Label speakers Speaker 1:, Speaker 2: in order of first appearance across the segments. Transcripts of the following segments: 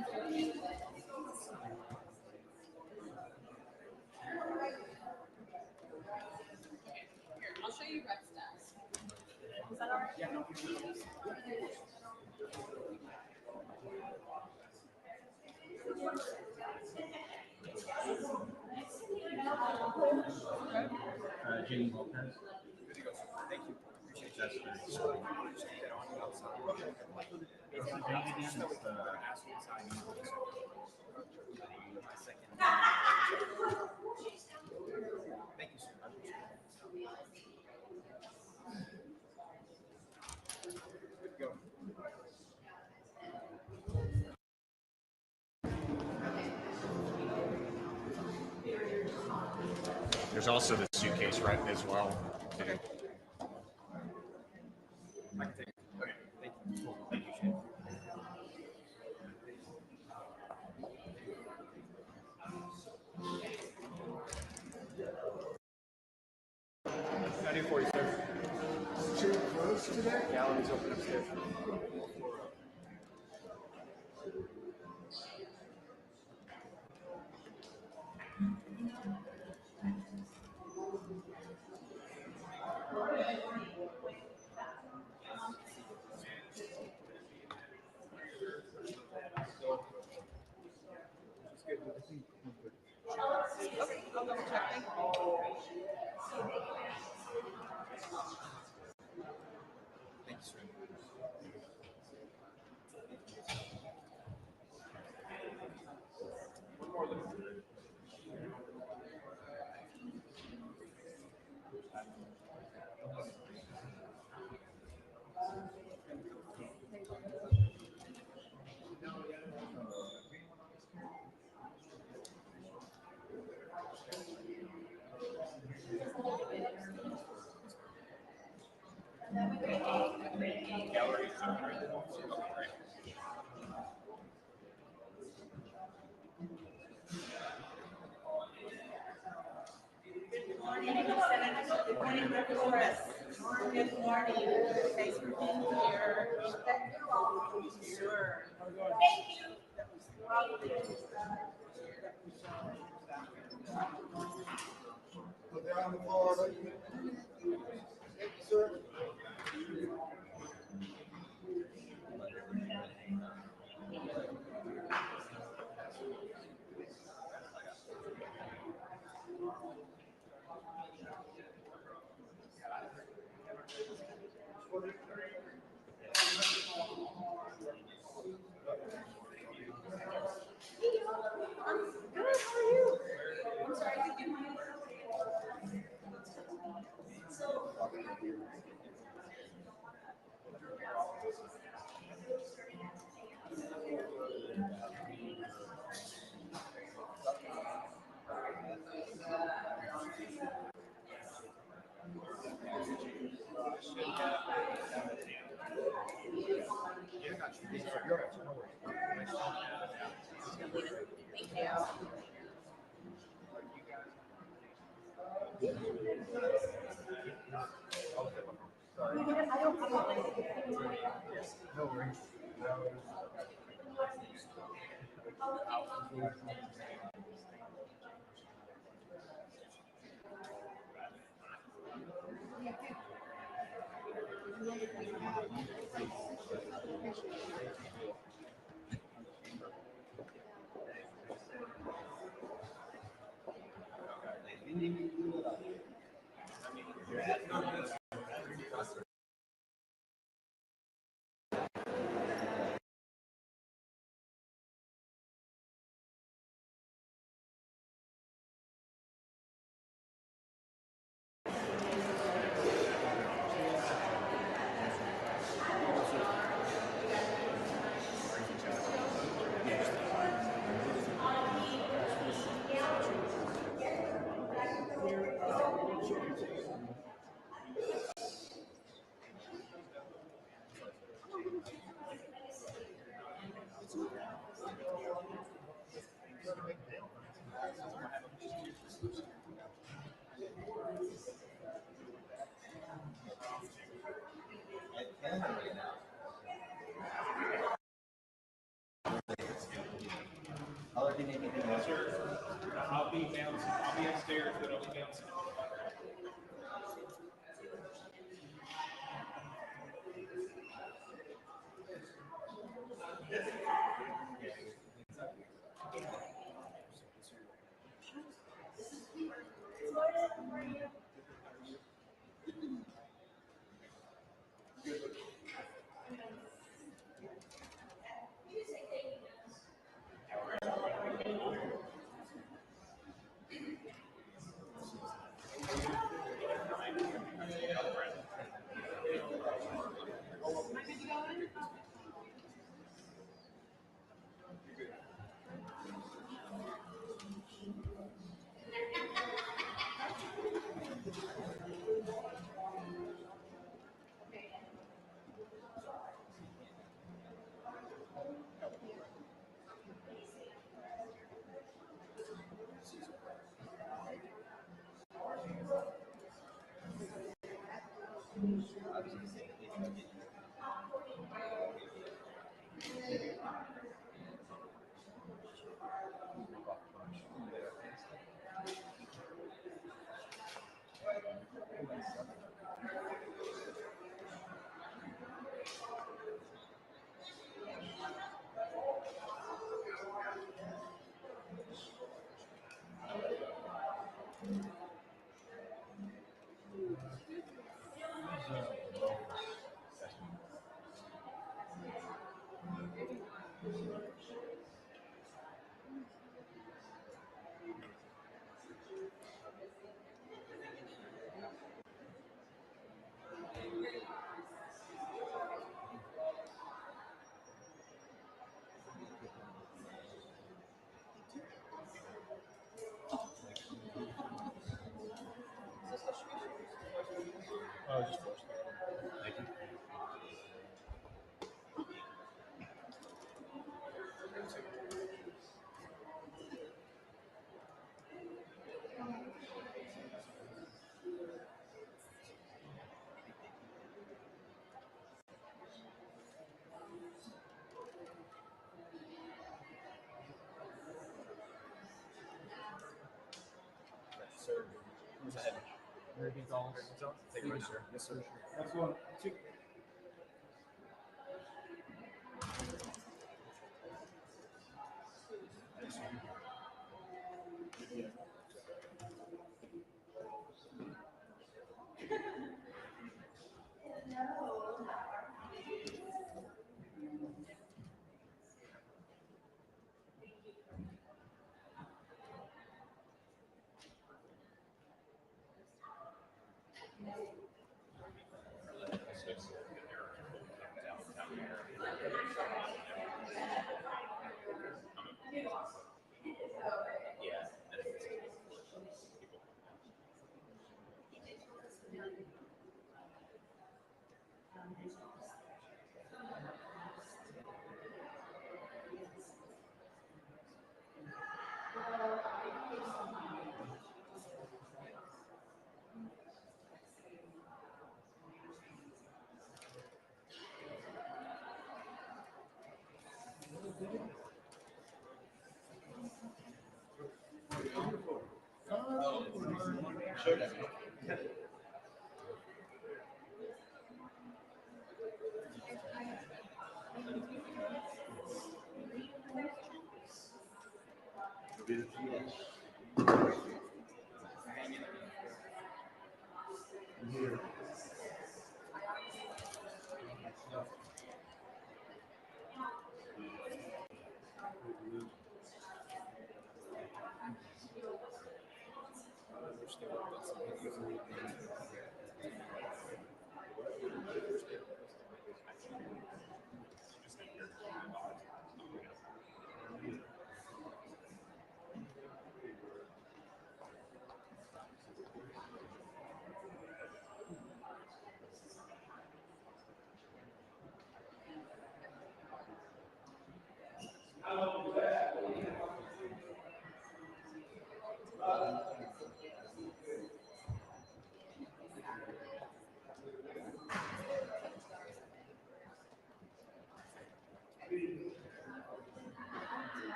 Speaker 1: I'll show you red stats. Is that all right? Yeah, no.
Speaker 2: Jimmy Lopez.
Speaker 3: Thank you.
Speaker 2: That's very cool. It's the date again. It's the
Speaker 3: Thank you, sir. Good to go.
Speaker 2: There's also the suitcase right as well.
Speaker 3: Okay. I can take it. Okay. Thank you. Cool. Thank you, Shane. I do for you, sir.
Speaker 4: Too close today?
Speaker 3: Yeah, let me open upstairs.
Speaker 1: Okay, I'll double check. Thank you.
Speaker 3: Thank you, sir.
Speaker 1: Good morning, Dolores. Good morning. Thanks for being here. Sure. Thank you.
Speaker 4: Put down the floor. Thank you, sir.
Speaker 1: Good, how are you? I'm sorry, I didn't get my. Thank you. I don't have anything.
Speaker 4: No worries.
Speaker 3: Yes, sir. I'll be bouncing. I'll be upstairs, but I'll be bouncing. Oh, just first.
Speaker 2: Thank you.
Speaker 3: Sir, who's ahead?
Speaker 2: Ruby calls.
Speaker 3: Take it, sir. Yes, sir. That's one. Two.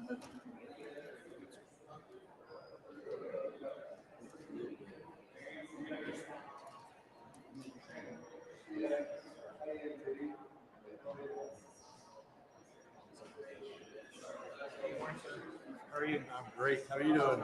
Speaker 3: How are you?
Speaker 2: I'm great. How are you doing?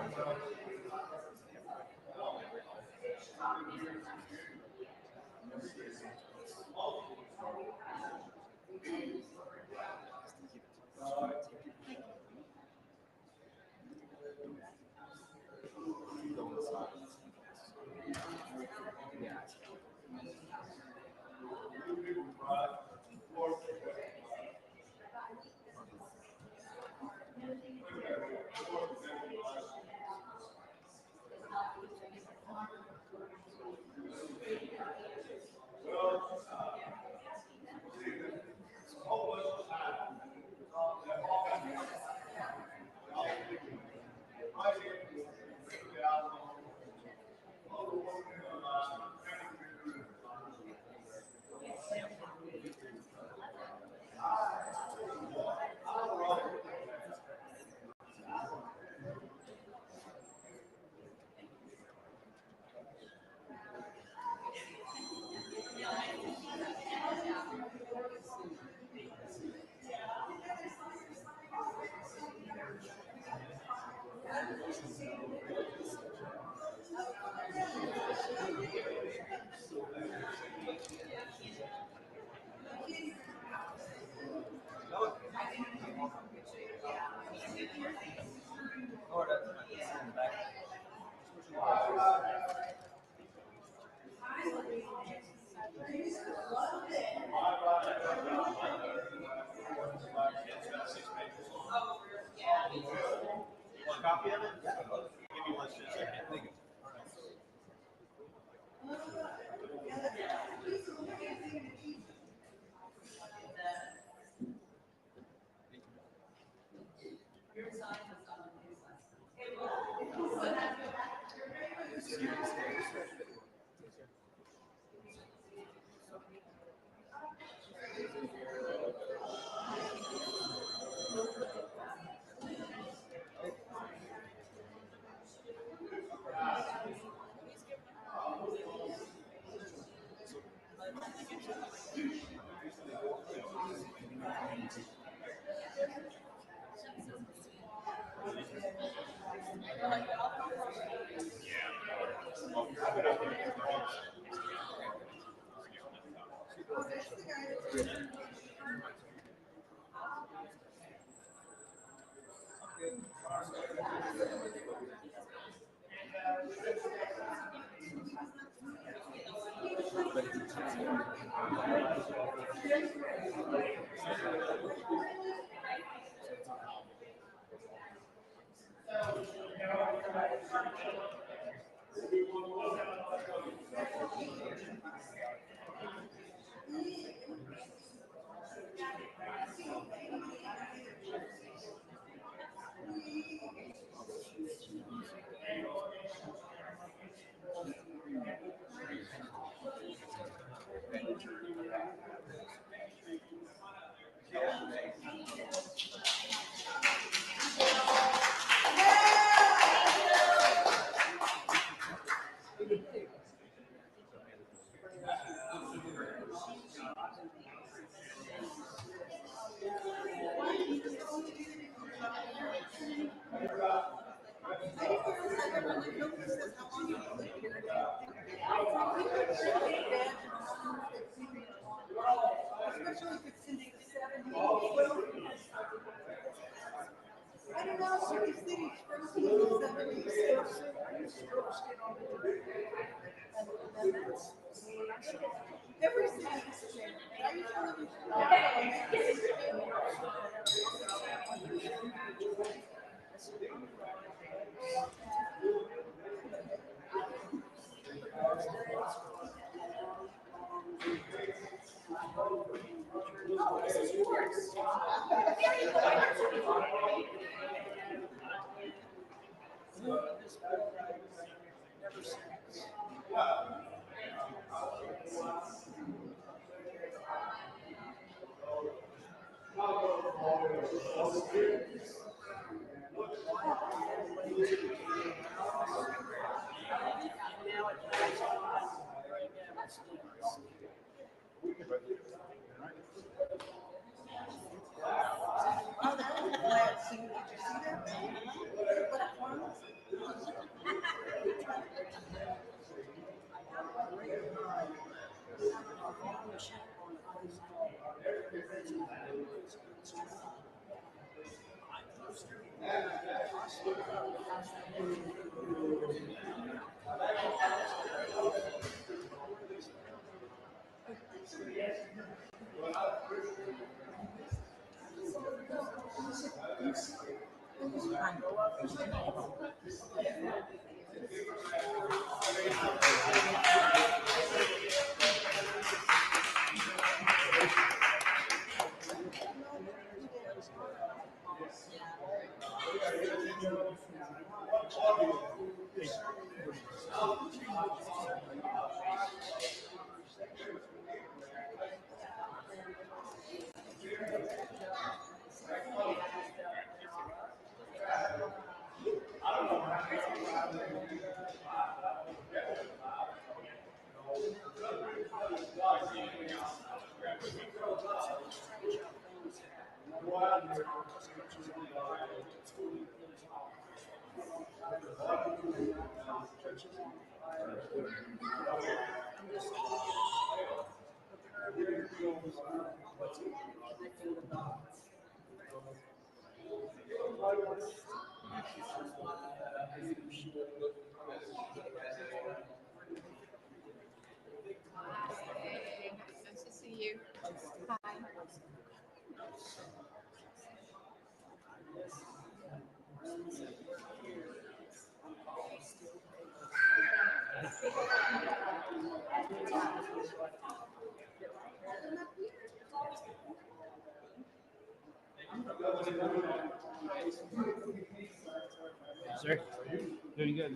Speaker 3: Want a copy of it? Give me one second. Thank you.
Speaker 1: Especially if it's in the 70s. I don't know, certain cities from the 70s. Every city has changed. I used to live in Chicago. Oh, this is yours. Oh, that was glad to, did you see that? What a fun.
Speaker 5: Nice to see you. Hi.
Speaker 2: Sir, doing good.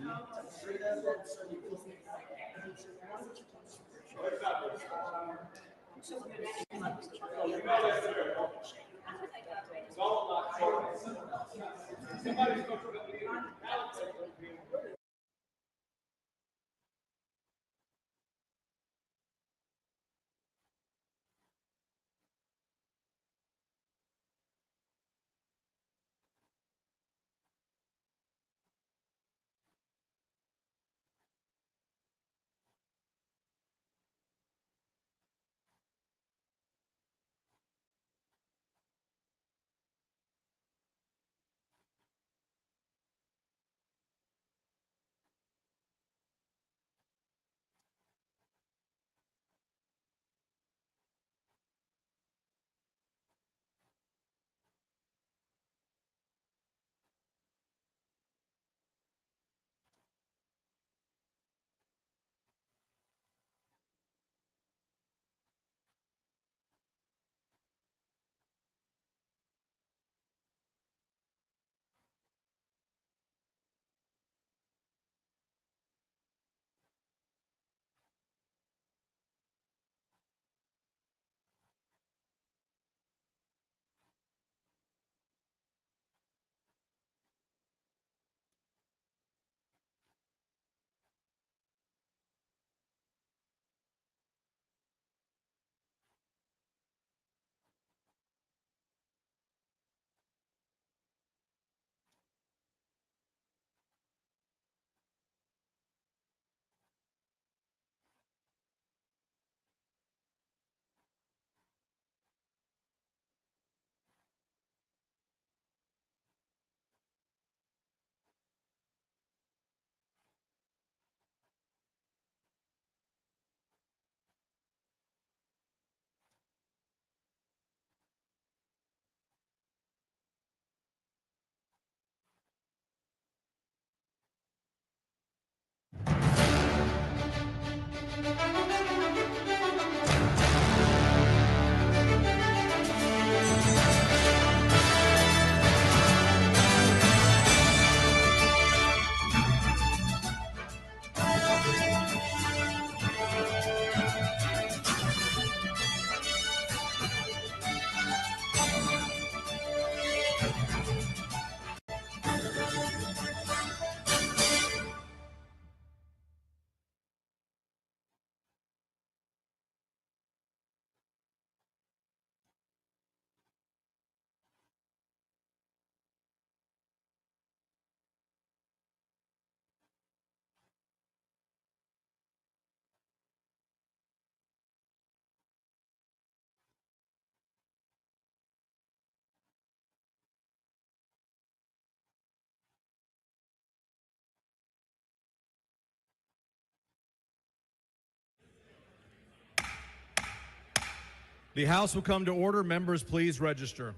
Speaker 6: The House will come to order. Members, please register.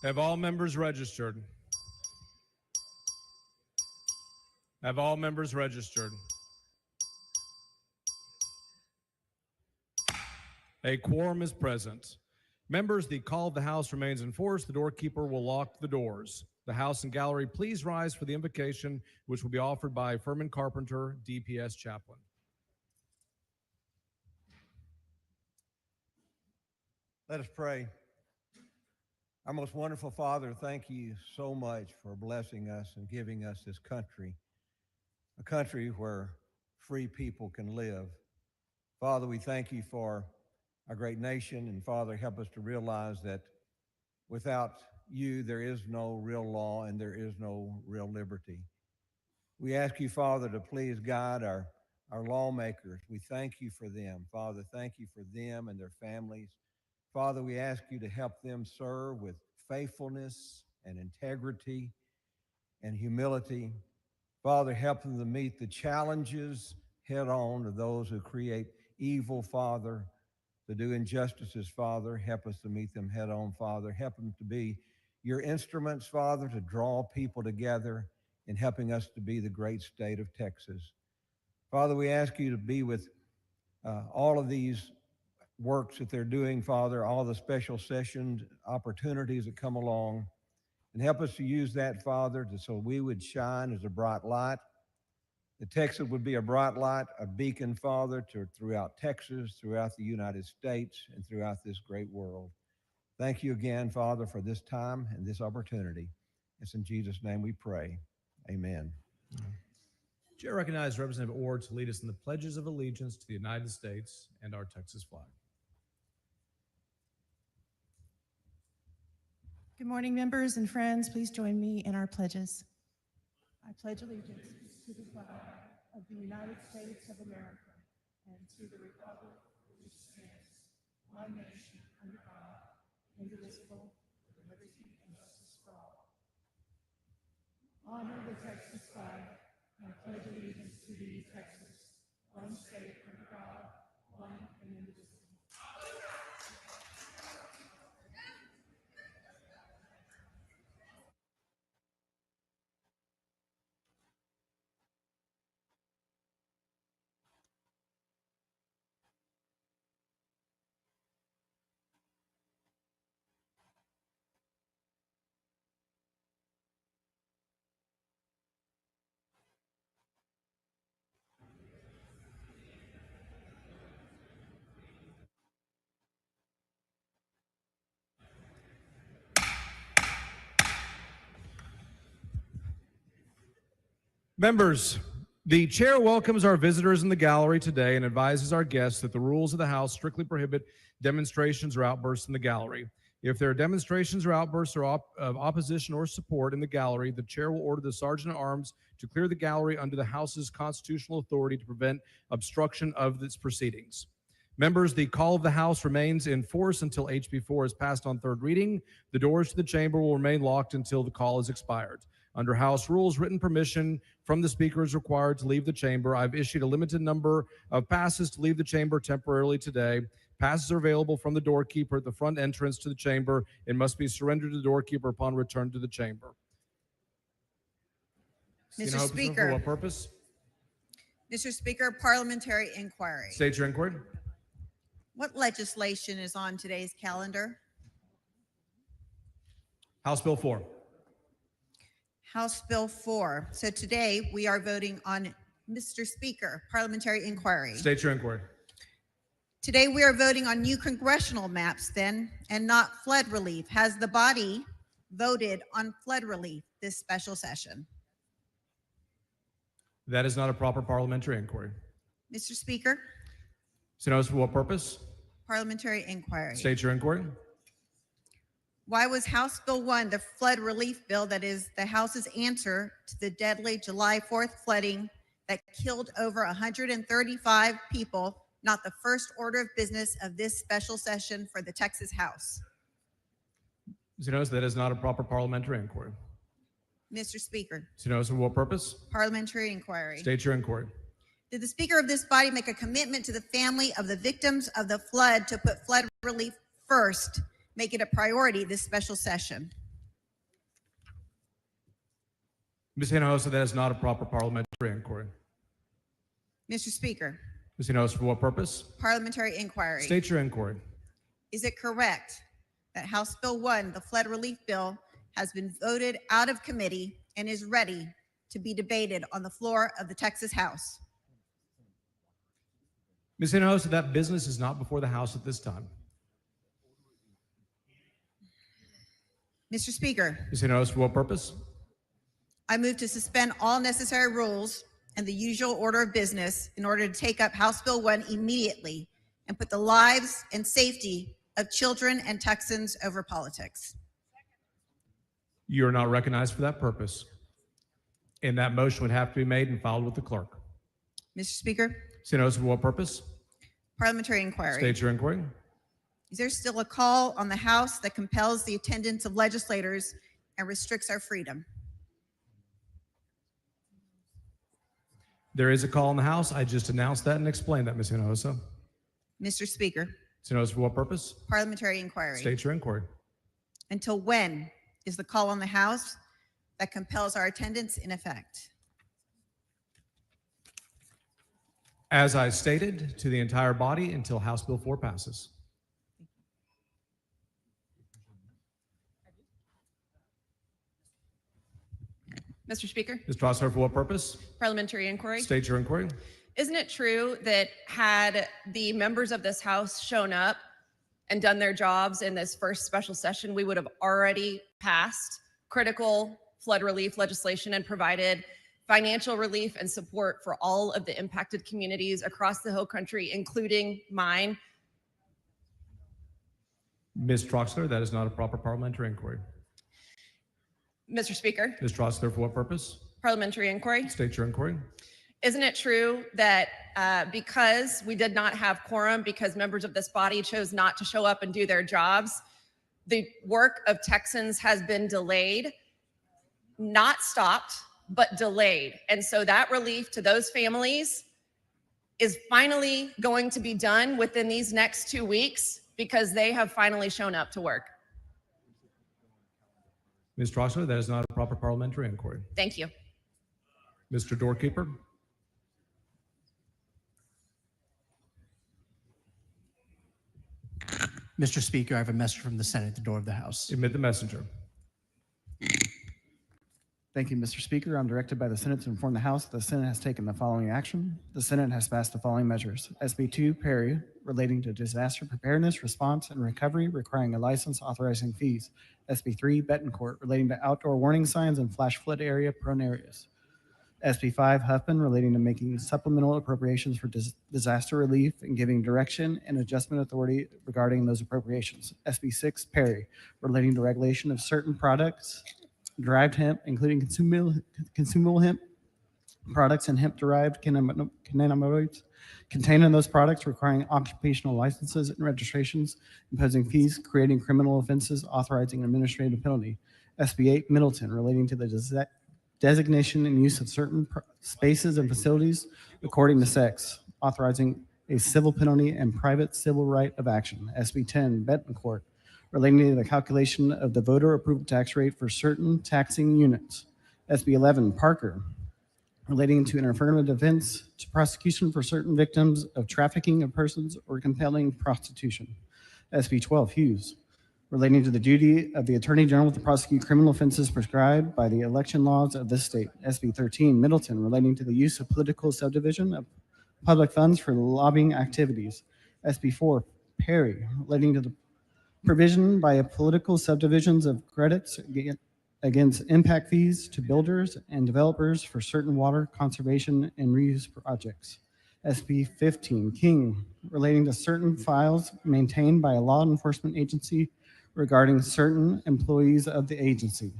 Speaker 6: Have all members registered? Have all members registered? A quorum is present. Members, the call of the House remains in force. The doorkeeper will lock the doors. The House and gallery, please rise for the invocation, which will be offered by Furman Carpenter, DPS chaplain.
Speaker 4: Let us pray. Our most wonderful Father, thank you so much for blessing us and giving us this country, a country where free people can live. Father, we thank you for our great nation, and Father, help us to realize that without you, there is no real law and there is no real liberty. We ask you, Father, to please guide our lawmakers. We thank you for them. Father, thank you for them and their families. Father, we ask you to help them serve with faithfulness and integrity and humility. Father, help them to meet the challenges head on of those who create evil, Father, to do injustices, Father. Help us to meet them head on, Father. Help them to be your instruments, Father, to draw people together in helping us to be the great state of Texas. Father, we ask you to be with all of these works that they're doing, Father, all the special sessions, opportunities that come along, and help us to use that, Father, so we would shine as a bright light. That Texas would be a bright light, a beacon, Father, throughout Texas, throughout the United States, and throughout this great world. Thank you again, Father, for this time and this opportunity. It's in Jesus' name we pray. Amen.
Speaker 6: Chair recognizes Representative Orr to lead us in the pledges of allegiance to the United States and our Texas flag.
Speaker 7: Good morning, members and friends. Please join me in our pledges. I pledge allegiance to the flag of the United States of America and to the republic which stands one nation under God, indivisible, with liberty and justice for all. Honor the Texas flag and pledge allegiance to thee, Texas, one state under God, one and indivisible.
Speaker 6: Members, the chair welcomes our visitors in the gallery today and advises our guests that the rules of the House strictly prohibit demonstrations or outbursts in the gallery. If there are demonstrations or outbursts of opposition or support in the gallery, the chair will order the Sergeant at Arms to clear the gallery under the House's constitutional authority to prevent obstruction of its proceedings. Members, the call of the House remains in force until HB 4 is passed on third reading. The doors to the chamber will remain locked until the call is expired. Under House rules, written permission from the Speaker is required to leave the chamber. I've issued a limited number of passes to leave the chamber temporarily today. Passes are available from the doorkeeper at the front entrance to the chamber and must be surrendered to the doorkeeper upon return to the chamber.
Speaker 8: Mr. Speaker.
Speaker 6: For what purpose?
Speaker 8: Mr. Speaker, parliamentary inquiry.
Speaker 6: State your inquiry.
Speaker 8: What legislation is on today's calendar?
Speaker 6: House Bill 4.
Speaker 8: House Bill 4. So today we are voting on, Mr. Speaker, parliamentary inquiry.
Speaker 6: State your inquiry.
Speaker 8: Today we are voting on new congressional maps then, and not flood relief. Has the body voted on flood relief this special session?
Speaker 6: That is not a proper parliamentary inquiry.
Speaker 8: Mr. Speaker.
Speaker 6: So notice for what purpose?
Speaker 8: Parliamentary inquiry.
Speaker 6: State your inquiry.
Speaker 8: Why was House Bill 1, the flood relief bill, that is the House's answer to the deadly July 4th flooding that killed over 135 people, not the first order of business of this special session for the Texas House?
Speaker 6: Mr. Knows that is not a proper parliamentary inquiry.
Speaker 8: Mr. Speaker,
Speaker 6: Mr. Knows for what purpose?
Speaker 8: parliamentary inquiry.
Speaker 6: State your inquiry.
Speaker 8: Did the Speaker of this body make a commitment to the family of the victims of the flood to put flood relief first, make it a priority this special session?
Speaker 6: Ms. Hinojosa, that is not a proper parliamentary inquiry.
Speaker 8: Mr. Speaker,
Speaker 6: Ms. Hinojosa, for what purpose?
Speaker 8: parliamentary inquiry.
Speaker 6: State your inquiry.
Speaker 8: Is it correct that House Bill 1, the flood relief bill, has been voted out of committee and is ready to be debated on the floor of the Texas House?
Speaker 6: Ms. Hinojosa, that business is not before the House at this time.
Speaker 8: Mr. Speaker,
Speaker 6: Ms. Hinojosa, for what purpose?
Speaker 8: I move to suspend all necessary rules and the usual order of business in order to take up House Bill 1 immediately and put the lives and safety of children and Texans over politics.
Speaker 6: You are not recognized for that purpose. And that motion would have to be made and filed with the clerk.
Speaker 8: Mr. Speaker,
Speaker 6: Ms. Hinojosa, for what purpose?
Speaker 8: parliamentary inquiry.
Speaker 6: State your inquiry.
Speaker 8: Is there still a call on the House that compels the attendance of legislators and restricts our freedom?
Speaker 6: There is a call in the House. I just announced that and explained that, Ms. Hinojosa.
Speaker 8: Mr. Speaker,
Speaker 6: Ms. Hinojosa, for what purpose?
Speaker 8: parliamentary inquiry.
Speaker 6: State your inquiry.
Speaker 8: Until when is the call on the House that compels our attendance in effect?
Speaker 6: As I stated, to the entire body until House Bill 4 passes.
Speaker 9: Mr. Speaker,
Speaker 6: Ms. Strasser, for what purpose?
Speaker 9: parliamentary inquiry.
Speaker 6: State your inquiry.
Speaker 9: Isn't it true that had the members of this House shown up and done their jobs in this first special session, we would have already passed critical flood relief legislation and provided financial relief and support for all of the impacted communities across the whole country, including mine?
Speaker 6: Ms. Troxler, that is not a proper parliamentary inquiry.
Speaker 9: Mr. Speaker,
Speaker 6: Ms. Troxler, for what purpose?
Speaker 9: parliamentary inquiry.
Speaker 6: State your inquiry.
Speaker 9: Isn't it true that because we did not have quorum, because members of this body chose not to show up and do their jobs, the work of Texans has been delayed, not stopped, but delayed. And so that relief to those families is finally going to be done within these next 2 weeks because they have finally shown up to work.
Speaker 6: Ms. Troxler, that is not a proper parliamentary inquiry.
Speaker 9: Thank you.
Speaker 6: Mr. Doorkeeper.
Speaker 2: Mr. Speaker, I have a message from the Senate at the door of the House.
Speaker 6: Admit the messenger.
Speaker 10: Thank you, Mr. Speaker. I'm directed by the Senate to inform the House that the Senate has taken the following action. The Senate has passed the following measures. SB 2, Perry, relating to disaster preparedness, response, and recovery, requiring a license, authorizing fees. SB 3, Betancourt, relating to outdoor warning signs and flash flood area prone areas. SB 5, Huffman, relating to making supplemental appropriations for disaster relief and giving direction and adjustment authority regarding those appropriations. SB 6, Perry, relating to regulation of certain products, derived hemp, including consumable hemp products and hemp-derived cannabinoids contained in those products, requiring occupational licenses and registrations, imposing fees, creating criminal offenses, authorizing an administrative penalty. SB 8, Middleton, relating to the designation and use of certain spaces and facilities according to sex, authorizing a civil penalty and private civil right of action. SB 10, Betancourt, relating to the calculation of the voter approval tax rate for certain taxing units. SB 11, Parker, relating to an affirmative defense to prosecution for certain victims of trafficking of persons or compelling prostitution. SB 12, Hughes, relating to the duty of the Attorney General to prosecute criminal offenses prescribed by the election laws of this state. SB 13, Middleton, relating to the use of political subdivision of public funds for lobbying activities. SB 4, Perry, relating to the provision by a political subdivisions of credits against impact fees to builders and developers for certain water conservation and reuse projects. SB 15, King, relating to certain files maintained by a law enforcement agency regarding certain employees of the agency.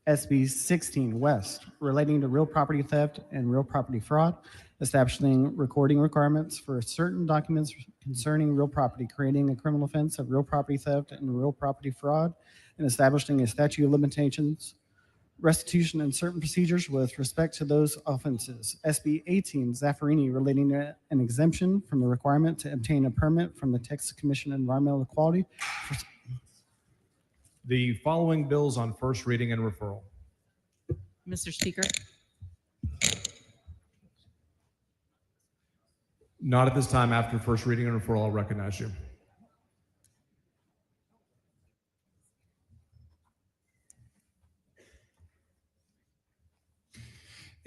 Speaker 10: SB 16 West, relating to real property theft and real property fraud, establishing recording requirements for certain documents concerning real property, creating a criminal offense of real property theft and real property fraud, and establishing a statute of limitations, restitution, and certain procedures with respect to those offenses. SB 18 Zaffarini, relating to an exemption from the requirement to obtain a permit from the Texas Commission on Environmental Quality.
Speaker 6: The following bills on first reading and referral.
Speaker 11: Mr. Speaker,
Speaker 6: Not at this time. After first reading and referral, I'll recognize you.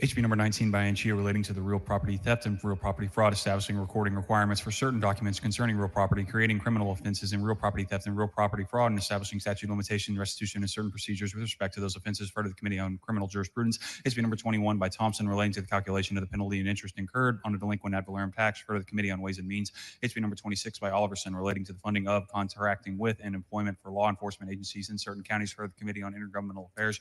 Speaker 12: HB number 19 by Anchia, relating to the real property theft and real property fraud, establishing recording requirements for certain documents concerning real property, creating criminal offenses in real property theft and real property fraud, and establishing statute of limitation, restitution, and certain procedures with respect to those offenses. Further, the Committee on Criminal Jurisprudence. HB number 21 by Thompson, relating to the calculation of the penalty and interest incurred on a delinquent ad valorem tax. Further, the Committee on Ways and Means. HB number 26 by Oliverson, relating to the funding of, contracting with, and employment for law enforcement agencies in certain counties. Further, the Committee on Intergovernmental Affairs.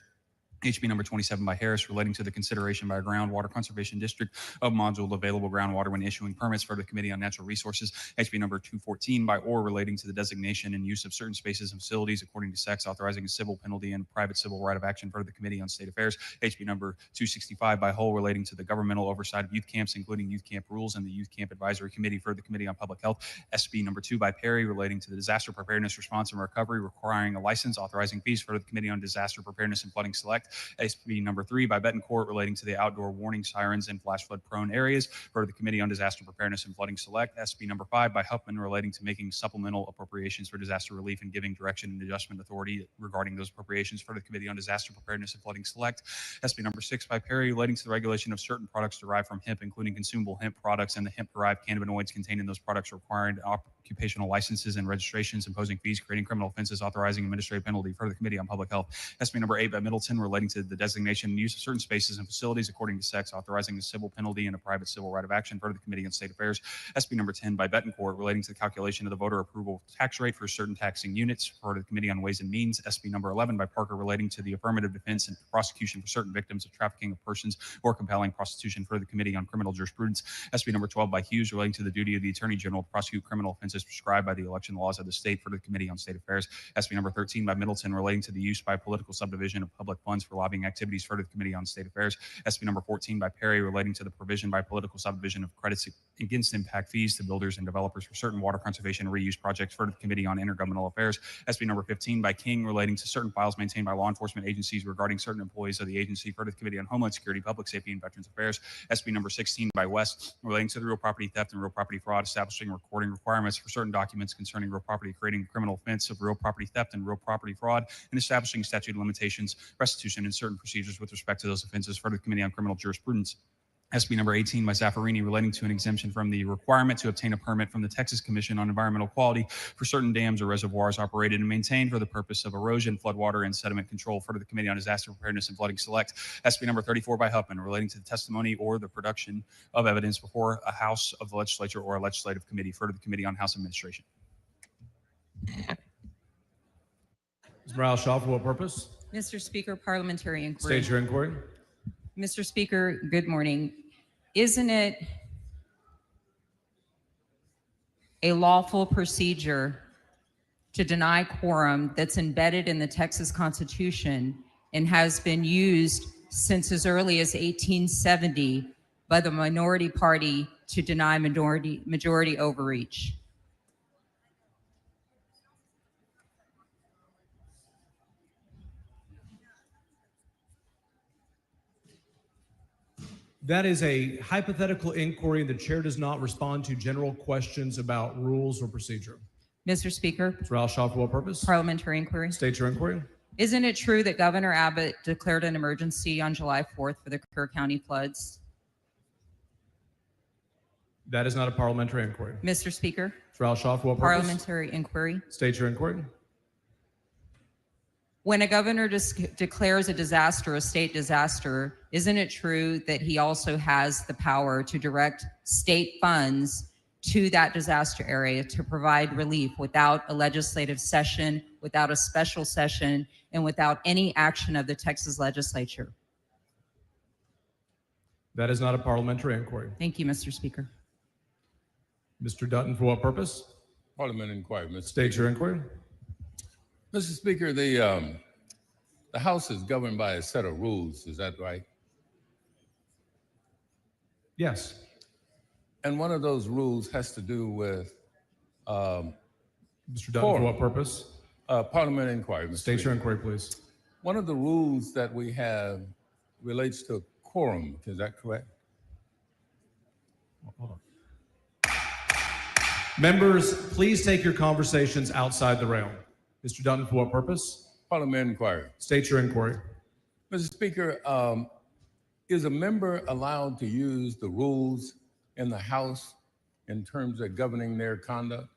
Speaker 12: HB number 27 by Harris, relating to the consideration by a groundwater conservation district of module available groundwater when issuing permits. For the Committee on Natural Resources. HB number 214 by Orr, relating to the designation and use of certain spaces and facilities according to sex, authorizing a civil penalty and private civil right of action. For the Committee on State Affairs. HB number 265 by Hull, relating to the governmental oversight of youth camps, including youth camp rules and the Youth Camp Advisory Committee. For the Committee on Public Health. SB number 2 by Perry, relating to the disaster preparedness, response, and recovery, requiring a license, authorizing fees. For the Committee on Disaster Preparedness and Flooding Select. SB number 3 by Betancourt, relating to the outdoor warning sirens in flash flood prone areas. For the Committee on Disaster Preparedness and Flooding Select. SB number 5 by Huffman, relating to making supplemental appropriations for disaster relief and giving direction and adjustment authority regarding those appropriations. For the Committee on Disaster Preparedness and Flooding Select. SB number 6 by Perry, relating to the regulation of certain products derived from hemp, including consumable hemp products and the hemp-derived cannabinoids contained in those products, requiring occupational licenses and registrations, imposing fees, creating criminal offenses, authorizing administrative penalty. For the Committee on Public Health. SB number 8 by Middleton, relating to the designation and use of certain spaces and facilities according to sex, authorizing a civil penalty and a private civil right of action. For the Committee on State Affairs. SB number 10 by Betancourt, relating to the calculation of the voter approval tax rate for certain taxing units. For the Committee on Ways and Means. SB number 11 by Parker, relating to the affirmative defense and prosecution for certain victims of trafficking of persons or compelling prostitution. For the Committee on Criminal Jurisprudence. SB number 12 by Hughes, relating to the duty of the Attorney General to prosecute criminal offenses prescribed by the election laws of the state. For the Committee on State Affairs. SB number 13 by Middleton, relating to the use by political subdivision of public funds for lobbying activities. For the Committee on State Affairs. SB number 14 by Perry, relating to the provision by political subdivision of credits against impact fees to builders and developers for certain water conservation and reuse projects. For the Committee on Intergovernmental Affairs. SB number 15 by King, relating to certain files maintained by law enforcement agencies regarding certain employees of the agency. For the Committee on Homeland Security, Public Safety, and Veterans Affairs. SB number 16 by West, relating to the real property theft and real property fraud, establishing recording requirements for certain documents concerning real property, creating criminal offense of real property theft and real property fraud, and establishing statute of limitations, restitution, and certain procedures with respect to those offenses. For the Committee on Criminal Jurisprudence. SB number 18 by Zaffarini, relating to an exemption from the requirement to obtain a permit from the Texas Commission on Environmental Quality for certain dams or reservoirs operated and maintained for the purpose of erosion, floodwater, and sediment control. For the Committee on Disaster Preparedness and Flooding Select. SB number 34 by Huffman, relating to the testimony or the production of evidence before a House of the Legislature or a legislative committee. For the Committee on House Administration.
Speaker 6: Ms. Morales-Shaw, for what purpose?
Speaker 11: Mr. Speaker, parliamentary inquiry.
Speaker 6: State your inquiry.
Speaker 11: Mr. Speaker, good morning. Isn't it a lawful procedure to deny quorum that's embedded in the Texas Constitution and has been used since as early as 1870 by the minority party to deny majority overreach?
Speaker 6: That is a hypothetical inquiry. The chair does not respond to general questions about rules or procedure.
Speaker 11: Mr. Speaker.
Speaker 6: Ms. Morales-Shaw, for what purpose?
Speaker 11: Parliamentary inquiry.
Speaker 6: State your inquiry.
Speaker 11: Isn't it true that Governor Abbott declared an emergency on July 4th for the Kerr County floods?
Speaker 6: That is not a parliamentary inquiry.
Speaker 11: Mr. Speaker.
Speaker 6: Ms. Morales-Shaw, for what purpose?
Speaker 11: Parliamentary inquiry.
Speaker 6: State your inquiry.
Speaker 11: When a governor declares a disaster a state disaster, isn't it true that he also has the power to direct state funds to that disaster area to provide relief without a legislative session, without a special session, and without any action of the Texas legislature.
Speaker 6: That is not a parliamentary inquiry.
Speaker 11: Thank you, Mr. Speaker.
Speaker 6: Mr. Dutton, for what purpose?
Speaker 13: Parliament inquiry, Mr.
Speaker 6: State your inquiry.
Speaker 13: Mr. Speaker, the House is governed by a set of rules, is that right?
Speaker 6: Yes.
Speaker 13: And one of those rules has to do with
Speaker 6: Mr. Dutton, for what purpose?
Speaker 13: Parliament inquiry, Mr.
Speaker 6: State your
Speaker 13: Speaker.
Speaker 6: inquiry, please.
Speaker 13: One of the rules that we have relates to quorum, is that correct?
Speaker 6: Hold on. Members, please take your conversations outside the realm. Mr. Dutton, for what purpose?
Speaker 13: Parliament inquiry.
Speaker 6: State your inquiry.
Speaker 13: Mr. Speaker, is a member allowed to use the rules in the House in terms of governing their conduct?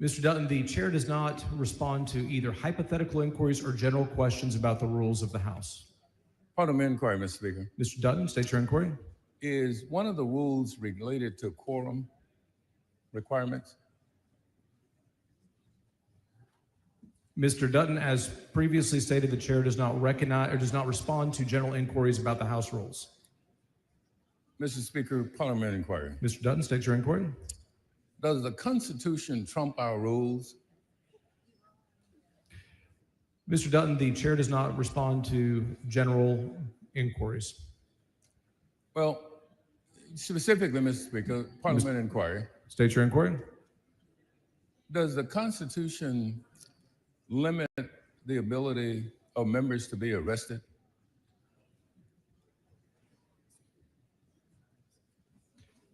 Speaker 6: Mr. Dutton, the chair does not respond to either hypothetical inquiries or general questions about the rules of the House.
Speaker 13: Parliament inquiry, Mr. Speaker.
Speaker 6: Mr. Dutton, state your inquiry.
Speaker 13: Is one of the rules related to quorum requirements?
Speaker 6: Mr. Dutton, as previously stated, the chair does not recognize or does not respond to general inquiries about the House rules.
Speaker 13: Mr. Speaker, Parliament inquiry.
Speaker 6: Mr. Dutton, state your inquiry.
Speaker 13: Does the Constitution trump our rules?
Speaker 6: Mr. Dutton, the chair does not respond to general inquiries.
Speaker 13: Well, specifically, Mr. Speaker, Parliament inquiry.
Speaker 6: State your inquiry.
Speaker 13: Does the Constitution limit the ability of members to be arrested?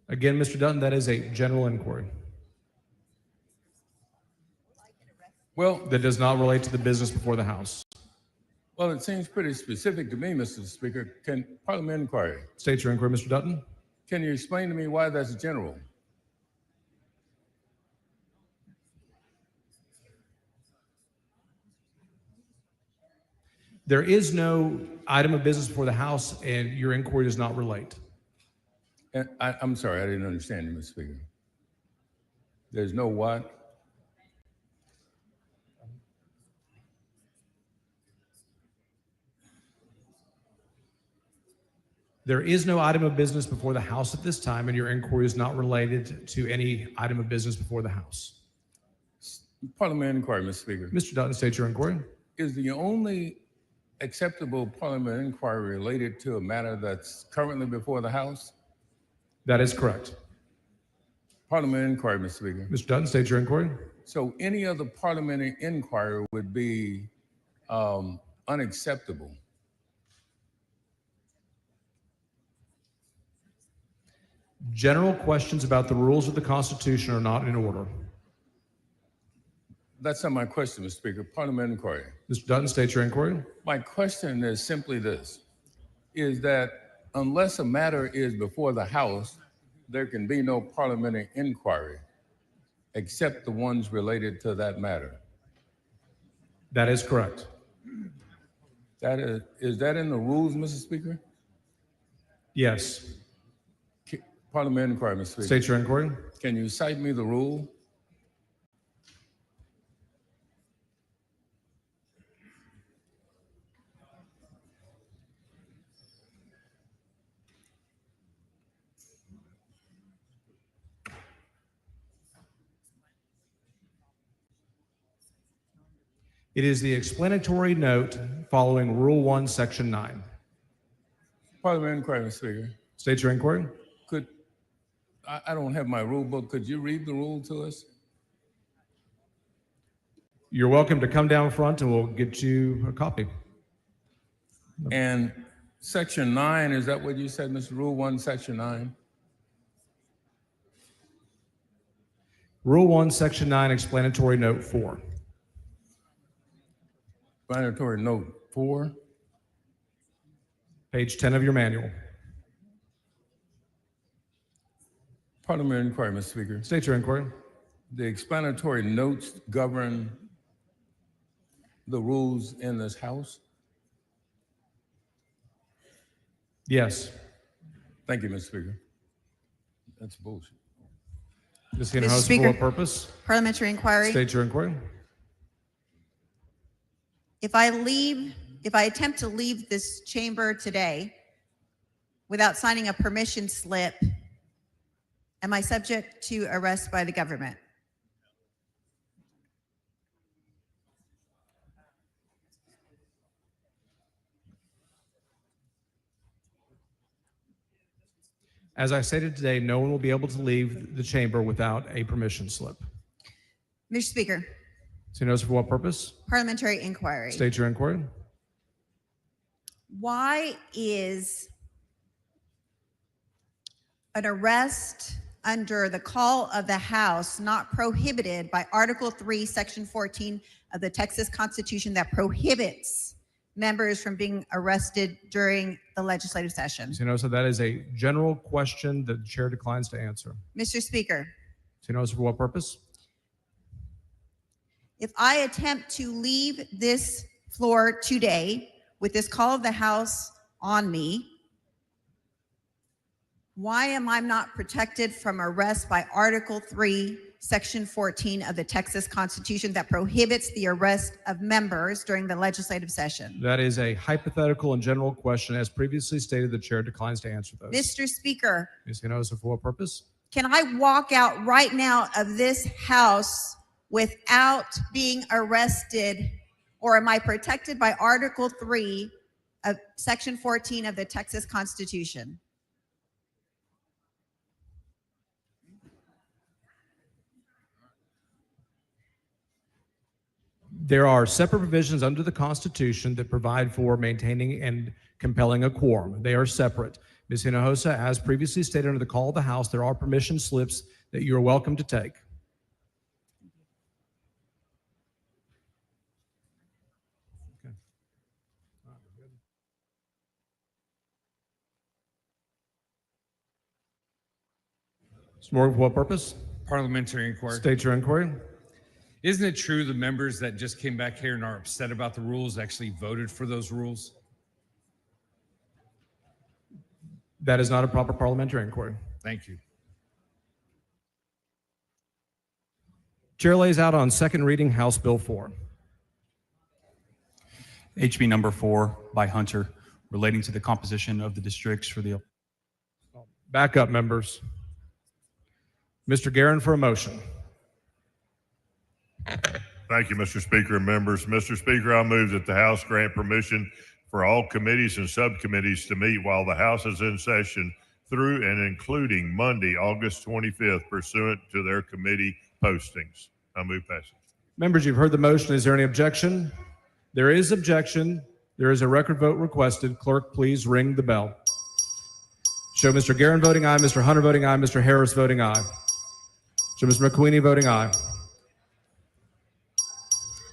Speaker 6: Again, Mr. Dutton, that is a general inquiry.
Speaker 13: Well,
Speaker 6: that does not relate to the business before the House.
Speaker 13: Well, it seems pretty specific to me, Mr. Speaker. Can Parliament inquiry?
Speaker 6: State your inquiry, Mr. Dutton.
Speaker 13: Can you explain to me why that's general?
Speaker 6: There is no item of business before the House, and your inquiry does not relate.
Speaker 13: And I'm sorry, I didn't understand you, Mr. Speaker. There's no what?
Speaker 6: There is no item of business before the House at this time, and your inquiry is not related to any item of business before the House.
Speaker 13: Parliament inquiry, Mr. Speaker.
Speaker 6: Mr. Dutton, state your inquiry.
Speaker 13: Is the only acceptable Parliament inquiry related to a matter that's currently before the House?
Speaker 6: That is correct.
Speaker 13: Parliament inquiry, Mr. Speaker.
Speaker 6: Mr. Dutton, state your inquiry.
Speaker 13: So any other parliamentary inquiry would be unacceptable.
Speaker 6: General questions about the rules of the Constitution are not in order.
Speaker 13: That's not my question, Mr. Speaker. Parliament inquiry.
Speaker 6: Mr. Dutton, state your inquiry.
Speaker 13: My question is simply this, is that unless a matter is before the House, there can be no parliamentary inquiry except the ones related to that matter.
Speaker 6: That is correct.
Speaker 13: Is that in the rules, Mr. Speaker?
Speaker 6: Yes.
Speaker 13: Parliament inquiry, Mr. Speaker.
Speaker 6: State your inquiry.
Speaker 13: Can you cite me the rule?
Speaker 6: It is the explanatory note following Rule 1, Section 9.
Speaker 13: Parliament inquiry, Mr. Speaker.
Speaker 6: State your inquiry.
Speaker 13: I don't have my rule book. Could you read the rule to us?
Speaker 6: You're welcome to come down front and we'll get you a copy.
Speaker 13: And Section 9, is that what you said, Mr. Rule 1, Section 9?
Speaker 6: Rule 1, Section 9, explanatory note 4.
Speaker 13: Explanatory note 4.
Speaker 6: Page 10 of your manual.
Speaker 13: Parliament inquiry, Mr. Speaker.
Speaker 6: State your inquiry.
Speaker 13: The explanatory notes govern the rules in this House?
Speaker 6: Yes.
Speaker 13: Thank you, Mr. Speaker. That's bullshit.
Speaker 6: Ms.
Speaker 8: Mr.
Speaker 6: Hinojosa, for
Speaker 8: Speaker.
Speaker 6: what purpose?
Speaker 8: Parliamentary inquiry.
Speaker 6: State your inquiry.
Speaker 8: If I attempt to leave this chamber today without signing a permission slip, am I subject to arrest by the government?
Speaker 6: As I stated today, no one will be able to leave the chamber without a permission slip.
Speaker 8: Mr. Speaker,
Speaker 6: So notice for what purpose?
Speaker 8: parliamentary inquiry.
Speaker 6: State your inquiry.
Speaker 8: Why is an arrest under the call of the House not prohibited by Article 3, Section 14 of the Texas Constitution that prohibits members from being arrested during the legislative session?
Speaker 6: So notice that is a general question that the chair declines to answer.
Speaker 8: Mr. Speaker,
Speaker 6: So notice for what purpose?
Speaker 8: if I attempt to leave this floor today with this call of the House on me, why am I not protected from arrest by Article 3, Section 14 of the Texas Constitution that prohibits the arrest of members during the legislative session?
Speaker 6: That is a hypothetical and general question. As previously stated, the chair declines to answer those.
Speaker 8: Mr. Speaker,
Speaker 6: Ms. Hinojosa, for what purpose?
Speaker 8: can I walk out right now of this House without being arrested, or am I protected by Article 3 of Section 14 of the Texas Constitution?
Speaker 6: There are separate provisions under the Constitution that provide for maintaining and compelling a quorum. They are separate. Ms. Hinojosa, as previously stated under the call of the House, there are permission slips that you are welcome to take. Okay. Mr. Morgan, for what purpose?
Speaker 14: Parliamentary inquiry.
Speaker 6: State your inquiry.
Speaker 14: Isn't it true the members that just came back here and are upset about the rules actually voted for those rules?
Speaker 6: That is not a proper parliamentary inquiry.
Speaker 14: Thank you.
Speaker 6: Chair lays out on second reading House Bill 4.
Speaker 12: HB number 4 by Hunter, relating to the composition of the districts for the...
Speaker 6: Back up, members. Mr. Guerin for a motion.
Speaker 15: Thank you, Mr. Speaker and members. Mr. Speaker, I move that the House grant permission for all committees and subcommittees to meet while the House is in session through and including Monday, August 25th, pursuant to their committee postings. I move passage.
Speaker 6: Members, you've heard the motion. Is there any objection? There is objection. There is a record vote requested. Clerk, please ring the bell. Show Mr. Guerin voting aye, Mr. Hunter voting aye, Mr. Harris voting aye. Show Mr. McQueenie voting aye.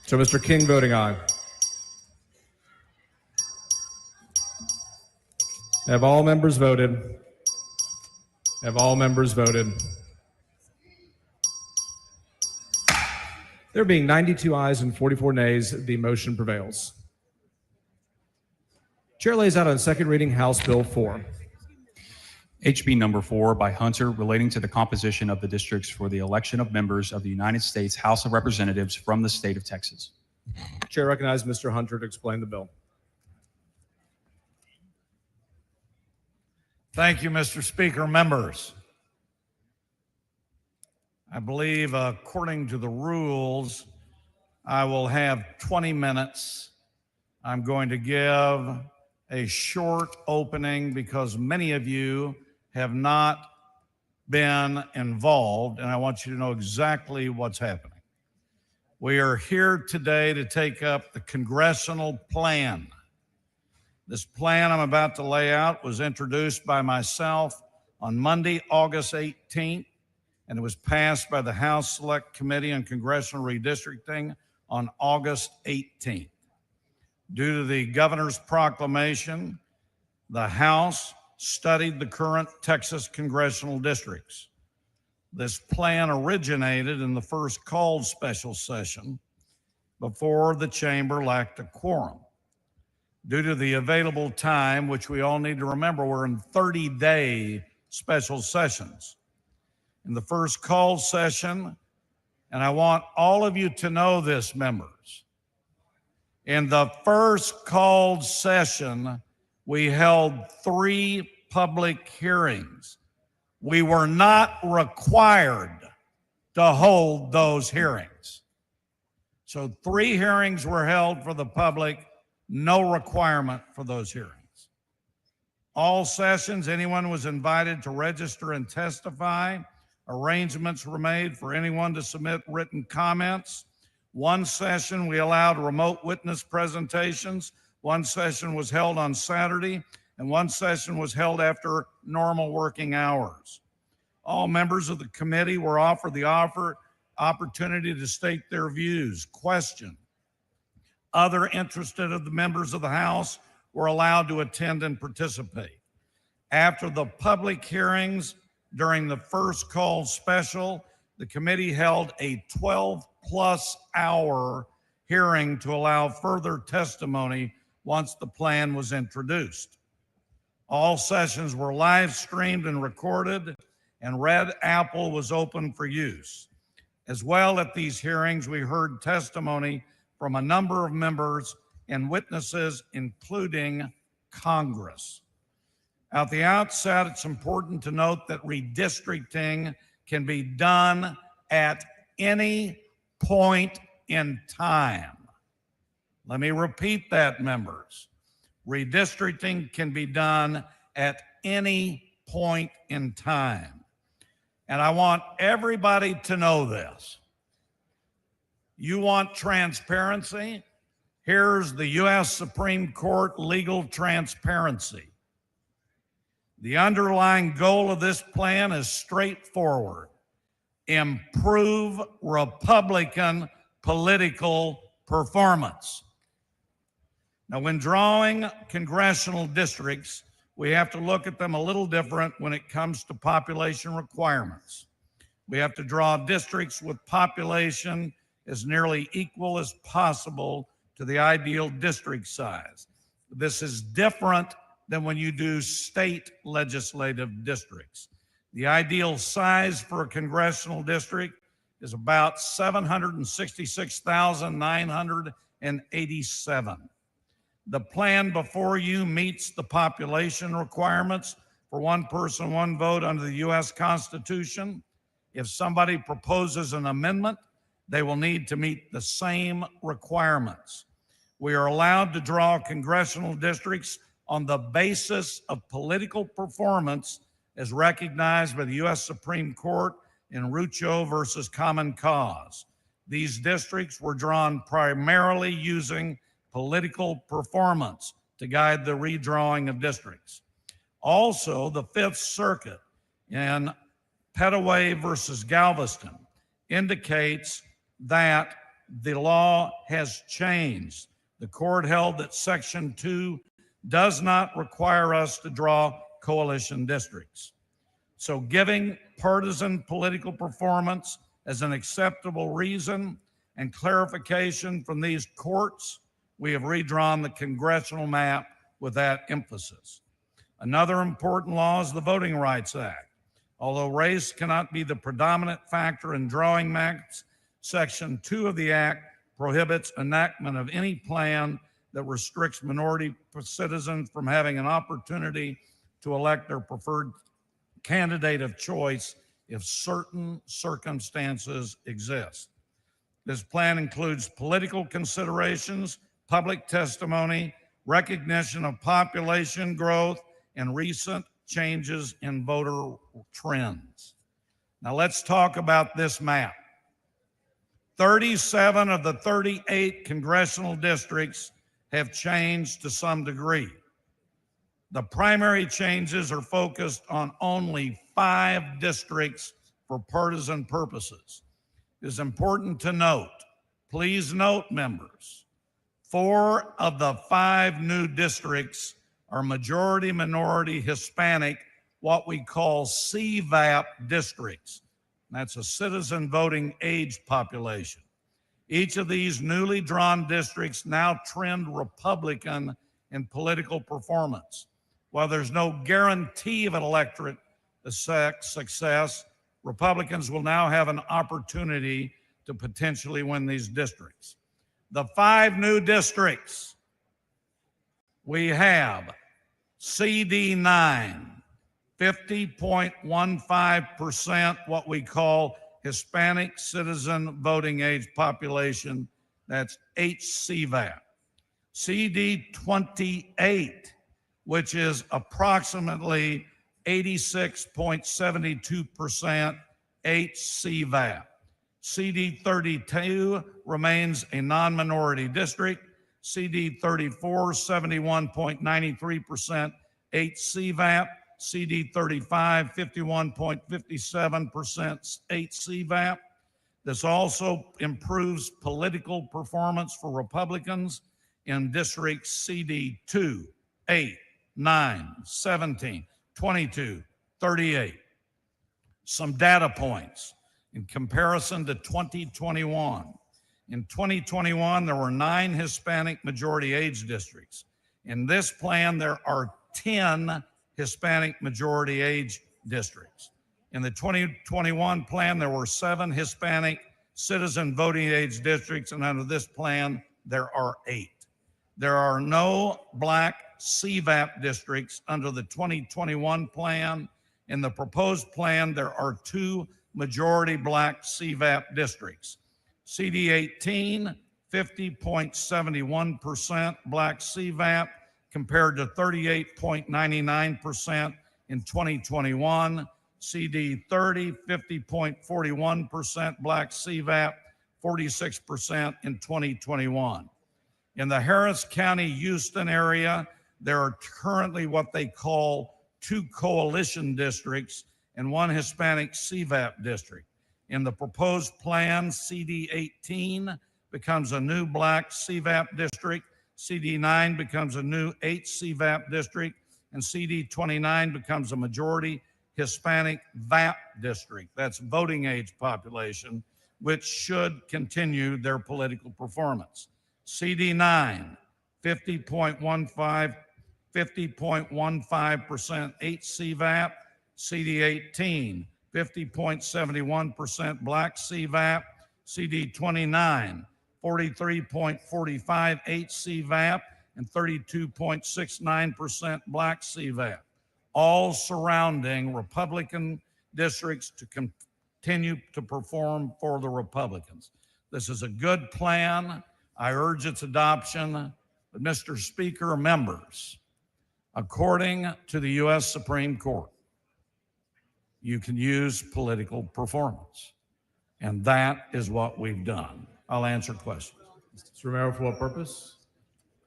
Speaker 6: Show Mr. King voting aye. Have all members voted? Have all members voted? There being 92 ayes and 44 nays, the motion prevails. Chair lays out on second reading House Bill 4.
Speaker 12: HB number 4 by Hunter, relating to the composition of the districts for the election of members of the United States House of Representatives from the state of Texas.
Speaker 6: Chair recognizes Mr. Hunter to explain the bill.
Speaker 16: Thank you, Mr. Speaker. Members, I believe according to the rules, I will have 20 minutes. I'm going to give a short opening because many of you have not been involved, and I want you to know exactly what's happening. We are here today to take up the congressional plan. This plan I'm about to lay out was introduced by myself on Monday, August 18th, and it was passed by the House Select Committee on Congressional Redistricting on August 18th. Due to the governor's proclamation, the House studied the current Texas congressional districts. This plan originated in the first called special session before the chamber lacked a quorum. due to the available time, which we all need to remember, we're in 30-day special sessions. In the first called session, and I want all of you to know this, members, in the first called session, we held 3 public hearings. We were not required to hold those hearings. So 3 hearings were held for the public, no requirement for those hearings. All sessions, anyone was invited to register and testify. Arrangements were made for anyone to submit written comments. One session, we allowed remote witness presentations. One session was held on Saturday, and one session was held after normal working hours. All members of the committee were offered the opportunity to state their views, question. Other interested of the members of the House were allowed to attend and participate. After the public hearings during the first call special, the committee held a 12-plus hour hearing to allow further testimony once the plan was introduced. All sessions were live streamed and recorded, and Red Apple was open for use. As well, at these hearings, we heard testimony from a number of members and witnesses, including Congress. At the outset, it's important to note that redistricting can be done at any point in time. Let me repeat that, members. Redistricting can be done at any point in time. And I want everybody to know this. You want transparency? Here's the U.S. Supreme Court legal transparency. The underlying goal of this plan is straightforward: improve Republican political performance. Now, when drawing congressional districts, we have to look at them a little different when it comes to population requirements. We have to draw districts with population as nearly equal as possible to the ideal district size. This is different than when you do state legislative districts. The ideal size for a congressional district is about 766,987. The plan before you meets the population requirements for one person, one vote under the U.S. Constitution. If somebody proposes an amendment, they will need to meet the same requirements. We are allowed to draw congressional districts on the basis of political performance as recognized by the U.S. Supreme Court in Rucho versus Common Cause. These districts were drawn primarily using political performance to guide the redrawing of districts. Also, the Fifth Circuit in Petaway versus Galveston indicates that the law has changed. The court held that Section 2 does not require us to draw coalition districts. So giving partisan political performance as an acceptable reason and clarification from these courts, we have redrawn the congressional map with that emphasis. Another important law is the Voting Rights Act. Although race cannot be the predominant factor in drawing maps, Section 2 of the Act prohibits enactment of any plan that restricts minority citizens from having an opportunity to elect their preferred candidate of choice if certain circumstances exist. This plan includes political considerations, public testimony, recognition of population growth, and recent changes in voter trends. Now let's talk about this map. 37 of the 38 congressional districts have changed to some degree. The primary changes are focused on only 5 districts for partisan purposes. It is important to note, please note, members, 4 of the 5 new districts are majority minority Hispanic, what we call CVAP districts. That's a citizen voting age population. Each of these newly drawn districts now trend Republican in political performance. While there's no guarantee of an electorate success, Republicans will now have an opportunity to potentially win these districts. The 5 new districts we have: CD9, 50.15%, what we call Hispanic citizen voting age population, that's HCVAP. CD28, which is approximately 86.72% HCVAP. CD32 remains a non-minority district. CD34, 71.93% HCVAP. CD35, 51.57% HCVAP. This also improves political performance for Republicans in districts CD2, 8, 9, 17, 22, 38. Some data points in comparison to 2021. In 2021, there were 9 Hispanic majority age districts. In this plan, there are 10 Hispanic majority age districts. In the 2021 plan, there were 7 Hispanic citizen voting age districts, and under this plan, there are 8. There are no Black CVAP districts under the 2021 plan. In the proposed plan, there are 2 majority Black CVAP districts. CD18, 50.71% Black CVAP compared to 38.99% in 2021. CD30, 50.41% Black CVAP, 46% in 2021. In the Harris County, Houston area, there are currently what they call 2 coalition districts and 1 Hispanic CVAP district. In the proposed plan, CD18 becomes a new Black CVAP district, CD9 becomes a new HCVAP district, and CD29 becomes a majority Hispanic VAP district. That's voting age population, which should continue their political performance. CD9, 50.15% HCVAP, CD18, 50.71% Black CVAP, CD29, 43.45% HCVAP, and 32.69% Black CVAP, all surrounding Republican districts to continue to perform for the Republicans. This is a good plan. I urge its adoption. But Mr. Speaker, members, according to the U.S. Supreme Court, you can use political performance. And that is what we've done. I'll answer questions.
Speaker 6: Mr. Romero, for what purpose?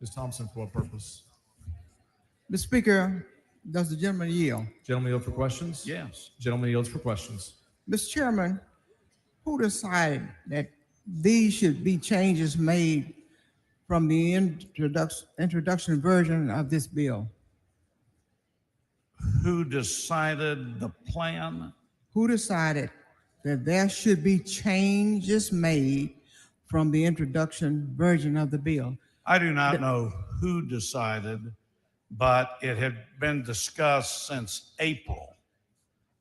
Speaker 6: Ms. Thompson, for what purpose?
Speaker 17: Mr. Speaker, does the gentleman yield?
Speaker 6: Gentleman yield for questions?
Speaker 16: Yes.
Speaker 6: Gentleman yields for questions.
Speaker 17: Mr. Chairman, who decided that these should be changes made from the introduction version of this bill?
Speaker 16: Who decided the plan?
Speaker 17: Who decided that there should be changes made from the introduction version of the bill?
Speaker 16: I do not know who decided, but it had been discussed since April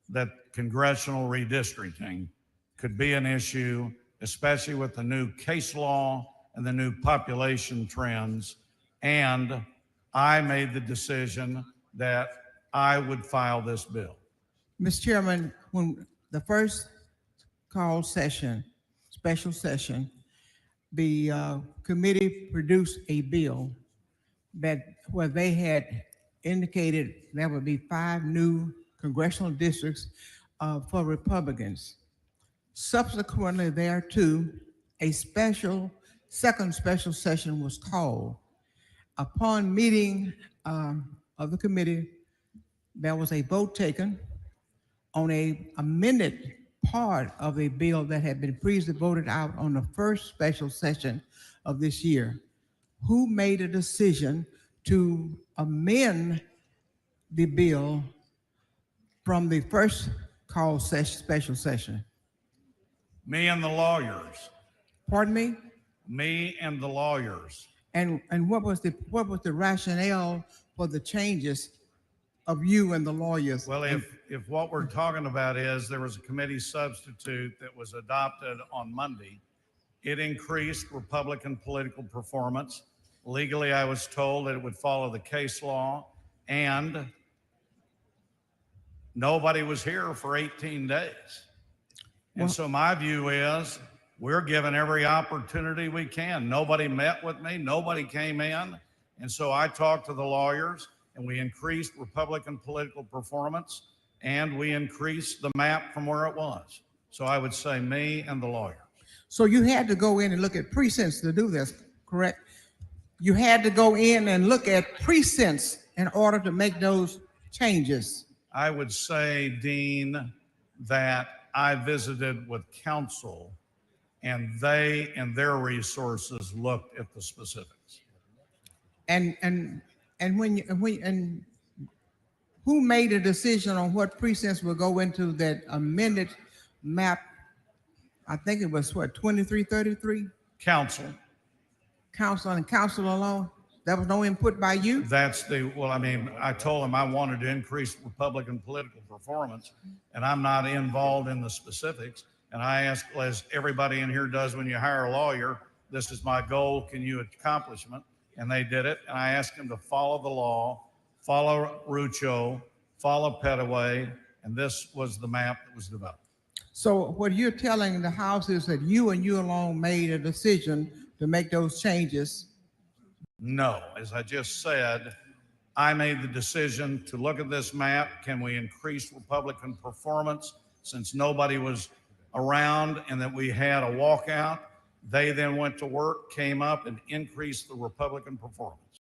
Speaker 16: that congressional redistricting could be an issue, especially with the new case law and the new population trends. And I made the decision that I would file this bill.
Speaker 17: Mr. Chairman, when the first call session, special session, the committee produced a bill where they had indicated there would be 5 new congressional districts for Republicans. Subsequently thereto, a second special session was called. Upon meeting of the committee, there was a vote taken on a amended part of a bill that had been previously voted out on the first special session of this year. Who made a decision to amend the bill from the first call special session?
Speaker 16: Me and the lawyers.
Speaker 17: Pardon me?
Speaker 16: Me and the lawyers.
Speaker 17: And what was the rationale for the changes of you and the lawyers?
Speaker 16: Well, if what we're talking about is there was a committee substitute that was adopted on Monday, it increased Republican political performance. Legally, I was told that it would follow the case law, and nobody was here for 18 days. And so my view is we're given every opportunity we can. Nobody met with me, nobody came in. And so I talked to the lawyers, and we increased Republican political performance, and we increased the map from where it was. So I would say me and the lawyers.
Speaker 17: So you had to go in and look at precincts to do this, correct? You had to go in and look at precincts in order to make those changes.
Speaker 16: I would say, Dean, that I visited with counsel, and they and their resources looked at the specifics.
Speaker 17: And who made a decision on what precincts will go into that amended map? I think it was what, 2333?
Speaker 16: Counsel.
Speaker 17: Council and council alone? There was no input by you?
Speaker 16: Well, I mean, I told him I wanted to increase Republican political performance, and I'm not involved in the specifics. And I asked, as everybody in here does when you hire a lawyer, this is my goal, can you accomplish it? And they did it. And I asked them to follow the law, follow Rucho, follow Petaway, and this was the map that was developed.
Speaker 17: So what you're telling the House is that you and you alone made a decision to make those changes?
Speaker 16: No, as I just said, I made the decision to look at this map. Can we increase Republican performance since nobody was around and that we had a walkout? They then went to work, came up and increased the Republican performance.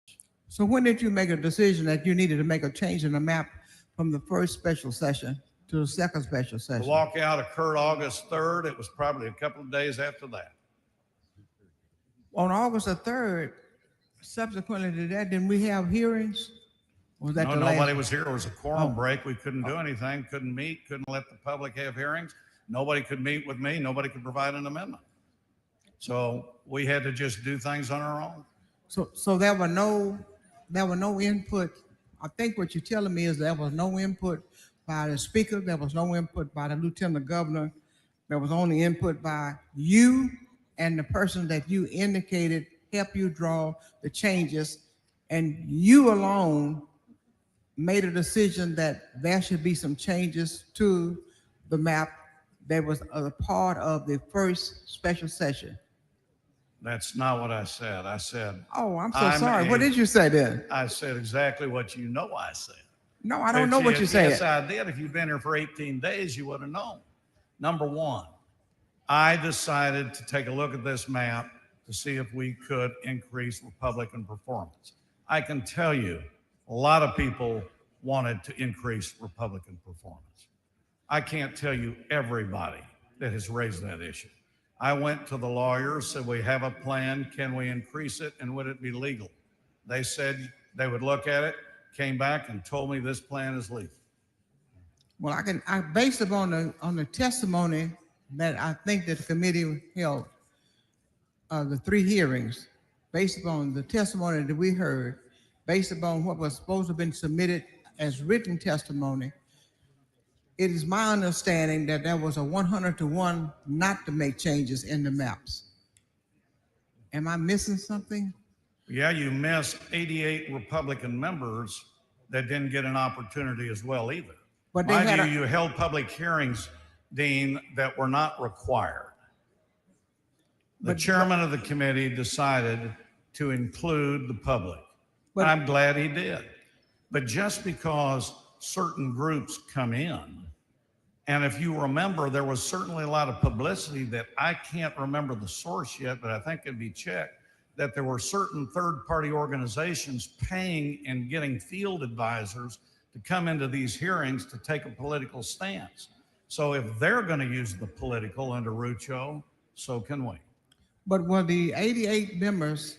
Speaker 17: So when did you make a decision that you needed to make a change in the map from the first special session to the second special
Speaker 16: The
Speaker 17: session?
Speaker 16: walkout occurred August 3rd. It was probably a couple of days after that.
Speaker 17: On August the 3rd, subsequently to that, didn't we have hearings? Or was that
Speaker 16: No,
Speaker 17: the last?
Speaker 16: nobody was here. It was a quorum break. We couldn't do anything, couldn't meet, couldn't let the public have hearings. Nobody could meet with me. Nobody could provide an amendment. So we had to just do things on our own.
Speaker 17: So there were no input. I think what you're telling me is there was no input by the speaker. There was no input by the lieutenant governor. There was only input by you and the person that you indicated help you draw the changes. And you alone made a decision that there should be some changes to the map that was a part of the first special session.
Speaker 16: That's not what I said. I said,
Speaker 17: Oh, I'm so sorry. What did you say then?
Speaker 16: I said exactly what you know I said.
Speaker 17: No, I don't know what you said.
Speaker 16: Yes, I did. If you've been here for 18 days, you would have known. Number one, I decided to take a look at this map to see if we could increase Republican performance. I can tell you, a lot of people wanted to increase Republican performance. I can't tell you everybody that has raised that issue. I went to the lawyers, said, we have a plan. Can we increase it? And would it be legal? They said they would look at it, came back and told me this plan is legal.
Speaker 17: Well, I based upon the testimony that I think that the committee held, the 3 hearings, based upon the testimony that we heard, based upon what was supposed to have been submitted as written testimony, it is my understanding that there was a 100-to-1 not to make changes in the maps. Am I missing something?
Speaker 16: Yeah, you missed 88 Republican members that didn't get an opportunity as well either.
Speaker 17: But they had
Speaker 16: you held public hearings, Dean, that were not required. The chairman of the committee decided to include the public. I'm glad he did. But just because certain groups come in, and if you remember, there was certainly a lot of publicity that I can't remember the source yet, but I think it'd be checked, that there were certain third-party organizations paying and getting field advisors to come into these hearings to take a political stance. So if they're going to use the political under Rucho, so can we.
Speaker 17: But were the 88 members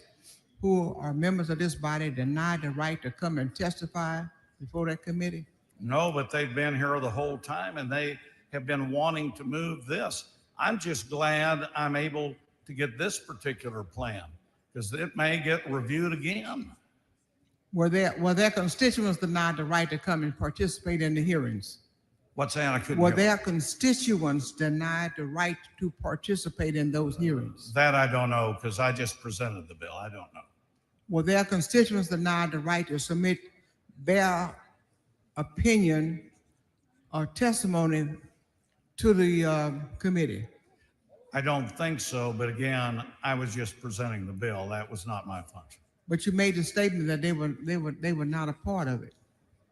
Speaker 17: who are members of this body denied the right to come and testify before that committee?
Speaker 16: No, but they've been here the whole time and they have been wanting to move this. I'm just glad I'm able to get this particular plan. because it may get reviewed again.
Speaker 17: Were their constituents denied the right to come and participate in the hearings?
Speaker 16: What's that? I couldn't
Speaker 17: Were
Speaker 16: hear.
Speaker 17: their constituents denied the right to participate in those hearings?
Speaker 16: That I don't know, because I just presented the bill. I don't know.
Speaker 17: Were their constituents denied the right to submit their opinion or testimony to the committee?
Speaker 16: I don't think so, but again, I was just presenting the bill. That was not my function.
Speaker 17: But you made the statement that they were not a part of it.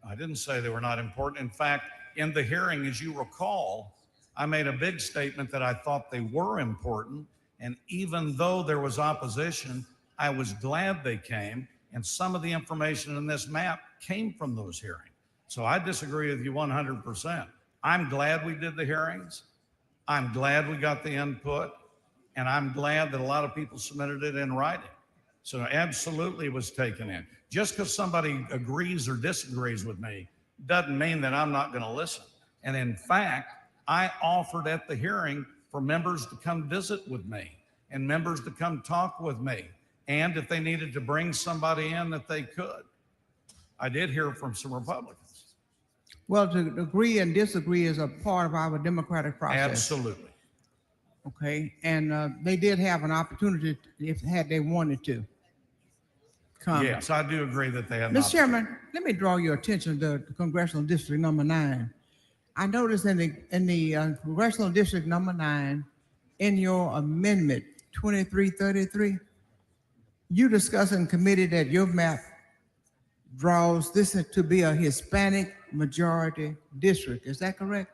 Speaker 16: I didn't say they were not important. In fact, in the hearing, as you recall, I made a big statement that I thought they were important. And even though there was opposition, I was glad they came. And some of the information in this map came from those hearings. So I disagree with you 100%. I'm glad we did the hearings. I'm glad we got the input. And I'm glad that a lot of people submitted it in writing. So absolutely it was taken in. Just because somebody agrees or disagrees with me doesn't mean that I'm not going to listen. And in fact, I offered at the hearing for members to come visit with me and members to come talk with me. And if they needed to bring somebody in, that they could. I did hear from some Republicans.
Speaker 17: Well, to agree and disagree is a part of our democratic process.
Speaker 16: Absolutely.
Speaker 17: Okay, and they did have an opportunity if had they wanted to come.
Speaker 16: Yes, I do agree that they have.
Speaker 17: Mr. Chairman, let me draw your attention to Congressional District Number 9. I noticed in the Congressional District Number 9, in your amendment 2333, you discuss in committee that your map draws this to be a Hispanic majority district. Is that correct?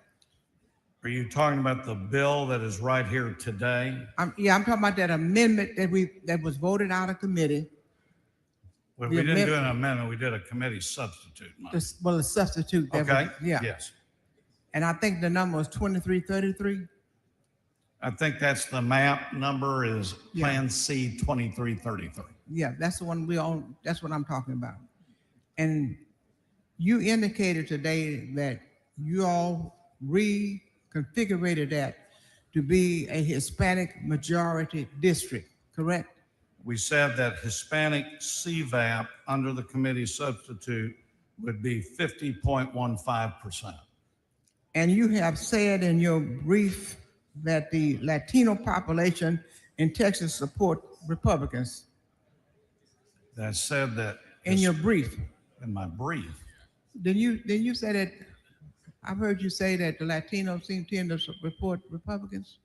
Speaker 16: Are you talking about the bill that is right here today?
Speaker 17: Yeah, I'm talking about that amendment that was voted out of committee.
Speaker 16: Well, we didn't do an amendment. We did a committee substitute.
Speaker 17: Well, a substitute.
Speaker 16: Okay.
Speaker 17: Yeah.
Speaker 16: Yes.
Speaker 17: And I think the number was 2333.
Speaker 16: I think that's the map number is
Speaker 17: Yeah.
Speaker 16: Plan C 2333.
Speaker 17: Yeah, that's the one we own. That's what I'm talking about. And you indicated today that you all reconfigured that to be a Hispanic majority district, correct?
Speaker 16: We said that Hispanic CVAP under the committee substitute would be 50.15%.
Speaker 17: And you have said in your brief that the Latino population in Texas support Republicans.
Speaker 16: That said that
Speaker 17: In your brief.
Speaker 16: in my brief.
Speaker 17: Then you say that, I've heard you say that the Latinos seem to tend to support Republicans.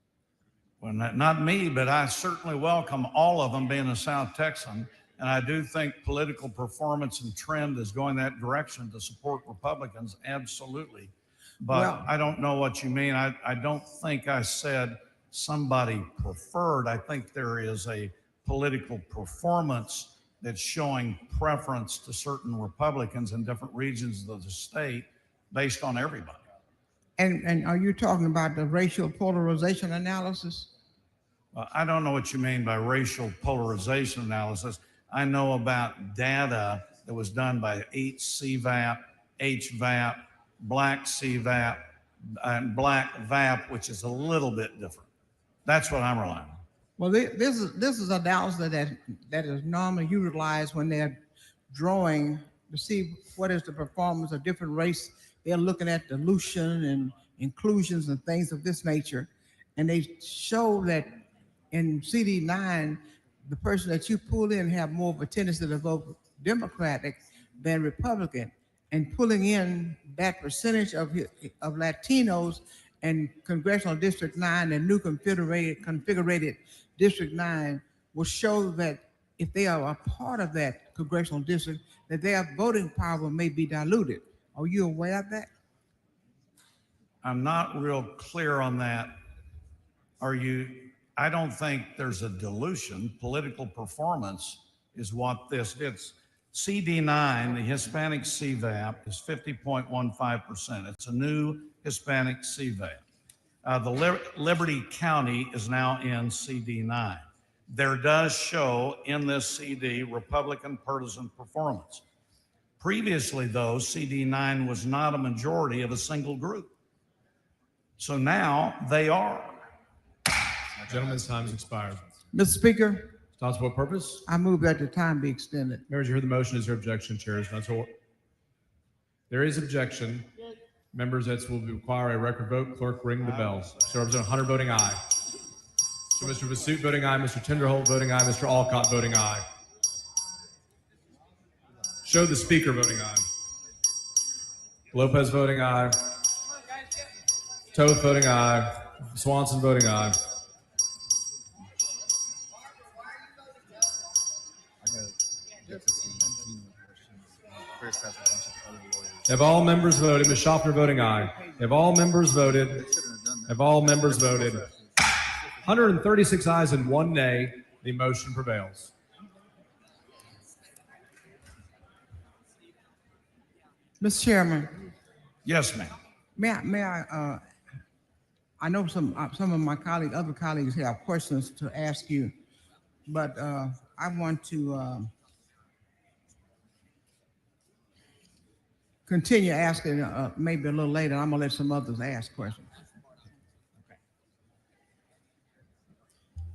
Speaker 16: Well, not me, but I certainly welcome all of them being a South Texan. And I do think political performance and trend is going that direction to support Republicans, absolutely. But
Speaker 17: Well-
Speaker 16: I don't know what you mean. I don't think I said somebody preferred. I think there is a political performance that's showing preference to certain Republicans in different regions of the state based on everybody.
Speaker 17: And are you talking about the racial polarization analysis?
Speaker 16: I don't know what you mean by racial polarization analysis. I know about data that was done by HCVAP, HVAP, Black CVAP, and Black VAP, which is a little bit different. That's what I'm relying on.
Speaker 17: Well, this is analysis that is normally utilized when they're drawing to see what is the performance of different race. They're looking at dilution and inclusions and things of this nature. And they show that in CD9, the person that you pull in have more of a tendency to vote Democratic than Republican. And pulling in that percentage of Latinos and Congressional District 9 and new configurated District 9 will show that if they are a part of that congressional district, that their voting power may be diluted. Are you aware of that?
Speaker 16: I'm not real clear on that. Are you? I don't think there's a dilution. Political performance is what it's CD9, the Hispanic CVAP is 50.15%. It's a new Hispanic CVAP. The Liberty County is now in CD9. There does show in this CD Republican partisan performance. Previously, though, CD9 was not a majority of a single group. So now they are.
Speaker 6: Gentleman's time has expired.
Speaker 17: Mr. Speaker,
Speaker 6: Thoughts for what purpose?
Speaker 17: I move that the time be extended.
Speaker 6: Members, you heard the motion. Is there objection? Chair is not so. There is objection. Members, that will require a record vote. Clerk, ring the bell. So Representative Hunter voting aye. So Mr. Vasut voting aye. Mr. Tinderholt voting aye. Mr. Alcott voting aye. Show the speaker voting aye. Lopez voting aye. Toth voting aye. Swanson voting aye. Have all members voted? Ms. Schaffner voting aye. Have all members voted? Have all members voted? 136 ayes and 1 nay. The motion prevails.
Speaker 17: Mr. Chairman,
Speaker 16: Yes, ma'am.
Speaker 17: may I know some of my other colleagues have questions to ask you, but I want to continue asking maybe a little later. I'm gonna let some others ask questions.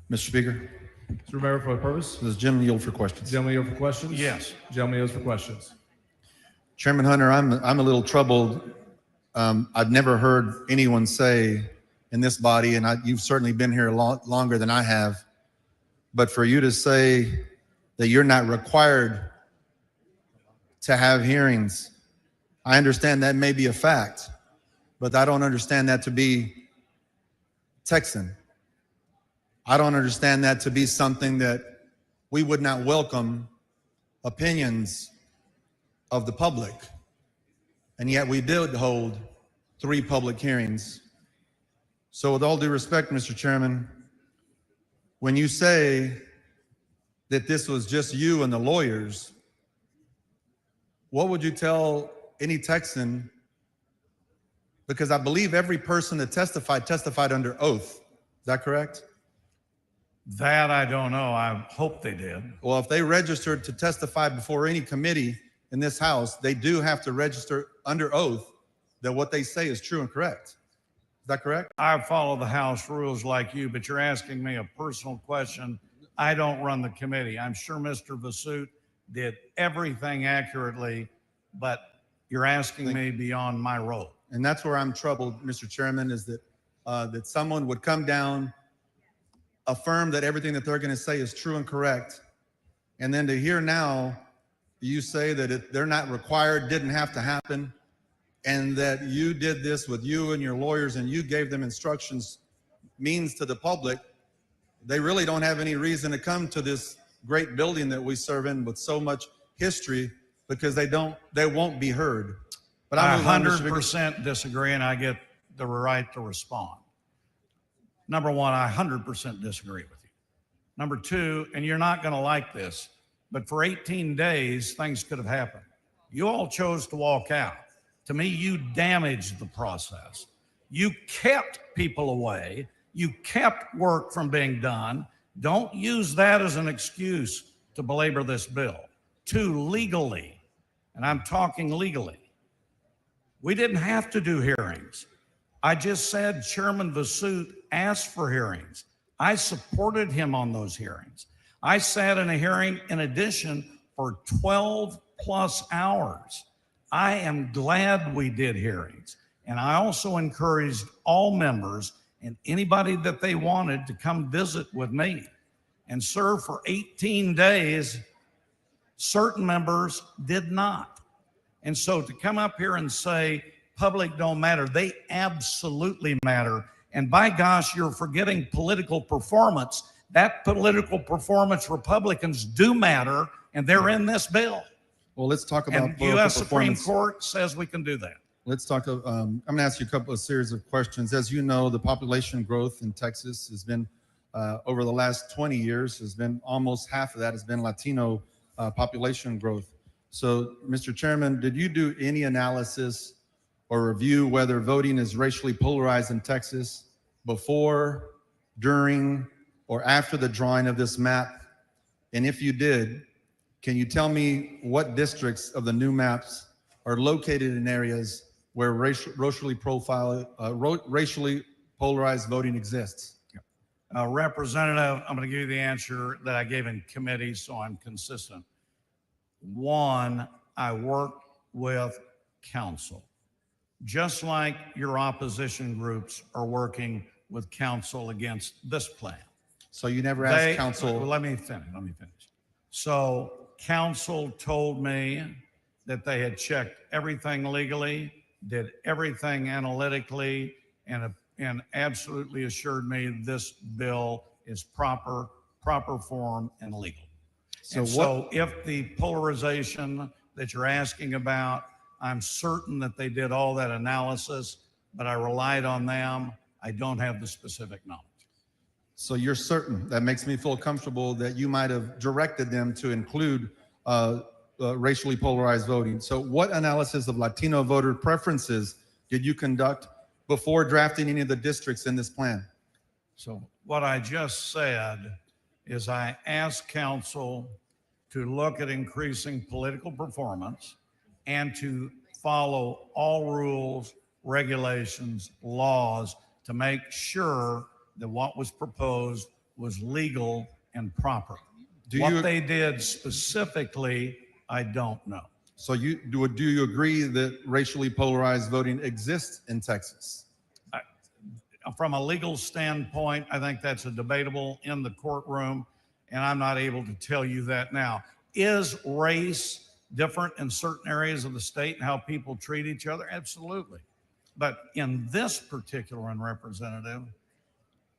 Speaker 18: Mr. Speaker,
Speaker 6: Mr. Rivera, for what purpose?
Speaker 18: does Jim yield for questions?
Speaker 6: Gentleman yield for questions?
Speaker 16: Yes.
Speaker 6: Gentleman yields for questions.
Speaker 18: Chairman Hunter, I'm a little troubled. I've never heard anyone say in this body, and you've certainly been here longer than I have, but for you to say that you're not required to have hearings, I understand that may be a fact, but I don't understand that to be Texan. I don't understand that to be something that we would not welcome opinions of the public. And yet we did hold 3 public hearings. So with all due respect, Mr. Chairman, when you say that this was just you and the lawyers, what would you tell any Texan? Because I believe every person that testified under oath. Is that correct?
Speaker 16: That I don't know. I hope they did.
Speaker 18: Well, if they registered to testify before any committee in this House, they do have to register under oath that what they say is true and correct. Is that correct?
Speaker 16: I follow the House rules like you, but you're asking me a personal question. I don't run the committee. I'm sure Mr. Vasut did everything accurately, but you're asking me beyond my role.
Speaker 18: And that's where I'm troubled, Mr. Chairman, is that that someone would come down, affirm that everything that they're going to say is true and correct, and then to hear now you say that they're not required, didn't have to happen, and that you did this with you and your lawyers and you gave them instructions, means to the public, they really don't have any reason to come to this great building that we serve in with so much history, because they won't be heard. But
Speaker 16: I 100% disagree, and I get the right to respond. Number one, I 100% disagree with you. Number two, and you're not going to like this, but for 18 days, things could have happened. You all chose to walk out. To me, you damaged the process. You kept people away. You kept work from being done. Don't use that as an excuse to belabor this bill. 2, legally, and I'm talking legally, we didn't have to do hearings. I just said Chairman Vasut asked for hearings. I supported him on those hearings. I sat in a hearing in addition for 12 plus hours. I am glad we did hearings. And I also encouraged all members and anybody that they wanted to come visit with me and serve for 18 days. Certain members did not. And so to come up here and say public don't matter, they absolutely matter. And by gosh, you're forgetting political performance. That political performance, Republicans do matter, and they're in this bill.
Speaker 18: Well, let's talk about
Speaker 16: and U.S. Supreme Court says we can do that.
Speaker 18: Let's talk. I'm going to ask you a couple of series of questions. As you know, the population growth in Texas has been over the last 20 years has been almost half of that has been Latino population growth. So, Mr. Chairman, did you do any analysis or review whether voting is racially polarized in Texas before, during, or after the drawing of this map? And if you did, can you tell me what districts of the new maps are located in areas where racially polarized voting exists?
Speaker 16: Representative, I'm going to give you the answer that I gave in committee, so I'm consistent. One, I work with counsel, just like your opposition groups are working with counsel against this plan.
Speaker 18: So you never asked counsel?
Speaker 16: Well, let me finish. So counsel told me that they had checked everything legally, did everything analytically, and absolutely assured me this bill is proper form and legal. So if the polarization that you're asking about, I'm certain that they did all that analysis, but I relied on them. I don't have the specific knowledge.
Speaker 18: So you're certain? That makes me feel comfortable that you might have directed them to include racially polarized voting. So what analysis of Latino voter preferences did you conduct before drafting any of the districts in this plan?
Speaker 16: So what I just said is I asked council to look at increasing political performance and to follow all rules, regulations, laws to make sure that what was proposed was legal and proper. What they did specifically, I don't know.
Speaker 18: So do you agree that racially polarized voting exists in Texas?
Speaker 16: From a legal standpoint, I think that's a debatable in the courtroom, and I'm not able to tell you that now. Is race different in certain areas of the state and how people treat each other? Absolutely. But in this particular one, Representative,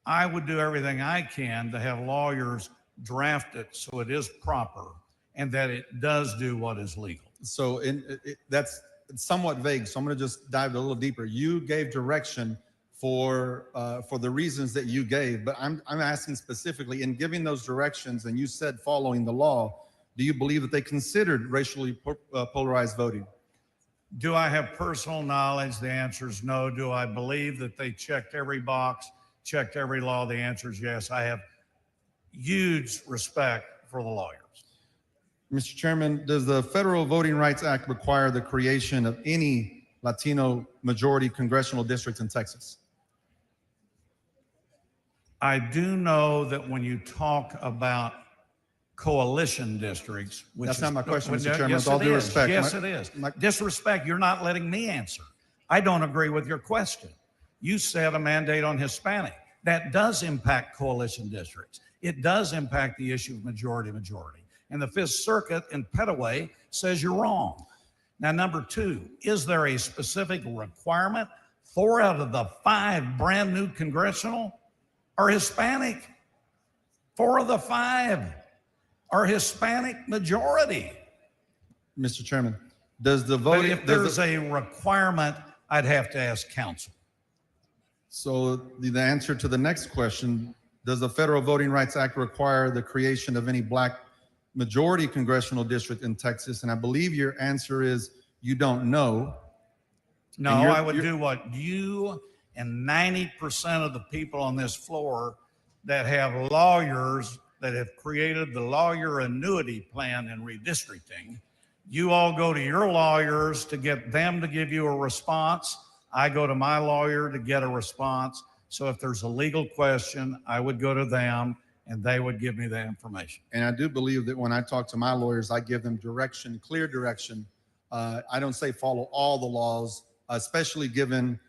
Speaker 16: I would do everything I can to have lawyers draft it so it is proper and that it does do what is legal.
Speaker 18: So that's somewhat vague, so I'm going to just dive a little deeper. You gave direction for the reasons that you gave, but I'm asking specifically, in giving those directions, and you said following the law, do you believe that they considered racially polarized voting?
Speaker 16: Do I have personal knowledge? The answer is no. Do I believe that they checked every box, checked every law? The answer is yes. I have huge respect for the lawyers.
Speaker 18: Mr. Chairman, does the Federal Voting Rights Act require the creation of any Latino majority congressional districts in Texas?
Speaker 16: I do know that when you talk about coalition districts, which
Speaker 18: That's not my question, Mr. Chairman,
Speaker 16: yes,
Speaker 18: with all due respect.
Speaker 16: Yes, it is. Disrespect, you're not letting me answer. I don't agree with your question. You said a mandate on Hispanic. That does impact coalition districts. It does impact the issue of majority. And the Fifth Circuit in Petaway says you're wrong. Now, number two, is there a specific requirement? 4 out of the 5 brand new congressional are Hispanic. 4 of the 5 are Hispanic majority.
Speaker 18: Mr. Chairman, does the voting...
Speaker 16: But if there's a requirement, I'd have to ask counsel.
Speaker 18: So the answer to the next question, does the Federal Voting Rights Act require the creation of any Black majority congressional district in Texas? And I believe your answer is you don't know.
Speaker 16: No, I would do what you and 90% of the people on this floor that have lawyers that have created the lawyer annuity plan in redistricting. You all go to your lawyers to get them to give you a response. I go to my lawyer to get a response. So if there's a legal question, I would go to them and they would give me that information.
Speaker 18: And I do believe that when I talk to my lawyers, I give them direction, clear direction. I don't say follow all the laws, especially given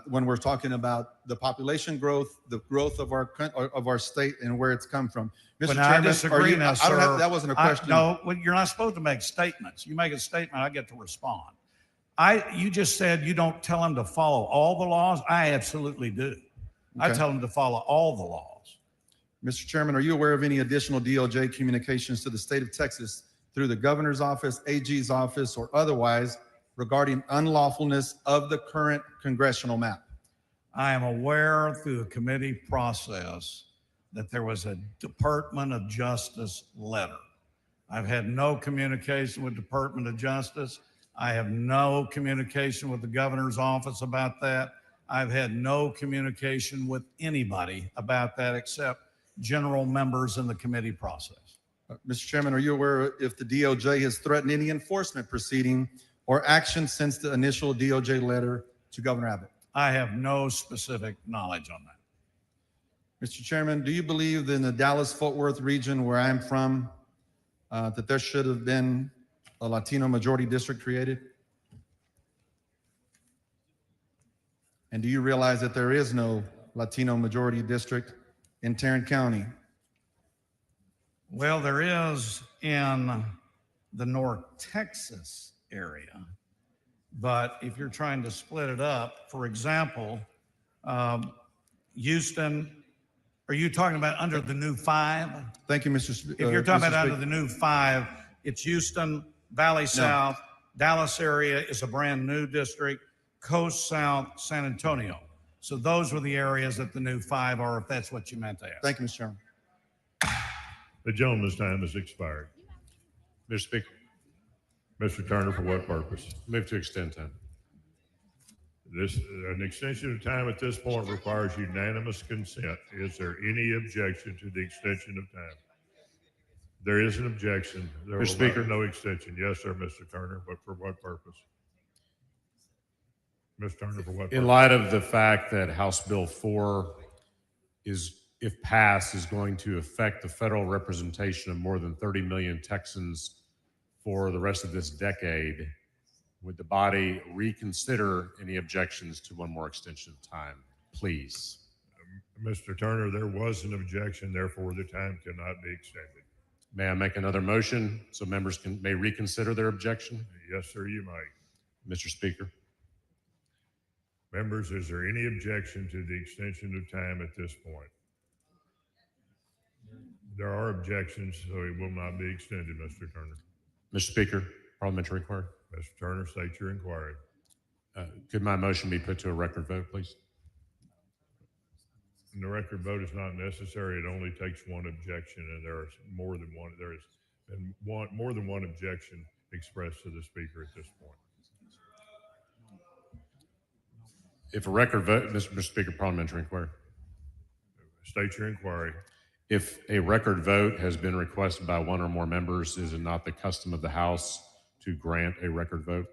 Speaker 18: when we're talking about the population growth, the growth of our state and where it's come from. Mr.
Speaker 16: But
Speaker 18: Chairman,
Speaker 16: I disagree now, sir.
Speaker 18: that wasn't a question.
Speaker 16: No, you're not supposed to make statements. You make a statement, I get to respond. You just said you don't tell them to follow all the laws. I absolutely do.
Speaker 18: Okay.
Speaker 16: I tell them to follow all the laws.
Speaker 18: Mr. Chairman, are you aware of any additional DOJ communications to the state of Texas through the governor's office, AG's office, or otherwise regarding unlawfulness of the current congressional map?
Speaker 16: I am aware through the committee process that there was a Department of Justice letter. I've had no communication with Department of Justice. I have no communication with the governor's office about that. I've had no communication with anybody about that except general members in the committee process.
Speaker 18: Mr. Chairman, are you aware if the DOJ has threatened any enforcement proceeding or action since the initial DOJ letter to Governor Abbott?
Speaker 16: I have no specific knowledge on that.
Speaker 18: Mr. Chairman, do you believe that in the Dallas-Fort Worth region where I'm from, that there should have been a Latino majority district created? And do you realize that there is no Latino majority district in Tarrant County?
Speaker 16: Well, there is in the North Texas area. But if you're trying to split it up, for example, Houston, are you talking about under the new 5?
Speaker 18: Thank you, Mr.
Speaker 16: If you're talking about under the new 5, it's Houston, Valley South, Dallas area is a brand new district, Coast South, San Antonio. So those were the areas that the new 5 are, if that's what you meant to ask.
Speaker 18: Thank you, Mr. Chairman.
Speaker 15: The gentleman's time has expired.
Speaker 19: Mr. Speaker,
Speaker 15: Mr. Turner, for what purpose?
Speaker 19: move to extend time.
Speaker 15: An extension of time at this point requires unanimous consent. Is there any objection to the extension of time? There is an objection. There will
Speaker 19: Mr. Speaker.
Speaker 15: be no extension. Yes, sir, Mr. Turner, but for what purpose? Mr. Turner, for what purpose?
Speaker 19: In light of the fact that House Bill 4 is, if passed, is going to affect the federal representation of more than 30 million Texans for the rest of this decade, would the body reconsider any objections to one more extension of time, please?
Speaker 15: Mr. Turner, there was an objection, therefore the time cannot be extended.
Speaker 19: May I make another motion so members may reconsider their objection?
Speaker 15: Yes, sir, you may.
Speaker 19: Mr. Speaker.
Speaker 15: Members, is there any objection to the extension of time at this point? There are objections, so it will not be extended, Mr. Turner.
Speaker 19: Mr. Speaker, parliamentary inquiry.
Speaker 15: Mr. Turner, state your inquiry.
Speaker 19: Could my motion be put to a record vote, please?
Speaker 15: And the record vote is not necessary. It only takes one objection, and there is more than one. There has been more than one objection expressed to the speaker at this point.
Speaker 19: If a record vote, Mr. Speaker, parliamentary inquiry.
Speaker 15: State your inquiry.
Speaker 19: If a record vote has been requested by one or more members, is it not the custom of the House to grant a record vote?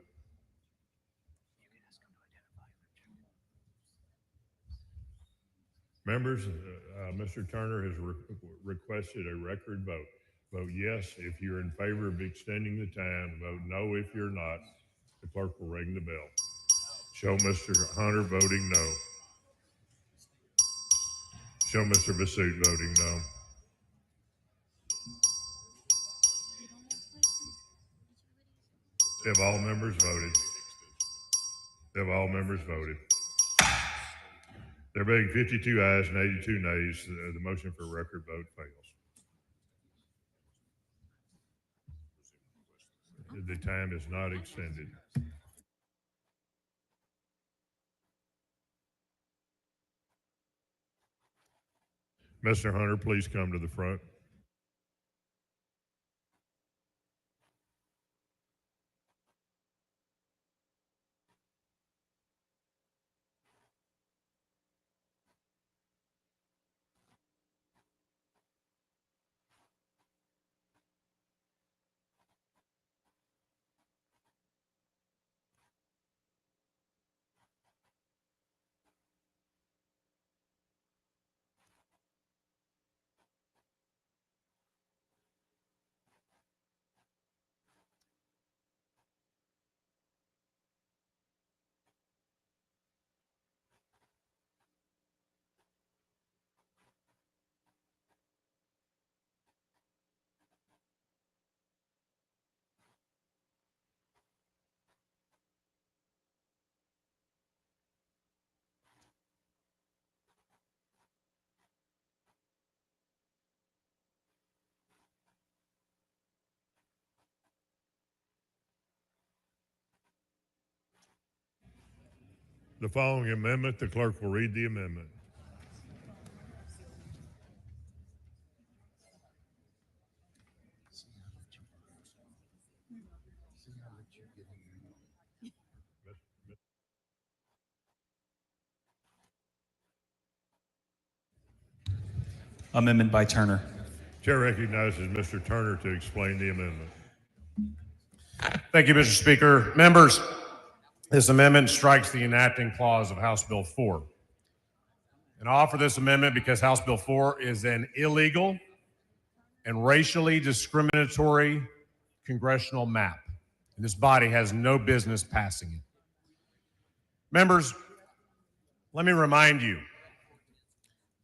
Speaker 15: Members, Mr. Turner has requested a record vote. Vote yes if you're in favor of extending the time. Vote no if you're not. The clerk will ring the bell. Show Mr. Hunter voting no. Show Mr. Basoot voting no. Have all members voted? Have all members voted? There being 52 ayes and 82 nays, the motion for record vote fails. The time is not extended. Mr. Hunter, please come to the front. The following amendment, the clerk will read the amendment.
Speaker 12: Amendment by Turner.
Speaker 15: Chair recognizes Mr. Turner to explain the amendment.
Speaker 19: Thank you, Mr. Speaker. Members, this amendment strikes the enacting clause of House Bill 4. And I offer this amendment because House Bill 4 is an illegal and racially discriminatory congressional map. And this body has no business passing it. Members, let me remind you,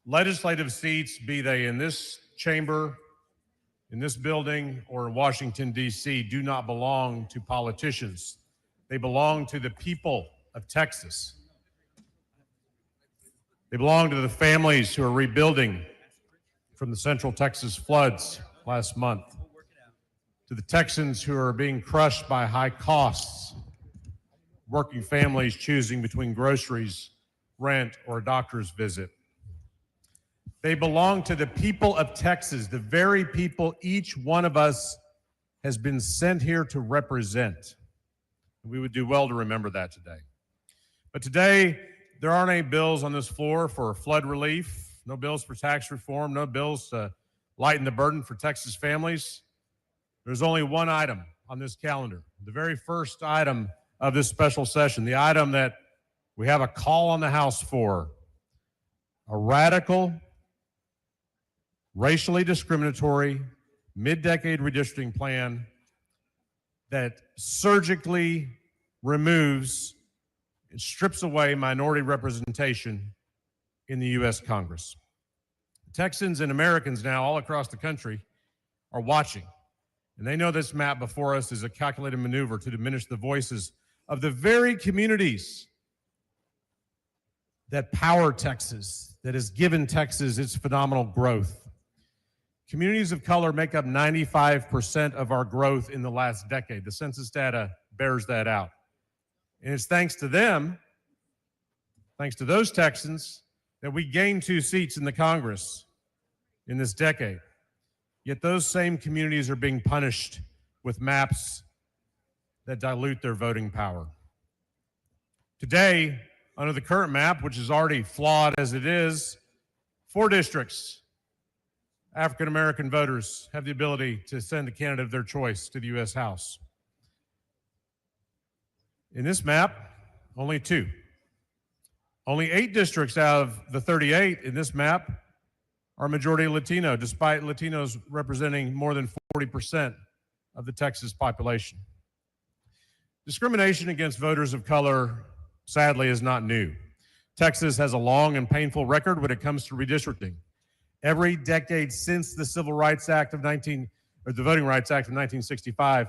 Speaker 19: legislative seats, be they in this chamber, in this building, or in Washington, D.C., do not belong to politicians. They belong to the people of Texas. They belong to the families who are rebuilding from the Central Texas floods last month, to the Texans who are being crushed by high costs, working families choosing between groceries, rent, or a doctor's visit. They belong to the people of Texas, the very people each one of us has been sent here to represent. We would do well to remember that today. But today, there aren't any bills on this floor for flood relief, no bills for tax reform, no bills to lighten the burden for Texas families. There's only one item on this calendar, the very first item of this special session, the item that we have a call on the House for, a radical, racially discriminatory, mid-decade redistricting plan that surgically removes and strips away minority representation in the U.S. Congress. Texans and Americans now all across the country are watching, and they know this map before us is a calculated maneuver to diminish the voices of the very communities that power Texas, that has given Texas its phenomenal growth. Communities of color make up 95% of our growth in the last decade. The census data bears that out. And it's thanks to them, thanks to those Texans, that we gained 2 seats in the Congress in this decade. Yet those same communities are being punished with maps that dilute their voting power. Today, under the current map, which is already flawed as it is, 4 districts, African American voters have the ability to send a candidate of their choice to the U.S. House. In this map, only 2. Only 8 districts out of the 38 in this map are majority Latino, despite Latinos representing more than 40% of the Texas population. Discrimination against voters of color, sadly, is not new. Texas has a long and painful record when it comes to redistricting. Every decade since the Voting Rights Act of 1965,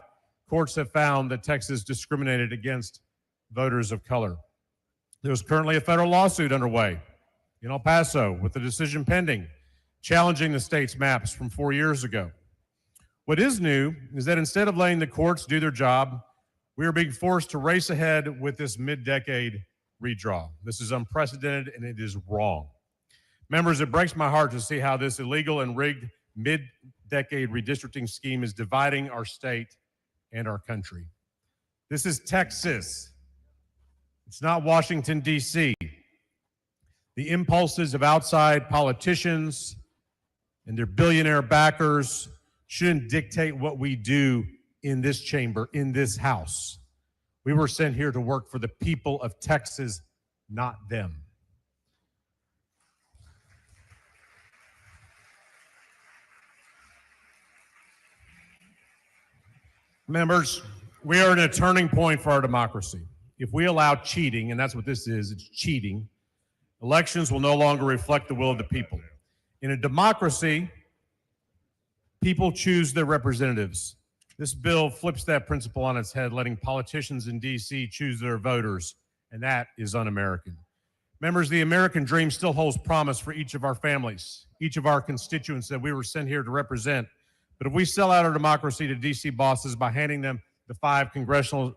Speaker 19: courts have found that Texas discriminated against voters of color. There's currently a federal lawsuit underway in El Paso with a decision pending, challenging the state's maps from 4 years ago. What is new is that instead of letting the courts do their job, we are being forced to race ahead with this mid-decade redraw. This is unprecedented and it is wrong. Members, it breaks my heart to see how this illegal and rigged mid-decade redistricting scheme is dividing our state and our country. This is Texas. It's not Washington, D.C. The impulses of outside politicians and their billionaire backers shouldn't dictate what we do in this chamber, in this House. We were sent here to work for the people of Texas, not them. Members, we are at a turning point for our democracy. If we allow cheating, and that's what this is, it's cheating, elections will no longer reflect the will of the people. In a democracy, people choose their representatives. This bill flips that principle on its head, letting politicians in D.C. choose their voters, and that is un-American. Members, the American dream still holds promise for each of our families, each of our constituents that we were sent here to represent. But if we sell out our democracy to D.C. bosses by handing them the 5 congressional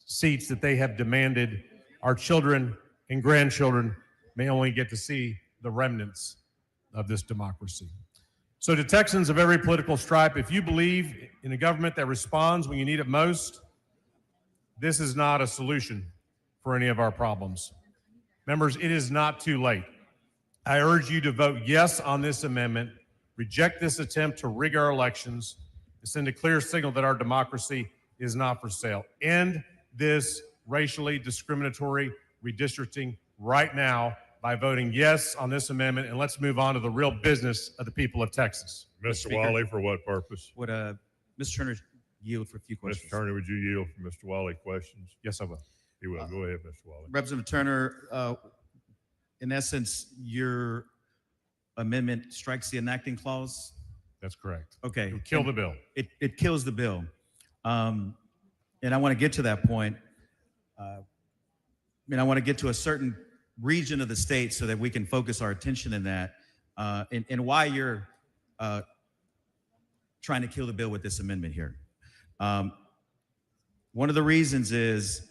Speaker 19: seats that they have demanded, our children and grandchildren may only get to see the remnants of this democracy. So to Texans of every political stripe, if you believe in a government that responds when you need it most, this is not a solution for any of our problems. Members, it is not too late. I urge you to vote yes on this amendment, reject this attempt to rig our elections, and send a clear signal that our democracy is not for sale. End this racially discriminatory redistricting right now by voting yes on this amendment, and let's move on to the real business of the people of Texas.
Speaker 15: Mr. Wally, for what purpose?
Speaker 20: Would Mr. Turner yield for a few questions?
Speaker 15: Mr. Turner, would you yield for Mr. Wally questions?
Speaker 19: Yes, I will.
Speaker 15: He will. Go ahead, Mr. Wally.
Speaker 20: Representative Turner, in essence, your amendment strikes the enacting clause?
Speaker 19: That's correct.
Speaker 20: Okay.
Speaker 19: It would kill the bill.
Speaker 20: It kills the bill. And I want to get to that point. I want to get to a certain region of the state so that we can focus our attention in that, and why you're trying to kill the bill with this amendment here. One of the reasons is,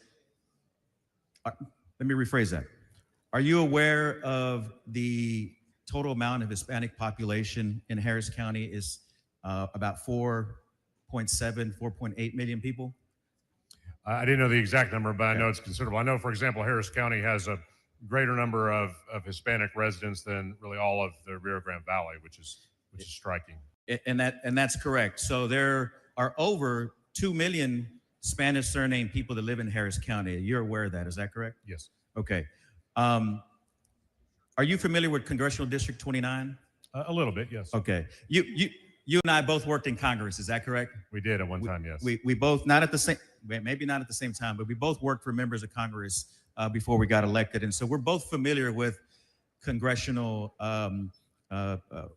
Speaker 20: let me rephrase that. Are you aware of the total amount of Hispanic population in Harris County is about 4.7, 4.8 million people?
Speaker 19: I didn't know the exact number, but I know it's considerable. I know, for example, Harris County has a greater number of Hispanic residents than really all of the Rio Grande Valley, which is striking.
Speaker 20: And that's correct. So there are over 2 million Spanish surname people that live in Harris County. You're aware of that, is that correct?
Speaker 19: Yes.
Speaker 20: Okay. Are you familiar with Congressional District 29?
Speaker 19: A little bit, yes.
Speaker 20: Okay. You and I both worked in Congress, is that correct?
Speaker 19: We did at one time, yes.
Speaker 20: We both, not at the same, maybe not at the same time, but we both worked for members of Congress before we got elected. And so we're both familiar with congressional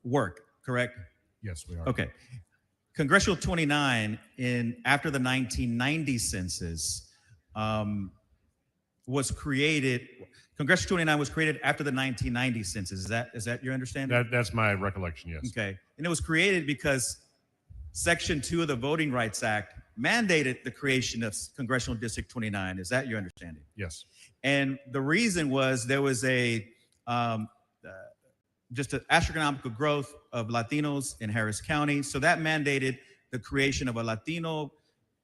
Speaker 20: work, correct?
Speaker 19: Yes, we are.
Speaker 20: Okay. Congressional 29 after the 1990 census was created. Congressional 29 was created after the 1990 census. Is that your understanding?
Speaker 19: That's my recollection, yes.
Speaker 20: Okay. And it was created because Section 2 of the Voting Rights Act mandated the creation of Congressional District 29. Is that your understanding?
Speaker 19: Yes.
Speaker 20: And the reason was there was just an astronomical growth of Latinos in Harris County. So that mandated the creation of a Latino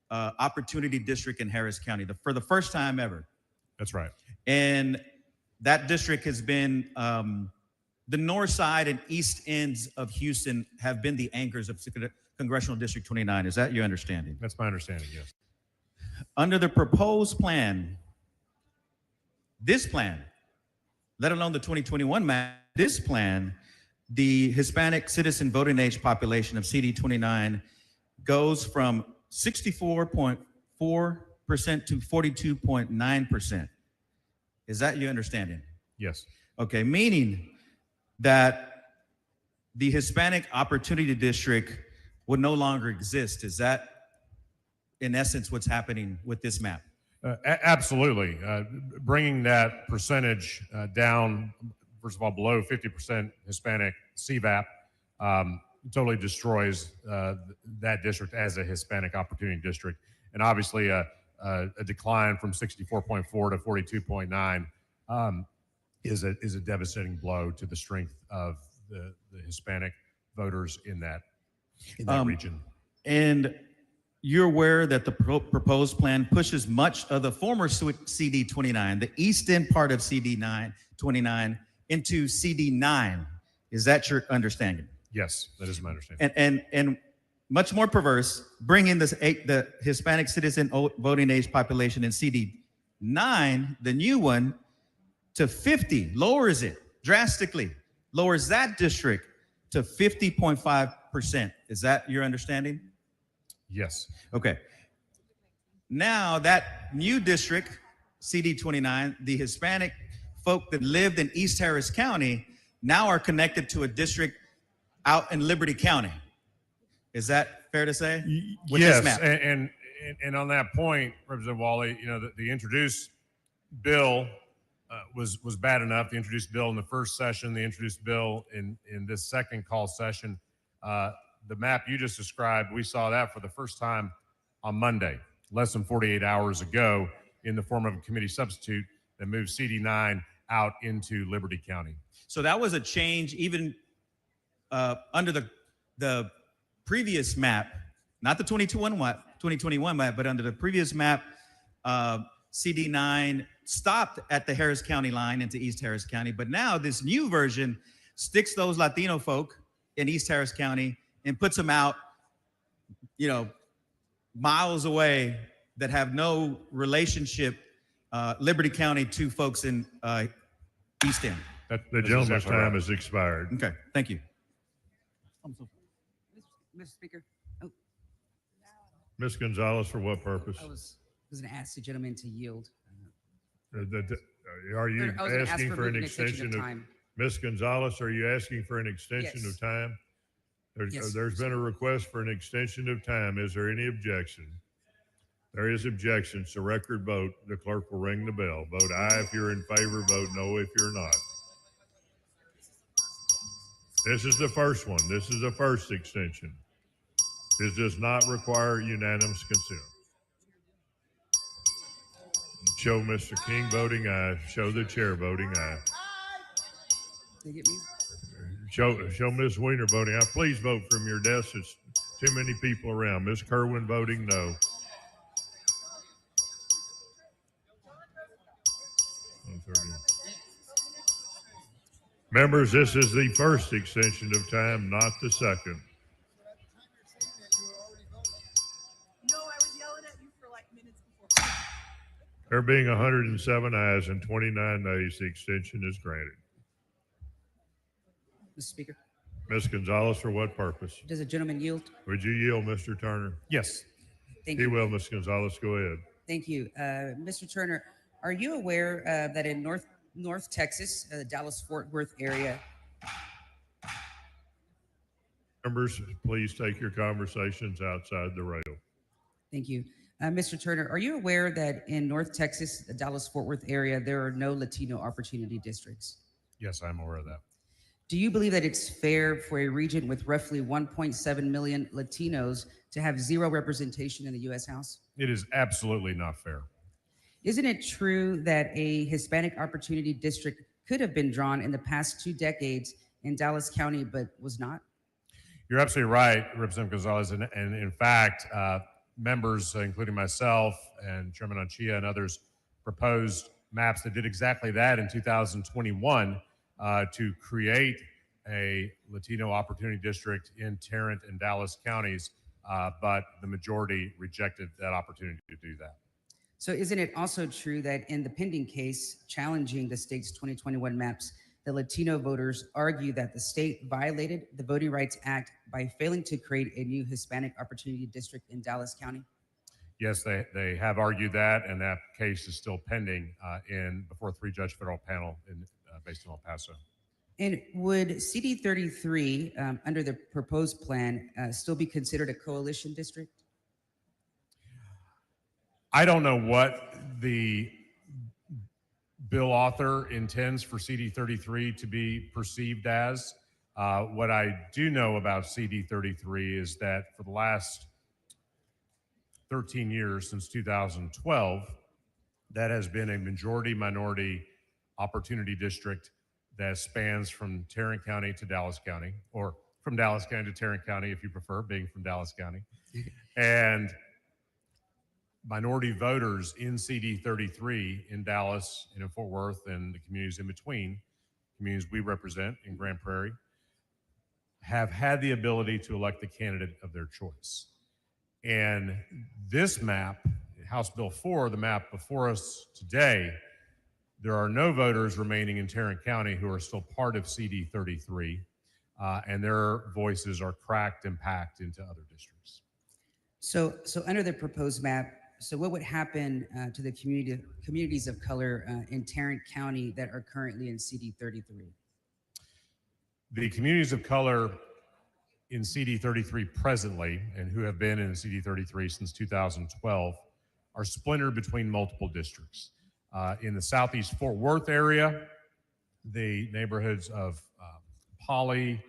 Speaker 20: opportunity district in Harris County for the first time ever.
Speaker 19: That's right.
Speaker 20: And that district has been, the north side and east ends of Houston have been the anchors of Congressional District 29. Is that your understanding?
Speaker 19: That's my understanding, yes.
Speaker 20: Under the proposed plan, this plan, let alone the 2021 map, this plan, the Hispanic citizen voting age population of CD 29 goes from 64.4% to 42.9%. Is that your understanding?
Speaker 19: Yes.
Speaker 20: Okay, meaning that the Hispanic Opportunity District would no longer exist. Is that, in essence, what's happening with this map?
Speaker 19: Absolutely. Bringing that percentage down, first of all, below 50% Hispanic CVAP totally destroys that district as a Hispanic Opportunity District. And obviously a decline from 64.4 to 42.9 is a devastating blow to the strength of the Hispanic voters in that region.
Speaker 20: And you're aware that the proposed plan pushes much of the former CD 29, the east end part of CD 29, into CD 9. Is that your understanding?
Speaker 19: Yes, that is my understanding.
Speaker 20: And much more perverse, bringing the Hispanic citizen voting age population in CD 9, the new one, to 50, lowers it drastically, lowers that district to 50.5%. Is that your understanding?
Speaker 19: Yes.
Speaker 20: Okay. Now that new district, CD 29, the Hispanic folk that lived in East Harris County now are connected to a district out in Liberty County. Is that fair to say? With
Speaker 19: yes,
Speaker 20: this map?
Speaker 19: and on that point, Representative Wally, the introduced bill was bad enough. The introduced bill in the first session, the introduced bill in this second call session. The map you just described, we saw that for the first time on Monday, less than 48 hours ago, in the form of a committee substitute that moved CD9 out into Liberty County.
Speaker 20: So that was a change even under the previous map, not the 2021 map, but under the previous map, CD9 stopped at the Harris County line into East Harris County. But now this new version sticks those Latino folk in East Harris County and puts them out, miles away that have no relationship, Liberty County, to folks in East End.
Speaker 15: The gentleman's time has expired.
Speaker 20: Okay, thank you.
Speaker 21: Mr. Speaker, oh,
Speaker 15: Ms. Gonzalez, for what purpose?
Speaker 21: I was going to ask the gentleman to yield.
Speaker 15: Are you
Speaker 21: I was gonna ask
Speaker 15: asking for an
Speaker 21: moving
Speaker 15: extension of
Speaker 21: time.
Speaker 15: Ms. Gonzalez, are you asking for an extension
Speaker 21: Yes.
Speaker 15: of time?
Speaker 21: Yes.
Speaker 15: There's been a request for an extension of time. Is there any objection? There is objection. So record vote. The clerk will ring the bell. Vote aye if you're in favor. Vote no if you're not. This is the first one. This is the first extension. This does not require unanimous consent. Show Mr. King voting aye. Show the chair voting aye.
Speaker 21: They get me?
Speaker 15: Show Ms. Weiner voting aye. Please vote from your desk. There's too many people around. Ms. Kerwin voting no. Members, this is the first extension of time, not the second.
Speaker 1: No, I was yelling at you for like minutes before.
Speaker 15: There being 107 ayes and 29 nays, the extension is granted.
Speaker 21: Mr. Speaker,
Speaker 15: Ms. Gonzalez, for what purpose?
Speaker 21: does the gentleman yield?
Speaker 15: Would you yield, Mr. Turner?
Speaker 6: Yes.
Speaker 21: Thank
Speaker 15: He
Speaker 21: you.
Speaker 15: will, Ms. Gonzalez. Go ahead.
Speaker 21: Thank you. Mr. Turner, are you aware that in North Texas, the Dallas-Fort Worth area,
Speaker 15: Members, please take your conversations outside the rail.
Speaker 21: thank you. Mr. Turner, are you aware that in North Texas, the Dallas-Fort Worth area, there are no Latino opportunity districts?
Speaker 19: Yes, I'm aware of that.
Speaker 21: Do you believe that it's fair for a region with roughly 1.7 million Latinos to have zero representation in the U.S. House?
Speaker 19: It is absolutely not fair.
Speaker 21: Isn't it true that a Hispanic opportunity district could have been drawn in the past 2 decades in Dallas County, but was not?
Speaker 19: You're absolutely right, Representative Gonzalez. And in fact, members, including myself and Chairman Anchia and others, proposed maps that did exactly that in 2021 to create a Latino opportunity district in Tarrant and Dallas counties, but the majority rejected that opportunity to do that.
Speaker 21: So isn't it also true that in the pending case challenging the state's 2021 maps, the Latino voters argue that the state violated the Voting Rights Act by failing to create a new Hispanic opportunity district in Dallas County?
Speaker 19: Yes, they have argued that, and that case is still pending before a 3-judge federal panel based in El Paso.
Speaker 21: And would CD 33 under the proposed plan still be considered a coalition district?
Speaker 19: I don't know what the bill author intends for CD 33 to be perceived as. What I do know about CD 33 is that for the last 13 years, since 2012, that has been a majority-minority opportunity district that spans from Tarrant County to Dallas County, or from Dallas County to Tarrant County, if you prefer, being from Dallas County. And minority voters in CD 33 in Dallas and in Fort Worth and the communities in between, communities we represent in Grand Prairie, have had the ability to elect the candidate of their choice. And this map, House Bill 4, the map before us today, there are no voters remaining in Tarrant County who are still part of CD 33, and their voices are cracked and packed into other districts.
Speaker 21: So under the proposed map, so what would happen to the communities of color in Tarrant County that are currently in CD 33?
Speaker 19: The communities of color in CD 33 presently, and who have been in CD 33 since 2012, are splintered between multiple districts. In the Southeast Fort Worth area, the neighborhoods of Poly,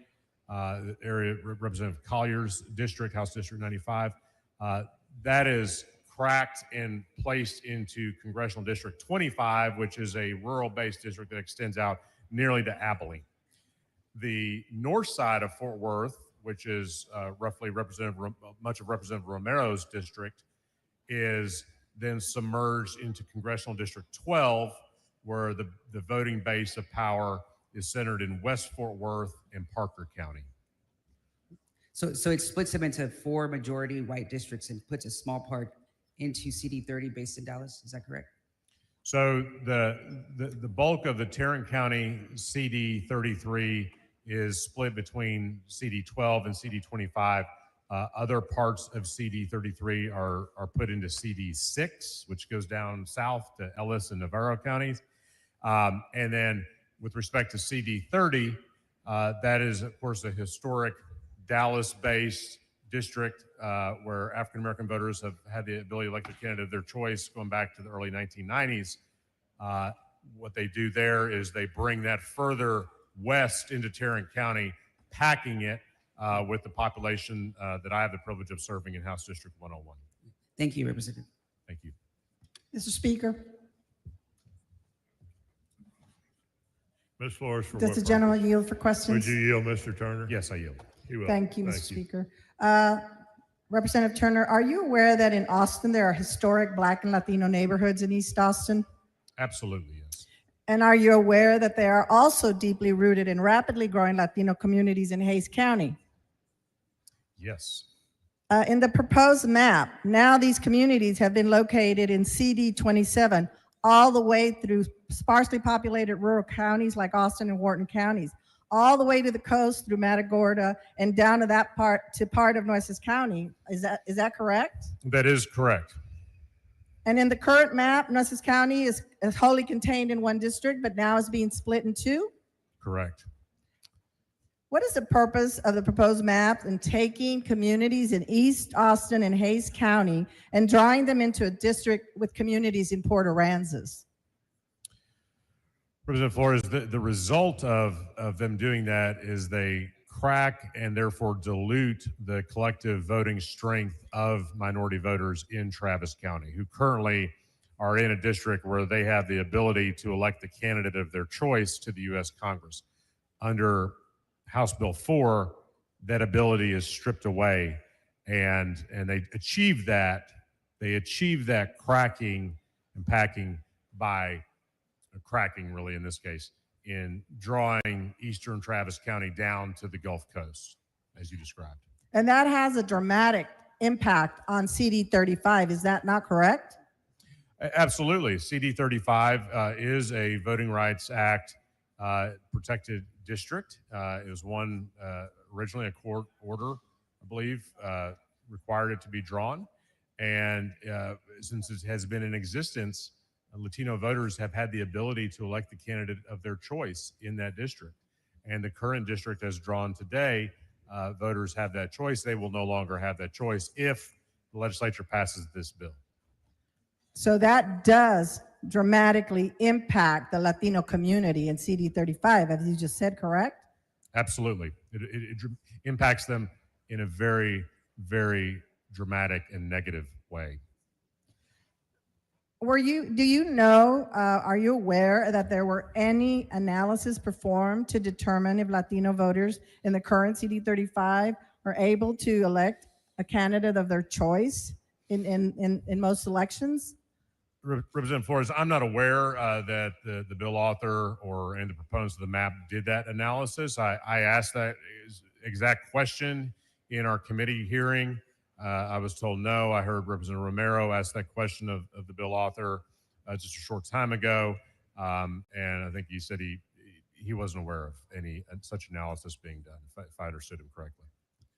Speaker 19: the area Representative Collier's district, House District 95, that is cracked and placed into Congressional District 25, which is a rural-based district that extends out nearly to Abilene. The north side of Fort Worth, which is roughly much of Representative Romero's district, is then submerged into Congressional District 12, where the voting base of power is centered in West Fort Worth and Parker County.
Speaker 21: So it splits them into 4 majority white districts and puts a small part into CD 30 based in Dallas. Is that correct?
Speaker 19: So the bulk of the Tarrant County CD 33 is split between CD 12 and CD 25. Other parts of CD 33 are put into CD 6, which goes down south to Ellis and Navarro counties. And then with respect to CD 30, that is, of course, a historic Dallas-based district where African-American voters have had the ability to elect a candidate of their choice going back to the early 1990s. What they do there is they bring that further west into Tarrant County, packing it with the population that I have the privilege of serving in House District 101.
Speaker 21: Thank you, Representative.
Speaker 19: Thank you.
Speaker 3: Mr. Speaker,
Speaker 15: Ms. Flores, for
Speaker 3: does
Speaker 15: what
Speaker 3: the
Speaker 15: purpose?
Speaker 3: gentleman yield for questions?
Speaker 15: Would you yield, Mr. Turner?
Speaker 19: Yes, I yield.
Speaker 15: He will.
Speaker 3: Thank you, Mr.
Speaker 15: Thank you.
Speaker 3: Speaker. Representative Turner, are you aware that in Austin there are historic Black and Latino neighborhoods in East Austin?
Speaker 19: Absolutely, yes.
Speaker 3: And are you aware that there are also deeply rooted and rapidly growing Latino communities in Hays County?
Speaker 19: Yes.
Speaker 3: In the proposed map, now these communities have been located in CD 27, all the way through sparsely populated rural counties like Austin and Wharton counties, all the way to the coast through Matagorda and down to that part of Nueces County. Is that correct?
Speaker 19: That is correct.
Speaker 3: And in the current map, Nueces County is wholly contained in one district, but now is being split in two?
Speaker 19: Correct.
Speaker 3: What is the purpose of the proposed map in taking communities in East Austin and Hays County and drawing them into a district with communities in Port Aransas?
Speaker 19: President Flores, the result of them doing that is they crack and therefore dilute the collective voting strength of minority voters in Travis County, who currently are in a district where they have the ability to elect the candidate of their choice to the U.S. Congress. Under House Bill 4, that ability is stripped away, and they achieve that. They achieve that cracking and packing by cracking, really, in this case, in drawing eastern Travis County down to the Gulf Coast, as you described.
Speaker 3: And that has a dramatic impact on CD 35. Is that not correct?
Speaker 19: Absolutely. CD 35 is a Voting Rights Act protected district. It was one originally a court order, I believe, required it to be drawn. And since it has been in existence, Latino voters have had the ability to elect the candidate of their choice in that district. And the current district as drawn today, voters have that choice. They will no longer have that choice if the legislature passes this bill.
Speaker 3: So that does dramatically impact the Latino community in CD 35, as you just said, correct?
Speaker 19: Absolutely. It impacts them in a very, very dramatic and negative way.
Speaker 3: Do you know, are you aware that there were any analysis performed to determine if Latino voters in the current CD 35 are able to elect a candidate of their choice in most elections?
Speaker 19: Representative Flores, I'm not aware that the bill author or any of the proponents of the map did that analysis. I asked that exact question in our committee hearing. I was told no. I heard Representative Romero ask that question of the bill author just a short time ago. And I think he said he wasn't aware of any such analysis being done, if I understood him correctly.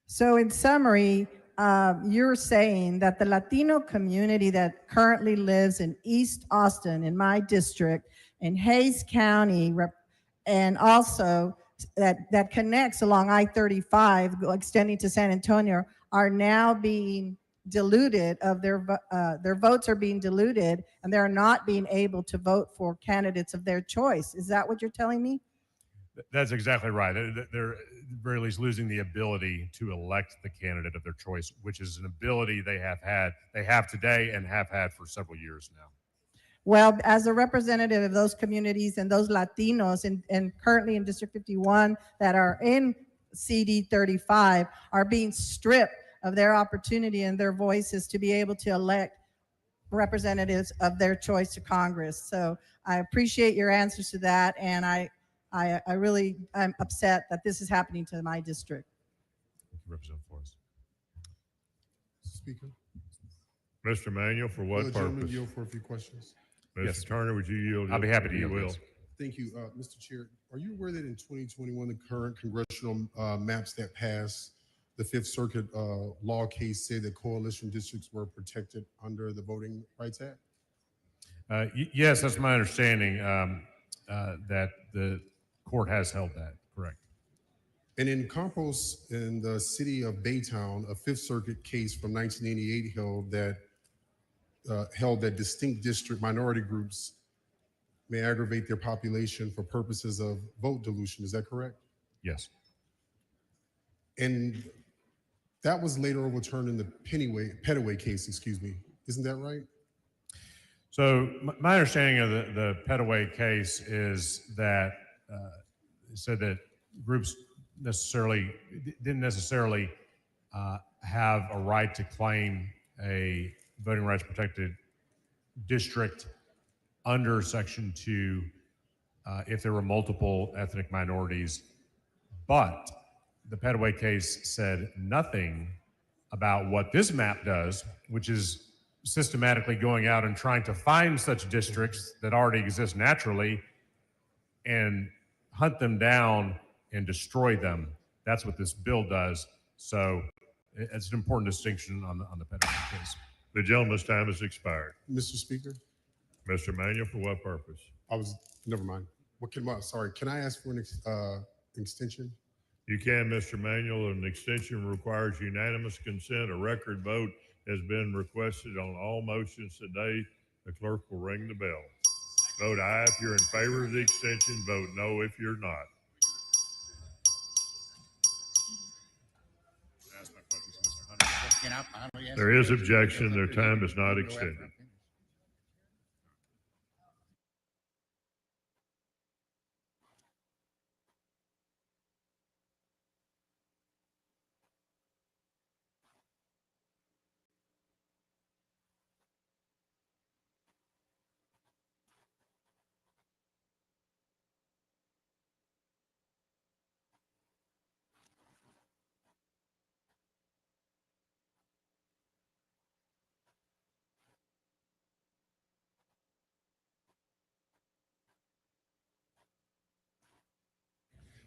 Speaker 3: So in summary, you're saying that the Latino community that currently lives in East Austin, in my district, in Hays County, and also that connects along I-35, extending to San Antonio, are now being diluted of their votes are being diluted, and they're not being able to vote for candidates of their choice. Is that what you're telling me?
Speaker 19: That's exactly right. They're at the very least losing the ability to elect the candidate of their choice, which is an ability they have today and have had for several years now.
Speaker 3: Well, as a representative of those communities and those Latinos and currently in District 51 that are in CD 35 are being stripped of their opportunity and their voices to be able to elect representatives of their choice to Congress. So I appreciate your answers to that, and I'm upset that this is happening to my district.
Speaker 19: Thank you, Representative Flores.
Speaker 22: Speaker.
Speaker 15: Mr. Manuel, for what
Speaker 22: Will the gentleman
Speaker 15: purpose?
Speaker 22: yield for a few questions?
Speaker 15: Mr.
Speaker 19: Yes.
Speaker 15: Turner, would you yield?
Speaker 19: I'll be happy to
Speaker 15: You
Speaker 19: yield.
Speaker 15: will.
Speaker 19: Yes.
Speaker 5: Thank you, Mr. Chair. Are you aware that in 2021, the current congressional maps that passed the Fifth Circuit law case said that coalition districts were protected under the Voting Rights Act?
Speaker 19: Yes, that's my understanding, that the court has held that, correct.
Speaker 5: And in Campos, in the city of Baytown, a Fifth Circuit case from 1988 held that distinct district minority groups may aggravate their population for purposes of vote dilution. Is that correct?
Speaker 19: Yes.
Speaker 5: And that was later overturned in the Pettaway case, excuse me. Isn't that right?
Speaker 19: So my understanding of the Pettaway case is that it said that groups didn't necessarily have a right to claim a voting rights protected district under Section 2 if there were multiple ethnic minorities. But the Pettaway case said nothing about what this map does, which is systematically going out and trying to find such districts that already exist naturally and hunt them down and destroy them. That's what this bill does. So it's an important distinction on the Pettaway case.
Speaker 15: The gentleman's time has expired.
Speaker 5: Mr. Speaker?
Speaker 15: Mr. Manuel, for what purpose?
Speaker 5: Never mind. Can I ask for an extension?
Speaker 15: You can, Mr. Manuel. An extension requires unanimous consent. A record vote has been requested on all motions today. The clerk will ring the bell. Vote aye if you're in favor of the extension. Vote no if you're not. There is objection. Their time is not extended.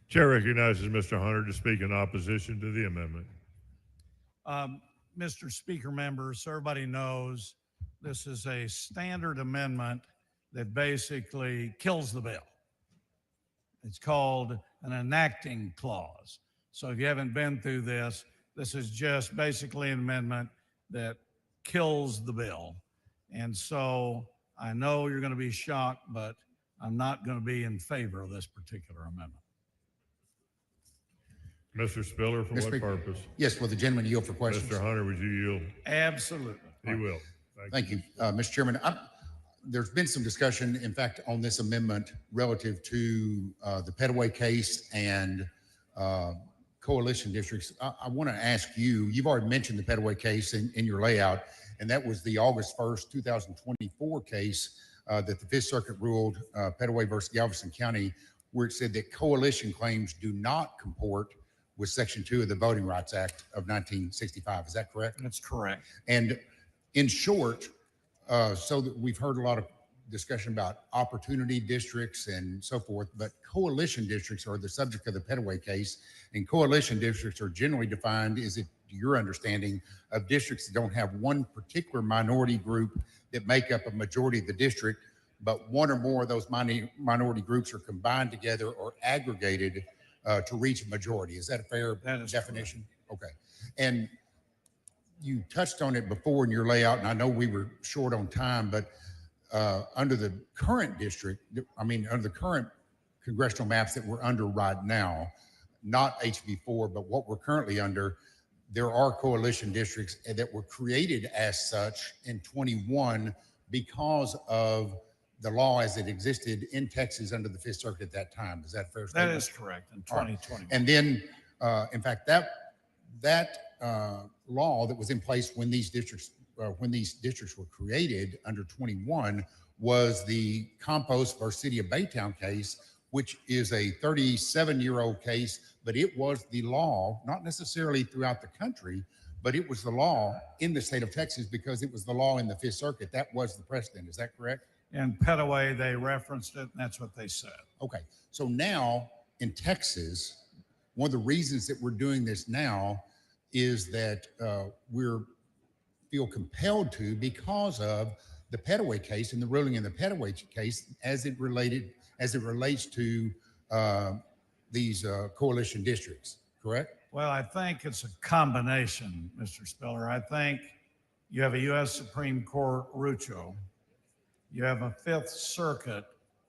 Speaker 15: Chair recognizes Mr. Hunter to speak in opposition to the amendment.
Speaker 16: Mr. Speaker, members, so everybody knows this is a standard amendment that basically kills the bill. It's called an enacting clause. So if you haven't been through this, this is just basically an amendment that kills the bill. And so I know you're going to be shocked, but I'm not going to be in favor of this particular amendment.
Speaker 15: Mr. Spiller, for
Speaker 22: Mr.
Speaker 15: what
Speaker 22: Speaker.
Speaker 15: purpose?
Speaker 22: Yes, will the gentleman yield for questions?
Speaker 15: Mr. Hunter, would you yield?
Speaker 16: Absolutely.
Speaker 15: He will.
Speaker 22: Thank you, Mr. Chairman. There's been some discussion, in fact, on this amendment relative to the Pettaway case and coalition districts. I want to ask you, you've already mentioned the Pettaway case in your layout, and that was the August 1st, 2024 case that the Fifth Circuit ruled, Pettaway versus Galveston County, where it said that coalition claims do not comport with Section 2 of the Voting Rights Act of 1965. Is that correct?
Speaker 16: That's correct.
Speaker 22: And in short, so that we've heard a lot of discussion about opportunity districts and so forth, but coalition districts are the subject of the Pettaway case, and coalition districts are generally defined, is it your understanding, of districts that don't have one particular minority group that make up a majority of the district, but one or more of those minority groups are combined together or aggregated to reach a majority. Is that a fair definition? Correct. Okay. And you touched on it before in your layout, and I know we were short on time, but under the current district, under the current congressional maps that we're under right now, not HB4, but what we're currently under, there are coalition districts that were created as such in 21 because of the law as it existed in Texas under the Fifth Circuit at that time. Is that fair statement?
Speaker 16: That is correct, in 2020.
Speaker 22: Right. And then, in fact, that law that was in place when these districts were created under 21 was the Compost versus City of Baytown case, which is a 37-year-old case, but it was the law, not necessarily throughout the country, but it was the law in the state of Texas because it was the law in the Fifth Circuit. That was the precedent. Is that correct?
Speaker 16: In Petaway, they referenced it, and that's what they said.
Speaker 22: Okay, so now in Texas, one of the reasons that we're doing this now is that we're feel compelled to because of the Petaway case and the ruling in the Petaway case as it relates to these coalition districts, correct?
Speaker 16: Well, I think it's a combination, Mr. Spiller. I think you have a U.S. Supreme Court Rucho. You have a Fifth Circuit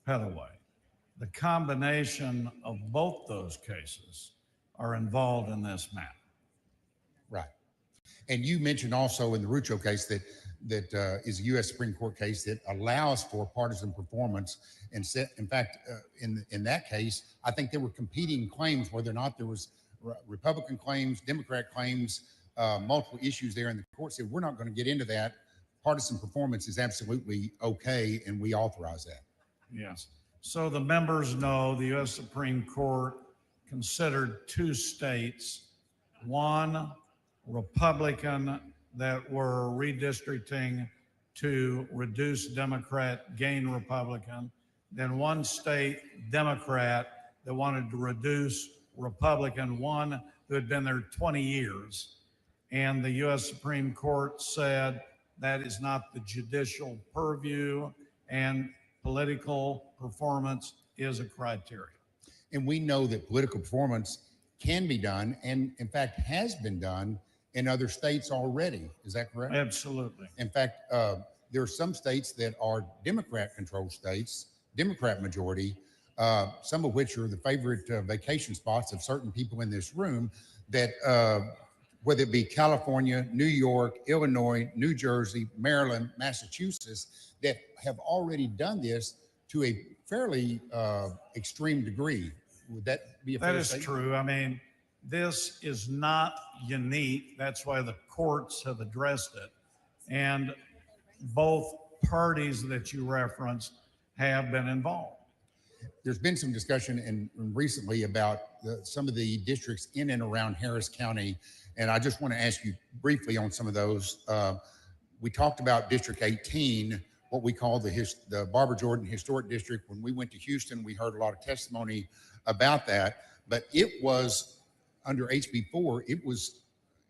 Speaker 16: Petaway. The combination of both those cases are involved in this map.
Speaker 22: Right. And you mentioned also in the Rucho case that is a U.S. Supreme Court case that allows for partisan performance. And in fact, in that case, I think there were competing claims, whether or not there was Republican claims, Democrat claims, multiple issues there. And the court said, we're not going to get into that. Partisan performance is absolutely okay, and we authorize that.
Speaker 16: Yes. So the members know the U.S. Supreme Court considered two states, one Republican that were redistricting to reduce Democrat, gain Republican, then one state Democrat that wanted to reduce Republican, one who had been there 20 years. And the U.S. Supreme Court said that is not the judicial purview, and political performance is a criteria.
Speaker 22: And we know that political performance can be done, and in fact has been done in other states already. Is that correct?
Speaker 16: Absolutely.
Speaker 22: In fact, there are some states that are Democrat-controlled states, Democrat majority, some of which are the favorite vacation spots of certain people in this room, that whether it be California, New York, Illinois, New Jersey, Maryland, Massachusetts, that have already done this to a fairly extreme degree. Would that be a fair statement?
Speaker 16: That is true. I mean, this is not unique. That's why the courts have addressed it. And both parties that you referenced have been involved.
Speaker 22: There's been some discussion and recently about some of the districts in and around Harris County. And I just want to ask you briefly on some of those. We talked about District 18, what we call the Barbara Jordan Historic District. When we went to Houston, we heard a lot of testimony about that, but it was under HB4,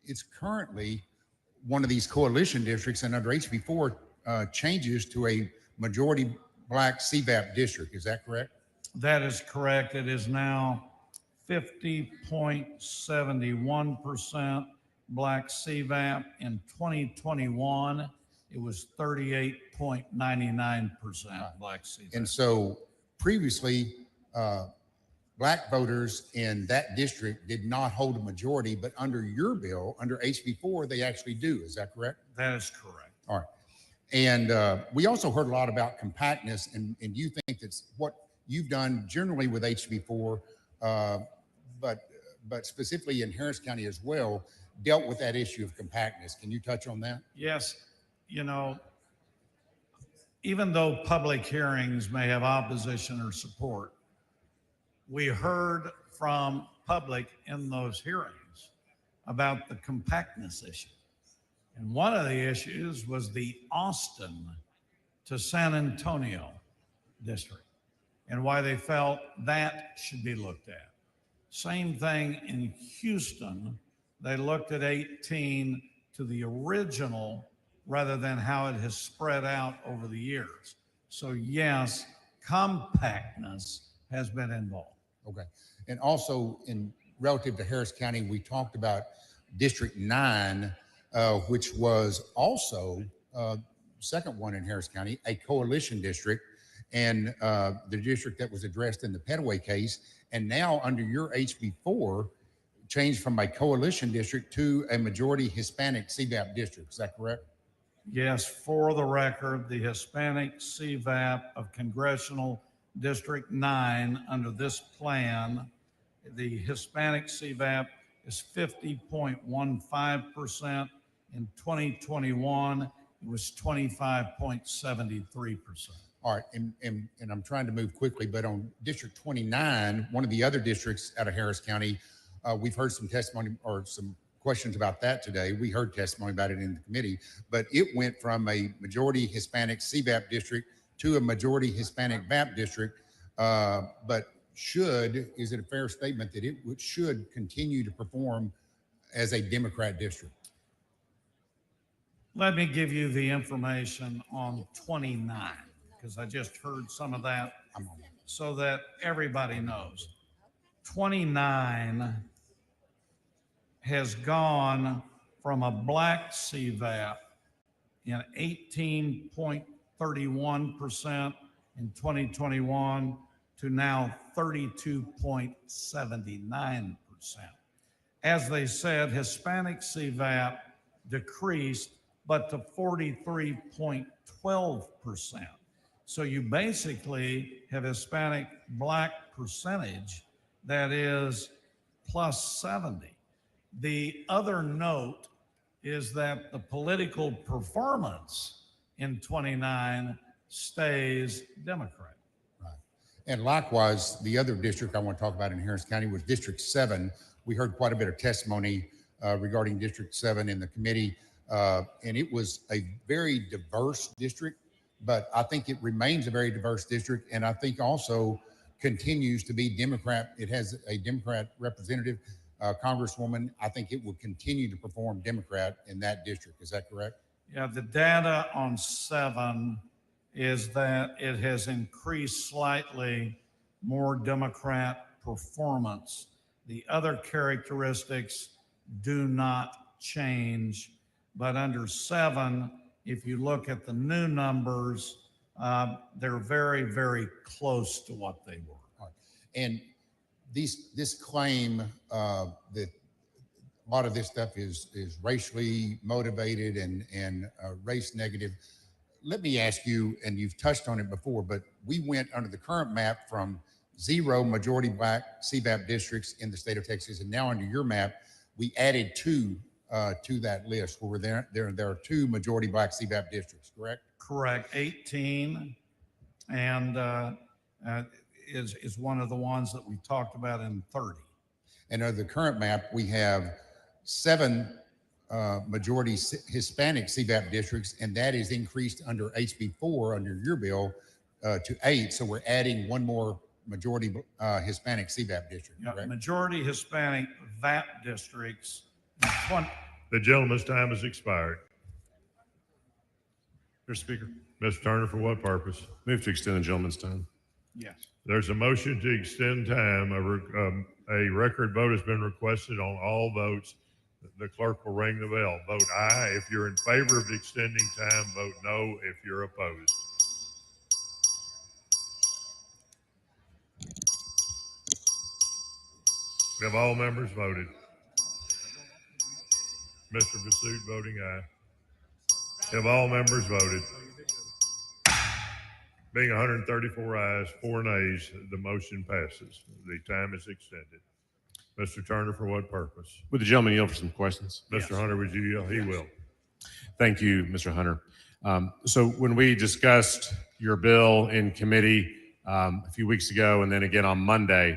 Speaker 22: it's currently one of these coalition districts, and under HB4 changes to a majority black CVAP district. Is that correct?
Speaker 16: That is correct. It is now 50.71% black CVAP. In 2021, it was 38.99% black CVAP.
Speaker 22: And so previously, black voters in that district did not hold a majority, but under your bill, under HB4, they actually do. Is that correct?
Speaker 16: That is correct.
Speaker 22: All right. And we also heard a lot about compactness, and you think that's what you've done generally with HB4, but specifically in Harris County as well, dealt with that issue of compactness. Can you touch on that?
Speaker 16: Yes. You know, even though public hearings may have opposition or support, we heard from public in those hearings about the compactness issue. And one of the issues was the Austin to San Antonio district and why they felt that should be looked at. Same thing in Houston. They looked at 18 to the original rather than how it has spread out over the years. So yes, compactness has been involved.
Speaker 22: Okay. And also in relative to Harris County, we talked about District 9, which was also second one in Harris County, a coalition district, and the district that was addressed in the Petaway case. And now under your HB4, changed from a coalition district to a majority Hispanic CVAP district. Is that correct?
Speaker 16: Yes, for the record, the Hispanic CVAP of Congressional District 9 under this plan, the Hispanic CVAP is 50.15%. In 2021, it was 25.73%.
Speaker 22: All right, and I'm trying to move quickly, but on District 29, one of the other districts out of Harris County, we've heard some testimony or some questions about that today. We heard testimony about it in the committee, but it went from a majority Hispanic CVAP district to a majority Hispanic map district. But is it a fair statement that should continue to perform as a Democrat district?
Speaker 16: Let me give you the information on 29, because I just heard some of that so that everybody knows. 29 has gone from a black CVAP in 18.31% in 2021 to now 32.79%. As they said, Hispanic CVAP decreased, but to 43.12%. So you basically have Hispanic black percentage that is plus 70. The other note is that the political performance in 29 stays Democrat.
Speaker 22: And likewise, the other district I want to talk about in Harris County was District 7. We heard quite a bit of testimony regarding District 7 in the committee, and it was a very diverse district, but I think it remains a very diverse district, and I think also continues to be Democrat. It has a Democrat representative, Congresswoman. I think it will continue to perform Democrat in that district. Is that correct?
Speaker 16: Yeah, the data on 7 is that it has increased slightly more Democrat performance. The other characteristics do not change, but under 7, if you look at the new numbers, they're very, very close to what they were.
Speaker 22: And this claim that a lot of this stuff is racially motivated and race negative. Let me ask you, and you've touched on it before, but we went under the current map from 0 majority black CVAP districts in the state of Texas, and now under your map, we added 2 to that list where there are 2 majority black CVAP districts, correct?
Speaker 16: Correct, 18, and is one of the ones that we talked about in 30.
Speaker 22: And under the current map, we have 7 majority Hispanic CVAP districts, and that is increased under HB 4 under your bill to 8. So we're adding 1 more majority Hispanic CVAP district.
Speaker 16: Yeah,
Speaker 22: correct?
Speaker 16: majority Hispanic VAP districts.
Speaker 15: The gentleman's time has expired.
Speaker 19: Mr. Speaker,
Speaker 15: Mr. Turner, for what purpose?
Speaker 19: move to extend the gentleman's time.
Speaker 16: Yes.
Speaker 15: There's a motion to extend time. A record vote has been requested on all votes. The clerk will ring the bell. Vote aye if you're in favor of extending time. Vote no if you're opposed. Have all members voted? Mr. Basut voting aye. Have all members voted? Being 134 ayes, 4 nays, the motion passes. The time is extended. Mr. Turner, for what purpose?
Speaker 19: Would the gentleman yield for some questions?
Speaker 15: Mr. Hunter, would you yield? He will.
Speaker 19: Thank you, Mr. Hunter. So when we discussed your bill in committee a few weeks ago and then again on Monday,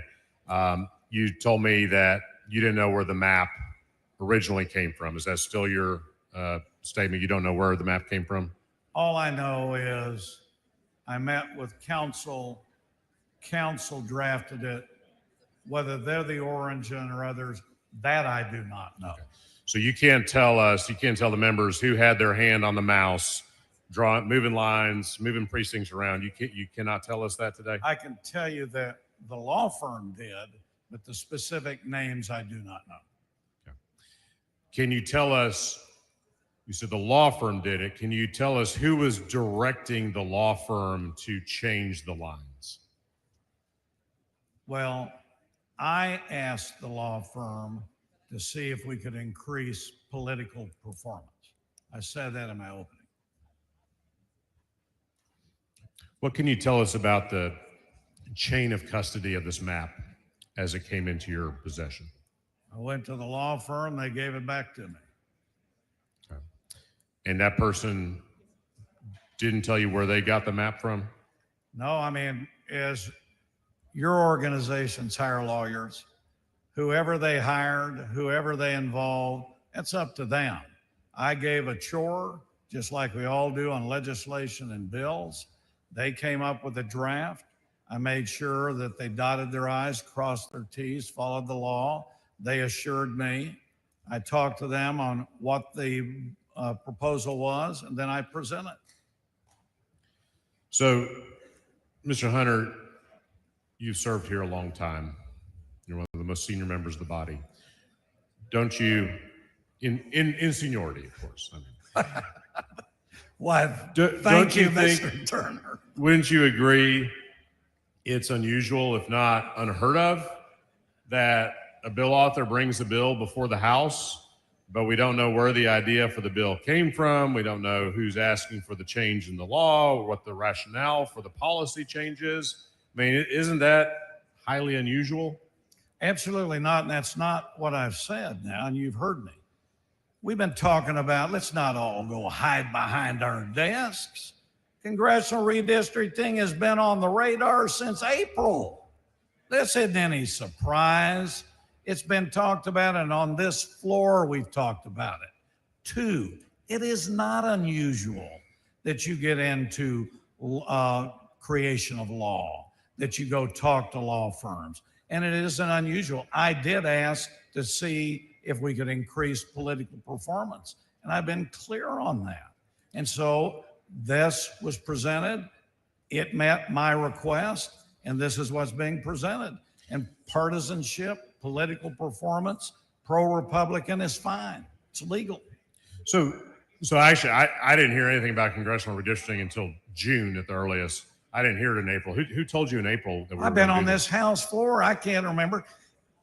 Speaker 19: you told me that you didn't know where the map originally came from. Is that still your statement? You don't know where the map came from?
Speaker 16: All I know is I met with council. Council drafted it. Whether they're the origin or others, that I do not know.
Speaker 19: Okay. So you can't tell us, you can't tell the members who had their hand on the mouse, moving lines, moving precincts around. You cannot tell us that today?
Speaker 16: I can tell you that the law firm did, but the specific names I do not know.
Speaker 19: Okay. Can you tell us, you said the law firm did it. Can you tell us who was directing the law firm to change the lines?
Speaker 16: Well, I asked the law firm to see if we could increase political performance. I said that in my opening.
Speaker 19: What can you tell us about the chain of custody of this map as it came into your possession?
Speaker 16: I went to the law firm, they gave it back to me.
Speaker 19: Okay. And that person didn't tell you where they got the map from?
Speaker 16: No, I mean, as your organizations hire lawyers, whoever they hired, whoever they involved, it's up to them. I gave a chore, just like we all do on legislation and bills. They came up with a draft. I made sure that they dotted their I's, crossed their T's, followed the law. They assured me. I talked to them on what the proposal was, and then I presented.
Speaker 19: So, Mr. Hunter, you've served here a long time. You're one of the most senior members of the body. Don't you, in seniority, of course. I mean,
Speaker 16: What?
Speaker 19: Don't you think,
Speaker 16: Mr. Turner.
Speaker 19: wouldn't you agree it's unusual, if not unheard of, that a bill author brings a bill before the House, but we don't know where the idea for the bill came from. We don't know who's asking for the change in the law or what the rationale for the policy change is. I mean, isn't that highly unusual?
Speaker 16: Absolutely not, and that's not what I've said now, and you've heard me. We've been talking about, let's not all go hide behind our desks. Congressional redistricting has been on the radar since April. This isn't any surprise. It's been talked about, and on this floor, we've talked about it. 2, it is not unusual that you get into creation of law, that you go talk to law firms. And it isn't unusual. I did ask to see if we could increase political performance, and I've been clear on that. And so this was presented. It met my request, and this is what's being presented. And partisanship, political performance, pro-Republican is fine. It's legal.
Speaker 19: So actually, I didn't hear anything about congressional redistricting until June at the earliest. I didn't hear it in April. Who told you in April that we
Speaker 16: I've
Speaker 19: were
Speaker 16: been
Speaker 19: gonna
Speaker 16: on
Speaker 19: do
Speaker 16: this House floor. I can't remember.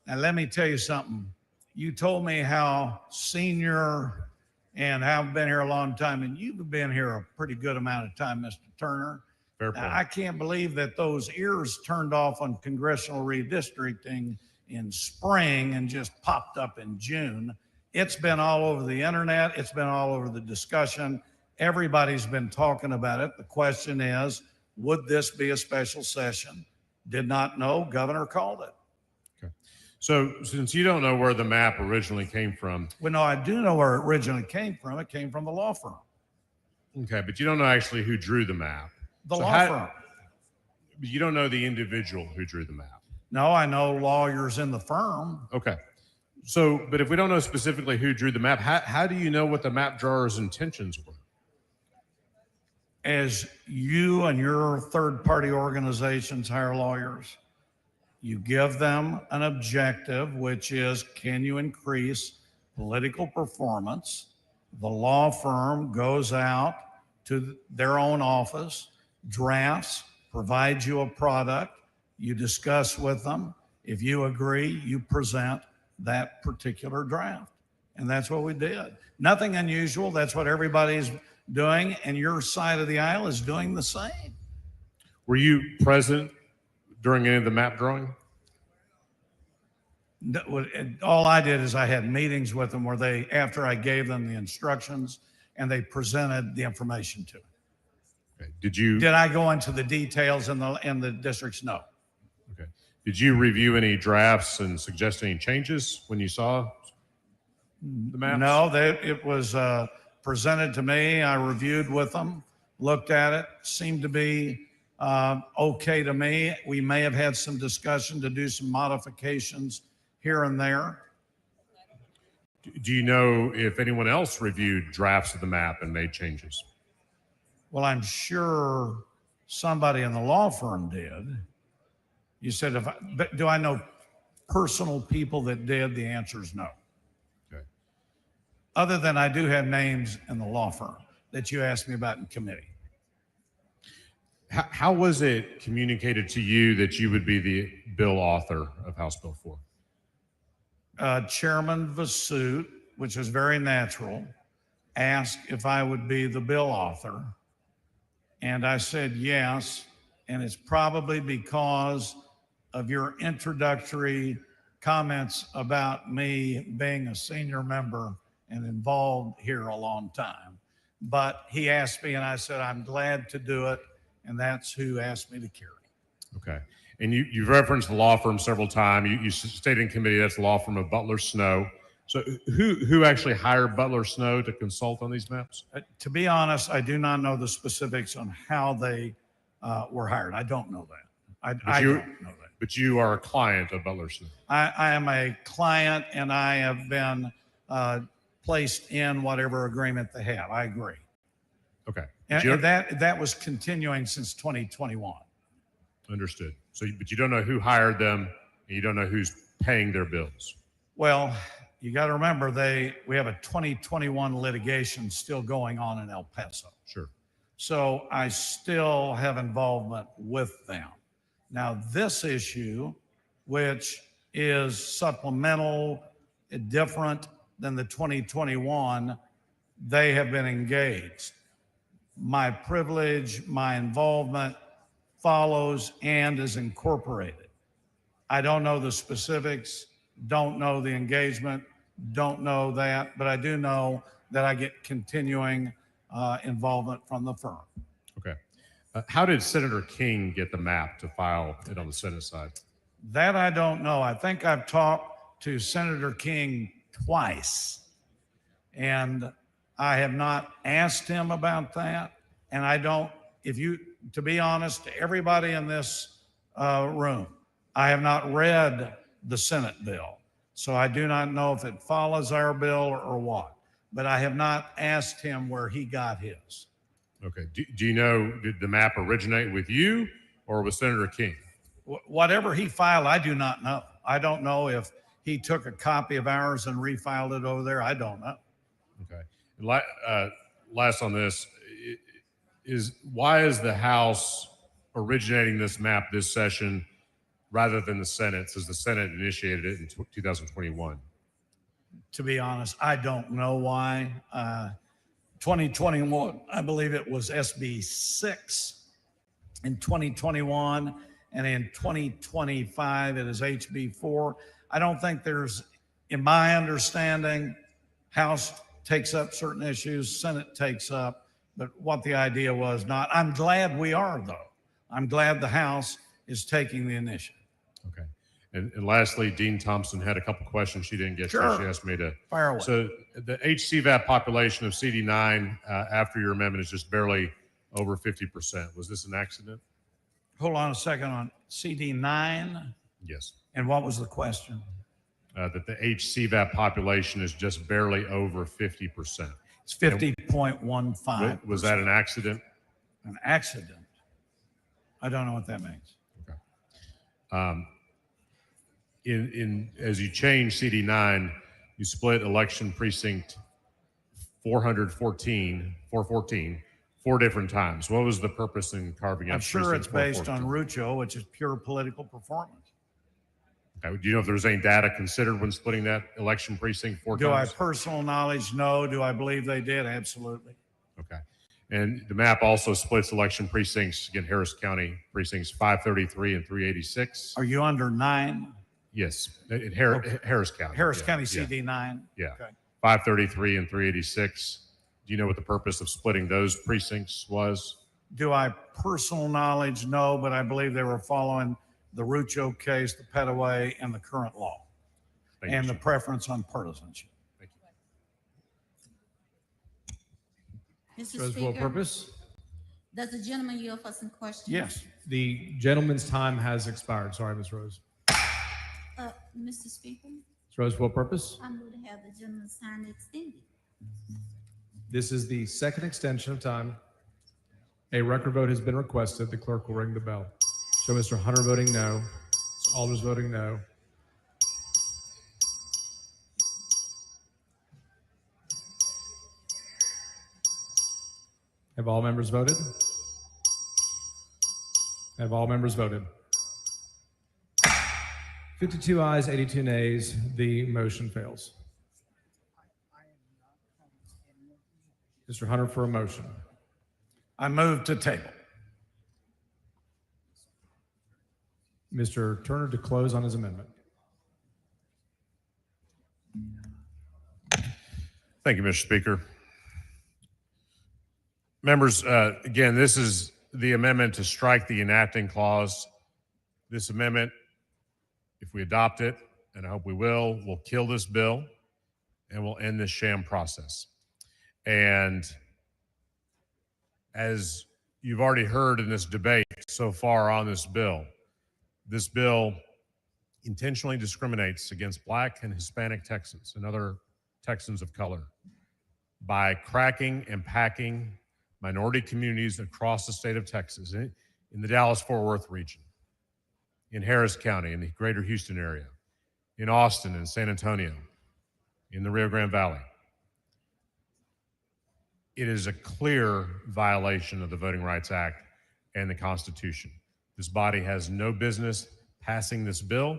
Speaker 16: Now, let me tell you something. You told me how senior and I've been here a long time, and you've been here a pretty good amount of time, Mr. Turner.
Speaker 19: Fair point.
Speaker 16: I can't believe that those ears turned off on congressional redistricting in spring and just popped up in June. It's been all over the internet. It's been all over the discussion. Everybody's been talking about it. The question is, would this be a special session? Did not know. Governor called it.
Speaker 19: So since you don't know where the map originally came from.
Speaker 16: Well, no, I do know where it originally came from. It came from the law firm.
Speaker 19: Okay, but you don't know actually who drew the map.
Speaker 16: The law firm.
Speaker 19: But you don't know the individual who drew the map.
Speaker 16: No, I know lawyers in the firm.
Speaker 19: Okay. So, but if we don't know specifically who drew the map, how do you know what the map drawer's intentions were?
Speaker 16: As you and your third-party organizations hire lawyers, you give them an objective, which is, can you increase political performance? The law firm goes out to their own office, drafts, provides you a product, you discuss with them. If you agree, you present that particular draft. And that's what we did. Nothing unusual. That's what everybody's doing, and your side of the aisle is doing the same.
Speaker 19: Were you present during any of the map drawing?
Speaker 16: All I did is I had meetings with them where they, after I gave them the instructions, and they presented the information to me.
Speaker 19: Okay. Did
Speaker 16: I go into the details in the districts? No.
Speaker 19: Okay. Did you review any drafts and suggest any changes when you saw the maps?
Speaker 16: No, it was presented to me. I reviewed with them, looked at it, seemed to be okay to me. We may have had some discussion to do some modifications here and there.
Speaker 19: Do you know if anyone else reviewed drafts of the map and made changes?
Speaker 16: Well, I'm sure somebody in the law firm did. You said, but do I know personal people that did? The answer is no.
Speaker 19: Okay.
Speaker 16: Other than I do have names in the law firm that you asked me about in committee.
Speaker 19: How was it communicated to you that you would be the bill author of House Bill 4?
Speaker 16: Chairman Vasut, which is very natural, asked if I would be the bill author. And I said yes. And it's probably because of your introductory comments about me being a senior member and involved here a long time. But he asked me, and I said, I'm glad to do it. And that's who asked me to carry.
Speaker 19: Okay. And you've referenced the law firm several times. You stated in committee that's the law firm of Butler Snow. So who actually hired Butler Snow to consult on these maps?
Speaker 16: To be honest, I do not know the specifics on how they were hired. I don't know that. I don't know that.
Speaker 19: But you are a client of Butler Smith.
Speaker 16: I am a client, and I have been placed in whatever agreement they have. I agree.
Speaker 19: Okay.
Speaker 16: And that was continuing since 2021.
Speaker 19: Understood. So, but you don't know who hired them, and you don't know who's paying their bills.
Speaker 16: Well, you got to remember we have a 2021 litigation still going on in El Paso.
Speaker 19: Sure.
Speaker 16: So I still have involvement with them. Now, this issue, which is supplemental, different than the 2021, they have been engaged. My privilege, my involvement follows and is incorporated. I don't know the specifics, don't know the engagement, don't know that, but I do know that I get continuing involvement from the firm.
Speaker 19: Okay. How did Senator King get the map to file it on the Senate side?
Speaker 16: That I don't know. I think I've talked to Senator King twice, and I have not asked him about that. And I don't, to be honest, to everybody in this room, I have not read the Senate bill. So I do not know if it follows our bill or what, but I have not asked him where he got his.
Speaker 19: Okay. Do you know, did the map originate with you or with Senator King?
Speaker 16: Whatever he filed, I do not know. I don't know if he took a copy of ours and refiled it over there. I don't know.
Speaker 19: Okay. And last on this is why is the House originating this map this session rather than the Senate, since the Senate initiated it in 2021?
Speaker 16: To be honest, I don't know why. 2021, I believe it was SB 6 in 2021, and in 2025, it is HB 4. I don't think there's, in my understanding, House takes up certain issues, Senate takes up, but what the idea was not. I'm glad we are, though. I'm glad the House is taking the initiative.
Speaker 19: Okay. And lastly, Dean Thompson had a couple questions she didn't get to. She asked me to
Speaker 16: fire away.
Speaker 19: So the HCVAP population of CD9 after your amendment is just barely over 50%. Was this an accident?
Speaker 16: Hold on a second on CD9.
Speaker 19: Yes.
Speaker 16: And what was the question?
Speaker 19: That the HCVAP population is just barely over 50%.
Speaker 16: It's 50.15.
Speaker 19: Was that an accident?
Speaker 16: An accident? I don't know what that means.
Speaker 19: Okay. As you change CD9, you split election precinct 414 4 different times. What was the purpose in carving out?
Speaker 16: I'm sure it's based on Rucho, which is pure political performance.
Speaker 19: Okay. Do you know if there was any data considered when splitting that election precinct 4 times?
Speaker 16: Do I have personal knowledge? No. Do I believe they did? Absolutely.
Speaker 19: Okay. And the map also splits election precincts, again, Harris County precincts 533 and 386.
Speaker 16: Are you under 9?
Speaker 19: Yes, in Harris County.
Speaker 16: Harris County CD9?
Speaker 19: Yeah.
Speaker 16: Okay.
Speaker 19: 533 and 386. Do you know what the purpose of splitting those precincts was?
Speaker 16: Do I personal knowledge? No, but I believe they were following the Rucho case, the Petaway, and the current law, and the preference on partisanship.
Speaker 4: Mr.
Speaker 6: Rose,
Speaker 4: Speaker,
Speaker 6: purpose?
Speaker 4: does the gentleman yield for some questions?
Speaker 16: Yes.
Speaker 6: The gentleman's time has expired. Sorry, Ms. Rose.
Speaker 4: Mr. Speaker,
Speaker 6: Ms. Rose, what purpose?
Speaker 4: I move to have the gentleman's time extended.
Speaker 6: This is the second extension of time. A record vote has been requested. The clerk will ring the bell. Show Mr. Hunter voting no. Mr. Alders voting no. Have all members voted? Have all members voted? 52 ayes, 82 nays. The motion fails. Mr. Hunter for a motion.
Speaker 16: I move to table.
Speaker 6: Mr. Turner to close on his amendment.
Speaker 19: Thank you, Mr. Speaker. Members, again, this is the amendment to strike the enacting clause. This amendment, if we adopt it, and I hope we will kill this bill and will end this sham process. And as you've already heard in this debate so far on this bill. This bill intentionally discriminates against Black and Hispanic Texans and other Texans of color by cracking and packing minority communities across the state of Texas, in the Dallas-Fort Worth region, in Harris County, in the greater Houston area, in Austin and San Antonio, in the Rio Grande Valley. It is a clear violation of the Voting Rights Act and the Constitution. This body has no business passing this bill.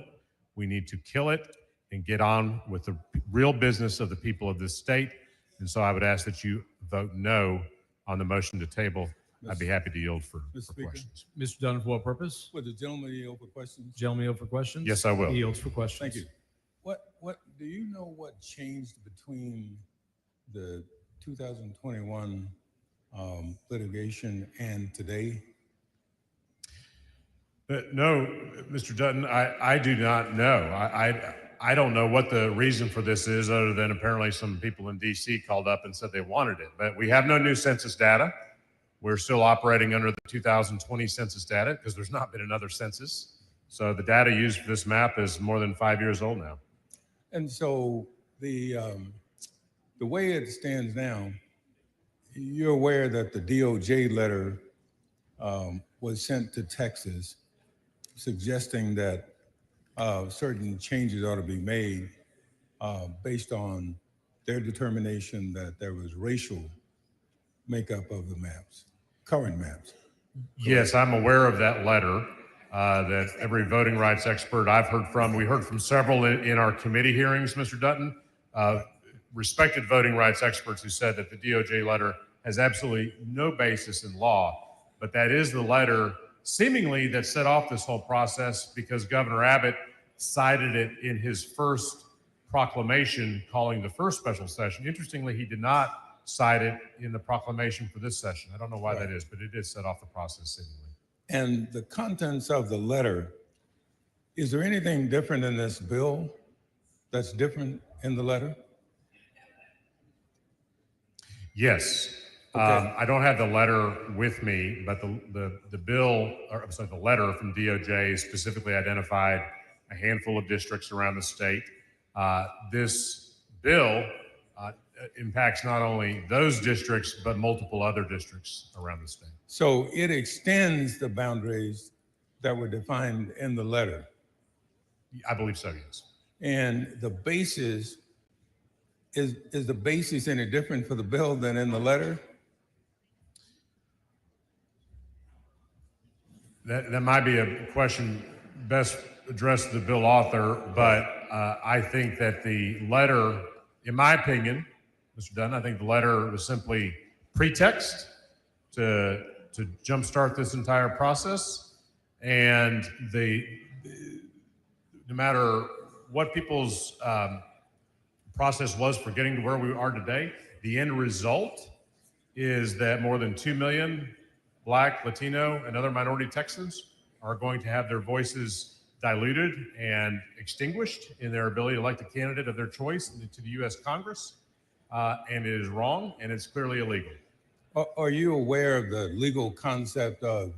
Speaker 19: We need to kill it and get on with the real business of the people of this state. And so I would ask that you vote no on the motion to table. I'd be happy to yield for questions.
Speaker 6: Mr. Dunn, for what purpose?
Speaker 13: Would the gentleman yield for questions?
Speaker 6: Gentleman yield for questions?
Speaker 19: Yes, I will.
Speaker 6: He yields for questions.
Speaker 13: Thank you. What do you know what changed between the 2021 litigation and today?
Speaker 19: No, Mr. Dutton, I do not know. I don't know what the reason for this is, other than apparently some people in DC called up and said they wanted it. But we have no new census data. We're still operating under the 2020 census data because there's not been another census. So the data used for this map is more than 5 years old now.
Speaker 13: And so the way it stands now, you're aware that the DOJ letter was sent to Texas suggesting that certain changes ought to be made based on their determination that there was racial makeup of the maps, current maps.
Speaker 19: Yes, I'm aware of that letter that every voting rights expert I've heard from, we heard from several in our committee hearings, Mr. Dutton, respected voting rights experts who said that the DOJ letter has absolutely no basis in law, but that is the letter seemingly that set off this whole process because Governor Abbott cited it in his first proclamation calling the first special session. Interestingly, he did not cite it in the proclamation for this session. I don't know why that is, but it did set off the process seemingly.
Speaker 13: And the contents of the letter, is there anything different in this bill that's different in the letter?
Speaker 19: Yes.
Speaker 13: Okay.
Speaker 19: I don't have the letter with me, but the bill, or I'm sorry, the letter from DOJ specifically identified a handful of districts around the state. This bill impacts not only those districts, but multiple other districts around the state.
Speaker 13: So it extends the boundaries that were defined in the letter.
Speaker 19: I believe so, yes.
Speaker 13: And the basis, is the basis any different for the bill than in the letter?
Speaker 19: That might be a question best addressed to the bill author, but I think that the letter, in my opinion, Mr. Dunn, I think the letter was simply pretext to jumpstart this entire process. And no matter what people's process was for getting to where we are today, the end result is that more than 2 million Black, Latino, and other minority Texans are going to have their voices diluted and extinguished in their ability to elect a candidate of their choice to the U.S. Congress. And it is wrong, and it's clearly illegal.
Speaker 13: Are you aware of the legal concept of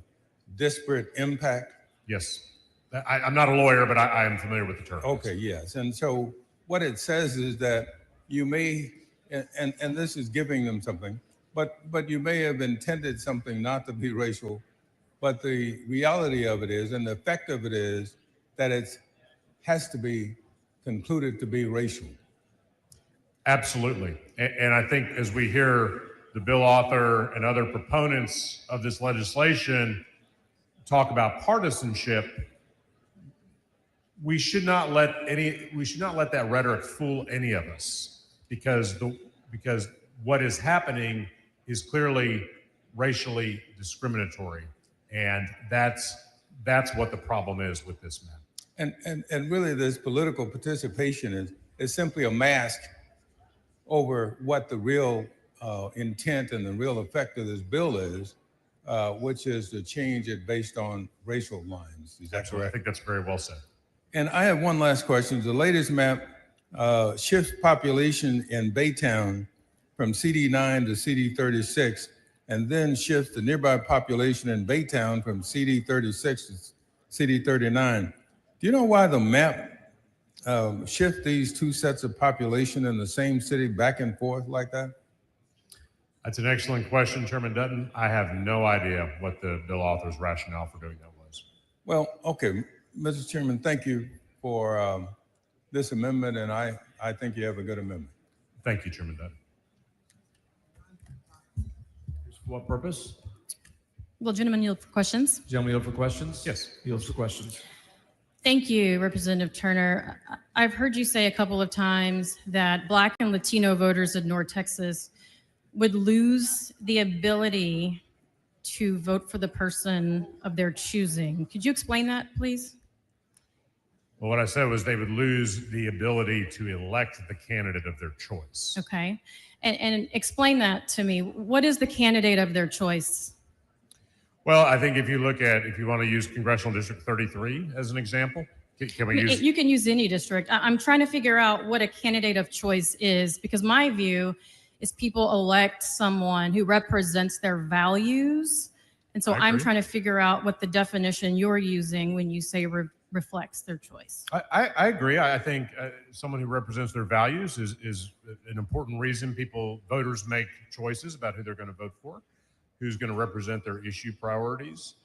Speaker 13: disparate impact?
Speaker 19: Yes. I'm not a lawyer, but I am familiar with the term.
Speaker 13: Okay, yes. And so what it says is that you may, and this is giving them something, but you may have intended something not to be racial, but the reality of it is, and the effect of it is, that it has to be concluded to be racial.
Speaker 19: Absolutely. And I think as we hear the bill author and other proponents of this legislation talk about partisanship, we should not let that rhetoric fool any of us, because what is happening is clearly racially discriminatory, and that's what the problem is with this map.
Speaker 13: And really, this political participation is simply a mask over what the real intent and the real effect of this bill is, which is to change it based on racial lines. Is that
Speaker 19: Absolutely.
Speaker 13: correct?
Speaker 19: I think that's very well said.
Speaker 13: And I have one last question. The latest map shifts population in Baytown from CD9 to CD36, and then shifts the nearby population in Baytown from CD 36 to CD 39. Do you know why the map shift these two sets of population in the same city back and forth like that?
Speaker 19: That's an excellent question, Chairman Dutton. I have no idea what the bill author's rationale for doing that was.
Speaker 13: Well, okay, Mr. Chairman, thank you for this amendment, and I think you have a good amendment.
Speaker 19: Thank you, Chairman Dutton.
Speaker 6: For what purpose?
Speaker 7: Will gentlemen yield for questions?
Speaker 6: Gentlemen yield for questions?
Speaker 19: Yes.
Speaker 6: Yields for questions.
Speaker 7: Thank you, Representative Turner. I've heard you say a couple of times that Black and Latino voters in North Texas would lose the ability to vote for the person of their choosing. Could you explain that, please?
Speaker 19: Well, what I said was they would lose the ability to elect the candidate of their choice.
Speaker 7: Okay. And explain that to me. What is the candidate of their choice?
Speaker 19: Well, I think if you want to use Congressional District 33 as an example, can we use?
Speaker 7: You can use any district. I'm trying to figure out what a candidate of choice is, because my view is people elect someone who represents their values. And so I'm trying to figure out what the definition you're using when you say reflects their choice.
Speaker 19: I agree. I think someone who represents their values is an important reason voters make choices about who they're going to vote for, who's going to represent their issue priorities,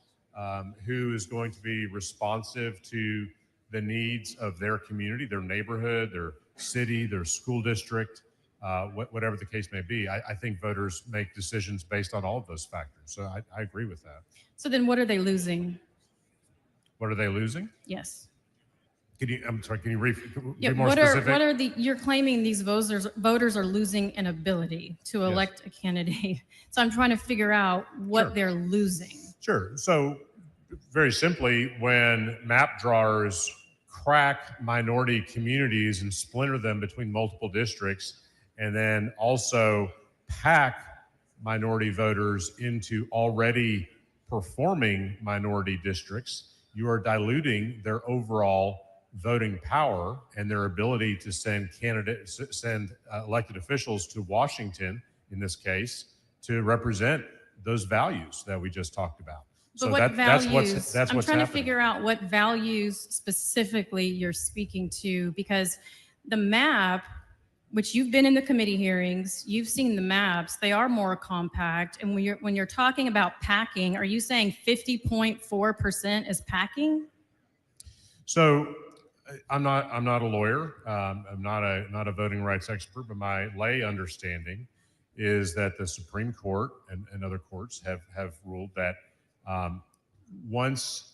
Speaker 19: who is going to be responsive to the needs of their community, their neighborhood, their city, their school district, whatever the case may be. I think voters make decisions based on all of those factors. So I agree with that.
Speaker 7: So then what are they losing?
Speaker 19: What are they losing?
Speaker 7: Yes.
Speaker 19: I'm sorry, can you be
Speaker 7: Yeah,
Speaker 19: more
Speaker 7: what
Speaker 19: specific?
Speaker 7: you're claiming these voters are losing an ability to elect a candidate. So I'm trying to figure out what they're losing.
Speaker 19: Sure. So very simply, when map drawers crack minority communities and splinter them between multiple districts, and then also pack minority voters into already performing minority districts, you are diluting their overall voting power and their ability to send elected officials to Washington, in this case, to represent those values that we just talked about.
Speaker 7: But
Speaker 19: So
Speaker 7: what values?
Speaker 19: that's
Speaker 7: I'm
Speaker 19: what's
Speaker 7: trying to
Speaker 19: happening.
Speaker 7: figure out what values specifically you're speaking to, because the map, which you've been in the committee hearings, you've seen the maps, they are more compact. And when you're talking about packing, are you saying 50.4% is packing?
Speaker 19: So I'm not a lawyer. I'm not a voting rights expert, but my lay understanding is that the Supreme Court and other courts have ruled that once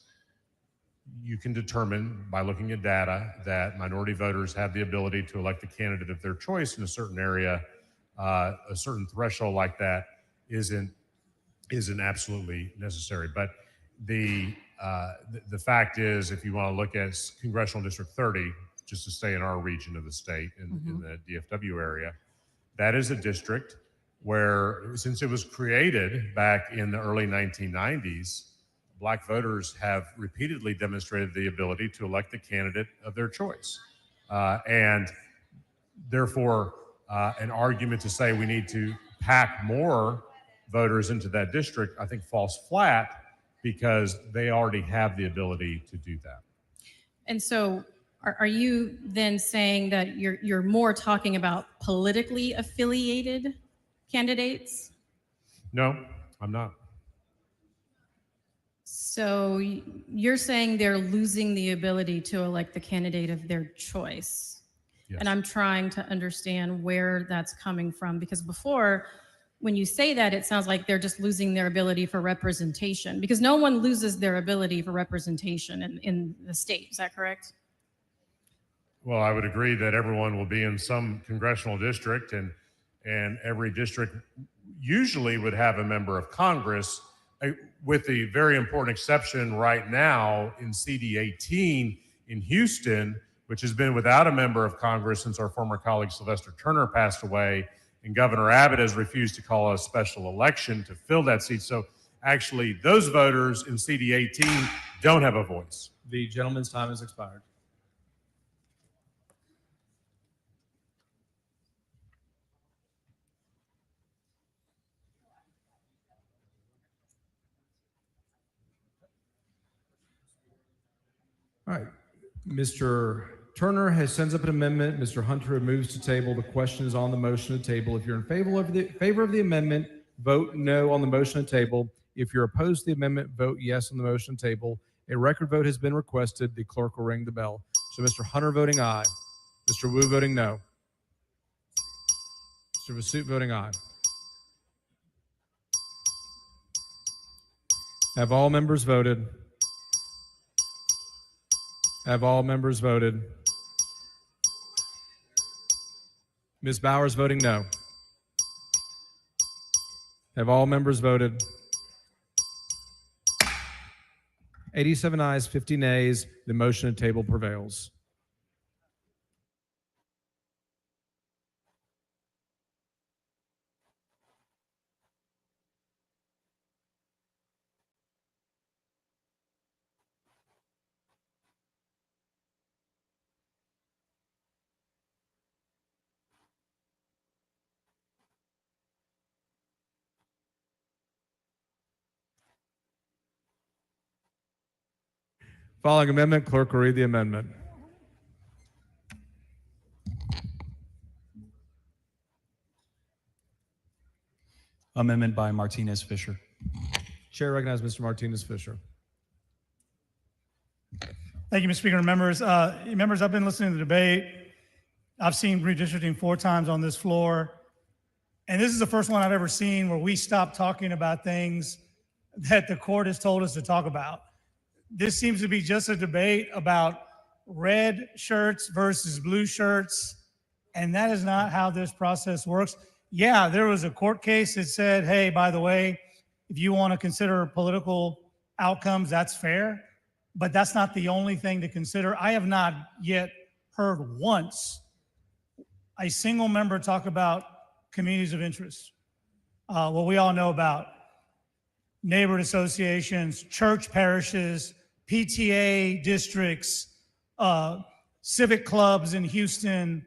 Speaker 19: you can determine by looking at data that minority voters have the ability to elect the candidate of their choice in a certain area, a certain threshold like that isn't absolutely necessary. But the fact is, if you want to look at Congressional District 30, just to stay in our region of the state, in the DFW area, that is a district where, since it was created back in the early 1990s, Black voters have repeatedly demonstrated the ability to elect the candidate of their choice. And therefore, an argument to say we need to pack more voters into that district, I think falls flat, because they already have the ability to do that.
Speaker 7: And so are you then saying that you're more talking about politically affiliated candidates?
Speaker 19: No, I'm not.
Speaker 7: So you're saying they're losing the ability to elect the candidate of their choice.
Speaker 19: Yes.
Speaker 7: And I'm trying to understand where that's coming from, because before, when you say that, it sounds like they're just losing their ability for representation, because no one loses their ability for representation in the state. Is that correct?
Speaker 19: Well, I would agree that everyone will be in some congressional district, and every district usually would have a member of Congress, with the very important exception right now in CD 18 in Houston, which has been without a member of Congress since our former colleague Sylvester Turner passed away, and Governor Abbott has refused to call a special election to fill that seat. So actually, those voters in CD 18 don't have a voice.
Speaker 6: The gentleman's time has expired. All right. Mr. Turner has sends up an amendment. Mr. Hunter moves to table. The question is on the motion to table. If you're in favor of the amendment, vote no on the motion to table. If you're opposed to the amendment, vote yes on the motion to table. A record vote has been requested. The clerk will ring the bell. So Mr. Hunter voting aye. Mr. Wu voting no. Mr. Vasut voting aye. Have all members voted? Have all members voted? Ms. Bowers voting no. Have all members voted? 87 ayes, 50 nays. The motion to table prevails. Following amendment, clerk will read the amendment.
Speaker 12: Amendment by Martinez Fisher.
Speaker 6: Chair recognizes Mr. Martinez Fisher.
Speaker 2: Thank you, Mr. Speaker and members. Members, I've been listening to the debate. I've seen redistricting 4 times on this floor. And this is the first one I've ever seen where we stop talking about things that the court has told us to talk about. This seems to be just a debate about red shirts versus blue shirts. And that is not how this process works. Yeah, there was a court case that said, hey, by the way, if you want to consider political outcomes, that's fair. But that's not the only thing to consider. I have not yet heard once a single member talk about communities of interest. What we all know about neighborhood associations, church parishes, PTA districts, civic clubs in Houston.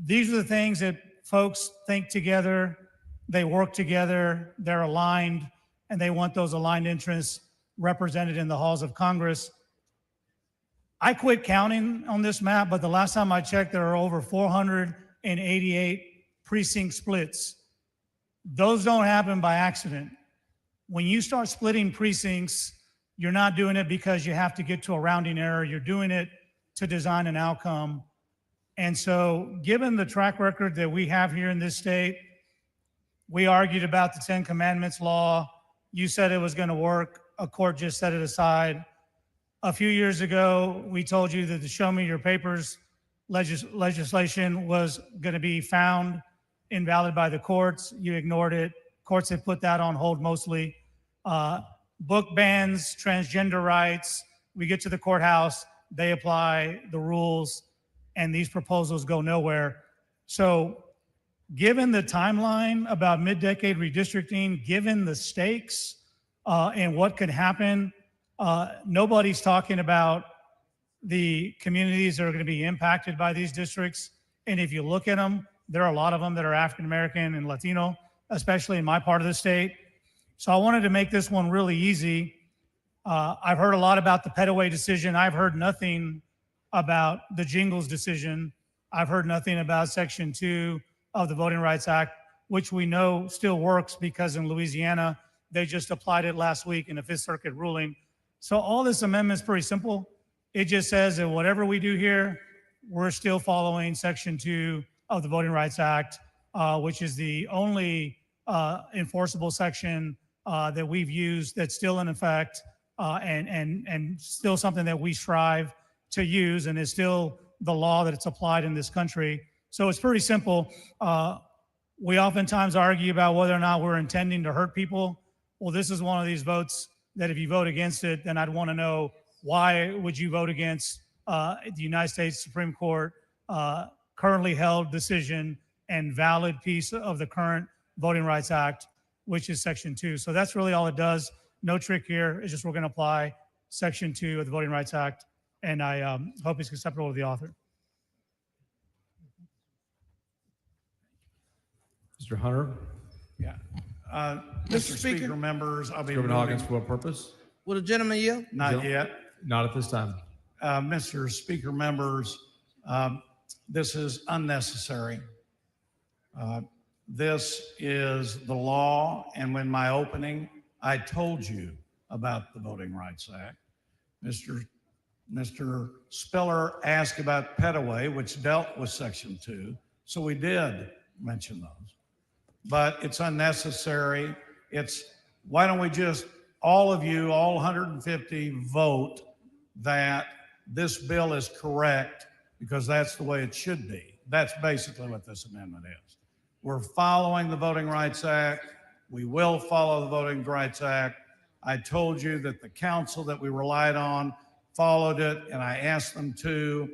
Speaker 2: These are the things that folks think together, they work together, they're aligned, and they want those aligned interests represented in the halls of Congress. I quit counting on this map, but the last time I checked, there are over 488 precinct splits. Those don't happen by accident. When you start splitting precincts, you're not doing it because you have to get to a rounding error. You're doing it to design an outcome. And so given the track record that we have here in this state, we argued about the 10 Commandments law. You said it was going to work. A court just set it aside. A few years ago, we told you that the Show Me Your Papers legislation was going to be found invalid by the courts. You ignored it. Courts have put that on hold mostly. Book bans, transgender rights. We get to the courthouse, they apply the rules, and these proposals go nowhere. So given the timeline about mid-decade redistricting, given the stakes and what could happen, nobody's talking about the communities that are going to be impacted by these districts. And if you look at them, there are a lot of them that are African-American and Latino, especially in my part of the state. So I wanted to make this one really easy. I've heard a lot about the Petaway decision. I've heard nothing about the Jingles decision. I've heard nothing about Section 2 of the Voting Rights Act, which we know still works because in Louisiana, they just applied it last week in a Fifth Circuit ruling. So all this amendment is pretty simple. It just says that whatever we do here, we're still following Section 2 of the Voting Rights Act, which is the only enforceable section that we've used that's still in effect and still something that we strive to use and is still the law that it's applied in this country. So it's pretty simple. We oftentimes argue about whether or not we're intending to hurt people. Well, this is one of these votes that if you vote against it, then I'd want to know why would you vote against the United States Supreme Court currently held decision and valid piece of the current Voting Rights Act, which is Section 2. So that's really all it does. No trick here. It's just we're going to apply Section 2 of the Voting Rights Act, and I hope it's acceptable to the author.
Speaker 6: Mr. Hunter?
Speaker 16: Yeah. Mr. Speaker, members, I'll be
Speaker 6: Mr.
Speaker 16: moving.
Speaker 6: Hawkins, for what purpose?
Speaker 17: Will the gentleman yield?
Speaker 16: Not yet.
Speaker 6: Not at this time.
Speaker 16: Mr. Speaker, members, this is unnecessary. This is the law, and when my opening, I told you about the Voting Rights Act. Mr. Spiller asked about Petaway, which dealt with Section 2, so we did mention those. But it's unnecessary. Why don't we just, all of you, all 150, vote that this bill is correct, because that's the way it should be. That's basically what this amendment is. We're following the Voting Rights Act. We will follow the Voting Rights Act. I told you that the council that we relied on followed it, and I asked them to.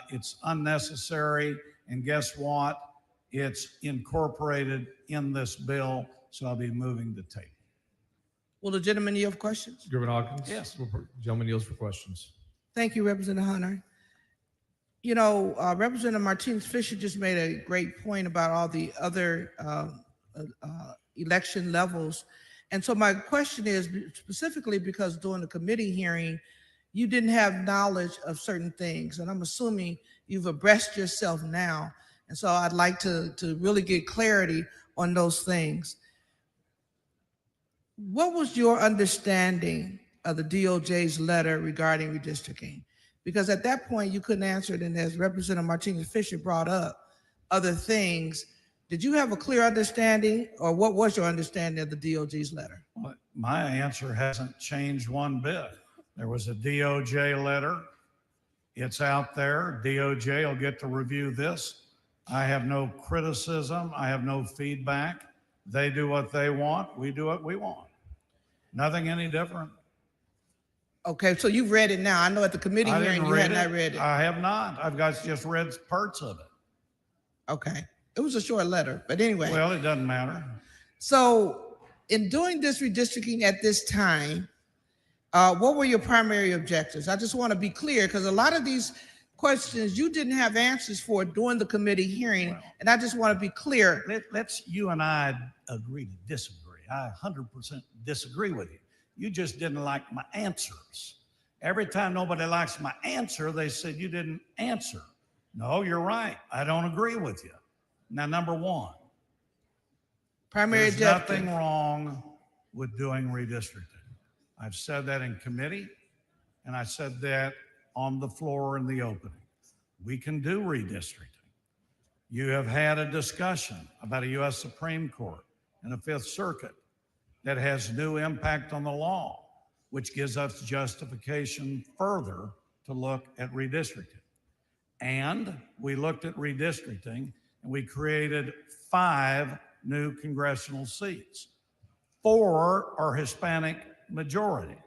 Speaker 16: It's unnecessary, and guess what? It's incorporated in this bill, so I'll be moving the table.
Speaker 9: Will the gentleman yield for questions?
Speaker 6: Reverend Hawkins?
Speaker 16: Yes.
Speaker 6: Gentleman yields for questions.
Speaker 9: Thank you, Representative Hunter. You know, Representative Martinez Fisher just made a great point about all the other election levels. And so my question is, specifically because during the committee hearing, you didn't have knowledge of certain things. And I'm assuming you've abreast yourself now. And so I'd like to really get clarity on those things. What was your understanding of the DOJ's letter regarding redistricting? Because at that point, you couldn't answer it. And as Representative Martinez Fisher brought up other things, did you have a clear understanding, or what was your understanding of the DOJ's letter?
Speaker 16: Well, my answer hasn't changed one bit. There was a DOJ letter. It's out there. DOJ will get to review this. I have no criticism. I have no feedback. They do what they want. We do what we want. Nothing any different.
Speaker 9: Okay, so you've read it now. I know at the committee hearing you had not read it.
Speaker 16: I have not. I've just read parts of it.
Speaker 9: Okay, it was a short letter, but anyway.
Speaker 16: Well, it doesn't matter.
Speaker 9: So in doing this redistricting at this time, what were your primary objectives? I just want to be clear, because a lot of these questions you didn't have answers for during the committee hearing, and I just want to be clear.
Speaker 16: Let's you and I agree to disagree. I 100% disagree with you. You just didn't like my answers. Every time nobody likes my answer, they said you didn't answer. No, you're right. I don't agree with you. Now, number one, there's nothing wrong with doing redistricting. I've said that in committee, and I said that on the floor in the opening. We can do redistricting. You have had a discussion about a U.S. Supreme Court and a Fifth Circuit that has new impact on the law, which gives us justification further to look at redistricting. And we looked at redistricting, and we created 5 new congressional seats. 4 are Hispanic majority.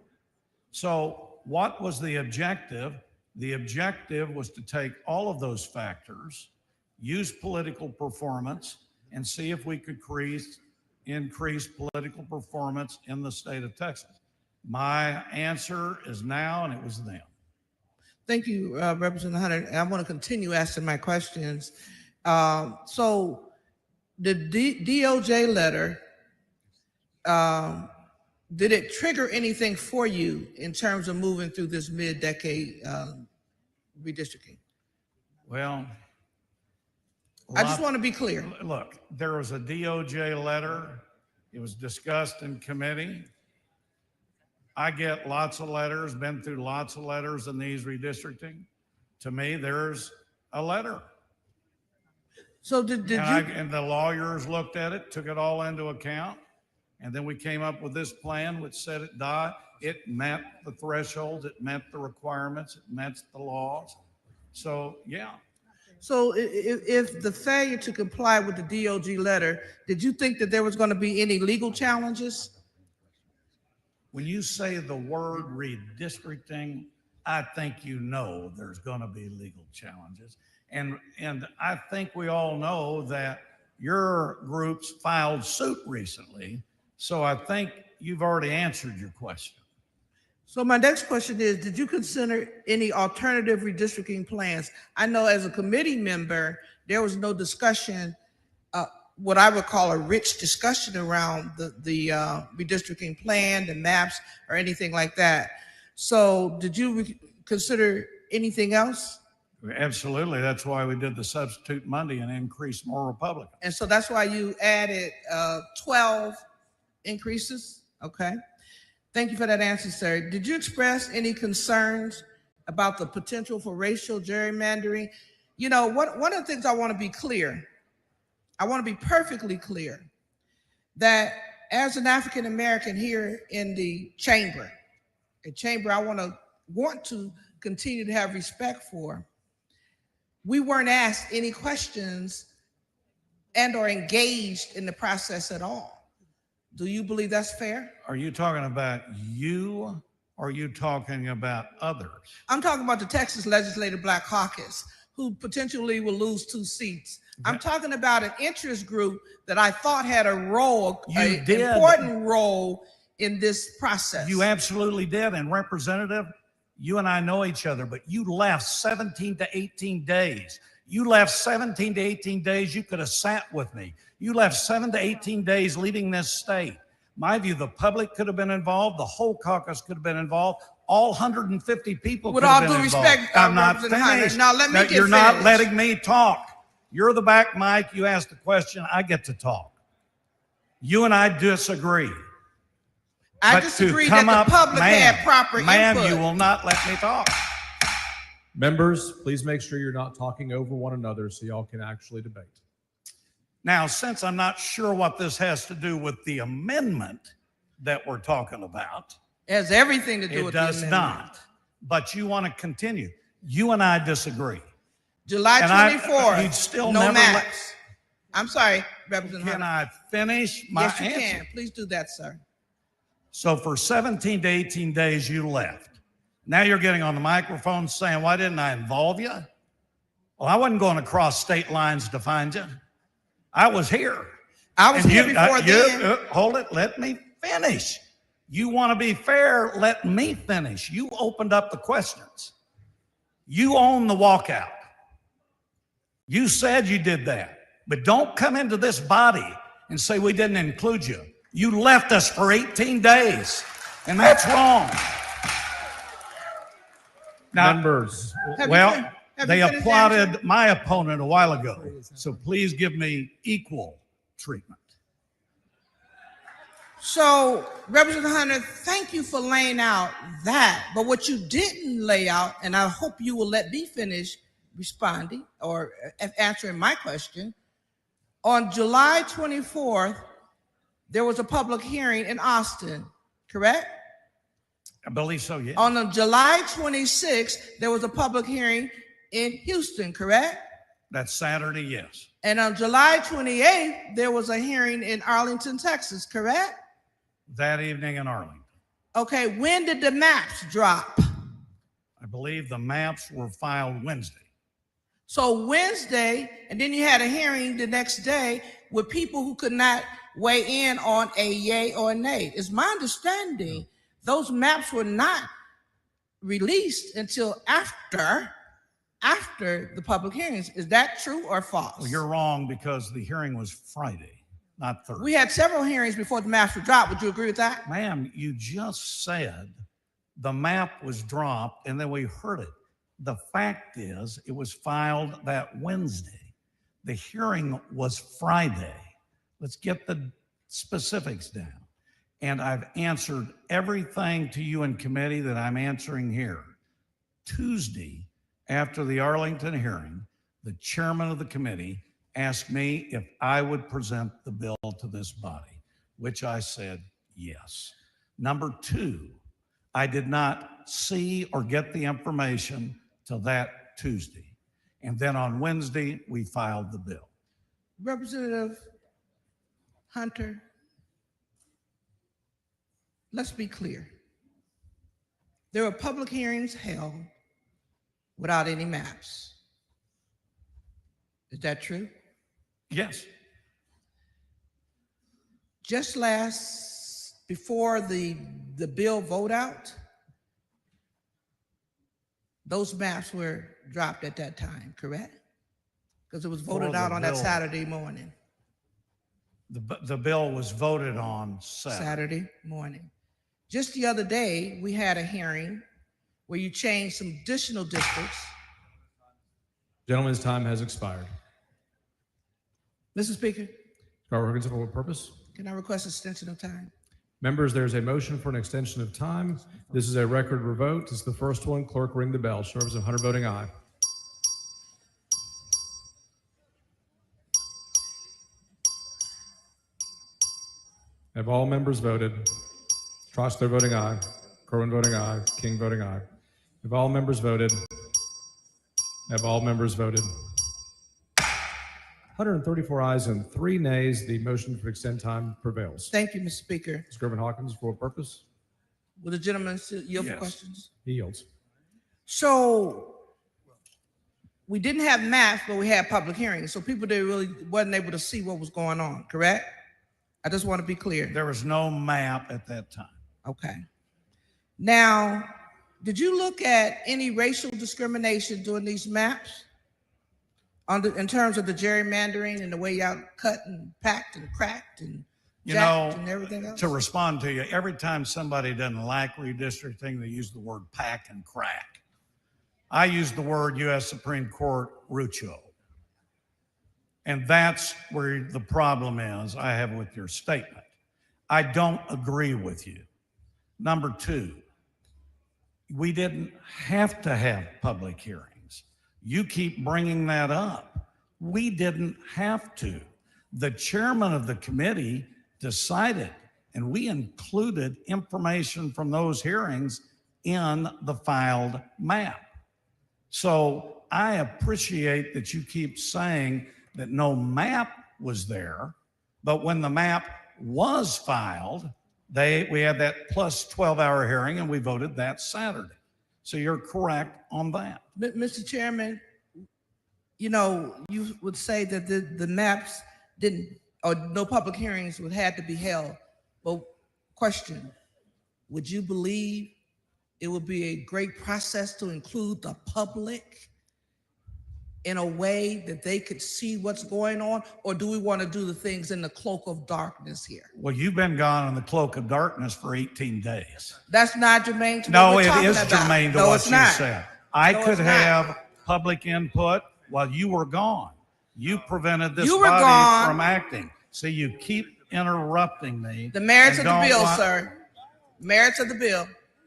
Speaker 16: So what was the objective? The objective was to take all of those factors, use political performance, and see if we could increase political performance in the state of Texas. My answer is now, and it was then.
Speaker 9: Thank you, Representative Hunter. I want to continue asking my questions. So the DOJ letter, did it trigger anything for you in terms of moving through this mid-decade redistricting?
Speaker 16: Well,
Speaker 9: I just want to be clear.
Speaker 16: Look, there was a DOJ letter. It was discussed in committee. I get lots of letters, been through lots of letters in these redistricting. To me, there's a letter.
Speaker 9: So
Speaker 16: and the lawyers looked at it, took it all into account, and then we came up with this plan which said it met the thresholds, it met the requirements, it met the laws. So, yeah.
Speaker 9: So if the failure to comply with the DOJ letter, did you think that there was going to be any legal challenges?
Speaker 16: When you say the word redistricting, I think you know there's going to be legal challenges. And I think we all know that your groups filed suit recently. So I think you've already answered your question.
Speaker 9: So my next question is, did you consider any alternative redistricting plans? I know as a committee member, there was no discussion, what I would call a rich discussion around the redistricting plan, the maps, or anything like that. So did you consider anything else?
Speaker 16: Absolutely. That's why we did the substitute Monday and increased more Republicans.
Speaker 9: And so that's why you added 12 increases? Okay. Thank you for that answer, sir. Did you express any concerns about the potential for racial gerrymandering? You know, one of the things I want to be clear, I want to be perfectly clear, that as an African American here in the chamber, a chamber I want to continue to have respect for, we weren't asked any questions and or engaged in the process at all. Do you believe that's fair?
Speaker 16: Are you talking about you or are you talking about others?
Speaker 9: I'm talking about the Texas Legislative Black Caucus, who potentially will lose 2 seats. I'm talking about an interest group that I thought had a role, an important role in this process.
Speaker 16: You absolutely did. And Representative, you and I know each other, but you left 17 to 18 days. You left 17 to 18 days. You could have sat with me. You left 7 to 18 days leaving this state. My view, the public could have been involved. The whole caucus could have been involved. All 150 people
Speaker 9: With
Speaker 16: could have
Speaker 9: all
Speaker 16: been
Speaker 9: due
Speaker 16: involved.
Speaker 9: respect,
Speaker 16: I'm not
Speaker 9: Representative Hunter,
Speaker 16: finished.
Speaker 9: now let me get
Speaker 16: You're not
Speaker 9: finished.
Speaker 16: letting me talk. You're the back mic. You ask the question. I get to talk. You and I disagree.
Speaker 9: I
Speaker 16: But
Speaker 9: disagree
Speaker 16: to
Speaker 9: that
Speaker 16: come
Speaker 9: the
Speaker 16: up,
Speaker 9: public
Speaker 16: ma'am,
Speaker 9: had proper
Speaker 16: ma'am,
Speaker 9: input.
Speaker 16: you will not let me talk.
Speaker 6: Members, please make sure you're not talking over one another so y'all can actually debate.
Speaker 16: Now, since I'm not sure what this has to do with the amendment that we're talking about,
Speaker 9: It has everything to do
Speaker 16: it
Speaker 9: with
Speaker 16: does
Speaker 9: the amendment.
Speaker 16: not. But you want to continue. You and I disagree.
Speaker 9: July
Speaker 16: And
Speaker 9: 24th,
Speaker 16: you'd still
Speaker 9: no
Speaker 16: never
Speaker 9: maps. I'm sorry, Representative
Speaker 16: Can
Speaker 9: Hunter.
Speaker 16: I finish my
Speaker 9: Yes, you
Speaker 16: answer?
Speaker 9: can. Please do that, sir.
Speaker 16: So for 17 to 18 days, you left. Now you're getting on the microphone saying, why didn't I involve you? Well, I wasn't going across state lines to find you. I was here.
Speaker 9: I was
Speaker 16: And
Speaker 9: here before then.
Speaker 16: Hold it. Let me finish. You want to be fair? Let me finish. You opened up the questions. You own the walkout. You said you did that. But don't come into this body and say we didn't include you. You left us for 18 days, and that's wrong. Now,
Speaker 6: Members,
Speaker 16: well,
Speaker 9: have
Speaker 16: they
Speaker 9: you finished
Speaker 16: applauded my opponent a while ago, so please give me equal treatment.
Speaker 9: So, Representative Hunter, thank you for laying out that. But what you didn't lay out, and I hope you will let me finish responding or answering my question. On July 24th, there was a public hearing in Austin, correct?
Speaker 16: I believe so, yeah.
Speaker 9: On July 26th, there was a public hearing in Houston, correct?
Speaker 16: That's Saturday, yes.
Speaker 9: And on July 28th, there was a hearing in Arlington, Texas, correct?
Speaker 16: That evening in Arlington.
Speaker 9: Okay, when did the maps drop?
Speaker 16: I believe the maps were filed Wednesday.
Speaker 9: So Wednesday, and then you had a hearing the next day with people who could not weigh in on a yay or nay. It's my understanding those maps were not released until after the public hearings. Is that true or false?
Speaker 16: Well, you're wrong because the hearing was Friday, not Thursday.
Speaker 9: We had several hearings before the maps were dropped. Would you agree with that?
Speaker 16: Ma'am, you just said the map was dropped and then we heard it. The fact is, it was filed that Wednesday. The hearing was Friday. Let's get the specifics down. And I've answered everything to you in committee that I'm answering here. Tuesday, after the Arlington hearing, the chairman of the committee asked me if I would present the bill to this body, which I said yes. Number two, I did not see or get the information till that Tuesday. And then on Wednesday, we filed the bill.
Speaker 9: Representative Hunter, let's be clear. There were public hearings held without any maps. Is that true?
Speaker 16: Yes.
Speaker 9: Just before the bill vote out, those maps were dropped at that time, correct? Because it was voted out on that Saturday morning.
Speaker 16: The bill was voted on Saturday.
Speaker 9: Saturday morning. Just the other day, we had a hearing where you changed some additional districts.
Speaker 6: Gentleman's time has expired.
Speaker 9: Mr. Speaker,
Speaker 6: For what purpose?
Speaker 9: can I request extension of time?
Speaker 6: Members, there's a motion for an extension of time. This is a record vote. This is the first one. Clerk, ring the bell. Show representative Hunter voting aye. Have all members voted? Trostler voting aye. Kerwin voting aye. King voting aye. Have all members voted? Have all members voted? 134 ayes and 3 nays. The motion for extend time prevails.
Speaker 9: Thank you, Mr. Speaker.
Speaker 6: Mr. Gervin Hawkins, for what purpose?
Speaker 9: Will the gentleman yield for
Speaker 6: Yes.
Speaker 9: questions?
Speaker 6: He yields.
Speaker 9: So we didn't have maps, but we had public hearings. So people they really wasn't able to see what was going on, correct? I just want to be clear.
Speaker 16: There was no map at that time.
Speaker 9: Okay. Now, did you look at any racial discrimination during these maps? In terms of the gerrymandering and the way y'all cut and packed and cracked and jacked and everything else?
Speaker 16: To respond to you, every time somebody doesn't like redistricting, they use the word pack and crack. I use the word U.S. Supreme Court rucho. And that's where the problem is I have with your statement. I don't agree with you. Number two, we didn't have to have public hearings. You keep bringing that up. We didn't have to. The chairman of the committee decided, and we included information from those hearings in the filed map. So I appreciate that you keep saying that no map was there, but when the map was filed, we had that plus 12-hour hearing and we voted that Saturday. So you're correct on that.
Speaker 9: Mr. Chairman, you know, you would say that the maps didn't, or no public hearings would have to be held. But question, would you believe it would be a great process to include the public in a way that they could see what's going on? Or do we want to do the things in the cloak of darkness here?
Speaker 16: Well, you've been gone in the cloak of darkness for 18 days.
Speaker 9: That's not germane to
Speaker 16: No,
Speaker 9: what we're
Speaker 16: it
Speaker 9: talking
Speaker 16: is
Speaker 9: about.
Speaker 16: germane to
Speaker 9: No,
Speaker 16: what
Speaker 9: it's
Speaker 16: you
Speaker 9: not.
Speaker 16: said. I
Speaker 9: No,
Speaker 16: could
Speaker 9: it's not.
Speaker 16: have public input while you were gone. You prevented this
Speaker 9: You were
Speaker 16: body
Speaker 9: gone.
Speaker 16: from acting. So you keep interrupting me.
Speaker 9: The merits of
Speaker 16: and
Speaker 9: the
Speaker 16: don't
Speaker 9: bill,
Speaker 16: want-
Speaker 9: sir. Merits of the bill.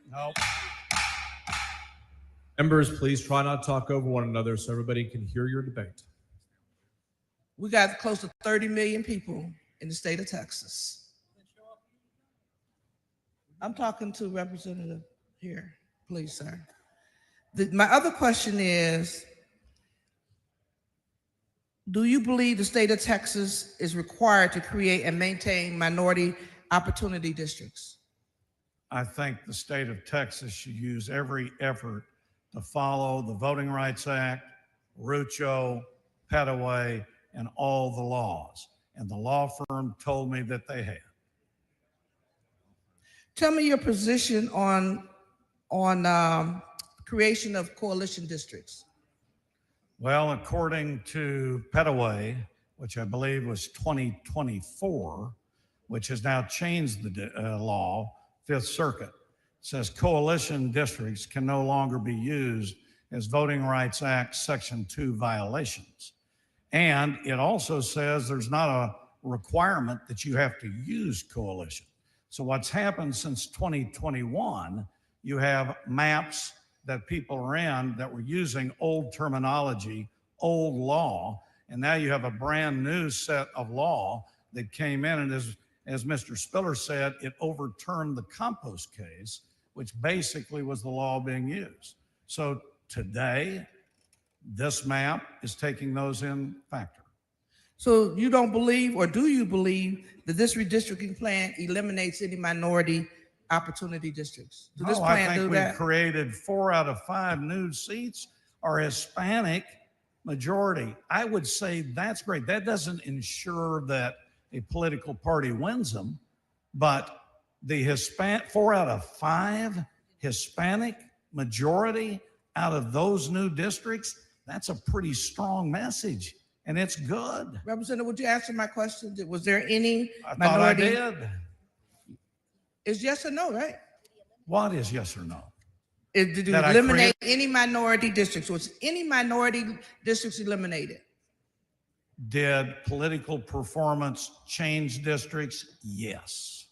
Speaker 16: No.
Speaker 6: Members, please try not to talk over one another so everybody can hear your debate.
Speaker 9: We got close to 30 million people in the state of Texas. I'm talking to Representative here, please, sir. My other question is, do you believe the state of Texas is required to create and maintain minority opportunity districts?
Speaker 16: I think the state of Texas should use every effort to follow the Voting Rights Act, Rucho, Petaway, and all the laws. And the law firm told me that they had.
Speaker 9: Tell me your position on creation of coalition districts.
Speaker 16: Well, according to Petaway, which I believe was 2024, which has now changed the law, Fifth Circuit, says coalition districts can no longer be used as Voting Rights Act Section 2 violations. And it also says there's not a requirement that you have to use coalition. So what's happened since 2021, you have maps that people are in that were using old terminology, old law, and now you have a brand new set of law that came in, and as Mr. Spiller said, it overturned the compost case, which basically was the law being used. So today, this map is taking those in factor.
Speaker 9: So you don't believe, or do you believe, that this redistricting plan eliminates any minority opportunity districts? Does this
Speaker 16: No, I
Speaker 9: plan
Speaker 16: think
Speaker 9: do
Speaker 16: we've
Speaker 9: that?
Speaker 16: created 4 out of 5 new seats are Hispanic majority. I would say that's great. That doesn't ensure that a political party wins them, but the 4 out of 5 Hispanic majority out of those new districts, that's a pretty strong message, and it's good.
Speaker 9: Representative, would you answer my question? Was there any
Speaker 16: I thought
Speaker 9: minority?
Speaker 16: I did.
Speaker 9: It's yes or no, right?
Speaker 16: What is yes or no?
Speaker 9: Did you
Speaker 2: that I
Speaker 9: eliminate any minority districts? Was any minority districts eliminated?
Speaker 16: Did political performance change districts? Yes.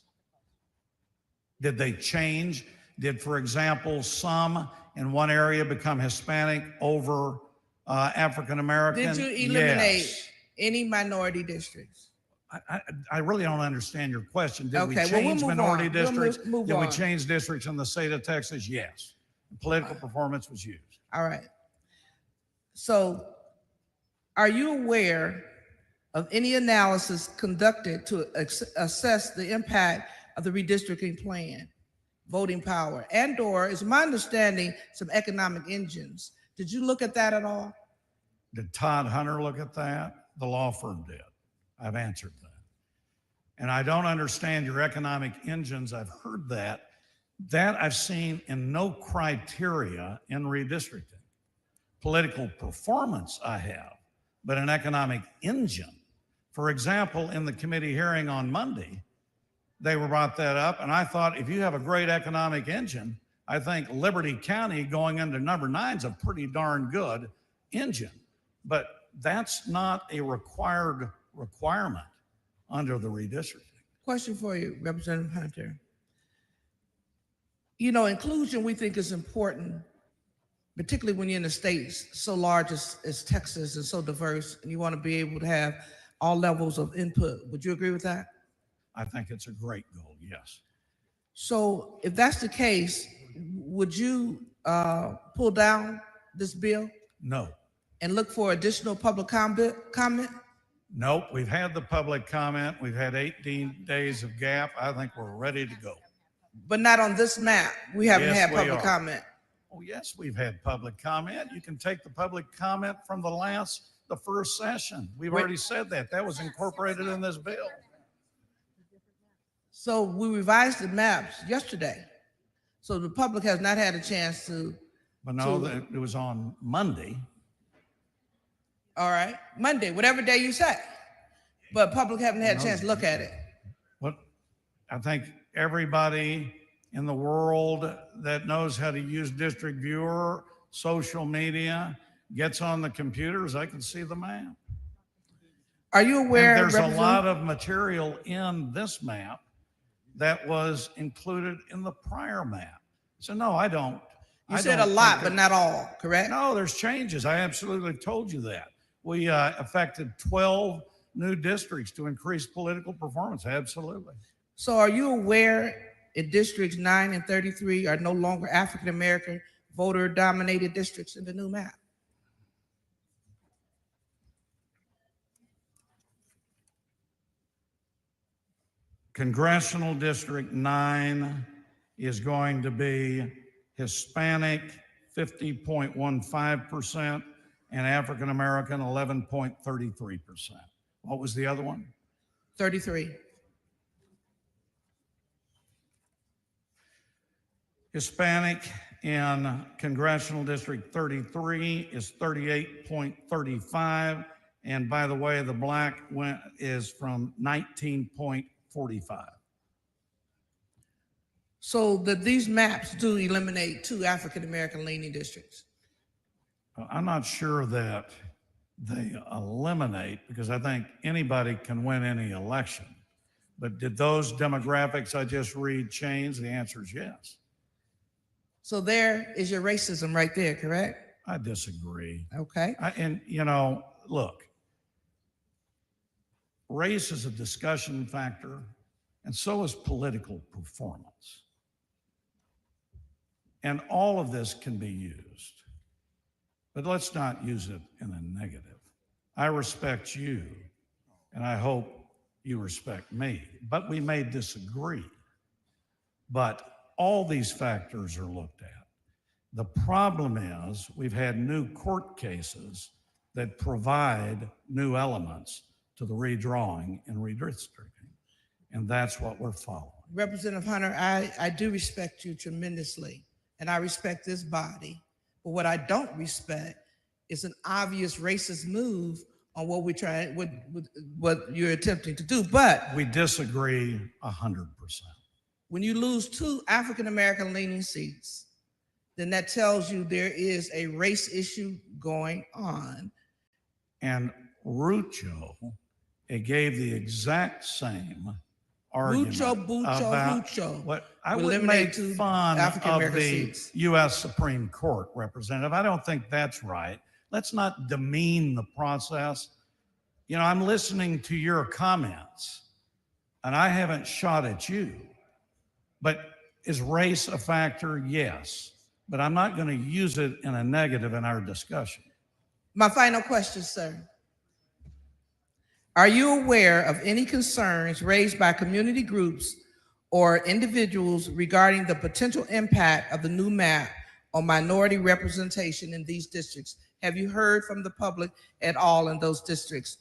Speaker 16: Did they change? Did, for example, some in one area become Hispanic over African American?
Speaker 9: Did you eliminate
Speaker 16: Yes.
Speaker 9: any minority districts?
Speaker 16: I really don't understand your question. Did we
Speaker 9: Okay, well, we'll
Speaker 16: change
Speaker 9: move
Speaker 16: minority
Speaker 9: on. We'll
Speaker 16: districts?
Speaker 9: move
Speaker 16: Did we
Speaker 9: on.
Speaker 16: change districts in the state of Texas? Yes. Political performance was used.
Speaker 9: All right. So are you aware of any analysis conducted to assess the impact of the redistricting plan, voting power, and/or, is my understanding, some economic engines? Did you look at that at all?
Speaker 16: Did Todd Hunter look at that? The law firm did. I've answered that. And I don't understand your economic engines. I've heard that. That I've seen in no criteria in redistricting. Political performance I have, but an economic engine. For example, in the committee hearing on Monday, they brought that up, and I thought, if you have a great economic engine, I think Liberty County going into number 9 is a pretty darn good engine. But that's not a requirement under the redistricting.
Speaker 9: Question for you, Representative Hunter. You know, inclusion we think is important, particularly when you're in a state so large as Texas and so diverse, and you want to be able to have all levels of input. Would you agree with that?
Speaker 16: I think it's a great goal, yes.
Speaker 9: So if that's the case, would you pull down this bill
Speaker 16: No.
Speaker 9: and look for additional public comment?
Speaker 16: Nope, we've had the public comment. We've had 18 days of gap. I think we're ready to go.
Speaker 9: But not on this map. We haven't
Speaker 16: Yes,
Speaker 9: had
Speaker 16: we
Speaker 9: public
Speaker 16: are.
Speaker 9: comment.
Speaker 16: Oh, yes, we've had public comment. You can take the public comment from the first session. We've
Speaker 9: Wait.
Speaker 16: already said that. That was incorporated in this bill.
Speaker 9: So we revised the maps yesterday. So the public has not had a chance to.
Speaker 16: But no, it was on Monday.
Speaker 9: All right, Monday, whatever day you say. But public haven't had a
Speaker 16: No.
Speaker 9: chance to look at it.
Speaker 16: What I think everybody in the world that knows how to use District Viewer, social media, gets on the computers, I can see the map.
Speaker 9: Are you aware?
Speaker 16: And there's a lot of material in this map that was included in the prior map. So no, I don't.
Speaker 9: You said a lot, but not all, correct?
Speaker 16: No, there's changes. I absolutely told you that. We affected 12 new districts to increase political performance. Absolutely.
Speaker 9: So are you aware in districts 9 and 33 are no longer African-American voter dominated districts in the new map?
Speaker 16: Congressional District 9 is going to be Hispanic 50.15% and African American 11.33%. What was the other one?
Speaker 9: 33.
Speaker 16: Hispanic in Congressional District 33 is 38.35. And by the way, the black is from 19.45.
Speaker 9: So that these maps do eliminate 2 African-American leaning districts.
Speaker 16: I'm not sure that they eliminate, because I think anybody can win any election. But did those demographics I just read change? The answer is yes.
Speaker 9: So there is your racism right there, correct?
Speaker 16: I disagree.
Speaker 9: Okay.
Speaker 16: And you know, look, race is a discussion factor, and so is political performance. And all of this can be used. But let's not use it in a negative. I respect you, and I hope you respect me, but we may disagree. But all these factors are looked at. The problem is we've had new court cases that provide new elements to the redrawing and redistricting, and that's what we're following.
Speaker 9: Representative Hunter, I do respect you tremendously, and I respect this body. But what I don't respect is an obvious racist move on what we're trying, what you're attempting to do. But
Speaker 16: we disagree 100%.
Speaker 9: When you lose 2 African-American leaning seats, then that tells you there is a race issue going on.
Speaker 16: And Rucho, it gave the exact same argument about
Speaker 9: Hucho.
Speaker 16: what I
Speaker 9: Will
Speaker 16: wouldn't
Speaker 9: eliminate
Speaker 16: make
Speaker 9: two
Speaker 16: fun
Speaker 9: African
Speaker 16: of
Speaker 9: American
Speaker 16: the
Speaker 9: seats.
Speaker 16: U.S. Supreme Court representative. I don't think that's right. Let's not demean the process. You know, I'm listening to your comments, and I haven't shot at you. But is race a factor? Yes. But I'm not going to use it in a negative in our discussion.
Speaker 9: My final question, sir. Are you aware of any concerns raised by community groups or individuals regarding the potential impact of the new map on minority representation in these districts? Have you heard from the public at all in those districts?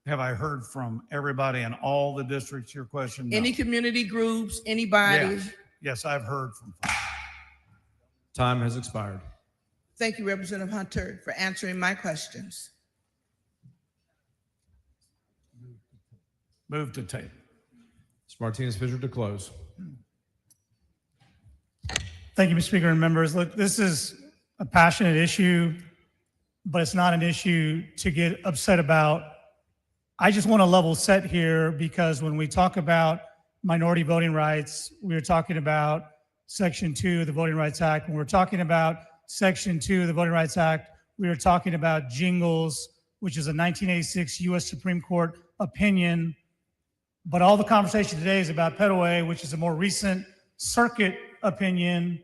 Speaker 16: Have I heard from everybody in all the districts? Your question? No.
Speaker 9: Any community groups, anybody?
Speaker 16: Yes. Yes, I've heard from.
Speaker 6: Time has expired.
Speaker 9: Thank you, Representative Hunter, for answering my questions.
Speaker 16: Move to table.
Speaker 6: Mr. Martinez-Fisher to close.
Speaker 2: Thank you, Mr. Speaker and members. Look, this is a passionate issue, but it's not an issue to get upset about. I just want to level set here because when we talk about minority voting rights, we were talking about Section 2 of the Voting Rights Act. When we're talking about Section 2 of the Voting Rights Act, we were talking about Jingles, which is a 1986 U.S. Supreme Court opinion. But all the conversation today is about Petaway, which is a more recent circuit opinion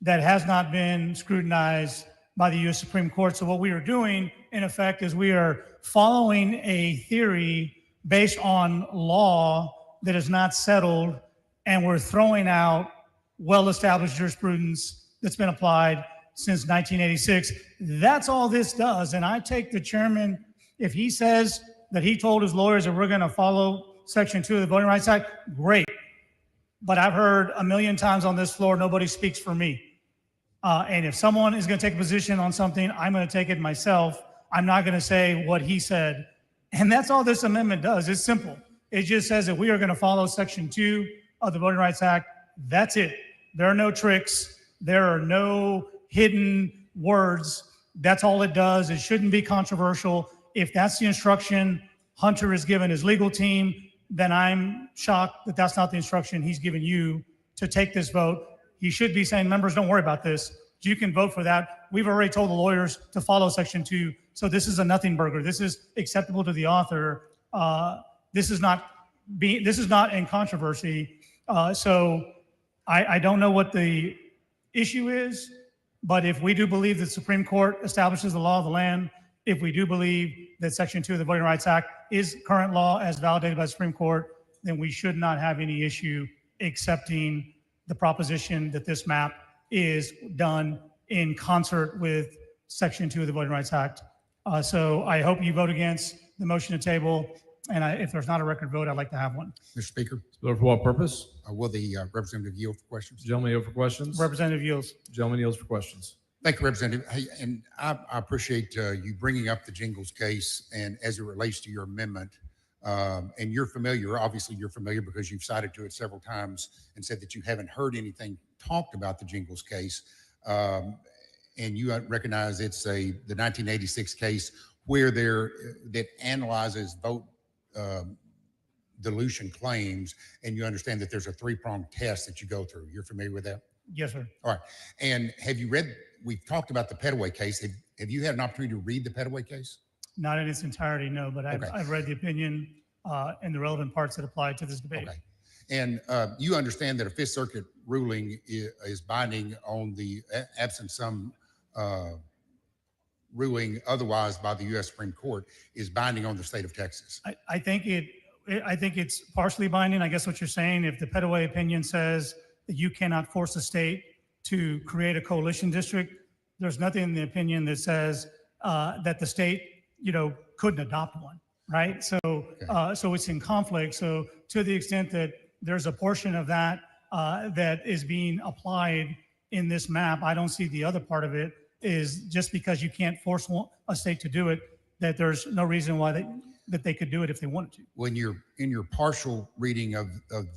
Speaker 2: that has not been scrutinized by the U.S. Supreme Court. So what we are doing, in effect, is we are following a theory based on law that is not settled, and we're throwing out well-established jurisprudence that's been applied since 1986. That's all this does. And I take the chairman, if he says that he told his lawyers that we're going to follow Section 2 of the Voting Rights Act, great. But I've heard a million times on this floor, nobody speaks for me. And if someone is going to take a position on something, I'm going to take it myself. I'm not going to say what he said. And that's all this amendment does. It's simple. It just says that we are going to follow Section 2 of the Voting Rights Act. That's it. There are no tricks. There are no hidden words. That's all it does. It shouldn't be controversial. If that's the instruction Hunter has given his legal team, then I'm shocked that that's not the instruction he's given you to take this vote. He should be saying, members, don't worry about this. You can vote for that. We've already told the lawyers to follow Section 2. So this is a nothing burger. This is acceptable to the author. This is not in controversy. So I don't know what the issue is, but if we do believe the Supreme Court establishes the law of the land, if we do believe that Section 2 of the Voting Rights Act is current law as validated by the Supreme Court, then we should not have any issue accepting the proposition that this map is done in concert with Section 2 of the Voting Rights Act. So I hope you vote against the motion to table. And if there's not a record vote, I'd like to have one.
Speaker 22: Mr. Speaker,
Speaker 6: For what purpose?
Speaker 22: will the representative yield for questions?
Speaker 6: Gentleman yield for questions.
Speaker 2: Representative yields.
Speaker 6: Gentleman yields for questions.
Speaker 22: Thank you, Representative. Hey, and I appreciate you bringing up the Jingles case and as it relates to your amendment. And you're familiar, obviously you're familiar because you've cited to it several times and said that you haven't heard anything talked about the Jingles case. And you recognize it's the 1986 case where that analyzes vote dilution claims, and you understand that there's a three-pronged test that you go through. You're familiar with that?
Speaker 2: Yes, sir.
Speaker 22: All right. And have you read, we've talked about the Petaway case. Have you had an opportunity to read the Petaway case?
Speaker 2: Not in its entirety, no, but I've read the opinion and the relevant parts that apply to this debate.
Speaker 22: Okay. And you understand that a Fifth Circuit ruling is binding on the absent some ruling otherwise by the U.S. Supreme Court is binding on the state of Texas.
Speaker 2: I think it's partially binding. I guess what you're saying, if the Petaway opinion says that you cannot force a state to create a coalition district, there's nothing in the opinion that says that the state, couldn't adopt one, right? So, so it's in conflict. So to the extent that there's a portion of that that is being applied in this map, I don't see the other part of it is just because you can't force a state to do it, that there's no reason why that they could do it if they wanted to.
Speaker 22: When you're in your partial reading of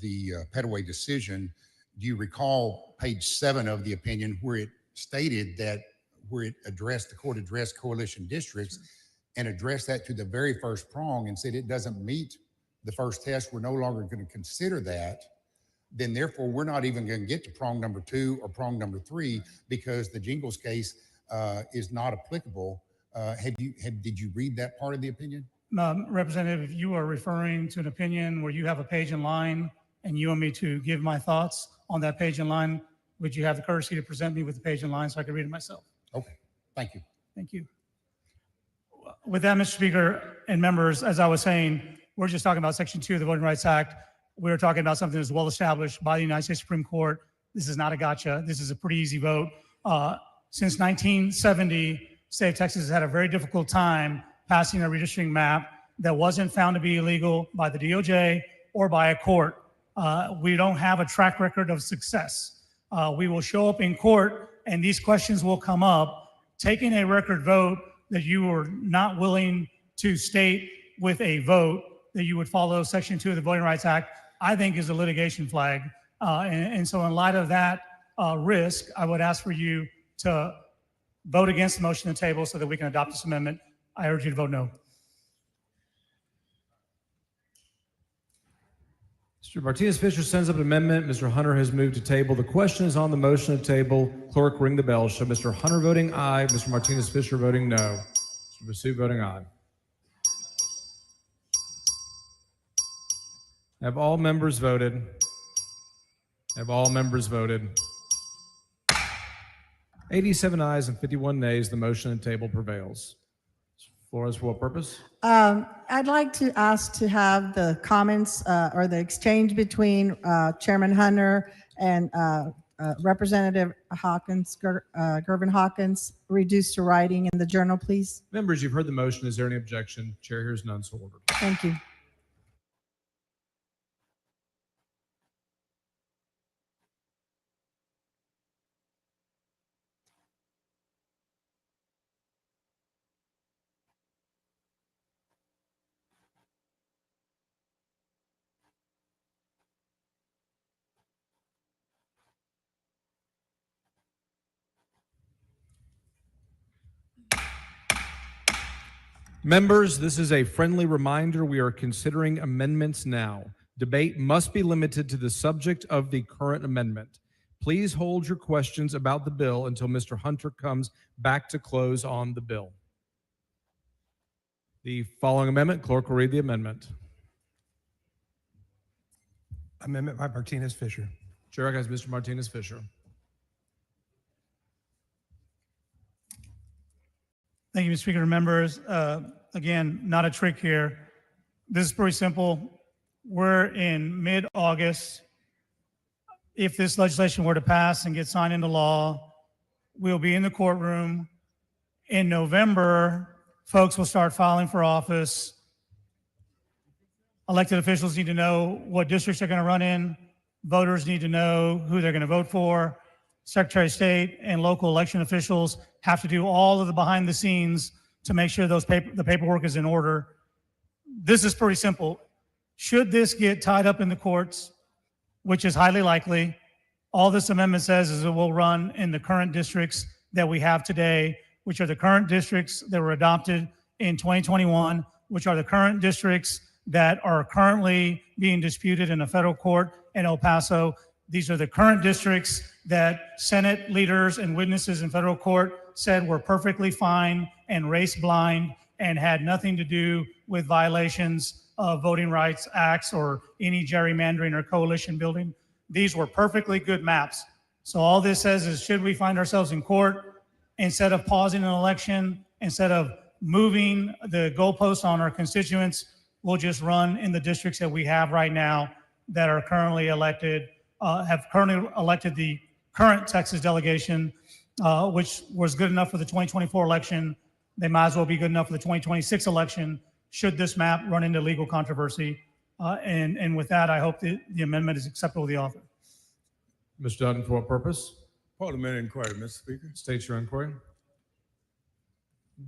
Speaker 22: the Petaway decision, do you recall page 7 of the opinion where it stated that where the court addressed coalition districts and addressed that to the very first prong and said it doesn't meet the first test, we're no longer going to consider that, then therefore we're not even going to get to prong number 2 or prong number 3 because the Jingles case is not applicable. Did you read that part of the opinion?
Speaker 2: Representative, if you are referring to an opinion where you have a page in line and you want me to give my thoughts on that page in line, would you have the courtesy to present me with the page in line so I can read it myself?
Speaker 22: Okay, thank you.
Speaker 2: Thank you. With that, Mr. Speaker and members, as I was saying, we're just talking about Section 2 of the Voting Rights Act. We're talking about something that's well established by the United States Supreme Court. This is not a gotcha. This is a pretty easy vote. Since 1970, the state of Texas has had a very difficult time passing a redistricting map that wasn't found to be illegal by the DOJ or by a court. We don't have a track record of success. We will show up in court and these questions will come up. Taking a record vote that you were not willing to state with a vote that you would follow Section 2 of the Voting Rights Act, I think is a litigation flag. And so in light of that risk, I would ask for you to vote against the motion on the table so that we can adopt this amendment. I urge you to vote no.
Speaker 6: Mr. Martinez-Fisher sends up an amendment. Mr. Hunter has moved to table. The question is on the motion to table. Clerk, ring the bell. Show Mr. Hunter voting aye, Mr. Martinez-Fisher voting no. Mr. Basu voting aye. Have all members voted? Have all members voted? 87 ayes and 51 nays. The motion and table prevails. Flores, for what purpose?
Speaker 3: I'd like to ask to have the comments or the exchange between Chairman Hunter and Representative Hawkins, Gervin Hawkins, reduced to writing in the journal, please.
Speaker 6: Members, you've heard the motion. Is there any objection? Chair hears none, so ordered.
Speaker 3: Thank you.
Speaker 6: Members, this is a friendly reminder. We are considering amendments now. Debate must be limited to the subject of the current amendment. Please hold your questions about the bill until Mr. Hunter comes back to close on the bill. The following amendment, clerk will read the amendment.
Speaker 10: Amendment by Martinez-Fisher.
Speaker 6: Chair recognizes Mr. Martinez-Fisher.
Speaker 2: Thank you, Mr. Speaker. Members, again, not a trick here. This is pretty simple. We're in mid-August. If this legislation were to pass and get signed into law, we'll be in the courtroom. In November, folks will start filing for office. Elected officials need to know what districts they're going to run in. Voters need to know who they're going to vote for. Secretary of State and local election officials have to do all of the behind the scenes to make sure the paperwork is in order. This is pretty simple. Should this get tied up in the courts, which is highly likely, all this amendment says is it will run in the current districts that we have today, which are the current districts that were adopted in 2021, which are the current districts that are currently being disputed in a federal court in El Paso. These are the current districts that Senate leaders and witnesses in federal court said were perfectly fine and race blind and had nothing to do with violations of voting rights acts or any gerrymandering or coalition building. These were perfectly good maps. So all this says is, should we find ourselves in court, instead of pausing an election, instead of moving the goalposts on our constituents, we'll just run in the districts that we have right now that are currently elected, have currently elected the current Texas delegation, which was good enough for the 2024 election. They might as well be good enough for the 2026 election, should this map run into legal controversy. And with that, I hope that the amendment is acceptable to the author.
Speaker 6: Mr. Dutton, for what purpose?
Speaker 13: Parliamentary inquiry, Mr. Speaker.
Speaker 6: State your inquiry.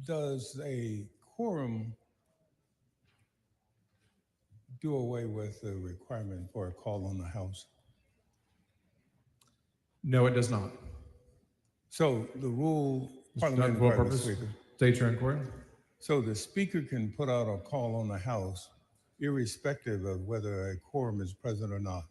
Speaker 13: Does a quorum do away with the requirement for a call on the House?
Speaker 6: No, it does not.
Speaker 13: So the rule,
Speaker 6: Mr.
Speaker 13: Parliament
Speaker 6: Dutton, for what
Speaker 13: inquiry, Mr.
Speaker 6: purpose?
Speaker 13: Speaker.
Speaker 6: State your inquiry.
Speaker 13: So the Speaker can put out a call on the House irrespective of whether a quorum is present or not.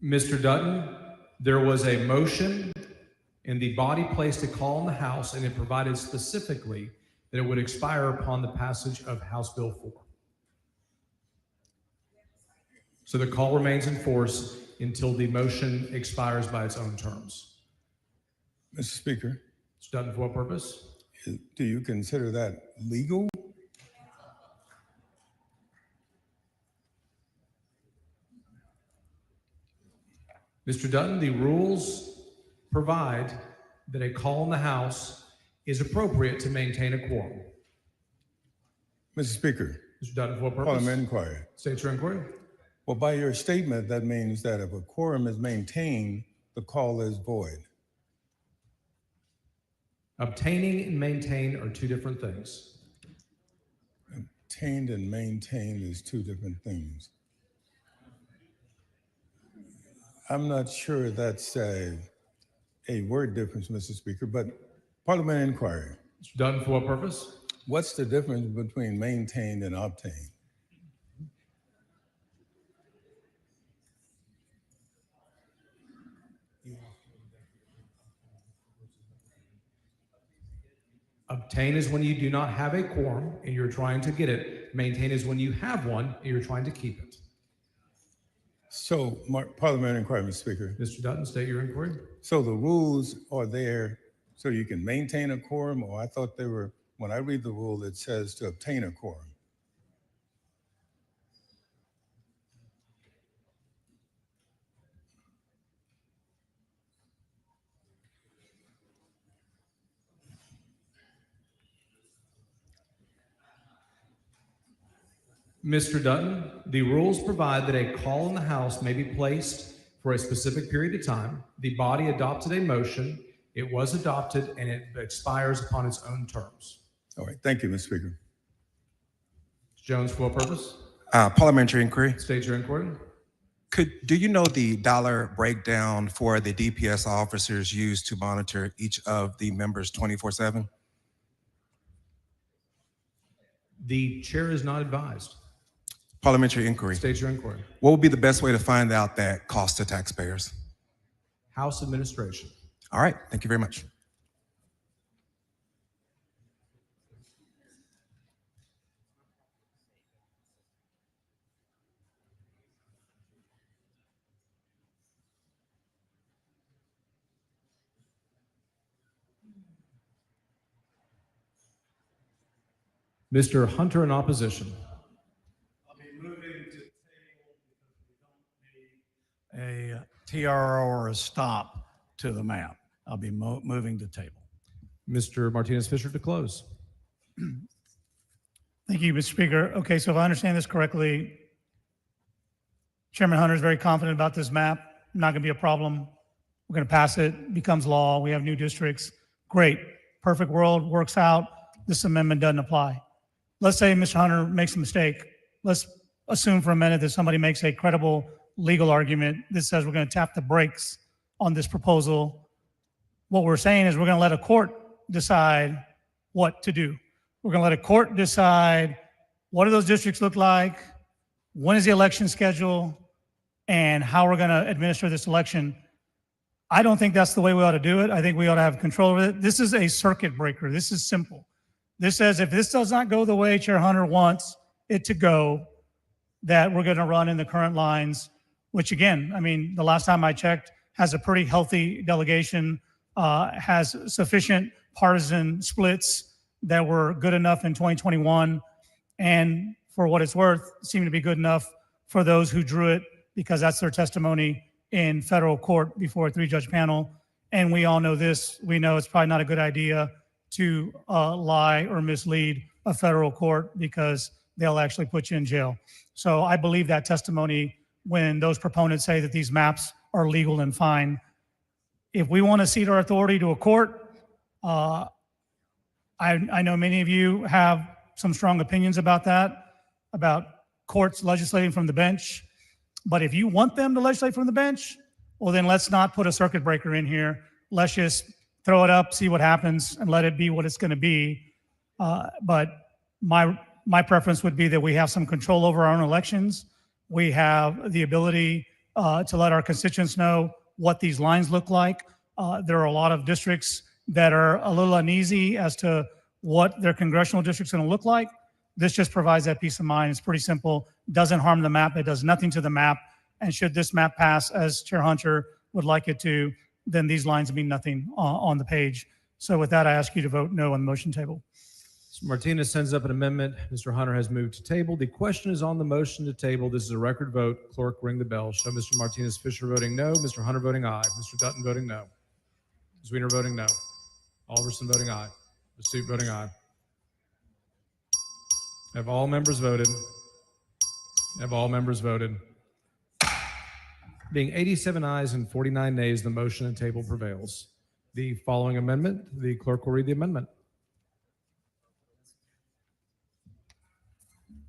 Speaker 6: Mr. Dutton, there was a motion and the body placed a call in the House, and it provided specifically that it would expire upon the passage of House Bill 4. So the call remains in force until the motion expires by its own terms.
Speaker 13: Mr. Speaker.
Speaker 6: Mr. Dutton, for what purpose?
Speaker 13: Do you consider that legal?
Speaker 6: Mr. Dutton, the rules provide that a call in the House is appropriate to maintain a quorum.
Speaker 13: Mr. Speaker.
Speaker 6: Mr. Dutton, for what purpose?
Speaker 13: Parliament inquiry.
Speaker 6: State your inquiry.
Speaker 13: Well, by your statement, that means that if a quorum is maintained, the call is void.
Speaker 6: Obtaining and maintain are two different things.
Speaker 13: Obtained and maintained is two different things. I'm not sure that's a word difference, Mr. Speaker, but Parliament inquiry.
Speaker 6: Mr. Dutton, for what purpose?
Speaker 13: What's the difference between maintained and obtained?
Speaker 6: Obtain is when you do not have a quorum and you're trying to get it. Maintain is when you have one and you're trying to keep it.
Speaker 13: So, Parliament inquiry, Mr. Speaker.
Speaker 6: Mr. Dutton, state your inquiry.
Speaker 13: So the rules are there so you can maintain a quorum, or I thought they were, when I read the rule, it says to obtain a quorum.
Speaker 6: Mr. Dutton, the rules provide that a call in the House may be placed for a specific period of time. The body adopted a motion, it was adopted, and it expires upon its own terms.
Speaker 13: All right, thank you, Mr. Speaker.
Speaker 6: Jones, for what purpose?
Speaker 10: Parliamentary inquiry.
Speaker 6: State your inquiry.
Speaker 10: Do you know the dollar breakdown for the DPS officers used to monitor each of the members 24/7?
Speaker 6: The chair is not advised.
Speaker 10: Parliamentary inquiry.
Speaker 6: State your inquiry.
Speaker 10: What would be the best way to find out that cost to taxpayers?
Speaker 6: House administration.
Speaker 10: All right, thank you very much.
Speaker 6: Mr. Hunter in opposition.
Speaker 16: I'll be moving to table because we don't need a TRO or a stop to the map. I'll be moving to table.
Speaker 6: Mr. Martinez Fisher to close.
Speaker 2: Thank you, Mr. Speaker. Okay, so if I understand this correctly, Chairman Hunter is very confident about this map. Not going to be a problem. We're going to pass it, becomes law. We have new districts. Great. Perfect world, works out. This amendment doesn't apply. Let's say Mr. Hunter makes a mistake. Let's assume for a minute that somebody makes a credible legal argument that says we're going to tap the brakes on this proposal. What we're saying is we're going to let a court decide what to do. We're going to let a court decide what do those districts look like, when is the election scheduled, and how we're going to administer this election. I don't think that's the way we ought to do it. I think we ought to have control over it. This is a circuit breaker. This is simple. This says if this does not go the way Chair Hunter wants it to go, that we're going to run in the current lines, which again, I mean, the last time I checked, has a pretty healthy delegation, has sufficient partisan splits that were good enough in 2021. And for what it's worth, seem to be good enough for those who drew it, because that's their testimony in federal court before a 3-judge panel. And we all know this. We know it's probably not a good idea to lie or mislead a federal court, because they'll actually put you in jail. So I believe that testimony when those proponents say that these maps are legal and fine. If we want to cede our authority to a court, I know many of you have some strong opinions about that, about courts legislating from the bench. But if you want them to legislate from the bench, well, then let's not put a circuit breaker in here. Let's just throw it up, see what happens, and let it be what it's going to be. But my preference would be that we have some control over our own elections. We have the ability to let our constituents know what these lines look like. There are a lot of districts that are a little uneasy as to what their congressional district's going to look like. This just provides that peace of mind. It's pretty simple. Doesn't harm the map. It does nothing to the map. And should this map pass as Chair Hunter would like it to, then these lines mean nothing on the page. So with that, I ask you to vote no on the motion table.
Speaker 6: Mr. Martinez sends up an amendment. Mr. Hunter has moved to table. The question is on the motion to table. This is a record vote. Clerk, ring the bell. Show Mr. Martinez Fisher voting no, Mr. Hunter voting aye, Mr. Dutton voting no, Ms. Weiner voting no, Alverson voting aye, Ms. Suit voting aye. Have all members voted? Have all members voted? Being 87 ayes and 49 nays, the motion and table prevails. The following amendment, the clerk will read the amendment.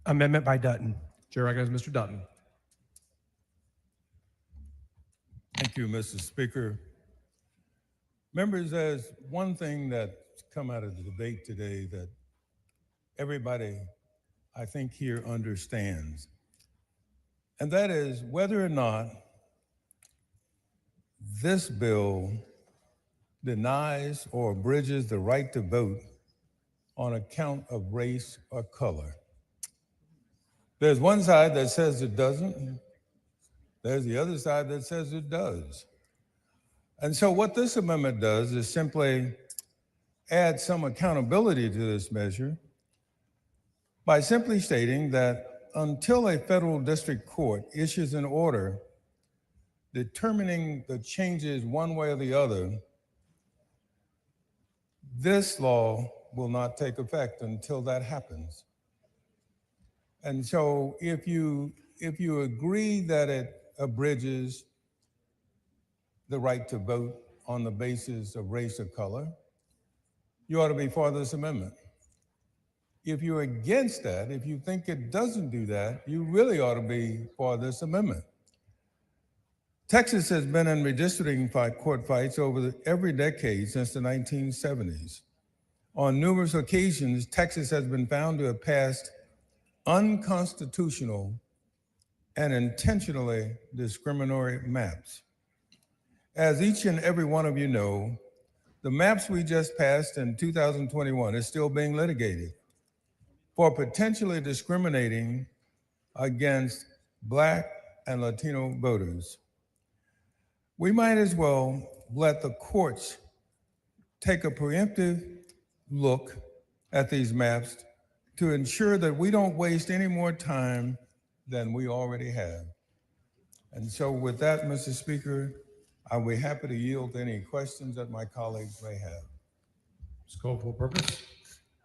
Speaker 8: Amendment by Dutton.
Speaker 6: Chair recognizes Mr. Dutton.
Speaker 13: Thank you, Mr. Speaker. Members, there's one thing that's come out of the debate today that everybody, I think, here understands, and that is whether or not this bill denies or abridges the right to vote on account of race or color. There's one side that says it doesn't. There's the other side that says it does. And so what this amendment does is simply add some accountability to this measure by simply stating that until a federal district court issues an order determining the changes one way or the other, this law will not take effect until that happens. And so if you agree that it abridges the right to vote on the basis of race or color, you ought to be for this amendment. If you're against that, if you think it doesn't do that, you really ought to be for this amendment. Texas has been in redistricting court fights over every decade since the 1970s. On numerous occasions, Texas has been found to have passed unconstitutional and intentionally discriminatory maps. As each and every one of you know, the maps we just passed in 2021 is still being litigated for potentially discriminating against Black and Latino voters. We might as well let the courts take a preemptive look at these maps to ensure that we don't waste any more time than we already have. And so with that, Mr. Speaker, I'll be happy to yield to any questions that my colleagues may have.
Speaker 6: Ms. Cole, for purpose.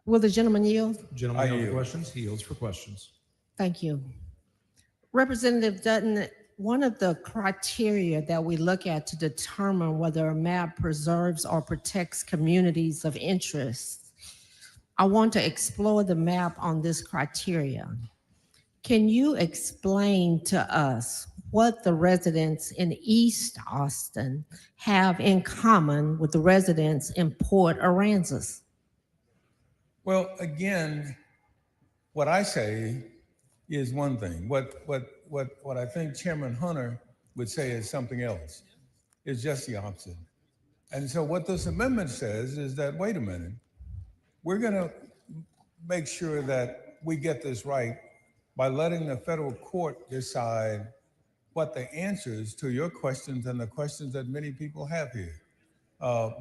Speaker 3: Will the gentleman yield?
Speaker 6: Gentleman yield for
Speaker 13: yield.
Speaker 6: questions. He yields for questions.
Speaker 3: Thank you. Representative Dutton, one of the criteria that we look at to determine whether a map preserves or protects communities of interest, I want to explore the map on this criteria. Can you explain to us what the residents in East Austin have in common with the residents in Port Aransas?
Speaker 13: Well, again, what I say is one thing. What I think Chairman Hunter would say is something else. It's just the opposite. And so what this amendment says is that, wait a minute, we're gonna make sure that we get this right by letting the federal court decide what the answers to your questions and the questions that many people have here.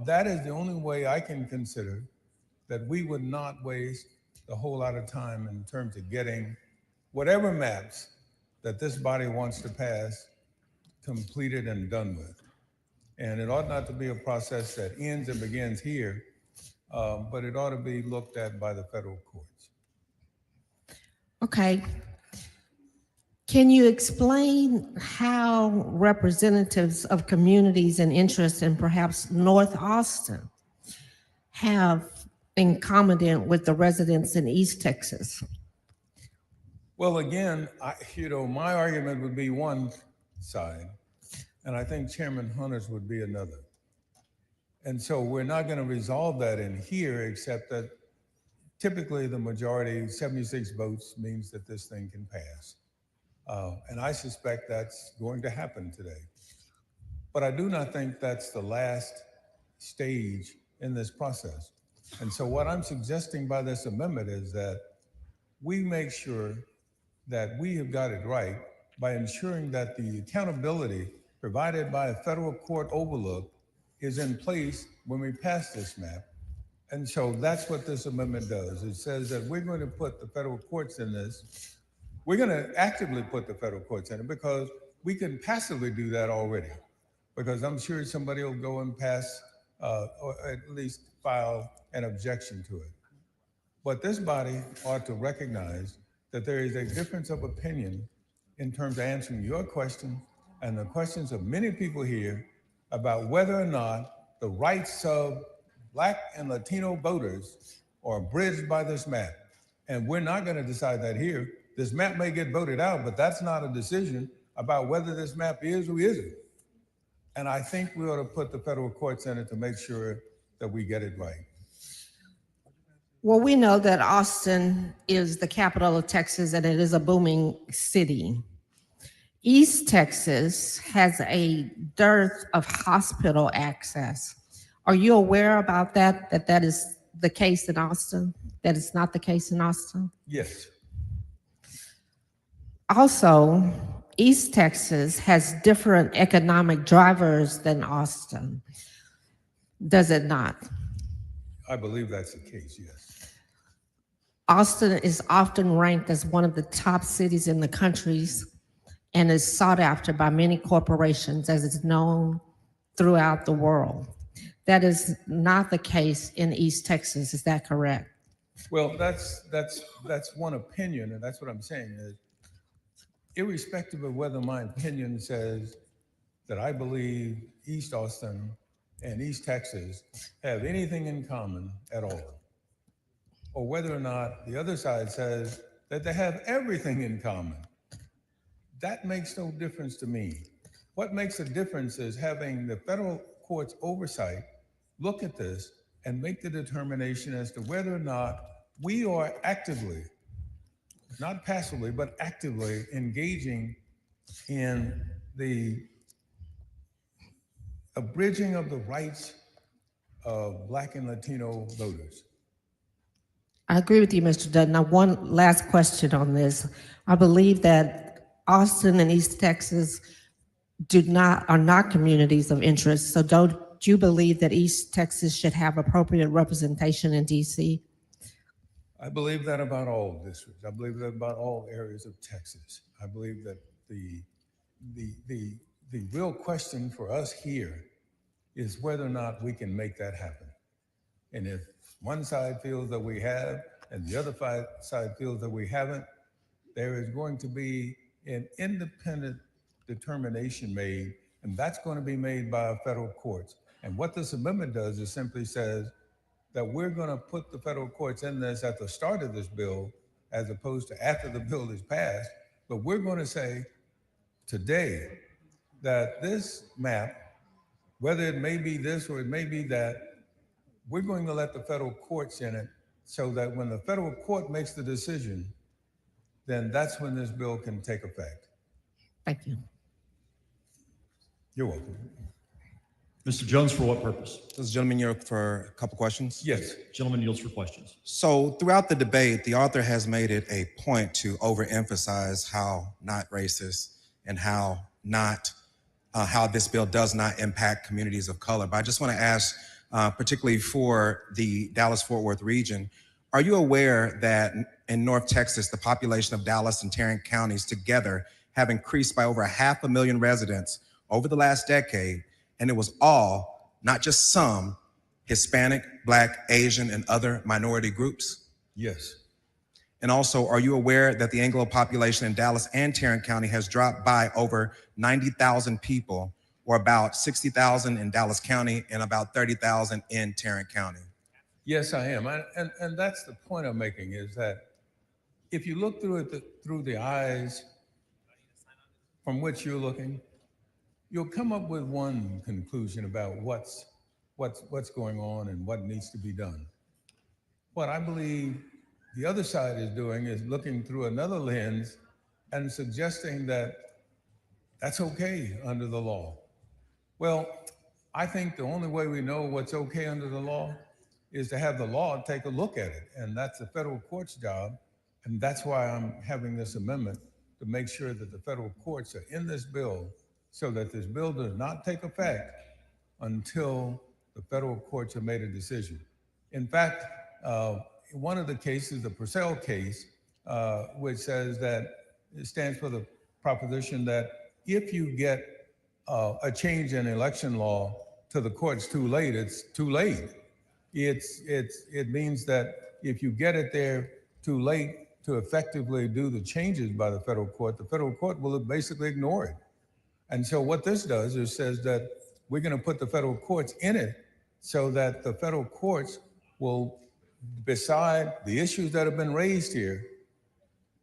Speaker 13: That is the only way I can consider that we would not waste a whole lot of time in terms of getting whatever maps that this body wants to pass completed and done with. And it ought not to be a process that ends and begins here, but it ought to be looked at by the federal courts.
Speaker 3: Okay. Can you explain how representatives of communities and interests in perhaps North Austin have
Speaker 17: incumbent with the residents in East Texas?
Speaker 13: Well, again, my argument would be one side, and I think Chairman Hunter's would be another. And so we're not going to resolve that in here, except that typically the majority, 76 votes, means that this thing can pass. And I suspect that's going to happen today. But I do not think that's the last stage in this process. And so what I'm suggesting by this amendment is that we make sure that we have got it right by ensuring that the accountability provided by a federal court overlook is in place when we pass this map. And so that's what this amendment does. It says that we're going to put the federal courts in this. We're going to actively put the federal courts in it because we can passively do that already. Because I'm sure somebody will go and pass or at least file an objection to it. But this body ought to recognize that there is a difference of opinion in terms of answering your question and the questions of many people here about whether or not the rights of Black and Latino voters are bridged by this map. And we're not going to decide that here. This map may get voted out, but that's not a decision about whether this map is or isn't. And I think we ought to put the federal courts in it to make sure that we get it right.
Speaker 17: Well, we know that Austin is the capital of Texas and it is a booming city. East Texas has a dearth of hospital access. Are you aware about that is the case in Austin? That it's not the case in Austin?
Speaker 13: Yes.
Speaker 17: Also, East Texas has different economic drivers than Austin. Does it not?
Speaker 13: I believe that's the case, yes.
Speaker 17: Austin is often ranked as one of the top cities in the countries and is sought after by many corporations as it's known throughout the world. That is not the case in East Texas, is that correct?
Speaker 13: Well, that's one opinion, and that's what I'm saying is, irrespective of whether my opinion says that I believe East Austin and East Texas have anything in common at all, or whether or not the other side says that they have everything in common, that makes no difference to me. What makes a difference is having the federal court's oversight look at this and make the determination as to whether or not we are actively, not passively, but actively engaging in the abridging of the rights of Black and Latino voters.
Speaker 17: I agree with you, Mr. Dunn. Now, one last question on this. I believe that Austin and East Texas are not communities of interest. So don't you believe that East Texas should have appropriate representation in DC?
Speaker 13: I believe that about all districts. I believe that about all areas of Texas. I believe that the real question for us here is whether or not we can make that happen. And if one side feels that we have and the other side feels that we haven't, there is going to be an independent determination made, and that's going to be made by federal courts. And what this amendment does is simply says that we're going to put the federal courts in this at the start of this bill, as opposed to after the bill is passed. But we're going to say today that this map, whether it may be this or it may be that, we're going to let the federal courts in it so that when the federal court makes the decision, then that's when this bill can take effect.
Speaker 17: Thank you.
Speaker 13: You're welcome.
Speaker 8: Mr. Jones, for what purpose?
Speaker 10: Does the gentleman yield for a couple questions?
Speaker 13: Yes.
Speaker 8: Gentleman yields for questions.
Speaker 10: So throughout the debate, the author has made it a point to overemphasize how not racist and how this bill does not impact communities of color. But I just want to ask, particularly for the Dallas-Fort Worth region, are you aware that in North Texas, the population of Dallas and Tarrant counties together have increased by over 500,000 residents over the last decade, and it was all, not just some, Hispanic, Black, Asian, and other minority groups?
Speaker 13: Yes.
Speaker 10: And also, are you aware that the Anglo population in Dallas and Tarrant County has dropped by over 90,000 people, or about 60,000 in Dallas County and about 30,000 in Tarrant County?
Speaker 13: Yes, I am. And that's the point I'm making, is that if you look through it through the eyes from which you're looking, you'll come up with one conclusion about what's going on and what needs to be done. What I believe the other side is doing is looking through another lens and suggesting that that's okay under the law. Well, I think the only way we know what's okay under the law is to have the law take a look at it. And that's the federal court's job. And that's why I'm having this amendment, to make sure that the federal courts are in this bill, so that this bill does not take effect until the federal courts have made a decision. In fact, one of the cases, the Purcell case, which says that it stands for the proposition that if you get a change in election law to the courts too late, it's too late. It means that if you get it there too late to effectively do the changes by the federal court will basically ignore it. And so what this does is says that we're going to put the federal courts in it so that the federal courts will decide the issues that have been raised here,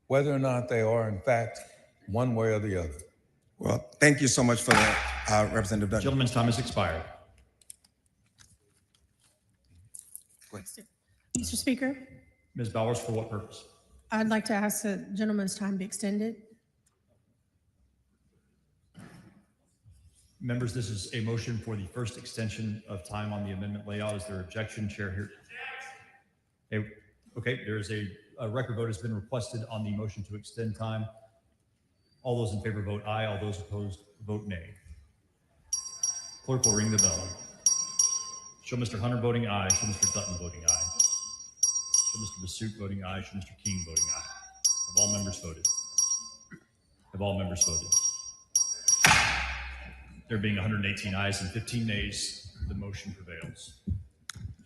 Speaker 13: whether or not they are in fact one way or the other.
Speaker 10: Well, thank you so much for that, Representative Dutton.
Speaker 8: Gentleman's time has expired.
Speaker 11: Mr. Speaker,
Speaker 8: Ms. Bowers, for what purpose?
Speaker 11: I'd like to ask the gentleman's time be extended.
Speaker 8: Members, this is a motion for the first extension of time on the amendment layout. Is there objection? Chair here. Okay, there's a record vote has been requested on the motion to extend time. All those in favor vote aye. All those opposed vote nay. Clerk will ring the bell. Show Mr. Hunter voting aye. Show Mr. Dutton voting aye. Show Mr. Basoot voting aye. Show Mr. King voting aye. Have all members voted? Have all members voted? There being 118 ayes and 15 nays, the motion prevails.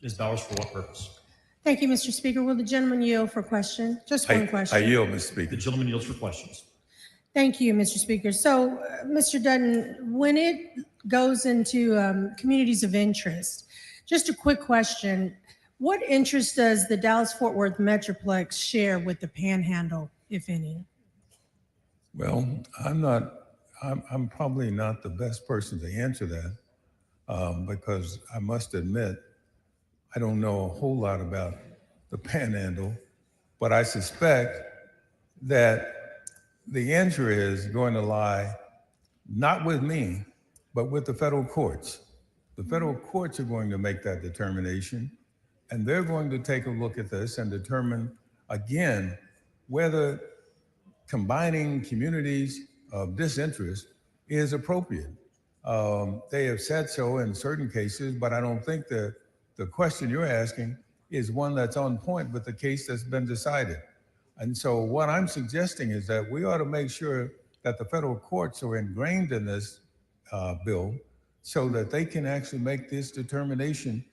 Speaker 8: Ms. Bowers, for what purpose?
Speaker 11: Thank you, Mr. Speaker. Will the gentleman yield for question? Just one question.
Speaker 13: I yield, Mr. Speaker.
Speaker 8: The gentleman yields for questions.
Speaker 11: Thank you, Mr. Speaker. So, Mr. Dutton, when it goes into communities of interest, just a quick question. What interest does the Dallas-Fort Worth Metroplex share with the Panhandle, if any?
Speaker 13: Well, I'm probably not the best person to answer that because I must admit, I don't know a whole lot about the Panhandle, but I suspect that the answer is going to lie not with me, but with the federal courts. The federal courts are going to make that determination, and they're going to take a look at this and determine, again, whether combining communities of disinterest is appropriate. They have said so in certain cases, but I don't think that the question you're asking is one that's on point with the case that's been decided. And so what I'm suggesting is that we ought to make sure that the federal courts are ingrained in this bill so that they can actually make this determination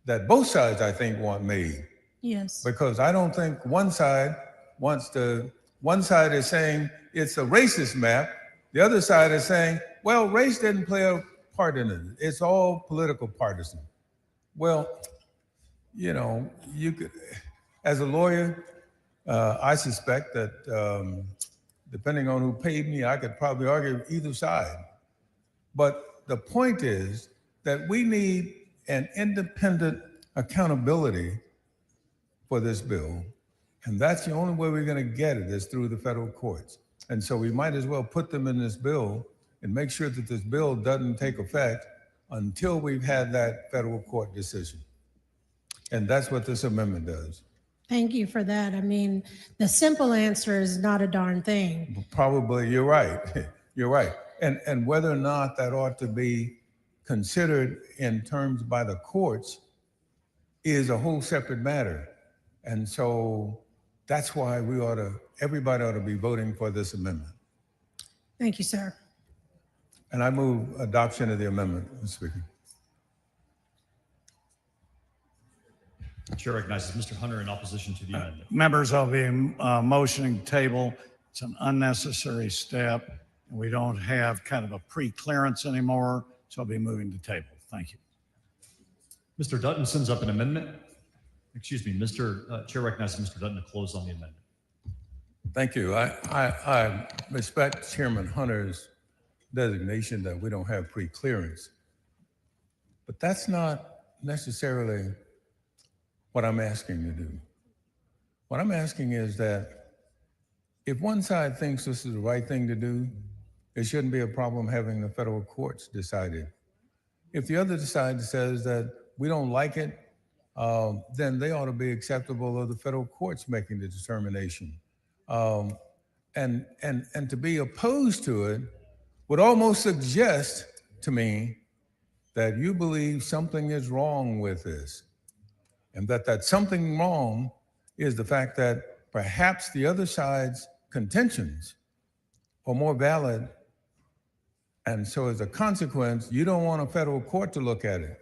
Speaker 13: that both sides, I think, want made.
Speaker 11: Yes.
Speaker 13: Because I don't think one side is saying it's a racist map. The other side is saying, well, race didn't play a part in it. It's all political partisan. Well, you know, you could, as a lawyer, I suspect that depending on who paid me, I could probably argue either side. But the point is that we need an independent accountability for this bill. And that's the only way we're going to get it is through the federal courts. And so we might as well put them in this bill and make sure that this bill doesn't take effect until we've had that federal court decision. And that's what this amendment does.
Speaker 11: Thank you for that. I mean, the simple answer is not a darn thing.
Speaker 13: Probably, you're right. You're right. And whether or not that ought to be considered in terms by the courts is a whole separate matter. And so that's why everybody ought to be voting for this amendment.
Speaker 11: Thank you, sir.
Speaker 13: And I move adoption of the amendment, Mr. Speaker.
Speaker 8: The chair recognizes Mr. Hunter in opposition to the amendment.
Speaker 16: Members, I'll be motioning table. It's an unnecessary step. And we don't have kind of a pre-clearance anymore, so I'll be moving to table. Thank you.
Speaker 8: Mr. Dutton sends up an amendment. Excuse me, Mr. Chair recognizes Mr. Dutton to close on the amendment.
Speaker 13: Thank you. I respect Chairman Hunter's designation that we don't have pre-clearance, but that's not necessarily what I'm asking to do. What I'm asking is that if one side thinks this is the right thing to do, it shouldn't be a problem having the federal courts decide it. If the other side says that we don't like it, then they ought to be acceptable of the federal courts making the determination. And to be opposed to it would almost suggest to me that you believe something is wrong with this, and that something wrong is the fact that perhaps the other side's contentions are more valid, and so as a consequence, you don't want a federal court to look at it.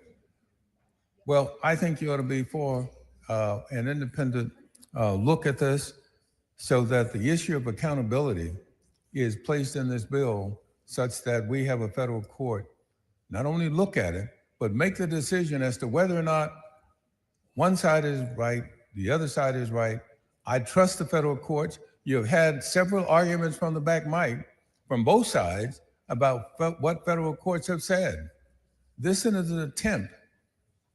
Speaker 13: Well, I think you ought to be for an independent look at this so that the issue of accountability is placed in this bill such that we have a federal court not only look at it, but make the decision as to whether or not one side is right, the other side is right. I trust the federal courts. You've had several arguments from the back mic from both sides about what federal courts have said. This is an attempt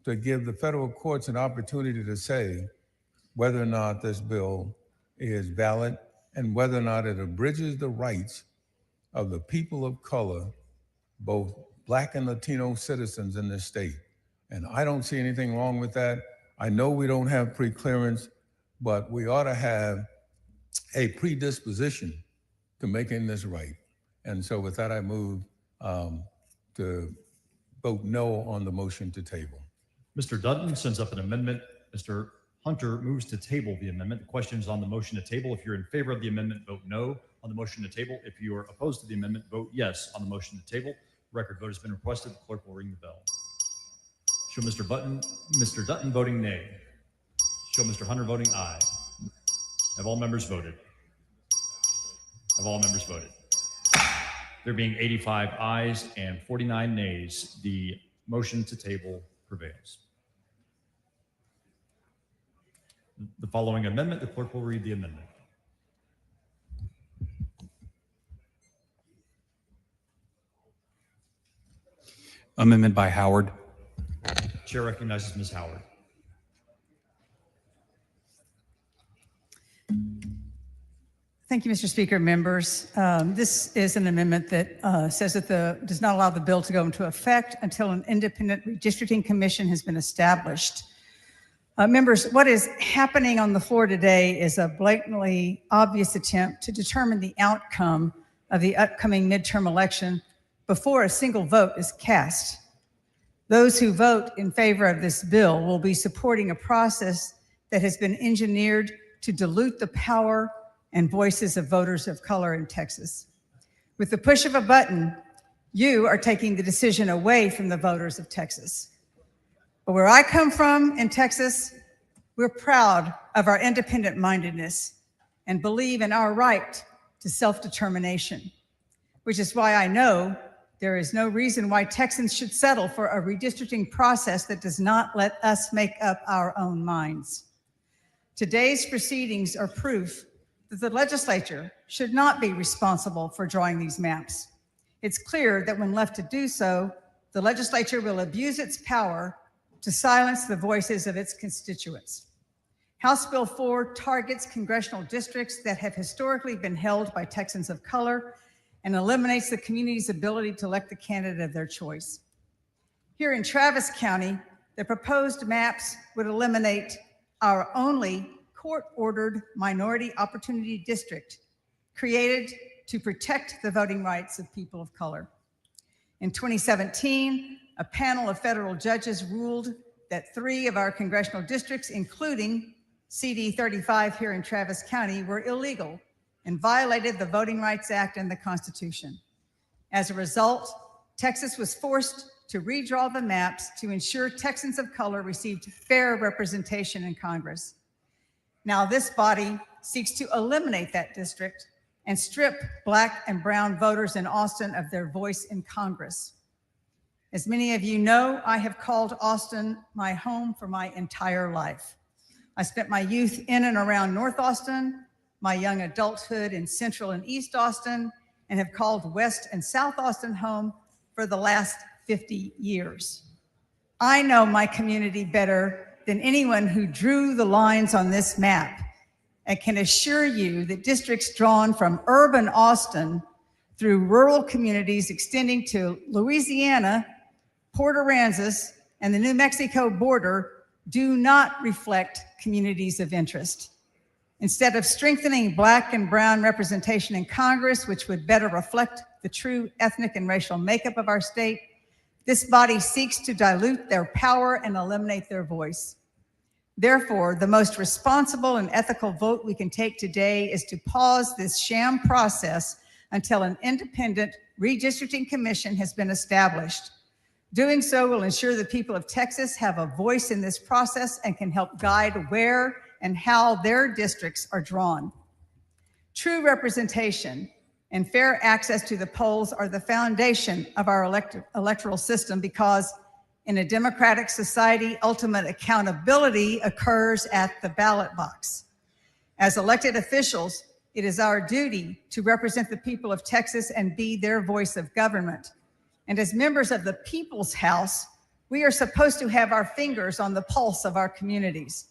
Speaker 13: to give the federal courts an opportunity to say whether or not this bill is valid and whether or not it abridges the rights of the people of color, both Black and Latino citizens in this state. And I don't see anything wrong with that. I know we don't have pre-clearance, but we ought to have a predisposition to making this right. And so with that, I move to vote no on the motion to table.
Speaker 8: Mr. Dutton sends up an amendment. Mr. Hunter moves to table the amendment. The question is on the motion to table. If you're in favor of the amendment, vote no on the motion to table. If you are opposed to the amendment, vote yes on the motion to table. Record vote has been requested. The clerk will ring the bell. Show Mr. Dutton voting nay. Show Mr. Hunter voting aye. Have all members voted? Have all members voted? There being 85 ayes and 49 nays, the motion to table prevails. The following amendment, the clerk will read the amendment.
Speaker 12: Amendment by Howard.
Speaker 8: Chair recognizes Ms. Howard.
Speaker 14: Thank you, Mr. Speaker, members. This is an amendment that says that does not allow the bill to go into effect until an independent redistricting commission has been established. Members, what is happening on the floor today is a blatantly obvious attempt to determine the outcome of the upcoming midterm election before a single vote is cast. Those who vote in favor of this bill will be supporting a process that has been engineered to dilute the power and voices of voters of color in Texas. With the push of a button, you are taking the decision away from the voters of Texas. But where I come from in Texas, we're proud of our independent mindedness and believe in our right to self-determination, which is why I know there is no reason why Texans should settle for a redistricting process that does not let us make up our own minds. Today's proceedings are proof that the legislature should not be responsible for drawing these maps. It's clear that when left to do so, the legislature will abuse its power to silence the voices of its constituents. House Bill 4 targets congressional districts that have historically been held by Texans of color and eliminates the community's ability to elect the candidate of their choice. Here in Travis County, the proposed maps would eliminate our only court-ordered minority opportunity district created to protect the voting rights of people of color. In 2017, a panel of federal judges ruled that 3 of our congressional districts, including CD 35 here in Travis County, were illegal and violated the Voting Rights Act and the Constitution. As a result, Texas was forced to redraw the maps to ensure Texans of color received fair representation in Congress. Now this body seeks to eliminate that district and strip Black and brown voters in Austin of their voice in Congress. As many of you know, I have called Austin my home for my entire life. I spent my youth in and around North Austin, my young adulthood in Central and East Austin, and have called West and South Austin home for the last 50 years. I know my community better than anyone who drew the lines on this map, and can assure you that districts drawn from urban Austin through rural communities extending to Louisiana, Port Aransas, and the New Mexico border do not reflect communities of interest. Instead of strengthening Black and brown representation in Congress, which would better reflect the true ethnic and racial makeup of our state, this body seeks to dilute their power and eliminate their voice. Therefore, the most responsible and ethical vote we can take today is to pause this sham process until an independent redistricting commission has been established. Doing so will ensure the people of Texas have a voice in this process and can help guide where and how their districts are drawn. True representation and fair access to the polls are the foundation of our electoral system, because in a democratic society, ultimate accountability occurs at the ballot box. As elected officials, it is our duty to represent the people of Texas and be their voice of government. And as members of the People's House, we are supposed to have our fingers on the pulse of our communities.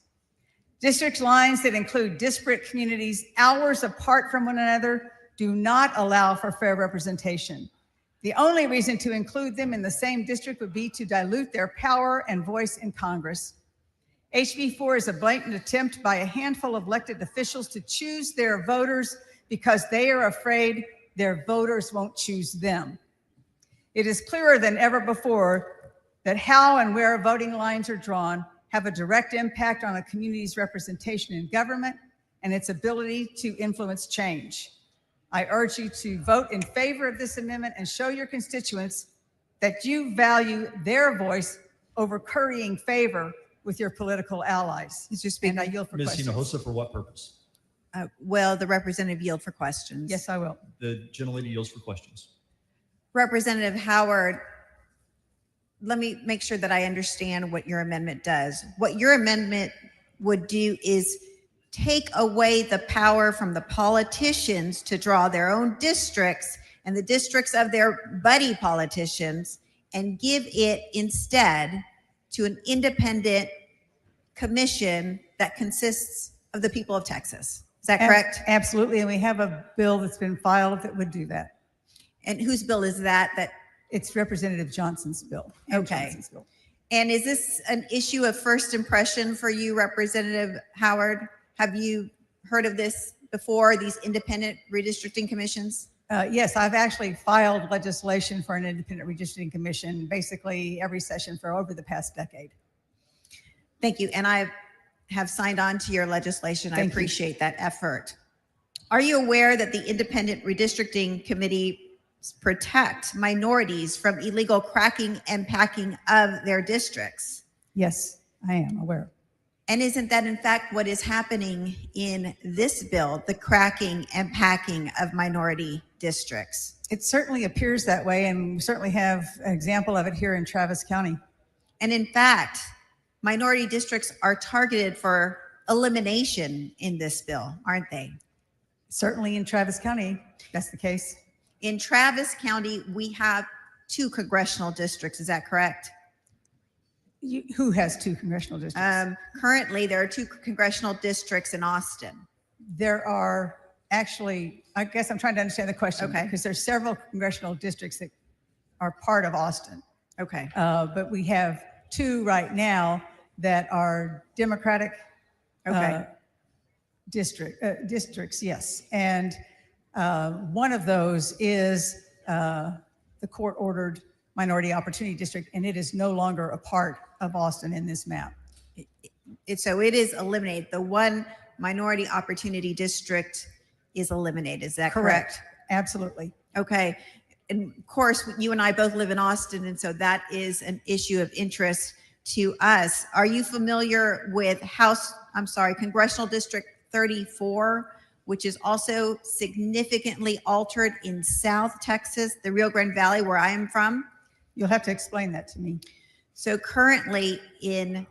Speaker 14: District lines that include disparate communities hours apart from one another do not allow for fair representation. The only reason to include them in the same district would be to dilute their power and voice in Congress. HB 4 is a blatant attempt by a handful of elected officials to choose their voters because they are afraid their voters won't choose them. It is clearer than ever before that how and where voting lines are drawn have a direct impact on a community's representation in government and its ability to influence change. I urge you to vote in favor of this amendment and show your constituents that you value their voice over currying favor with your political allies.
Speaker 18: Mr. Speaker.
Speaker 14: And I yield for
Speaker 8: Ms.
Speaker 14: questions.
Speaker 8: Hinojosa, for what purpose?
Speaker 18: Will the representative yield for questions?
Speaker 14: Yes, I will.
Speaker 8: The gentlelady yields for questions.
Speaker 18: Representative Howard, let me make sure that I understand what your amendment does. What your amendment would do is take away the power from the politicians to draw their own districts and the districts of their buddy politicians, and give it instead to an independent commission that consists of the people of Texas. Is that correct?
Speaker 14: Absolutely, and we have a bill that's been filed that would do that.
Speaker 18: And whose bill is that?
Speaker 14: It's Representative Johnson's bill.
Speaker 18: Okay.
Speaker 14: Johnson's bill.
Speaker 18: And is this an issue of first impression for you, Representative Howard? Have you heard of this before, these independent redistricting commissions?
Speaker 14: Yes, I've actually filed legislation for an independent redistricting commission basically every session for over the past decade.
Speaker 18: Thank you. And I have signed on to your legislation. I
Speaker 14: Thank you.
Speaker 18: appreciate that effort. Are you aware that the Independent Redistricting Committee protect minorities from illegal cracking and packing of their districts?
Speaker 14: Yes, I am aware.
Speaker 18: And isn't that in fact what is happening in this bill, the cracking and packing of minority districts?
Speaker 14: It certainly appears that way, and we certainly have an example of it here in Travis County.
Speaker 18: And in fact, minority districts are targeted for elimination in this bill, aren't they?
Speaker 14: Certainly in Travis County, that's the case.
Speaker 18: In Travis County, we have 2 congressional districts. Is that correct?
Speaker 14: Who has 2 congressional districts?
Speaker 18: Currently, there are 2 congressional districts in Austin.
Speaker 14: There are actually, I guess I'm trying to understand the question.
Speaker 18: Okay.
Speaker 14: Because there's several congressional districts that are part of Austin.
Speaker 18: Okay.
Speaker 14: But we have 2 right now that are Democratic districts, yes. And one of those is the court-ordered minority opportunity district, and it is no longer a part of Austin in this map.
Speaker 18: So it is eliminated. The one minority opportunity district is eliminated. Is that correct?
Speaker 14: Absolutely.
Speaker 18: Okay. And of course, you and I both live in Austin, and so that is an issue of interest to us. Are you familiar with Congressional District 34, which is also significantly altered in South Texas, the Rio Grande Valley, where I am from?
Speaker 14: You'll have to explain that to me.
Speaker 18: So currently in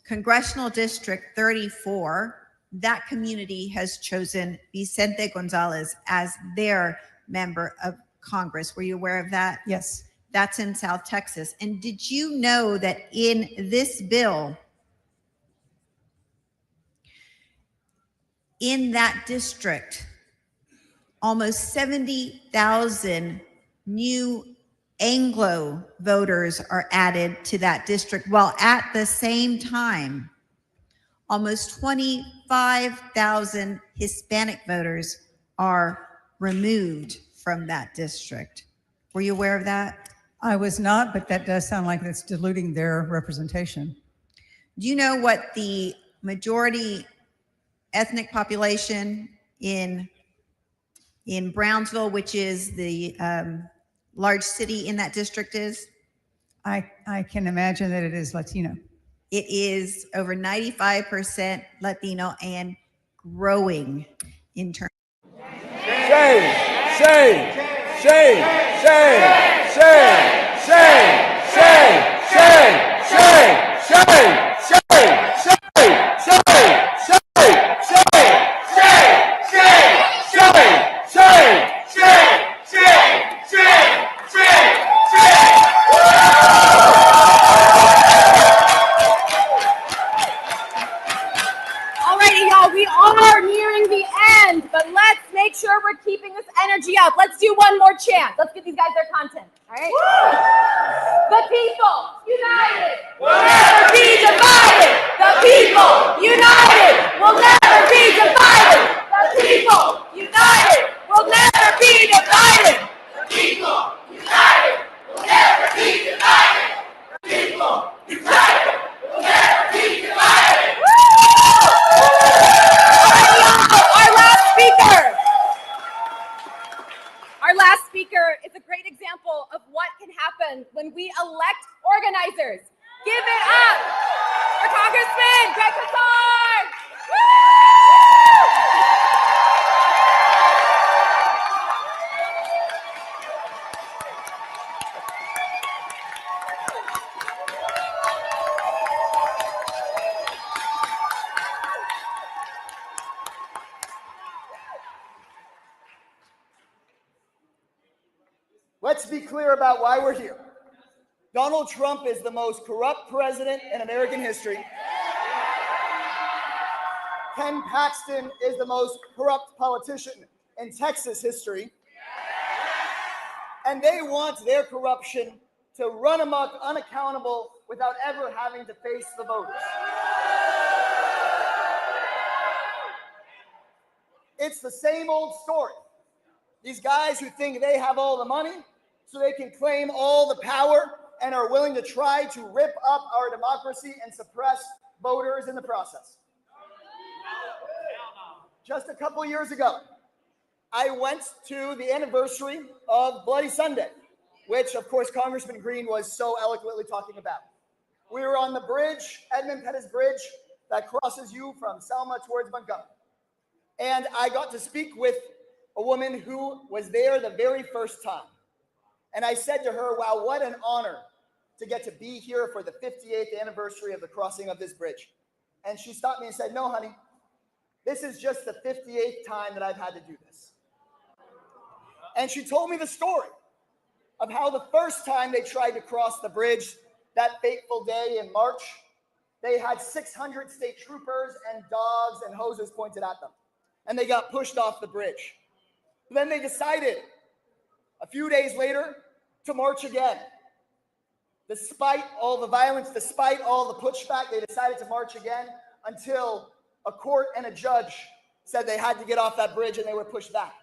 Speaker 18: Congressional District 34, that community has chosen Vicente Gonzalez as their member of Congress. Were you aware of that?
Speaker 14: Yes.
Speaker 18: That's in South Texas. And did you know that in this bill, in that district, almost 70,000 new Anglo voters are added to that district, while at the same time, almost 25,000 Hispanic voters are removed from that district. Were you aware of that?
Speaker 14: I was not, but that does sound like it's diluting their representation.
Speaker 18: Do you know what the majority ethnic population in Brownsville, which is the large city in that district, is?
Speaker 14: I can imagine that it is Latino.
Speaker 18: It is over 95% Latino and growing in terms.
Speaker 1: Shame, shame, shame, shame, shame, shame, shame, shame, shame, shame, shame,
Speaker 20: Alrighty, y'all, we are nearing the end, but let's make sure we're keeping this energy up. Let's do one more chant. Let's give these guys their content, all right? The people united will never be divided. The people united will never be divided. The people united will never be divided. The people united will never be divided. The people united will never be divided. Our last speaker is a great example of what can happen when we elect organizers. Give it up for Congressman Greg Casar.
Speaker 23: Let's be clear about why we're here. Donald Trump is the most corrupt president in American history. Ken Paxton is the most corrupt politician in Texas history. And they want their corruption to run amok unaccountable without ever having to face the voters. It's the same old story. These guys who think they have all the money, so they can claim all the power and are willing to try to rip up our democracy and suppress voters in the process. Just a couple years ago, I went to the anniversary of Bloody Sunday, which of course Congressman Green was so eloquently talking about. We were on the bridge, Edmund Pettus Bridge, that crosses you from Selma towards Montgomery. And I got to speak with a woman who was there the very first time. And I said to her, wow, what an honor to get to be here for the 58th anniversary of the crossing of this bridge. And she stopped me and said, no, honey, this is just the 58th time that I've had to do this. And she told me the story of how the first time they tried to cross the bridge, that fateful day in March, they had 600 state troopers and dogs and hoses pointed at them. And they got pushed off the bridge. Then they decided a few days later to march again. Despite all the violence, despite all the pushback, they decided to march again until a court and a judge said they had to get off that bridge and they were pushed back.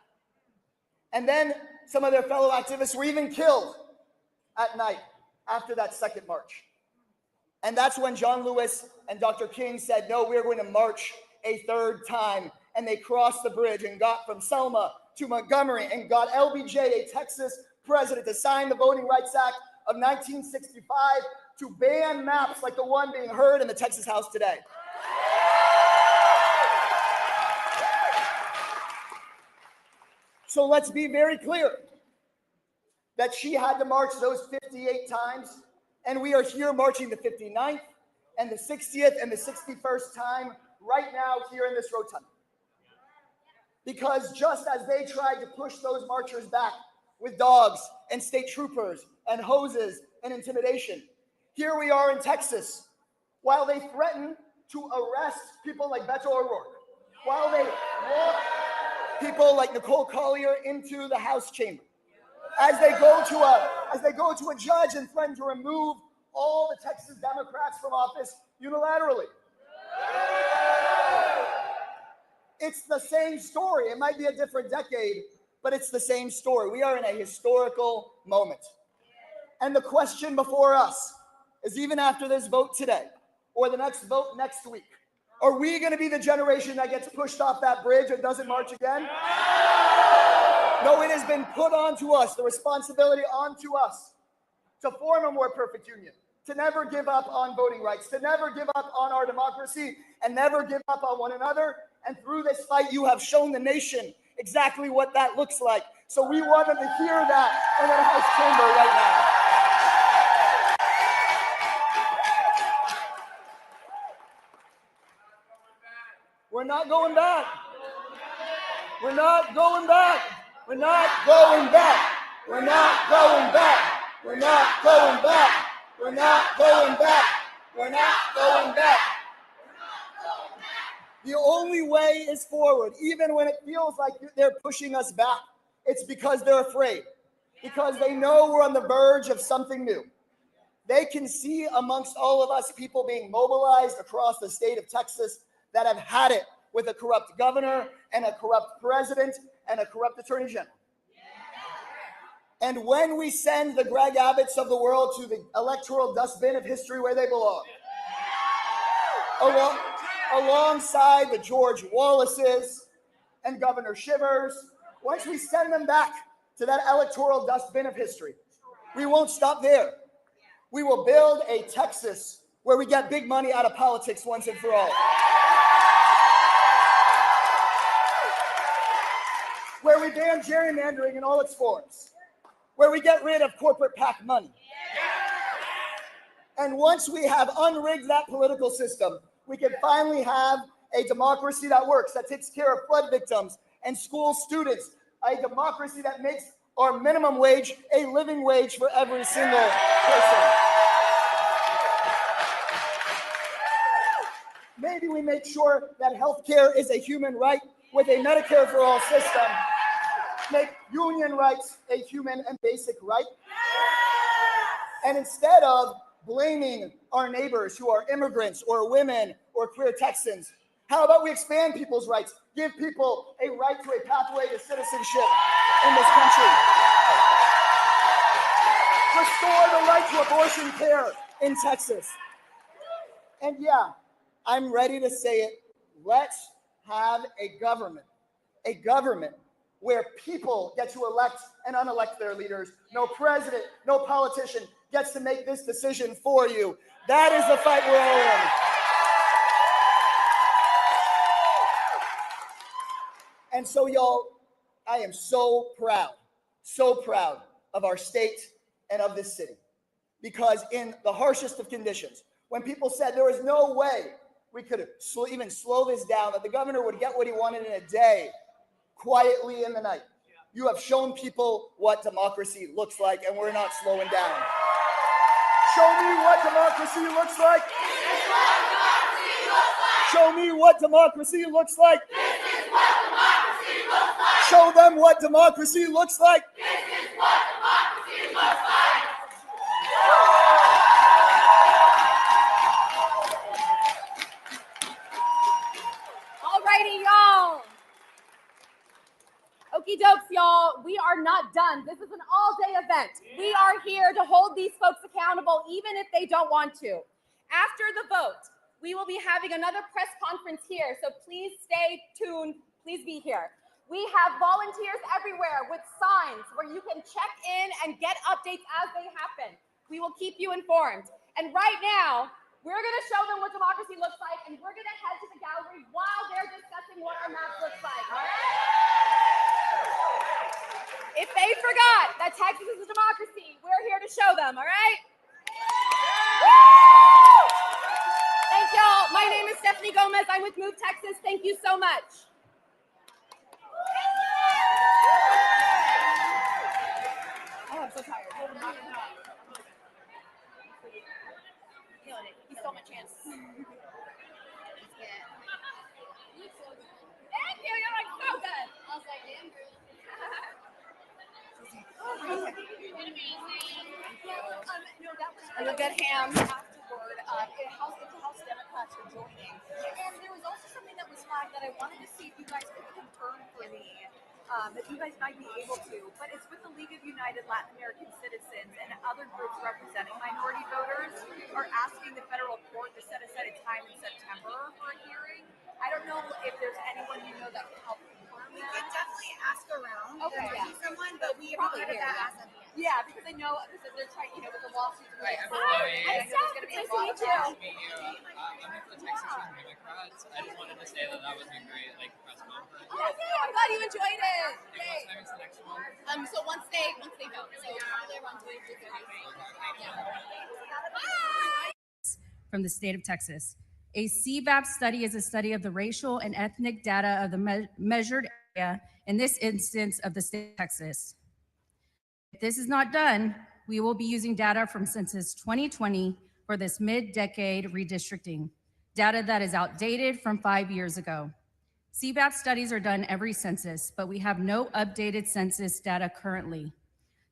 Speaker 23: And then some of their fellow activists were even killed at night after that second march. And that's when John Lewis and Dr. King said, no, we're going to march a third time. And they crossed the bridge and got from Selma to Montgomery and got LBJ, a Texas president, to sign the Voting Rights Act of 1965 to ban maps like the one being heard in the Texas House today. So let's be very clear that she had to march those 58 times, and we are here marching the 59th, and the 60th and the 61st time right now here in this rotunda. Because just as they tried to push those marchers back with dogs and state troopers and hoses and intimidation, here we are in Texas, while they threaten to arrest people like Beto O'Rourke, while they walk people like Nicole Collier into the House chamber, as they go to a judge and threaten to remove all the Texas Democrats from office unilaterally. It's the same story. It might be a different decade, but it's the same story. We are in a historical moment. And the question before us is, even after this vote today, or the next vote next week, are we going to be the generation that gets pushed off that bridge and doesn't march again? No, it has been put onto us, the responsibility onto us to form a more perfect union, to never give up on voting rights, to never give up on our democracy, and never give up on one another. And through this fight, you have shown the nation exactly what that looks like. So we want them to hear that in the House chamber right now. We're not going back. We're not going back. We're not going back. We're not going back. We're not going back. We're not going back. We're not going back. The only way is forward, even when it feels like they're pushing us back. It's because they're afraid, because they know we're on the verge of something new. They can see amongst all of us people being mobilized across the state of Texas that have had it with a corrupt governor and a corrupt president and a corrupt attorney general. And when we send the Greg Abbotts of the world to the electoral dustbin of history where they belong, alongside the George Wallaces and Governor Shivers, once we send them back to that electoral dustbin of history, we won't stop there. We will build a Texas where we get big money out of politics once and for all. Where we ban gerrymandering in all its forms. Where we get rid of corporate PAC money. And once we have unrigged that political system, we can finally have a democracy that works, that takes care of flood victims and school students, a democracy that makes our minimum wage a living wage for every single person. Maybe we make sure that healthcare is a human right with a Medicare for all system. Make union rights a human and basic right. And instead of blaming our neighbors who are immigrants or women or queer Texans, how about we expand people's rights? Give people a right to a pathway to citizenship in this country. Restore the right to abortion care in Texas. And yeah, I'm ready to say it. Let's have a government where people get to elect and unelect their leaders. No president, no politician gets to make this decision for you. That is the fight we're all in. And so, y'all, I am so proud of our state and of this city. Because in the harshest of conditions, when people said there was no way we could even slow this down, that the governor would get what he wanted in a day, quietly in the night, you have shown people what democracy looks like, and we're not slowing down. Show me what democracy looks like. This is what democracy looks like. Show me what democracy looks like. This is what democracy looks like. Show them what democracy looks like. This is what democracy looks like.
Speaker 20: All righty, y'all. Okie dokes, y'all. We are not done. This is an all-day event. We are here to hold these folks accountable, even if they don't want to. After the vote, we will be having another press conference here, so please stay tuned. Please be here. We have volunteers everywhere with signs where you can check in and get updates as they happen. We will keep you informed. And right now, we're going to show them what democracy looks like, and we're going to head to the gallery while they're discussing what our map looks like. All right? If they forgot that Texas is a democracy, we're here to show them, all right? Woo! Stephanie Gomez. I'm with Move Texas. Thank you so much. Oh, I'm so tired. Killing it. You stole my chance. Thank you. You're like so good. I was like, damn girl. And a good ham afterward. It's the House Democrats are joining. And there was also something that was flagged that I wanted to see if you guys could confirm for me. That you guys might be able to, but it's with the League of United Latin American Citizens and other groups representing minority voters are asking the federal court to set aside a time in September for a hearing. I don't know if there's anyone you know that can help confirm that. We can definitely ask around. Okay, yeah. Someone, but we haven't heard of that as of yet. Yeah, because I know because they're trying, with the lawsuits. Right. I know there's going to be a lot of
Speaker 5: I'm here for the Texas Democrats. I just wanted to say that was a great press conference.
Speaker 20: Okay, I'm glad you enjoyed it.
Speaker 5: What time is the next one?
Speaker 20: So once they vote, so they're on Tuesday.
Speaker 7: From the state of Texas. A CVAP study is a study of the racial and ethnic data of the measured area, in this instance of the state of Texas. If this is not done, we will be using data from Census 2020 for this mid-decade redistricting, data that is outdated from 5 years ago. CVAP studies are done every census, but we have no updated census data currently.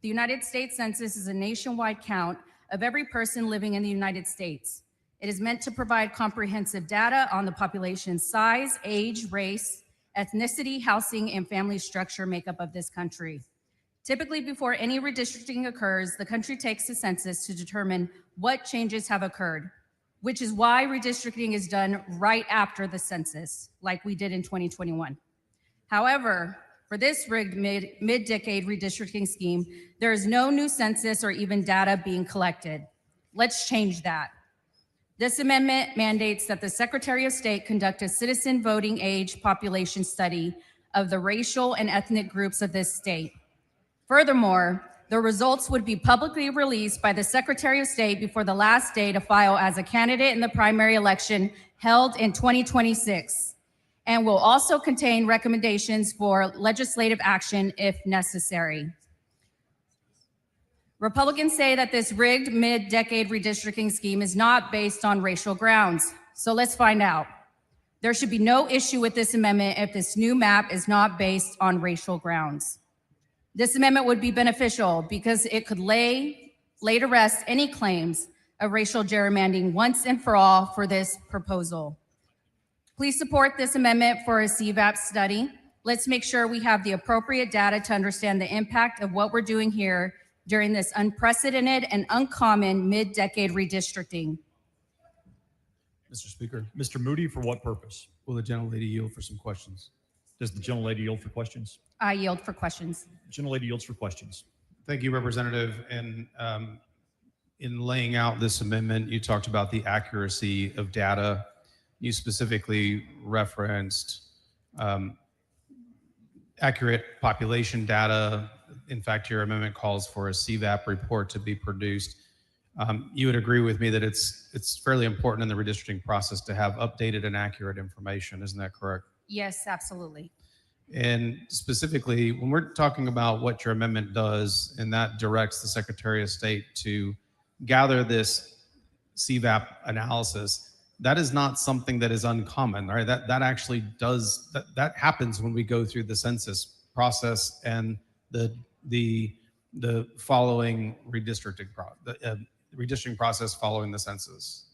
Speaker 7: The United States Census is a nationwide count of every person living in the United States. It is meant to provide comprehensive data on the population's size, age, race, ethnicity, housing, and family structure makeup of this country. Typically, before any redistricting occurs, the country takes a census to determine what changes have occurred, which is why redistricting is done right after the census, like we did in 2021. However, for this rigged mid-decade redistricting scheme, there is no new census or even data being collected. Let's change that. This amendment mandates that the Secretary of State conduct a citizen voting age population study of the racial and ethnic groups of this state. Furthermore, the results would be publicly released by the Secretary of State before the last day to file as a candidate in the primary election held in 2026, and will also contain recommendations for legislative action if necessary. Republicans say that this rigged mid-decade redistricting scheme is not based on racial grounds. So let's find out. There should be no issue with this amendment if this new map is not based on racial grounds. This amendment would be beneficial because it could lay to rest any claims of racial gerrymandering once and for all for this proposal. Please support this amendment for a CVAP study. Let's make sure we have the appropriate data to understand the impact of what we're doing here during this unprecedented and uncommon mid-decade redistricting.
Speaker 15: Mr. Speaker, Mr. Moody, for what purpose?
Speaker 6: Will the gentlelady yield for some questions?
Speaker 15: Does the gentlelady yield for questions?
Speaker 7: I yield for questions.
Speaker 15: Gentlelady yields for questions.
Speaker 6: Thank you, Representative. And in laying out this amendment, you talked about the accuracy of data. You specifically referenced accurate population data. In fact, your amendment calls for a CVAP report to be produced. You would agree with me that it's fairly important in the redistricting process to have updated and accurate information. Isn't that correct?
Speaker 7: Yes, absolutely.
Speaker 6: And specifically, when we're talking about what your amendment does, and that directs the Secretary of State to gather this CVAP analysis, that is not something that is uncommon, right? That actually does, that happens when we go through the census process and the following redistricting process following the census.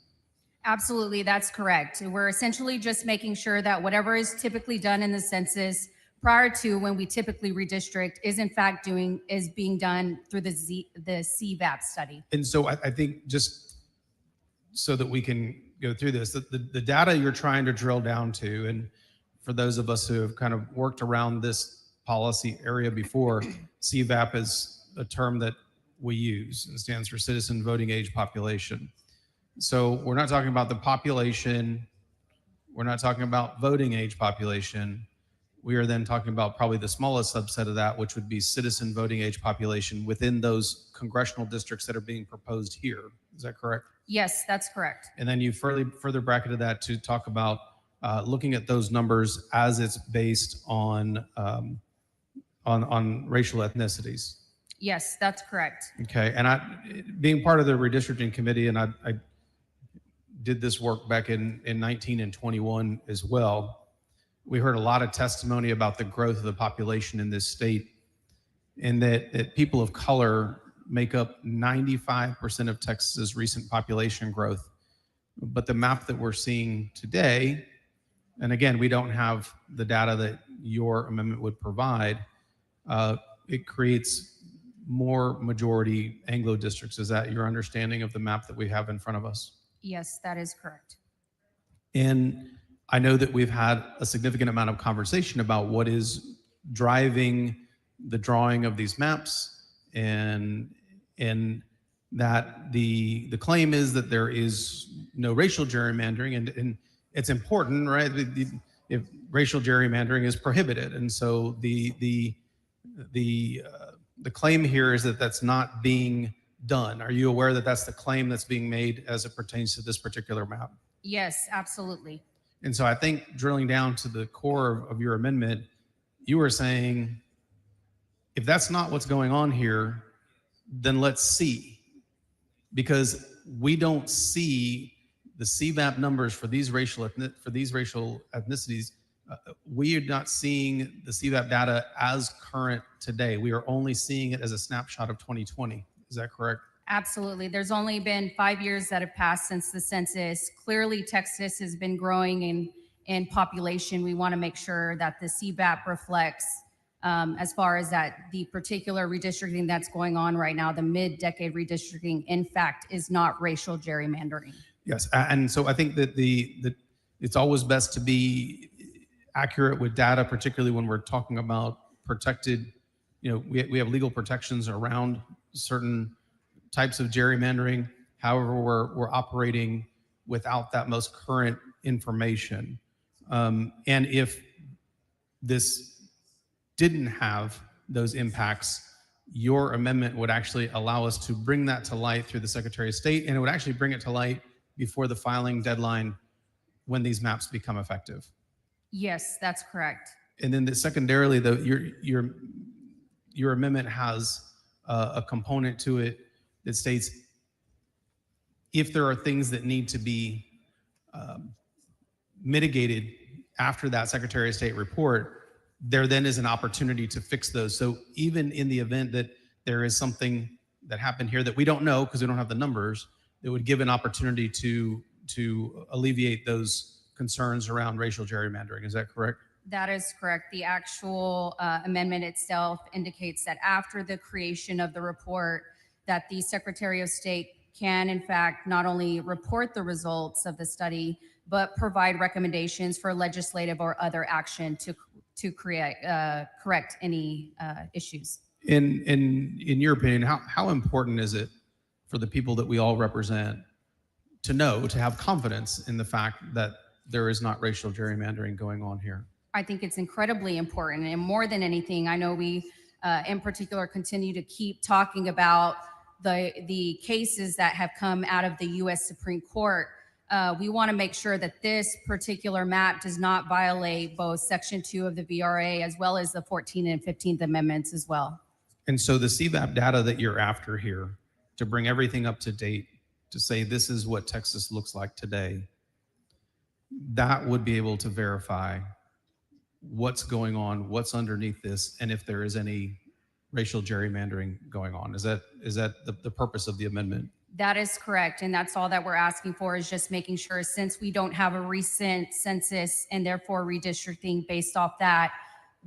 Speaker 7: Absolutely, that's correct. We're essentially just making sure that whatever is typically done in the census prior to when we typically redistrict is in fact being done through the CVAP study.
Speaker 6: And so I think just so that we can go through this, the data you're trying to drill down to, and for those of us who have kind of worked around this policy area before, CVAP is a term that we use. It stands for Citizen Voting Age Population. So we're not talking about the population. We're not talking about voting age population. we are then talking about probably the smallest subset of that, which would be citizen voting age population within those congressional districts that are being proposed here. Is that correct?
Speaker 7: Yes, that's correct.
Speaker 6: And then you further bracketed that to talk about looking at those numbers as it's based on racial ethnicities.
Speaker 7: Yes, that's correct.
Speaker 6: Okay, and being part of the redistricting committee, and I did this work back in 19 and 21 as well. We heard a lot of testimony about the growth of the population in this state, and that people of color make up 95% of Texas's recent population growth. But the map that we're seeing today, and again, we don't have the data that your amendment would provide, it creates more majority Anglo districts. Is that your understanding of the map that we have in front of us?
Speaker 7: Yes, that is correct.
Speaker 6: And I know that we've had a significant amount of conversation about what is driving the drawing of these maps, and that the claim is that there is no racial gerrymandering, and it's important, right? If racial gerrymandering is prohibited, and so the claim here is that that's not being done. Are you aware that that's the claim that's being made as it pertains to this particular map?
Speaker 7: Yes, absolutely.
Speaker 6: And so I think drilling down to the core of your amendment, you were saying, if that's not what's going on here, then let's see. Because we don't see the CVAP numbers for these racial ethnicities. We are not seeing the CVAP data as current today. We are only seeing it as a snapshot of 2020. Is that correct?
Speaker 7: Absolutely. There's only been 5 years that have passed since the census. Clearly, Texas has been growing in population. We want to make sure that the CVAP reflects, as far as that the particular redistricting that's going on right now, the mid-decade redistricting, in fact, is not racial gerrymandering.
Speaker 6: Yes, and so I think that it's always best to be accurate with data, particularly when we're talking about protected. We have legal protections around certain types of gerrymandering. However, we're operating without that most current information. And if this didn't have those impacts, your amendment would actually allow us to bring that to light through the Secretary of State, and it would actually bring it to light before the filing deadline when these maps become effective.
Speaker 7: Yes, that's correct.
Speaker 6: And then secondarily, though, your amendment has a component to it that states if there are things that need to be mitigated after that Secretary of State report, there then is an opportunity to fix those. So even in the event that there is something that happened here that we don't know because we don't have the numbers, it would give an opportunity to alleviate those concerns around racial gerrymandering. Is that correct?
Speaker 7: That is correct. The actual amendment itself indicates that after the creation of the report, that the Secretary of State can, in fact, not only report the results of the study, but provide recommendations for legislative or other action to correct any issues.
Speaker 6: In your opinion, how important is it for the people that we all represent to have confidence in the fact that there is not racial gerrymandering going on here?
Speaker 7: I think it's incredibly important, and more than anything, I know we in particular continue to keep talking about the cases that have come out of the U.S. Supreme Court. We want to make sure that this particular map does not violate both Section 2 of the VRA as well as the 14th and 15th Amendments as well.
Speaker 6: And so the CVAP data that you're after here, to bring everything up to date, to say this is what Texas looks like today, that would be able to verify what's going on, what's underneath this, and if there is any racial gerrymandering going on. Is that the purpose of the amendment?
Speaker 7: That is correct. And that's all that we're asking for, is just making sure, since we don't have a recent census and therefore redistricting based off that,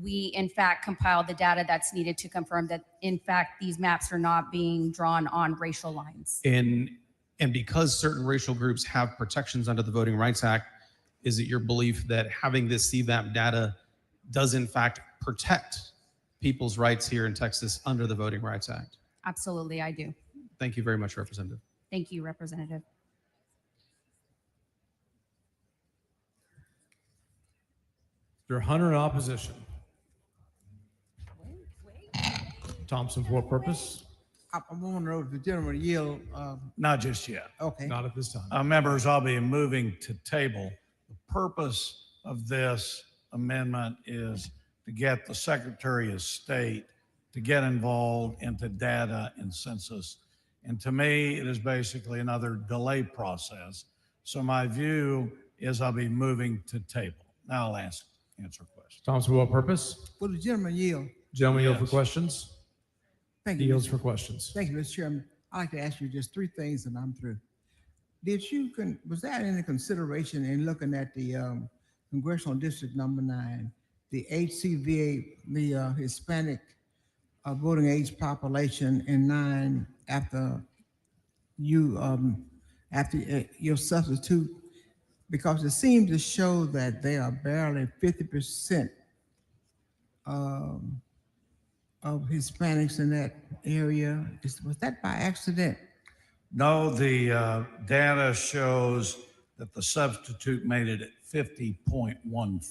Speaker 7: we in fact compile the data that's needed to confirm that in fact these maps are not being drawn on racial lines.
Speaker 6: And because certain racial groups have protections under the Voting Rights Act, is it your belief that having this CVAP data does in fact protect people's rights here in Texas under the Voting Rights Act?
Speaker 7: Absolutely, I do.
Speaker 6: Thank you very much, Representative.
Speaker 7: Thank you, Representative.
Speaker 15: Mr. Hunter in opposition.
Speaker 6: Thompson, for what purpose?
Speaker 17: I want to know if the gentleman yield.
Speaker 2: Not just yet.
Speaker 17: Okay.
Speaker 6: Not at this time.
Speaker 2: Members, I'll be moving to table. The purpose of this amendment is to get the Secretary of State to get involved into data and census. And to me, it is basically another delay process. So my view is I'll be moving to table. Now I'll answer questions.
Speaker 6: Thompson, for what purpose?
Speaker 17: Will the gentleman yield?
Speaker 6: Gentleman yield for
Speaker 2: Yes.
Speaker 6: questions?
Speaker 17: Thank
Speaker 6: He
Speaker 17: you.
Speaker 6: yields
Speaker 17: Mr.
Speaker 6: for questions.
Speaker 17: Thank you, Mr. Chairman. I'd like to ask you just three things and I'm through. Was that any consideration in looking at the Congressional District Number 9, the HCVA, the Hispanic voting age population in 9 after your substitute? Because it seems to show that they are barely 50% of Hispanics in that area. Was that by accident?
Speaker 2: No, the data shows that the substitute made it at 50.15.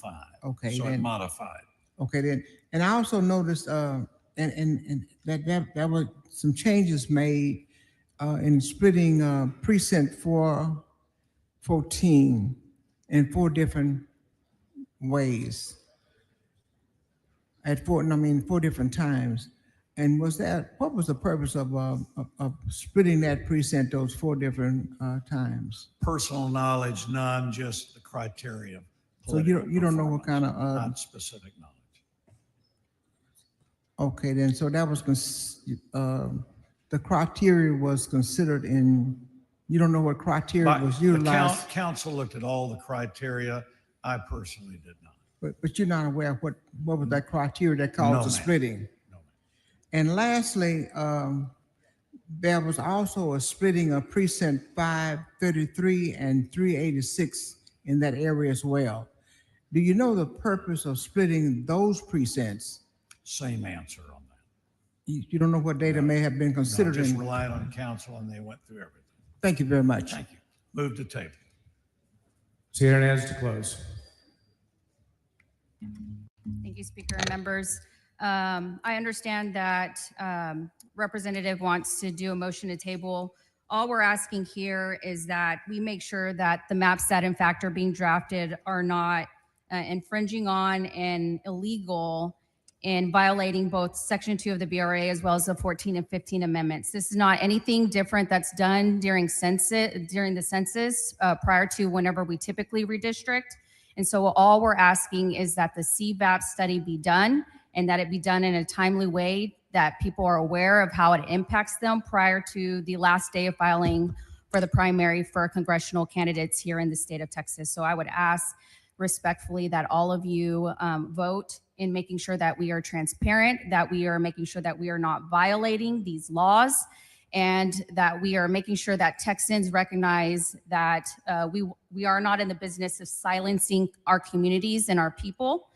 Speaker 17: Okay,
Speaker 2: So it
Speaker 17: then.
Speaker 2: modified.
Speaker 17: Okay, then, and I also noticed, and that were some changes made in splitting precinct 414 in 4 different ways. At 4 different times. And what was the purpose of splitting that precinct those 4 different times?
Speaker 2: Personal knowledge, none, just the criteria.
Speaker 17: So you don't know what kind of,
Speaker 2: Not specific knowledge.
Speaker 17: okay, then, so that was, the criteria was considered in, you don't know what criteria was
Speaker 2: The
Speaker 17: utilized?
Speaker 2: council looked at all the criteria. I personally did not.
Speaker 17: But you're not aware of what was that criteria that caused
Speaker 2: No,
Speaker 17: the
Speaker 2: ma'am.
Speaker 17: splitting? And lastly, there was also a splitting of precinct 533 and 386 in that area as well. Do you know the purpose of splitting those precincts?
Speaker 2: Same answer on that.
Speaker 17: You don't know what data may have been
Speaker 2: No,
Speaker 17: considered
Speaker 2: just
Speaker 17: in?
Speaker 2: relied on council and they went through everything.
Speaker 17: Thank you very much.
Speaker 2: Thank you. Move to table.
Speaker 6: Senator Hernandez to close.
Speaker 7: Thank you, Speaker and members. I understand that Representative wants to do a motion to table. All we're asking here is that we make sure that the maps that in fact are being drafted are not infringing on and illegal in violating both Section 2 of the BRA as well as the 14 and 15 amendments. This is not anything different that's done during the census prior to whenever we typically redistrict. And so all we're asking is that the CVAP study be done and that it be done in a timely way that people are aware of how it impacts them prior to the last day of filing for the primary for congressional candidates here in the state of Texas. So I would ask respectfully that all of you vote in making sure that we are transparent, that we are making sure that we are not violating these laws, and that we are making sure that Texans recognize that we are not in the business of silencing our communities and our people.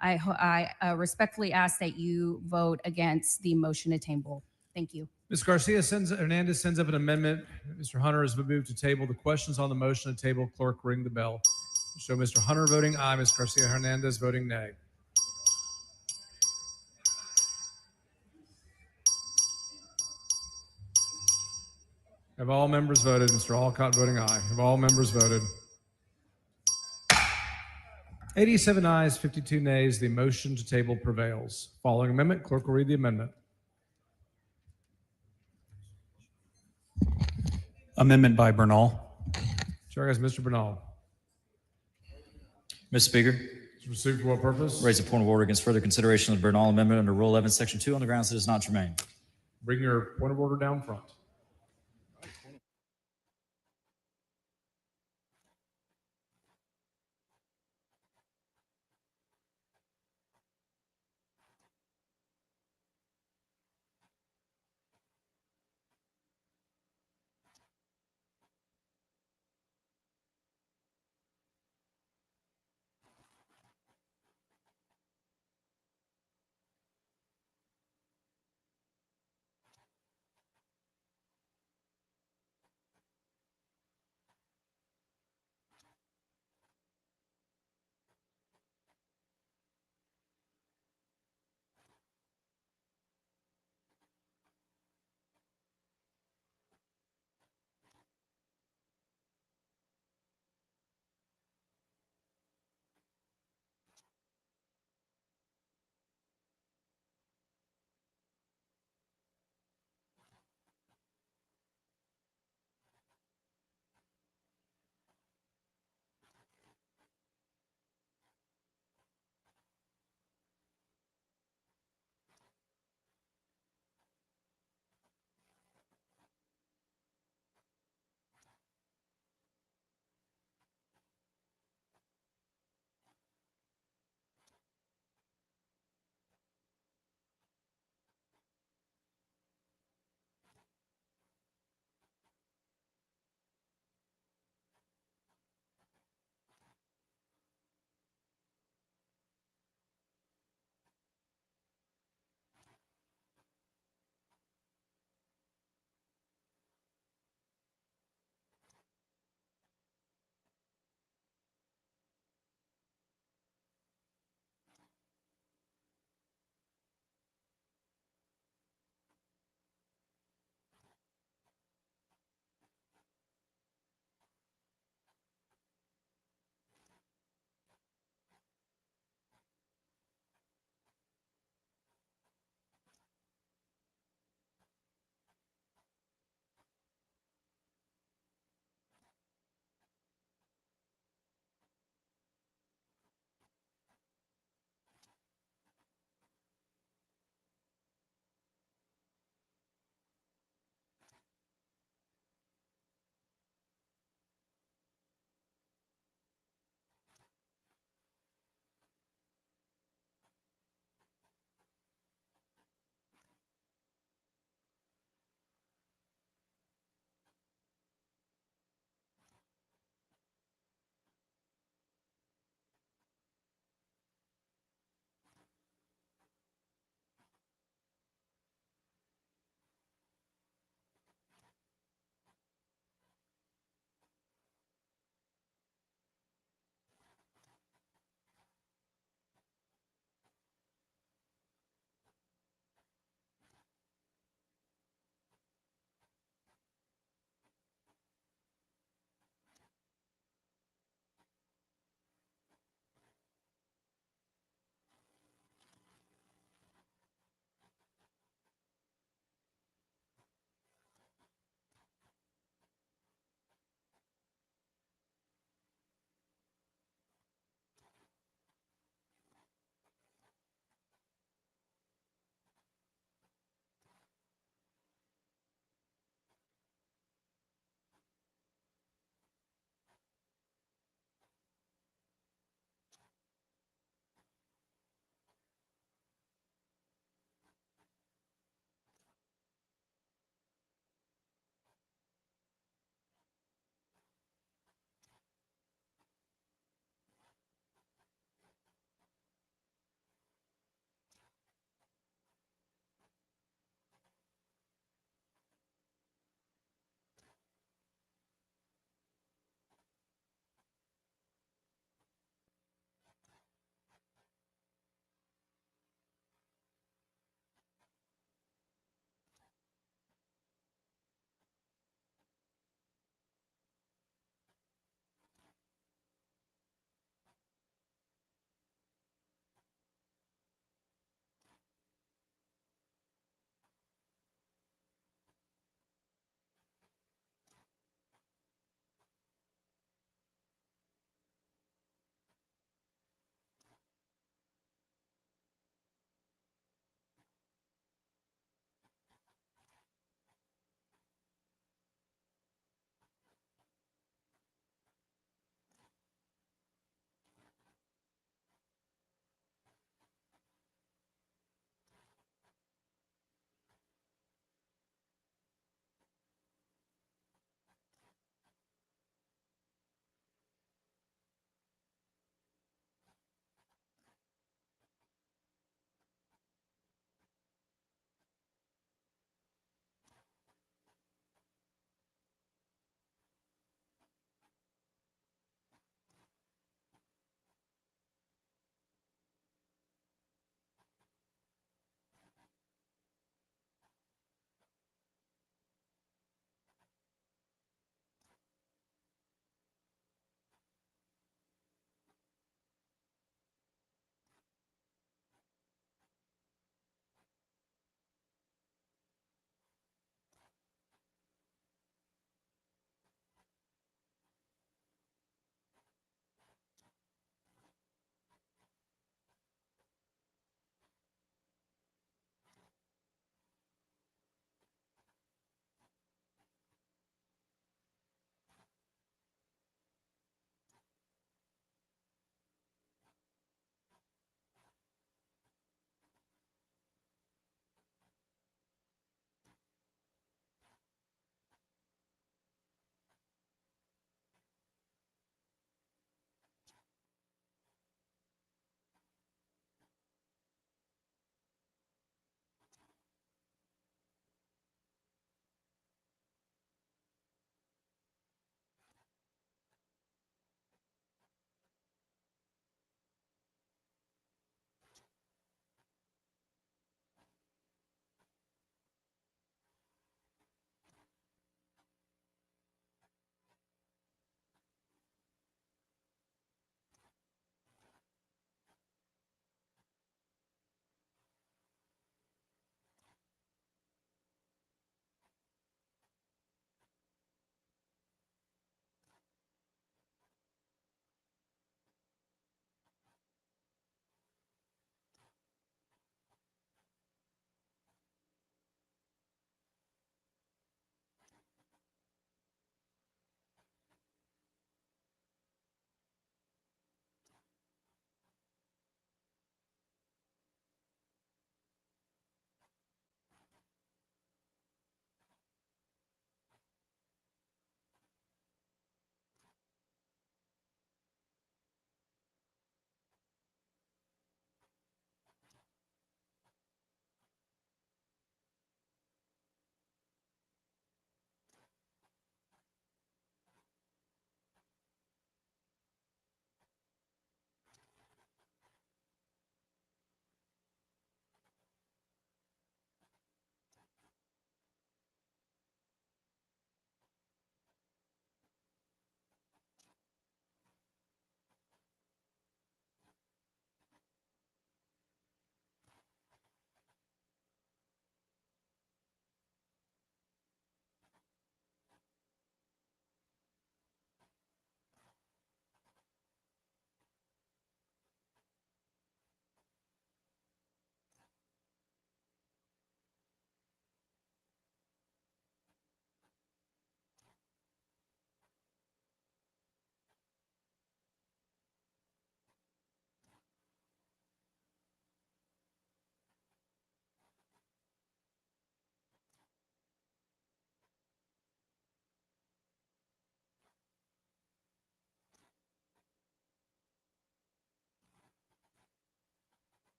Speaker 7: I respectfully ask that you vote against the motion to table. Thank you.
Speaker 6: Ms. Garcia Hernandez sends up an amendment. Mr. Hunter has moved to table. The questions on the motion to table, clerk, ring the bell. Show Mr. Hunter voting aye, Ms. Garcia Hernandez voting nay. Have all members voted? Mr. Alcott voting aye. Have all members voted? 87 ayes, 52 nays. The motion to table prevails. Following amendment, clerk will read the amendment.
Speaker 12: Amendment by Bernal.
Speaker 6: Chair has Mr. Bernal.
Speaker 4: Mr. Speaker,
Speaker 6: It's received for what purpose?
Speaker 4: raise a point of order against further consideration of the Bernal Amendment under Rule 11, Section 2 on the grounds that it is not germane.
Speaker 6: Bring your point of order down front.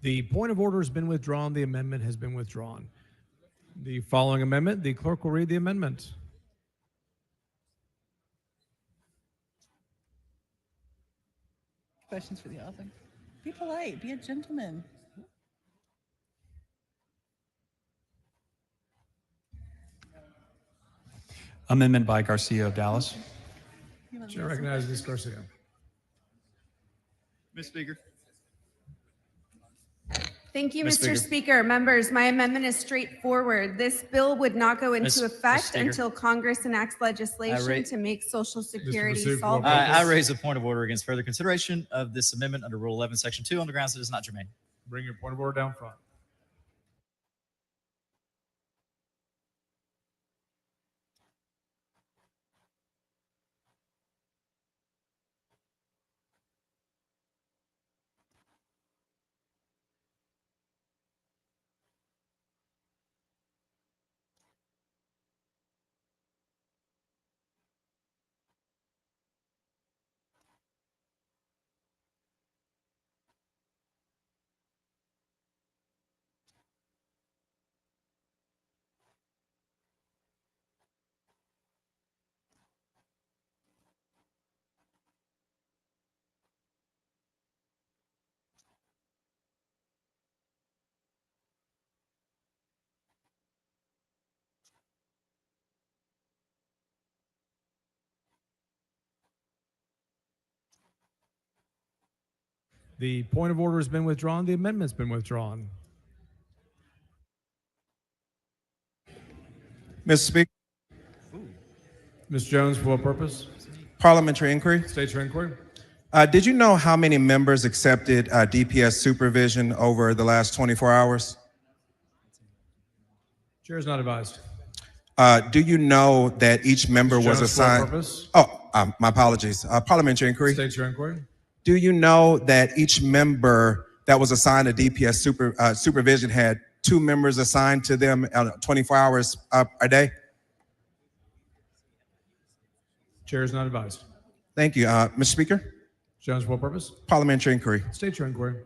Speaker 6: The point of order has been withdrawn. The amendment has been withdrawn. The following amendment, the clerk will read the amendment.
Speaker 9: Questions for the author. Be polite, be a gentleman.
Speaker 12: Amendment by Garcia of Dallas.
Speaker 6: Chair recognizes Ms. Garcia.
Speaker 19: Mr. Speaker.
Speaker 20: Thank you,
Speaker 4: Ms.
Speaker 20: Mr.
Speaker 4: Speaker.
Speaker 20: Speaker. Members, my amendment is straightforward. This bill would not go into
Speaker 4: Ms.
Speaker 20: effect
Speaker 4: Speaker.
Speaker 20: until Congress enacts legislation
Speaker 4: ra-
Speaker 20: to make Social Security
Speaker 6: Massoud, for what
Speaker 20: solvent.
Speaker 6: purpose?
Speaker 4: I raise a point of order against further consideration of this amendment under Rule 11, Section 2 on the grounds that it is not germane.
Speaker 6: Bring your point of order down front. The point of order has been withdrawn. The amendment's been withdrawn.
Speaker 10: Mr. Speaker,
Speaker 6: Ms. Jones, for what purpose?
Speaker 10: parliamentary inquiry.
Speaker 6: State your inquiry.
Speaker 10: Did you know how many members accepted DPS supervision over the last 24 hours?
Speaker 6: Chair is not advised.
Speaker 10: Do you know that each member was
Speaker 6: Jones, for what
Speaker 10: assigned?
Speaker 6: purpose?
Speaker 10: Oh, my apologies. Parliamentary inquiry.
Speaker 6: State your inquiry.
Speaker 10: Do you know that each member that was assigned a DPS supervision had 2 members assigned to them 24 hours a day?
Speaker 6: Chair is not advised.
Speaker 10: Thank you. Mr. Speaker,
Speaker 6: Jones, for what purpose?
Speaker 10: parliamentary inquiry.
Speaker 6: State your inquiry.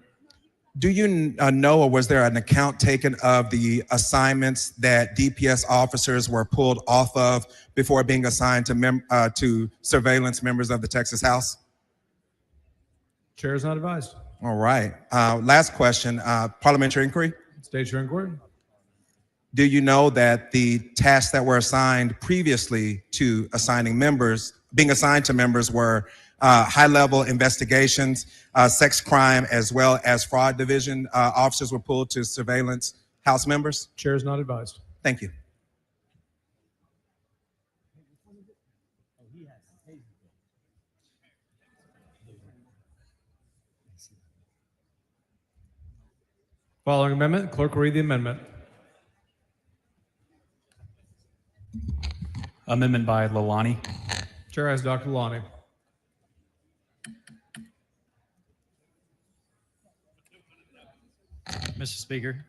Speaker 10: Do you know, or was there an account taken of the assignments that DPS officers were pulled off of before being assigned to surveillance members of the Texas House?
Speaker 6: Chair is not advised.
Speaker 10: All right. Last question, parliamentary inquiry.
Speaker 6: State your inquiry.
Speaker 10: Do you know that the tasks that were assigned previously to being assigned to members were high-level investigations, sex crime, as well as fraud division officers were pulled to surveillance House members?
Speaker 6: Chair is not advised.
Speaker 10: Thank you.
Speaker 6: Following amendment, clerk will read the amendment.
Speaker 12: Amendment by Lalani.
Speaker 6: Chair has Dr. Lonnie.
Speaker 4: Mr. Speaker,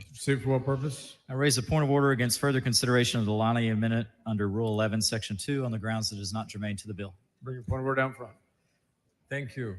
Speaker 6: Proceed for what purpose?
Speaker 4: I raise a point of order against further consideration of the Lonnie amendment under Rule 11, Section 2 on the grounds that it is not germane to the bill.
Speaker 6: Bring your point of order down front. Thank you.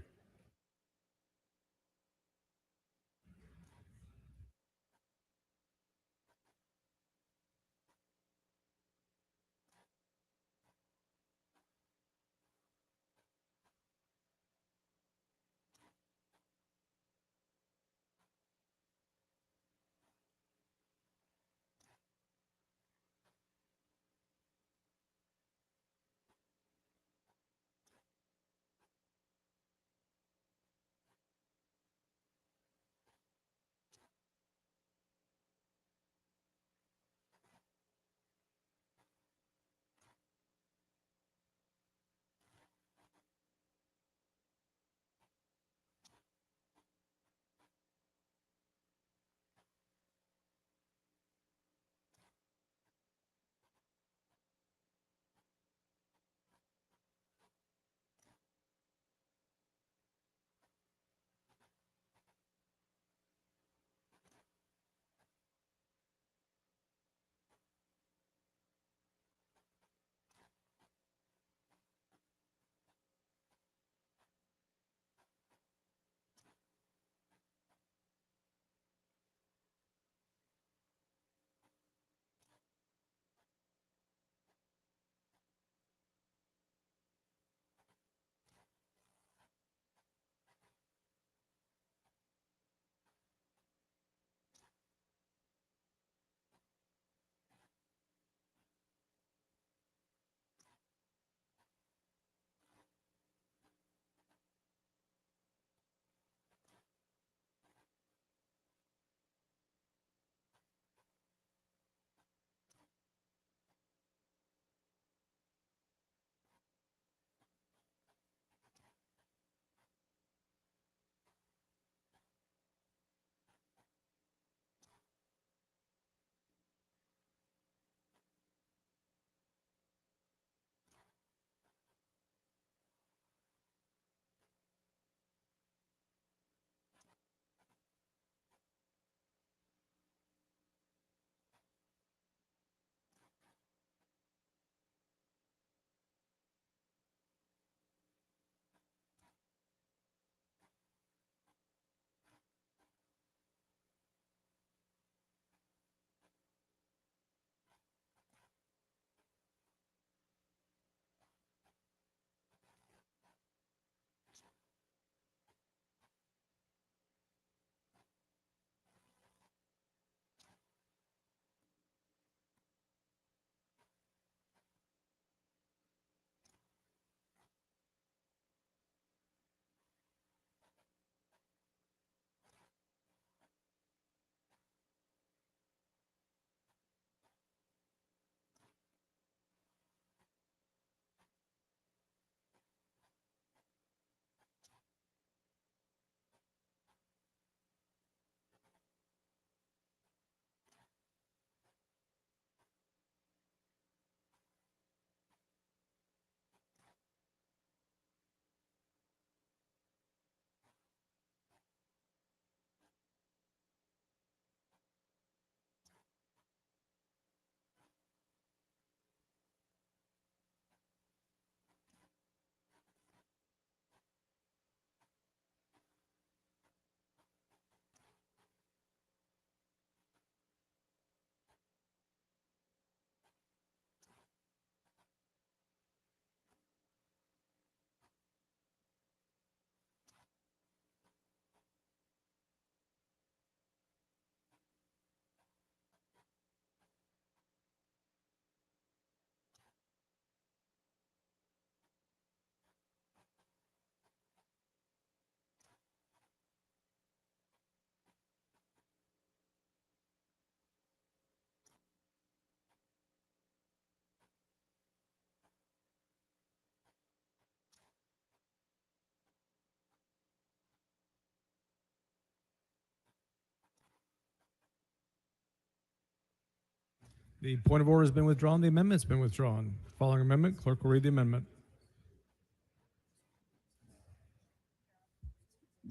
Speaker 6: The point of order has been withdrawn. The amendment's been withdrawn. Following amendment, clerk will read the amendment.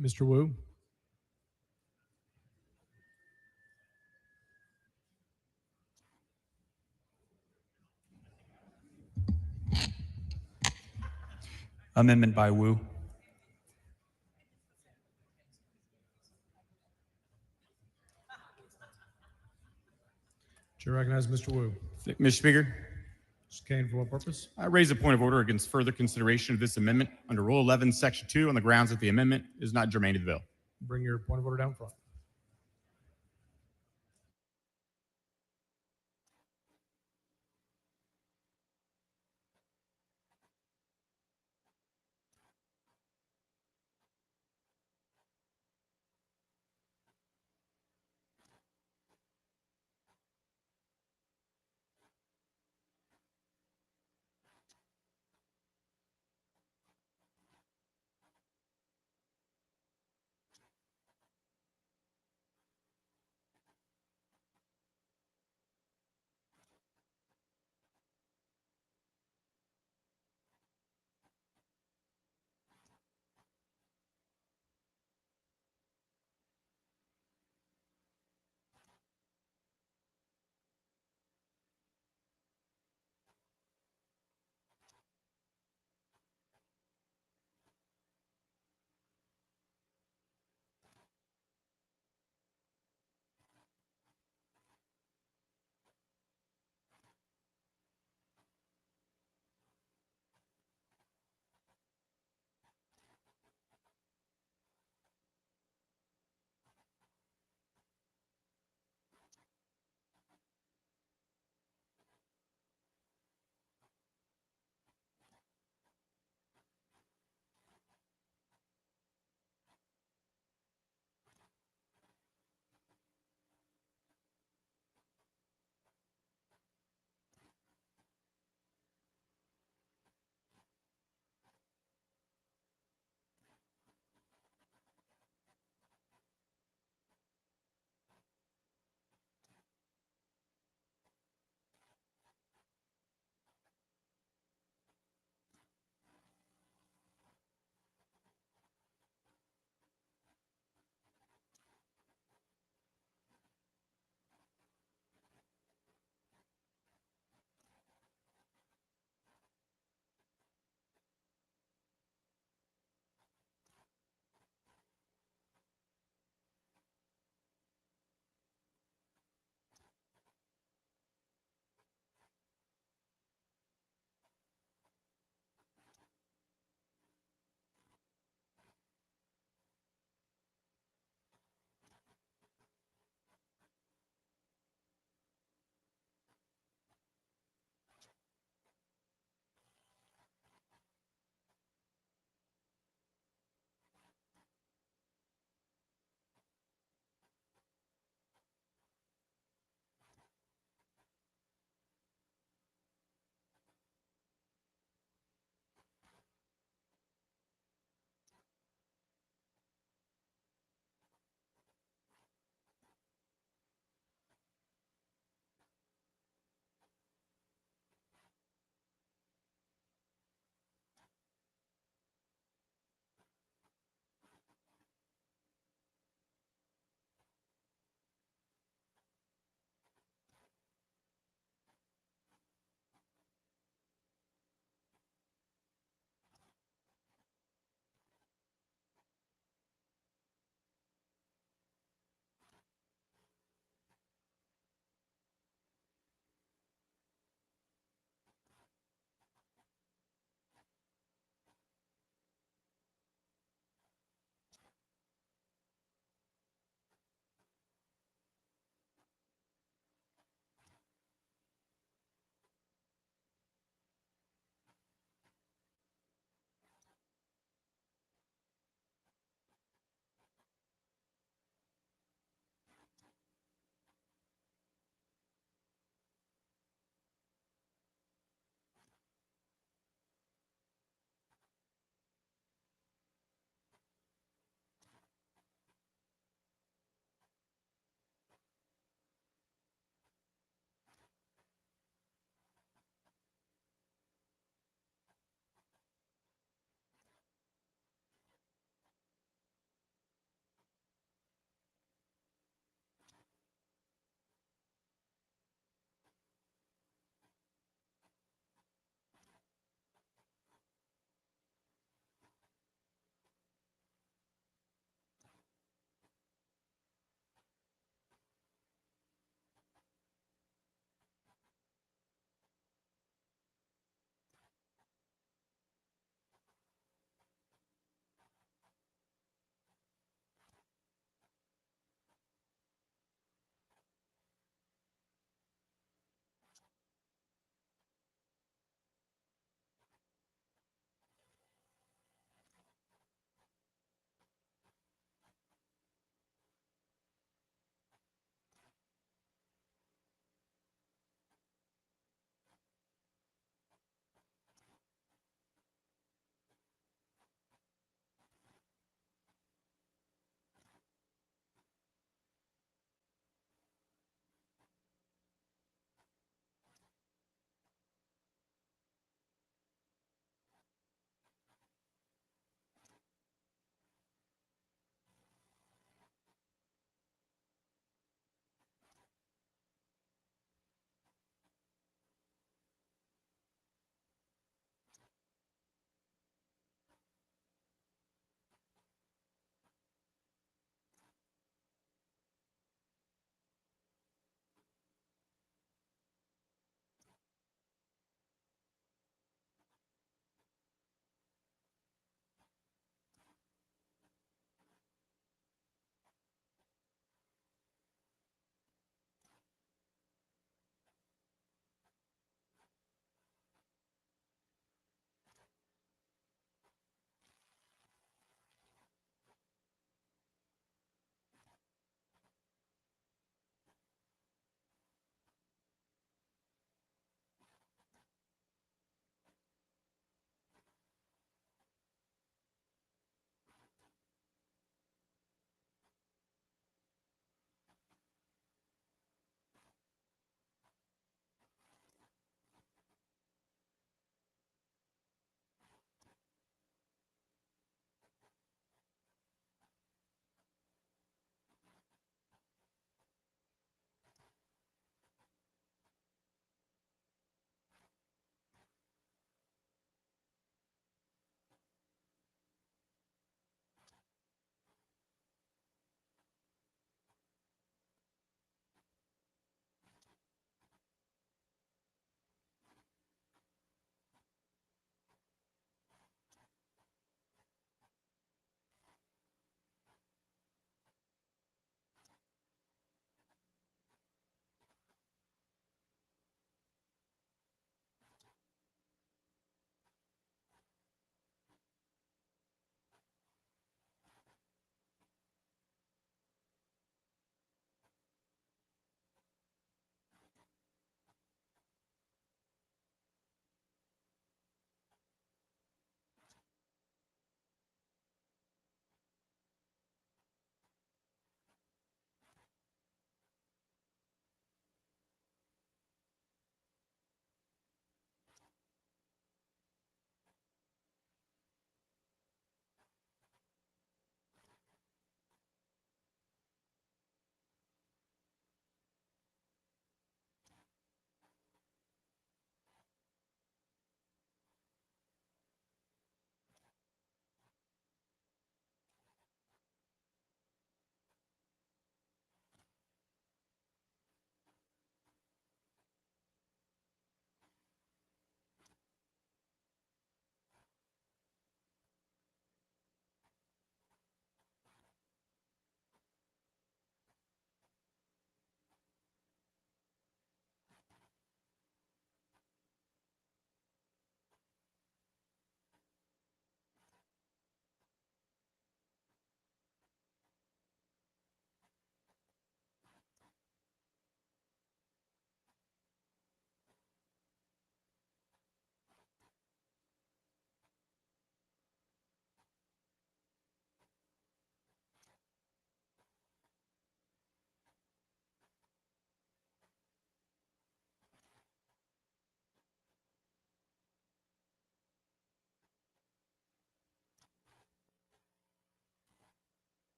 Speaker 6: Mr. Wu.
Speaker 12: Amendment by Wu.
Speaker 6: Chair recognizes Mr. Wu.
Speaker 19: Mr. Speaker,
Speaker 6: Mr. Kane, for what purpose?
Speaker 19: I raise a point of order against further consideration of this amendment under Rule 11, Section 2 on the grounds that the amendment is not germane to the bill.
Speaker 6: Bring your point of order down front.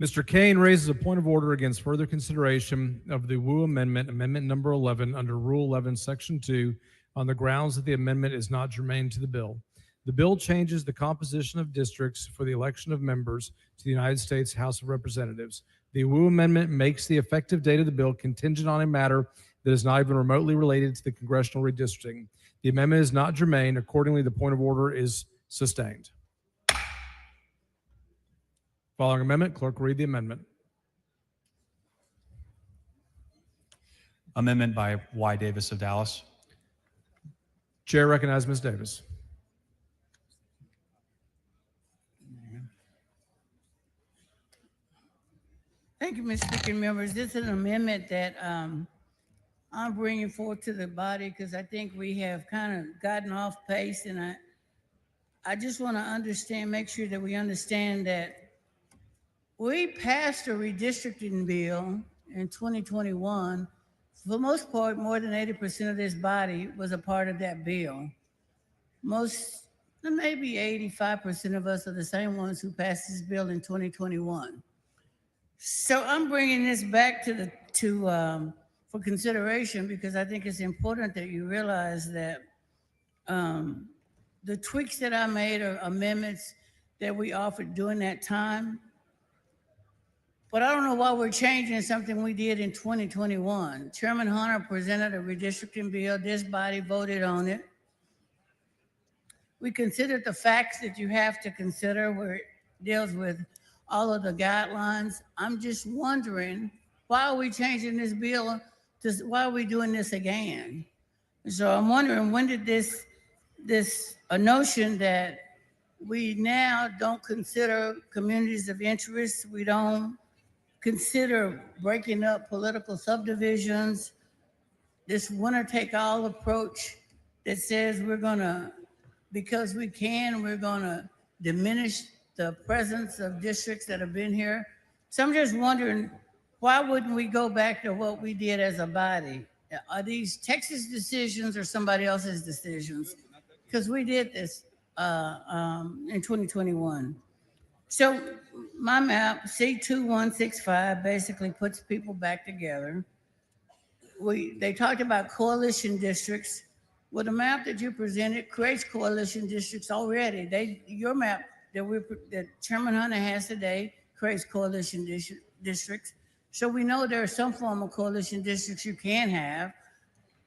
Speaker 6: Mr. Kane raises a point of order against further consideration of the Wu Amendment, Amendment number 11, under Rule 11, Section 2, on the grounds that the amendment is not germane to the bill. The bill changes the composition of districts for the election of members to the United States House of Representatives. The Wu Amendment makes the effective date of the bill contingent on a matter that is not even remotely related to the congressional redistricting. The amendment is not germane. Accordingly, the point of order is sustained. Following amendment, clerk will read the amendment.
Speaker 12: Amendment by Y. Davis of Dallas.
Speaker 6: Chair recognizes Ms. Davis.
Speaker 3: Thank you, Mr. Speaker, members. This is an amendment that I'm bringing forth to the body because I think we have kind of gotten off pace, and I just want to understand, make sure that we understand that we passed a redistricting bill in 2021. For the most part, more than 80% of this body was a part of that bill. Maybe 85% of us are the same ones who passed this bill in 2021. So I'm bringing this back for consideration because I think it's important that you realize that the tweaks that I made are amendments that we offered during that time. But I don't know why we're changing something we did in 2021. Chairman Hunter presented a redistricting bill. This body voted on it. We considered the facts that you have to consider where it deals with all of the guidelines. I'm just wondering, why are we changing this bill? Why are we doing this again? So I'm wondering, when did this notion that we now don't consider communities of interest, we don't consider breaking up political subdivisions, this winner-take-all approach that says we're gonna, because we can, we're gonna diminish the presence of districts that have been here. So I'm just wondering, why wouldn't we go back to what we did as a body? Are these Texas decisions or somebody else's decisions? Because we did this in 2021. So my map, C2165, basically puts people back together. They talked about coalition districts. Well, the map that you presented creates coalition districts already. Your map that Chairman Hunter has today creates coalition districts. So we know there are some form of coalition districts you can have,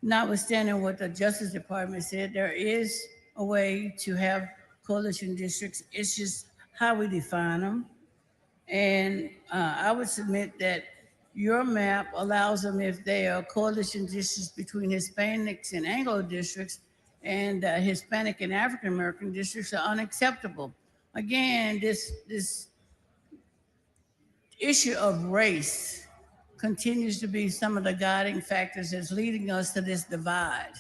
Speaker 3: notwithstanding what the Justice Department said. There is a way to have coalition districts. It's just how we define them. And I would submit that your map allows them, if they are coalition districts between Hispanics and Anglo districts, and Hispanic and African American districts are unacceptable. Again, this issue of race continues to be some of the guiding factors that's leading us to this divide.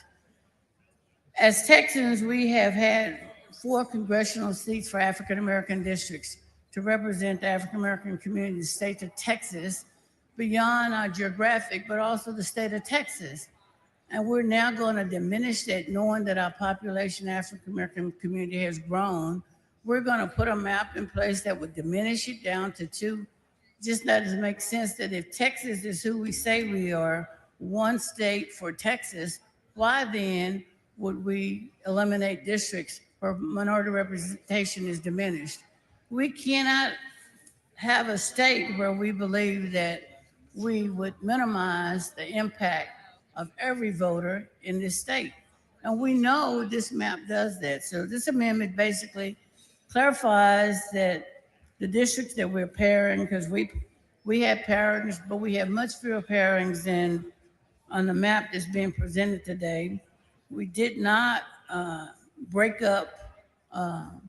Speaker 3: As Texans, we have had 4 congressional seats for African American districts to represent the African American community in the state of Texas, beyond our geographic, but also the state of Texas. And we're now going to diminish that, knowing that our population, African American community, has grown. We're going to put a map in place that would diminish it down to 2. Just doesn't make sense that if Texas is who we say we are, one state for Texas, why then would we eliminate districts where minority representation is diminished? We cannot have a state where we believe that we would minimize the impact of every voter in this state. And we know this map does that. So this amendment basically clarifies that the districts that we're pairing, because we have pairings, but we have much fewer pairings than on the map that's being presented today. We did not break up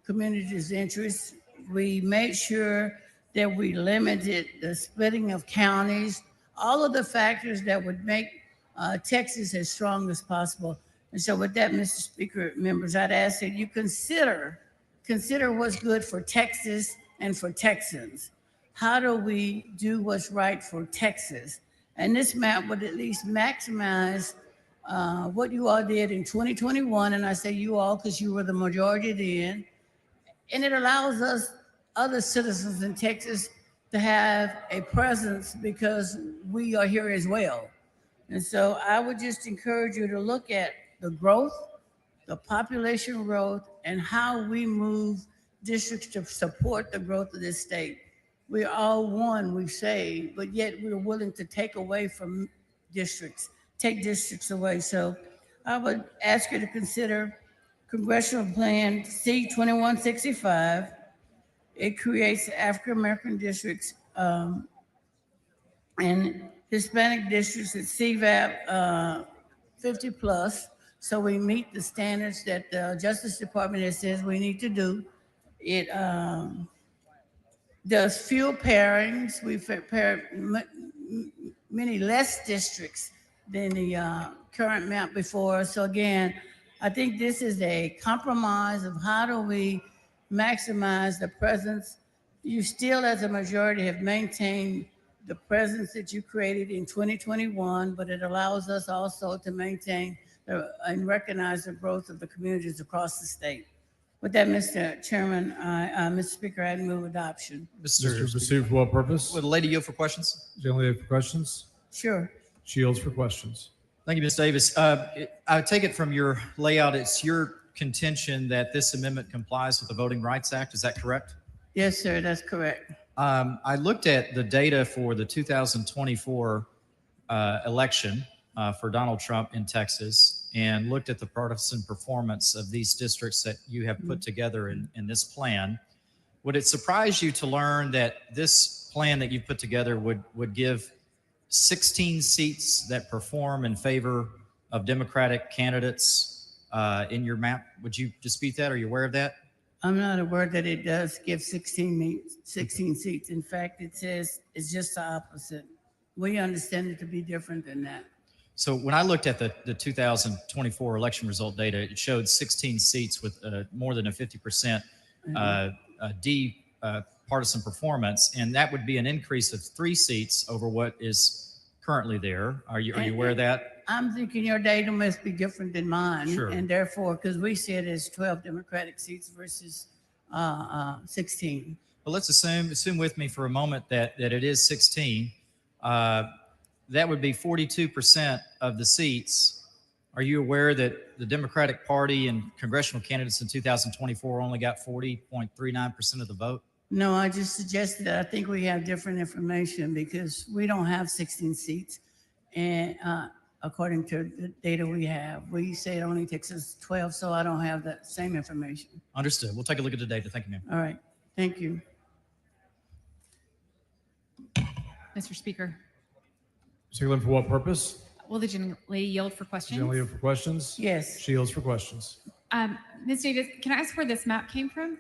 Speaker 3: communities' interests. We made sure that we limited the splitting of counties, all of the factors that would make Texas as strong as possible. And so with that, Mr. Speaker, members, I'd ask that you consider what's good for Texas and for Texans. How do we do what's right for Texas? And this map would at least maximize what you all did in 2021, and I say you all because you were the majority then, and it allows us, other citizens in Texas, to have a presence because we are here as well. And so I would just encourage you to look at the growth, the population growth, and how we move districts to support the growth of this state. We're all one, we say, but yet we're willing to take away from districts, take districts away. So I would ask you to consider Congressional Plan C-2165. It creates African American districts and Hispanic districts at CVAP 50 plus. So we meet the standards that the Justice Department has says we need to do. It does fewer pairings. We pair many less districts than the current map before. So again, I think this is a compromise of how do we maximize the presence. You still, as a majority, have maintained the presence that you created in 2021, but it allows us also to maintain and recognize the growth of the communities across the state. With that, Mr. Chairman, Mr. Speaker, I move adoption.
Speaker 6: Mr. Bassoud, for what purpose?
Speaker 4: Would the lady yield for questions?
Speaker 6: Gentleman for questions?
Speaker 3: Sure.
Speaker 6: Shields for questions.
Speaker 4: Thank you, Ms. Davis. I take it from your layout, it's your contention that this amendment complies with the Voting Rights Act. Is that correct?
Speaker 3: Yes, sir, that's correct.
Speaker 4: I looked at the data for the 2024 election for Donald Trump in Texas and looked at the partisan performance of these districts that you have put together in this plan. Would it surprise you to learn that this plan that you've put together would give 16 seats that perform in favor of Democratic candidates in your map? Would you dispute that? Are you aware of that?
Speaker 3: I'm not aware that it does give 16 seats. In fact, it says it's just the opposite. We understand it to be different than that.
Speaker 4: So when I looked at the 2024 election result data, it showed 16 seats with more than a 50% partisan performance, and that would be an increase of 3 seats over what is currently there. Are you aware of that?
Speaker 3: I'm thinking your data must be different than mine.
Speaker 4: Sure.
Speaker 3: And therefore, because we see it as 12 Democratic seats versus 16.
Speaker 4: Well, let's assume with me for a moment that it is 16. That would be 42% of the seats. Are you aware that the Democratic Party and congressional candidates in 2024 only got 40.39% of the vote?
Speaker 3: No, I just suggested that I think we have different information because we don't have 16 seats. And according to the data we have, we say it only takes us 12, so I don't have that same information.
Speaker 4: Understood. We'll take a look at the data. Thank you, ma'am.
Speaker 3: All right. Thank you.
Speaker 11: Mr. Speaker,
Speaker 6: Second for what purpose?
Speaker 11: will the gentlelady yield for questions?
Speaker 6: Gentleman for questions?
Speaker 3: Yes.
Speaker 6: Shields for questions.
Speaker 11: Ms. Davis, can I ask where this map came from?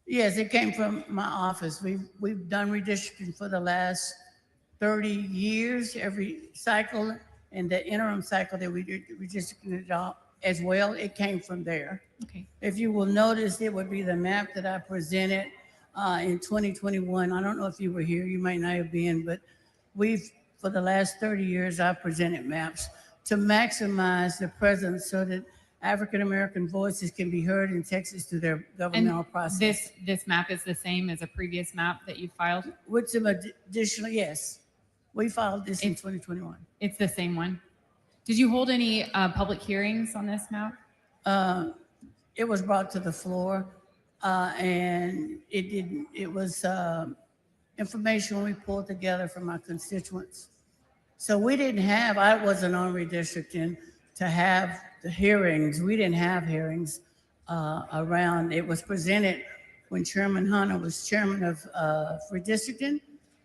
Speaker 3: Yes, it came from my office. We've done redistricting for the last 30 years, every cycle, and the interim cycle that we did redistricting as well, it came from there.
Speaker 11: Okay.
Speaker 3: If you will notice, it would be the map that I presented in 2021. I don't know if you were here, you might not have been, but for the last 30 years, I've presented maps to maximize the presence so that African-American voices can be heard in Texas through their governmental process.
Speaker 11: This map is the same as a previous map that you filed?
Speaker 3: With some additional, yes. We filed this in 2021.
Speaker 11: It's the same one. Did you hold any public hearings on this map?
Speaker 3: It was brought to the floor and it was information we pulled together from our constituents. So I wasn't on redistricting to have the hearings. We didn't have hearings around. It was presented when Chairman Hunter was chairman of redistricting.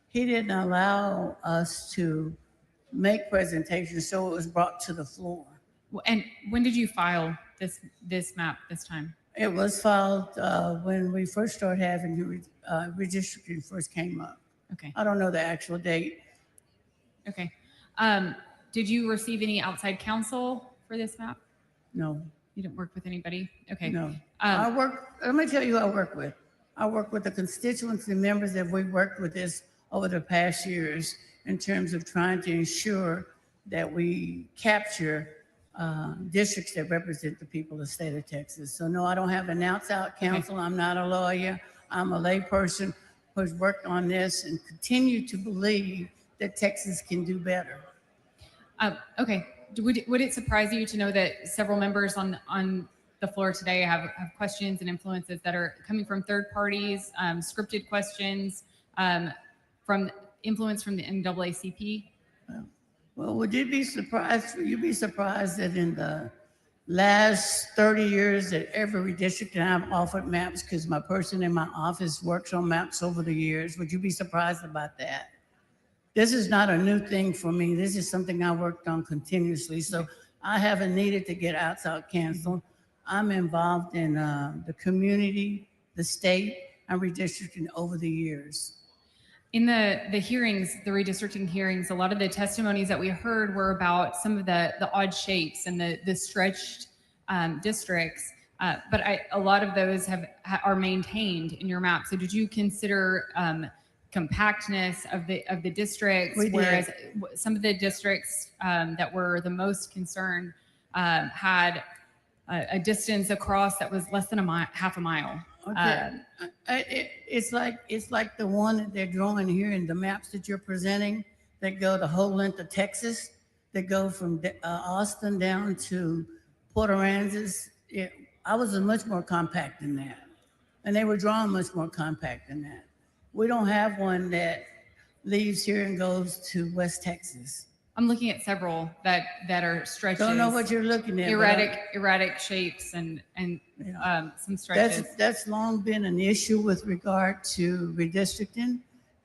Speaker 3: He didn't allow us to make presentations, so it was brought to the floor.
Speaker 11: And when did you file this map this time?
Speaker 3: It was filed when we first started having redistricting first came up.
Speaker 11: Okay.
Speaker 3: I don't know the actual date.
Speaker 11: Okay. Did you receive any outside counsel for this map?
Speaker 3: No.
Speaker 11: You didn't work with anybody? Okay.
Speaker 3: No. Let me tell you who I work with. I work with the constituents and members that we've worked with this over the past years in terms of trying to ensure that we capture districts that represent the people of the state of Texas. So no, I don't have an outside counsel. I'm not a lawyer. I'm a lay person who's worked on this and continue to believe that Texas can do better.
Speaker 11: Okay. Would it surprise you to know that several members on the floor today have questions and influences that are coming from third parties, scripted questions, from influence from the NAACP?
Speaker 3: Well, would you be surprised? You'd be surprised that in the last 30 years that every redistricting I've offered maps, because my person in my office works on maps over the years. Would you be surprised about that? This is not a new thing for me. This is something I worked on continuously. So I haven't needed to get outside counsel. I'm involved in the community, the state, and redistricting over the years.
Speaker 11: In the hearings, the redistricting hearings, a lot of the testimonies that we heard were about some of the odd shapes and the stretched districts, but a lot of those are maintained in your map. So did you consider compactness of the districts?
Speaker 3: We did.
Speaker 11: Whereas some of the districts that were the most concerned had a distance across that was less than half a mile.
Speaker 3: Okay. It's like the one that they're drawing here in the maps that you're presenting that go the whole length of Texas, that go from Austin down to Port Aransas. I was much more compact than that. And they were drawn much more compact than that. We don't have one that leaves here and goes to West Texas.
Speaker 11: I'm looking at several that are stretches.
Speaker 3: Don't know what you're looking at.
Speaker 11: Erratic shapes and some stretches.
Speaker 3: That's long been an issue with regard to redistricting.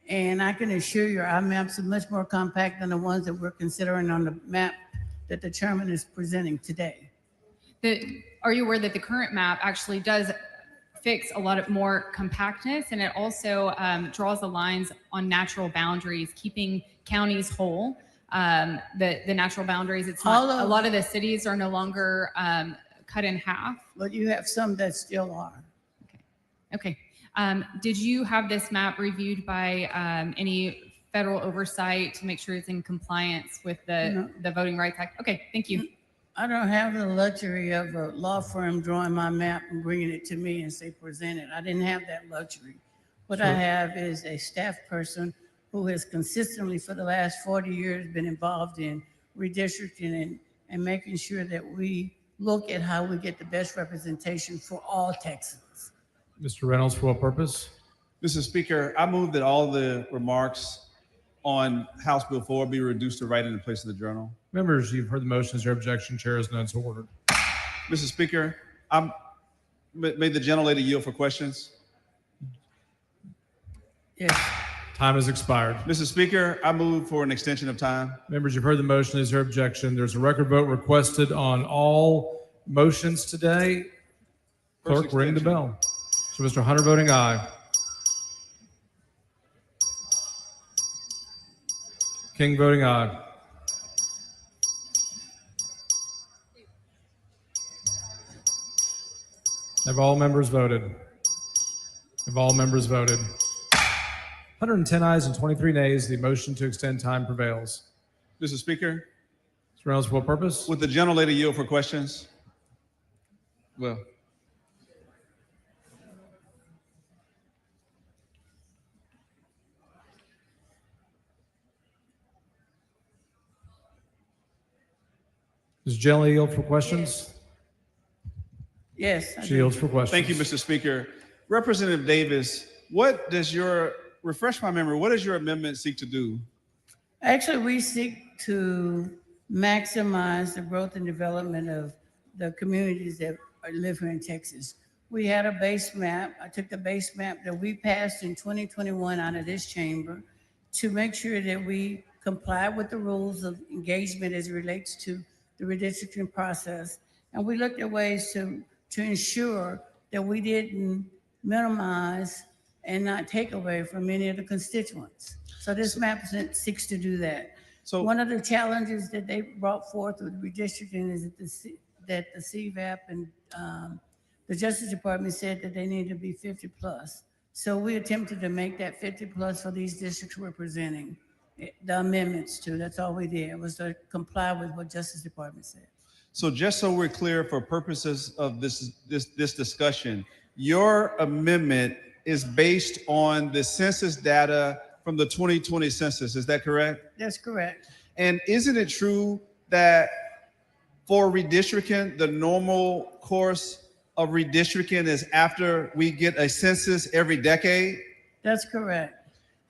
Speaker 3: And I can assure you our maps are much more compact than the ones that we're considering on the map that the chairman is presenting today.
Speaker 11: Are you aware that the current map actually does fix a lot of more compactness, and it also draws the lines on natural boundaries, keeping counties whole? The natural boundaries, it's not, a lot of the cities are no longer cut in half.
Speaker 3: But you have some that still are.
Speaker 11: Okay. Did you have this map reviewed by any federal oversight to make sure it's in compliance with the Voting Rights Act? Okay, thank you.
Speaker 3: I don't have the luxury of a law firm drawing my map and bringing it to me and say, present it. I didn't have that luxury. What I have is a staff person who has consistently for the last 40 years been involved in redistricting and making sure that we look at how we get the best representation for all Texans.
Speaker 6: Mr. Reynolds, for what purpose?
Speaker 1: Mr. Speaker, I move that all the remarks on House Bill 4 be reduced to right in the place of the journal.
Speaker 6: Members, you've heard the motion. Is there objection? Chair is none, so ordered.
Speaker 1: Mr. Speaker, may the gentlelady yield for questions?
Speaker 3: Yes.
Speaker 6: Time has expired.
Speaker 1: Mr. Speaker, I move for an extension of time.
Speaker 6: Members, you've heard the motion. Is there objection? There's a record vote requested on all motions today. Clerk, ring the bell. So Mr. Hunter voting aye. King voting aye. Have all members voted? Have all members voted? 110 ayes and 23 nays. The motion to extend time prevails.
Speaker 1: Mr. Speaker.
Speaker 6: Mr. Reynolds, for what purpose?
Speaker 1: Would the gentlelady yield for questions? Well.
Speaker 6: Does Jelly yield for questions?
Speaker 3: Yes.
Speaker 6: She yields for questions.
Speaker 1: Thank you, Mr. Speaker. Representative Davis, refresh my memory, what does your amendment seek to do?
Speaker 3: Actually, we seek to maximize the growth and development of the communities that live here in Texas. We had a base map. I took the base map that we passed in 2021 out of this chamber to make sure that we comply with the rules of engagement as it relates to the redistricting process. And we looked at ways to ensure that we didn't minimize and not take away from any of the constituents. So this map seeks to do that. So one of the challenges that they brought forth with redistricting is that the CVAP and the Justice Department said that they need to be 50 plus. So we attempted to make that 50 plus for these districts we're presenting. The amendments to, that's all we did, was to comply with what Justice Department said.
Speaker 1: So just so we're clear for purposes of this discussion, your amendment is based on the census data from the 2020 census. Is that correct?
Speaker 3: That's correct.
Speaker 1: And isn't it true that for redistricting, the normal course of redistricting is after we get a census every decade?
Speaker 3: That's correct.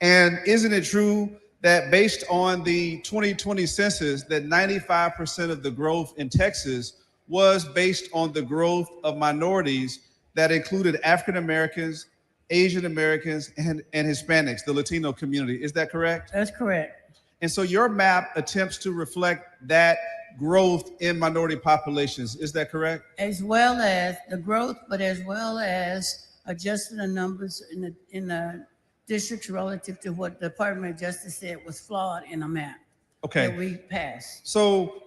Speaker 1: And isn't it true that based on the 2020 census, that 95% of the growth in Texas was based on the growth of minorities that included African Americans, Asian Americans, and Hispanics, the Latino community? Is that correct?
Speaker 3: That's correct.
Speaker 1: And so your map attempts to reflect that growth in minority populations. Is that correct?
Speaker 3: As well as the growth, but as well as adjusting the numbers in the districts relative to what the Department of Justice said was flawed in the map
Speaker 1: Okay.
Speaker 3: that we passed.
Speaker 1: So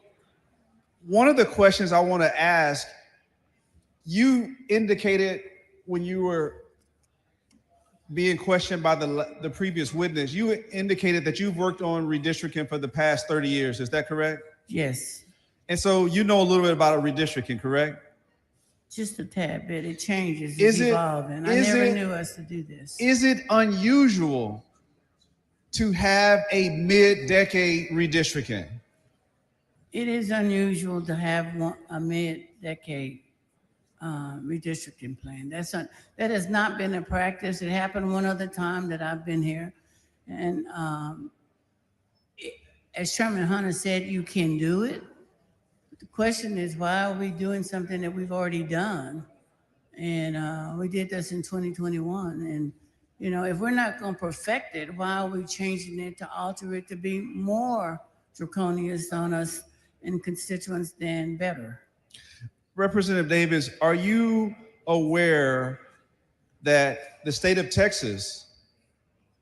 Speaker 1: one of the questions I want to ask, you indicated when you were being questioned by the previous witness, you indicated that you've worked on redistricting for the past 30 years. Is that correct?
Speaker 3: Yes,
Speaker 1: And so you know a little bit about redistricting, correct?
Speaker 3: just a tad bit. It changes,
Speaker 1: Is
Speaker 3: it's
Speaker 1: it-
Speaker 3: evolving. I
Speaker 1: is
Speaker 3: never
Speaker 1: it-
Speaker 3: knew us to do this.
Speaker 1: Is it unusual to have a mid-decade redistricting?
Speaker 3: It is unusual to have a mid-decade redistricting plan. That has not been a practice. It happened one other time that I've been here. And as Chairman Hunter said, you can do it. The question is, why are we doing something that we've already done? And we did this in 2021. And, you know, if we're not going to perfect it, why are we changing it to alter it to be more draconian on us and constituents than better?
Speaker 1: Representative Davis, are you aware that the state of Texas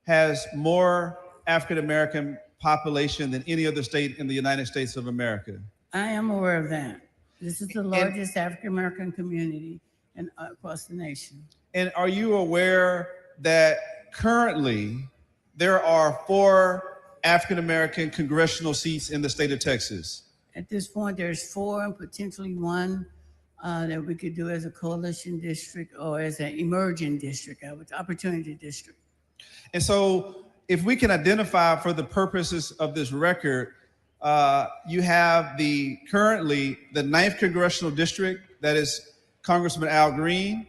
Speaker 1: has more African-American population than any other state in the United States of America?
Speaker 3: I am aware of that. This is the largest African-American community across the nation.
Speaker 1: And are you aware that currently there are 4 African-American congressional seats in the state of Texas?
Speaker 3: At this point, there's 4 and potentially 1 that we could do as a coalition district or as an emerging district, opportunity district.
Speaker 1: And so if we can identify for the purposes of this record, you have currently the 9th congressional district, that is Congressman Al Green.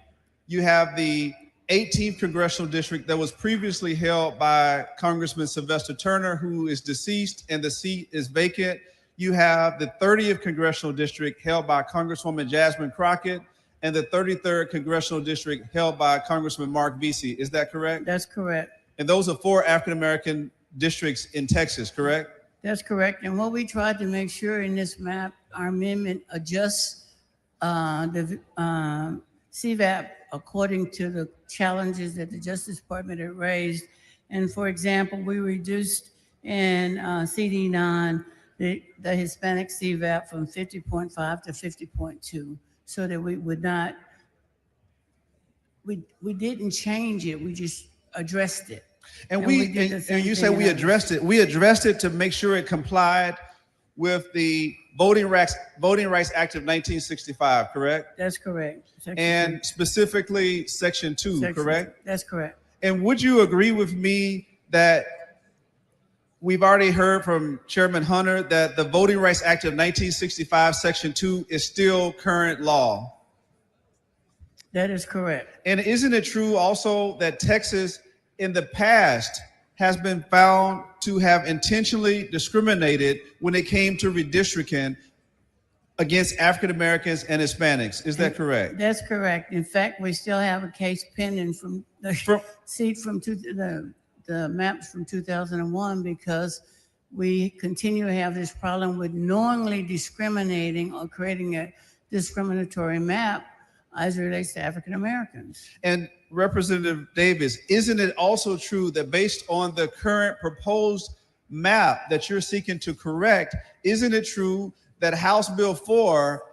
Speaker 1: You have the 18th congressional district that was previously held by Congressman Sylvester Turner, who is deceased, and the seat is vacant. You have the 30th congressional district held by Congresswoman Jasmine Crockett, and the 33rd congressional district held by Congressman Mark Vesey. Is that correct?
Speaker 3: That's correct.
Speaker 1: And those are 4 African-American districts in Texas, correct?
Speaker 3: That's correct. And what we tried to make sure in this map, our amendment adjusts the CVAP according to the challenges that the Justice Department had raised. And for example, we reduced in CD9 the Hispanic CVAP from 50.5 to 50.2 so that we would not, we didn't change it, we just addressed it.
Speaker 1: And you say
Speaker 3: thing
Speaker 1: we
Speaker 3: in
Speaker 1: addressed it. We addressed it to make sure it complied with the Voting Rights Act of 1965, correct?
Speaker 3: That's correct.
Speaker 1: And specifically Section 2, correct?
Speaker 3: That's correct.
Speaker 1: And would you agree with me that we've already heard from Chairman Hunter that the Voting Rights Act of 1965, Section 2 is still current law?
Speaker 3: That is correct.
Speaker 1: And isn't it true also that Texas in the past has been found to have intentionally discriminated when it came to redistricting against African Americans and Hispanics? Is that correct?
Speaker 3: That's correct. In fact, we still have a case pending from the seat from the maps from 2001 because we continue to have this problem with knowingly discriminating or creating a discriminatory map as it relates to African Americans.
Speaker 1: And Representative Davis, isn't it also true that based on the current proposed map that you're seeking to correct, isn't it true that House Bill 4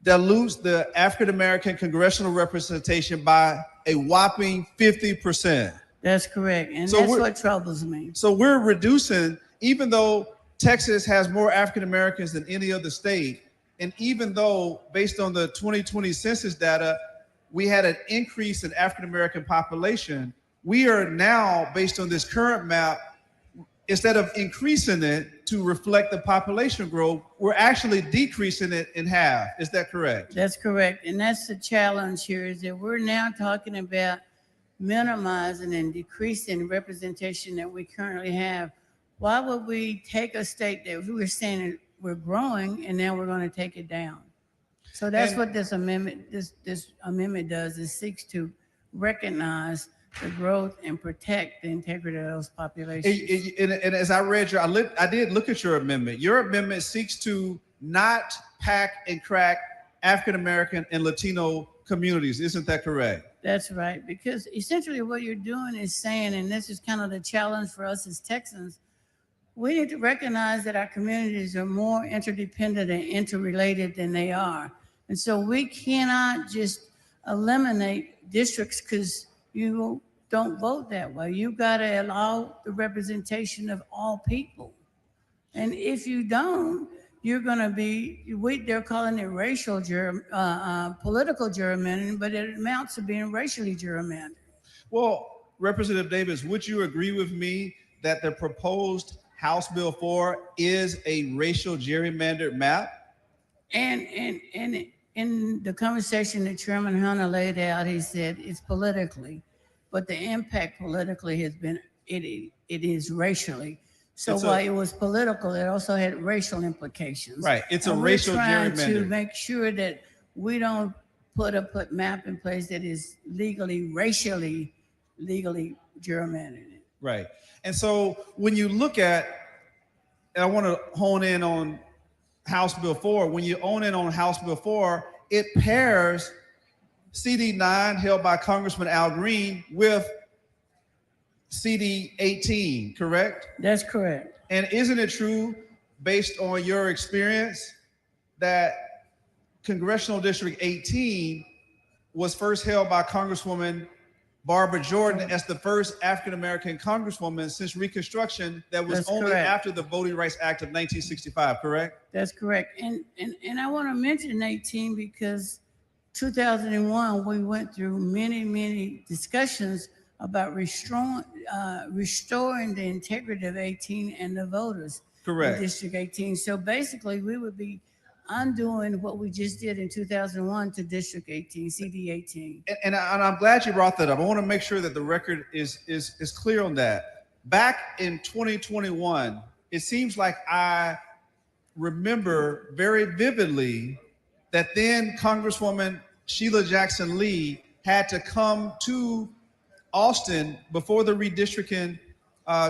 Speaker 1: dilutes the African American congressional representation by a whopping 50%?
Speaker 3: That's correct. And
Speaker 1: So
Speaker 3: that's
Speaker 1: we're-
Speaker 3: what troubles me.
Speaker 1: So we're reducing, even though Texas has more African Americans than any other state, and even though based on the 2020 census data, we had an increase in African-American population. We are now, based on this current map, instead of increasing it to reflect the population growth, we're actually decreasing it in half. Is that correct?
Speaker 3: That's correct. And that's the challenge here, is that we're now talking about minimizing and decreasing representation that we currently have. Why would we take a state that we were saying that we're growing and now we're going to take it down? So that's what this amendment does, is seeks to recognize the growth and protect the integrity of those populations.
Speaker 1: And as I read I did look at your amendment. Your amendment seeks to not pack and crack African-American and Latino communities. Isn't that correct?
Speaker 3: That's right, because essentially what you're doing is saying, and this is kind of the challenge for us as Texans, we need to recognize that our communities are more interdependent and interrelated than they are. And so we cannot just eliminate districts because you don't vote that way. You've got to allow the representation of all people. And if you don't, you're going to be, they're calling it racial, political gerrymandering, but it amounts to being racially gerrymandered.
Speaker 1: Well, Representative Davis, would you agree with me that the proposed House Bill 4 is a racial gerrymandered map?
Speaker 3: And in the conversation that Chairman Hunter laid out, he said it's politically, but the impact politically has been, it is racially. So while it was political, it also had racial implications.
Speaker 1: Right, it's a racial gerrymander.
Speaker 3: We're trying to make sure that we don't put a map in place that is racially gerrymandered.
Speaker 1: Right, and so when you look at, and I want to hone in on House Bill 4, when you hone in on House Bill 4, it pairs CD 9 held by Congressman Al Green with CD 18, correct?
Speaker 3: That's correct.
Speaker 1: And isn't it true, based on your experience, that Congressional District 18 was first held by Congresswoman Barbara Jordan as the first African-American Congresswoman since Reconstruction that was
Speaker 3: That's
Speaker 1: only
Speaker 3: correct.
Speaker 1: after the Voting Rights Act of 1965, correct?
Speaker 3: That's correct. And I want to mention 18 because 2001, we went through many discussions about restoring the integrity of 18 and the voters.
Speaker 1: Correct.
Speaker 3: In District 18. So basically, we would be undoing what we just did in 2001 to District 18, CD 18.
Speaker 1: And I'm glad you brought that up. I want to make sure that the record is clear on that. Back in 2021, it seems like I remember very vividly that then Congresswoman Sheila Jackson Lee had to come to Austin before the redistricting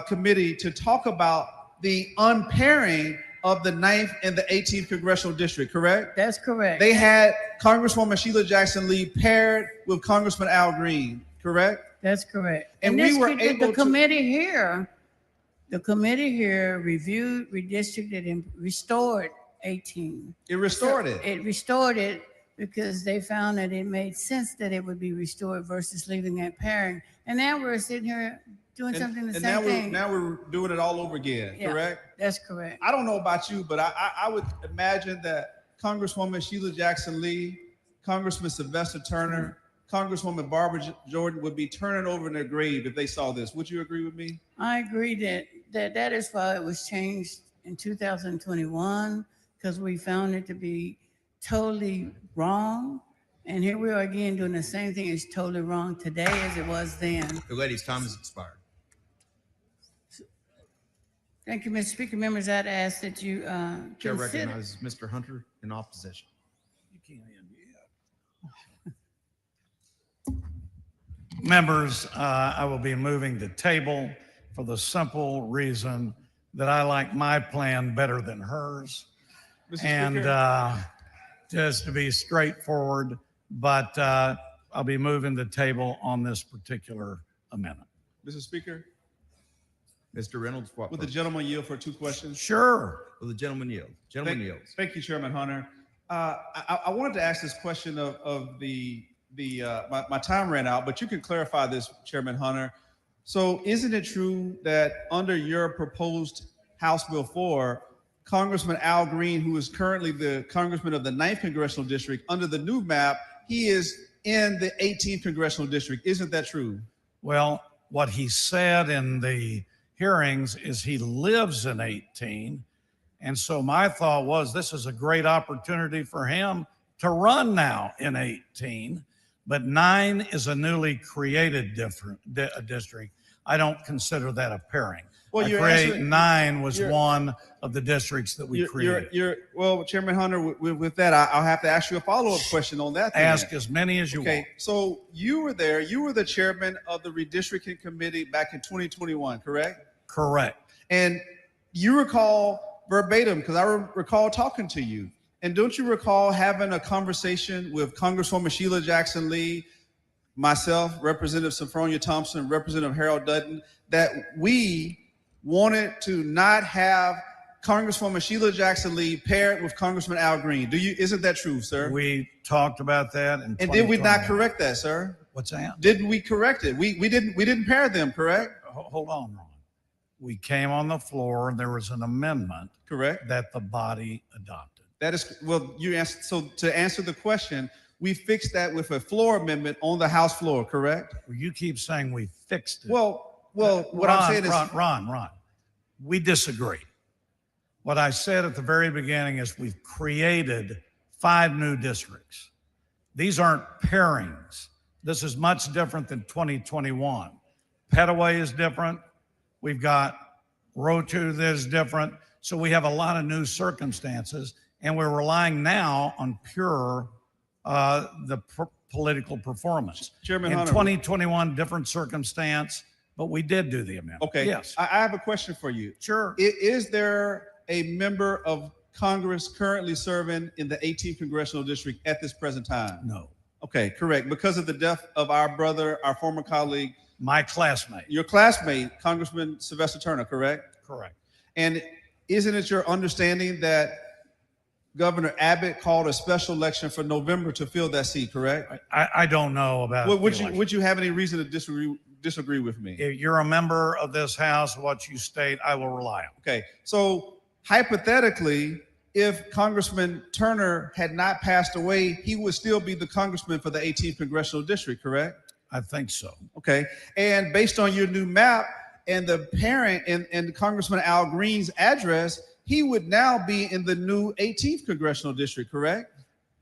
Speaker 1: committee to talk about the unpairing of the 9th and the 18th congressional district, correct?
Speaker 3: That's correct.
Speaker 1: They had Congresswoman Sheila Jackson Lee paired with Congressman Al Green, correct?
Speaker 3: That's correct.
Speaker 1: And we were able
Speaker 3: the committee here reviewed, redistricted, and restored 18.
Speaker 1: It restored it.
Speaker 3: It restored it because they found that it made sense that it would be restored versus leaving that pairing. And now we're sitting here doing something the same thing.
Speaker 1: Now we're doing it all over again,
Speaker 3: Yeah,
Speaker 1: correct?
Speaker 3: That's correct.
Speaker 1: I don't know about you, but I would imagine that Congresswoman Sheila Jackson Lee, Congressman Sylvester Turner, Congresswoman Barbara Jordan would be turning over in their grave if they saw this. Would you agree with me?
Speaker 3: I agree that is why it was changed in 2021, because we found it to be totally wrong. And here we are again doing the same thing. It's totally wrong today as it was then.
Speaker 16: The lady's time has expired.
Speaker 3: Thank you, Mr. Speaker. Members, I'd ask that you
Speaker 16: Chair
Speaker 3: consider.
Speaker 16: recognizes Mr. Hunter in opposition.
Speaker 21: Members, I will be moving the table for the simple reason that I like my plan better than hers.
Speaker 1: Mr.
Speaker 21: And
Speaker 1: Speaker.
Speaker 21: just to be straightforward, but I'll be moving the table on this particular amendment.
Speaker 1: Mr. Speaker,
Speaker 16: Mr. Reynolds, what?
Speaker 1: would the gentleman yield for 2 questions?
Speaker 21: Sure.
Speaker 16: Will the gentleman yield? Gentleman yields.
Speaker 1: Thank you, Chairman Hunter. I wanted to ask this question of my time ran out, but you can clarify this, Chairman Hunter. So isn't it true that under your proposed House Bill 4, Congressman Al Green, who is currently the congressman of the 9th Congressional District, under the new map, he is in the 18th congressional district. Isn't that true?
Speaker 21: Well, what he said in the hearings is he lives in 18. And so my thought was this is a great opportunity for him to run now in 18. But 9 is a newly created district. I don't consider that a pairing.
Speaker 1: Well,
Speaker 21: I
Speaker 1: you're
Speaker 21: create
Speaker 1: answering-
Speaker 21: 9 was
Speaker 1: you're-
Speaker 21: one of the districts that we created.
Speaker 1: Well, Chairman Hunter, with that, I'll have to ask you a follow-up question on that. then.
Speaker 21: Ask as many as you want.
Speaker 1: Okay, so you were there. You were the chairman of the redistricting committee back in 2021, correct?
Speaker 21: Correct.
Speaker 1: And you recall verbatim, because I recall talking to you. And don't you recall having a conversation with Congresswoman Sheila Jackson Lee, myself, Representative Sophronia Thompson, Representative Harold Dutton, that we wanted to not have Congresswoman Sheila Jackson Lee paired with Congressman Al Green? Isn't that true, sir?
Speaker 21: We talked about that.
Speaker 1: And did we not correct that, sir?
Speaker 21: What's that?
Speaker 1: Didn't we correct it? We didn't pair them, correct?
Speaker 21: Hold on, Ron. We came on the floor and there was an amendment.
Speaker 1: Correct.
Speaker 21: That the body adopted.
Speaker 1: That is, well, you answered, so to answer the question, we fixed that with a floor amendment on the House floor, correct?
Speaker 21: Well, you keep saying we fixed it.
Speaker 1: Well, what I'm saying is,
Speaker 21: Ron, we disagree. What I said at the very beginning is we've created 5 new districts. These aren't pairings. This is much different than 2021. Petaway is different. We've got Rotu that is different. So we have a lot of new circumstances, and we're relying now on pure political performance.
Speaker 1: Chairman
Speaker 21: in
Speaker 1: Hunter,
Speaker 21: 2021, different circumstance, but we did do the amendment.
Speaker 1: okay,
Speaker 21: Yes.
Speaker 1: I have a question for you.
Speaker 21: Sure.
Speaker 1: Is there a member of Congress currently serving in the 18th congressional district at this present time?
Speaker 21: No.
Speaker 1: Okay, correct. Because of the death of our brother, our former colleague.
Speaker 21: My classmate.
Speaker 1: Your classmate, Congressman Sylvester Turner, correct?
Speaker 21: Correct.
Speaker 1: And isn't it your understanding that Governor Abbott called a special election for November to fill that seat, correct?
Speaker 21: I don't know about
Speaker 1: Would you have any reason to disagree with me?
Speaker 21: If you're a member of this House, what you state, I will rely on.
Speaker 1: Okay, so hypothetically, if Congressman Turner had not passed away, he would still be the congressman for the 18th congressional district, correct?
Speaker 21: I think so.
Speaker 1: Okay, and based on your new map and the parent and Congressman Al Green's address, he would now be in the new 18th congressional district, correct?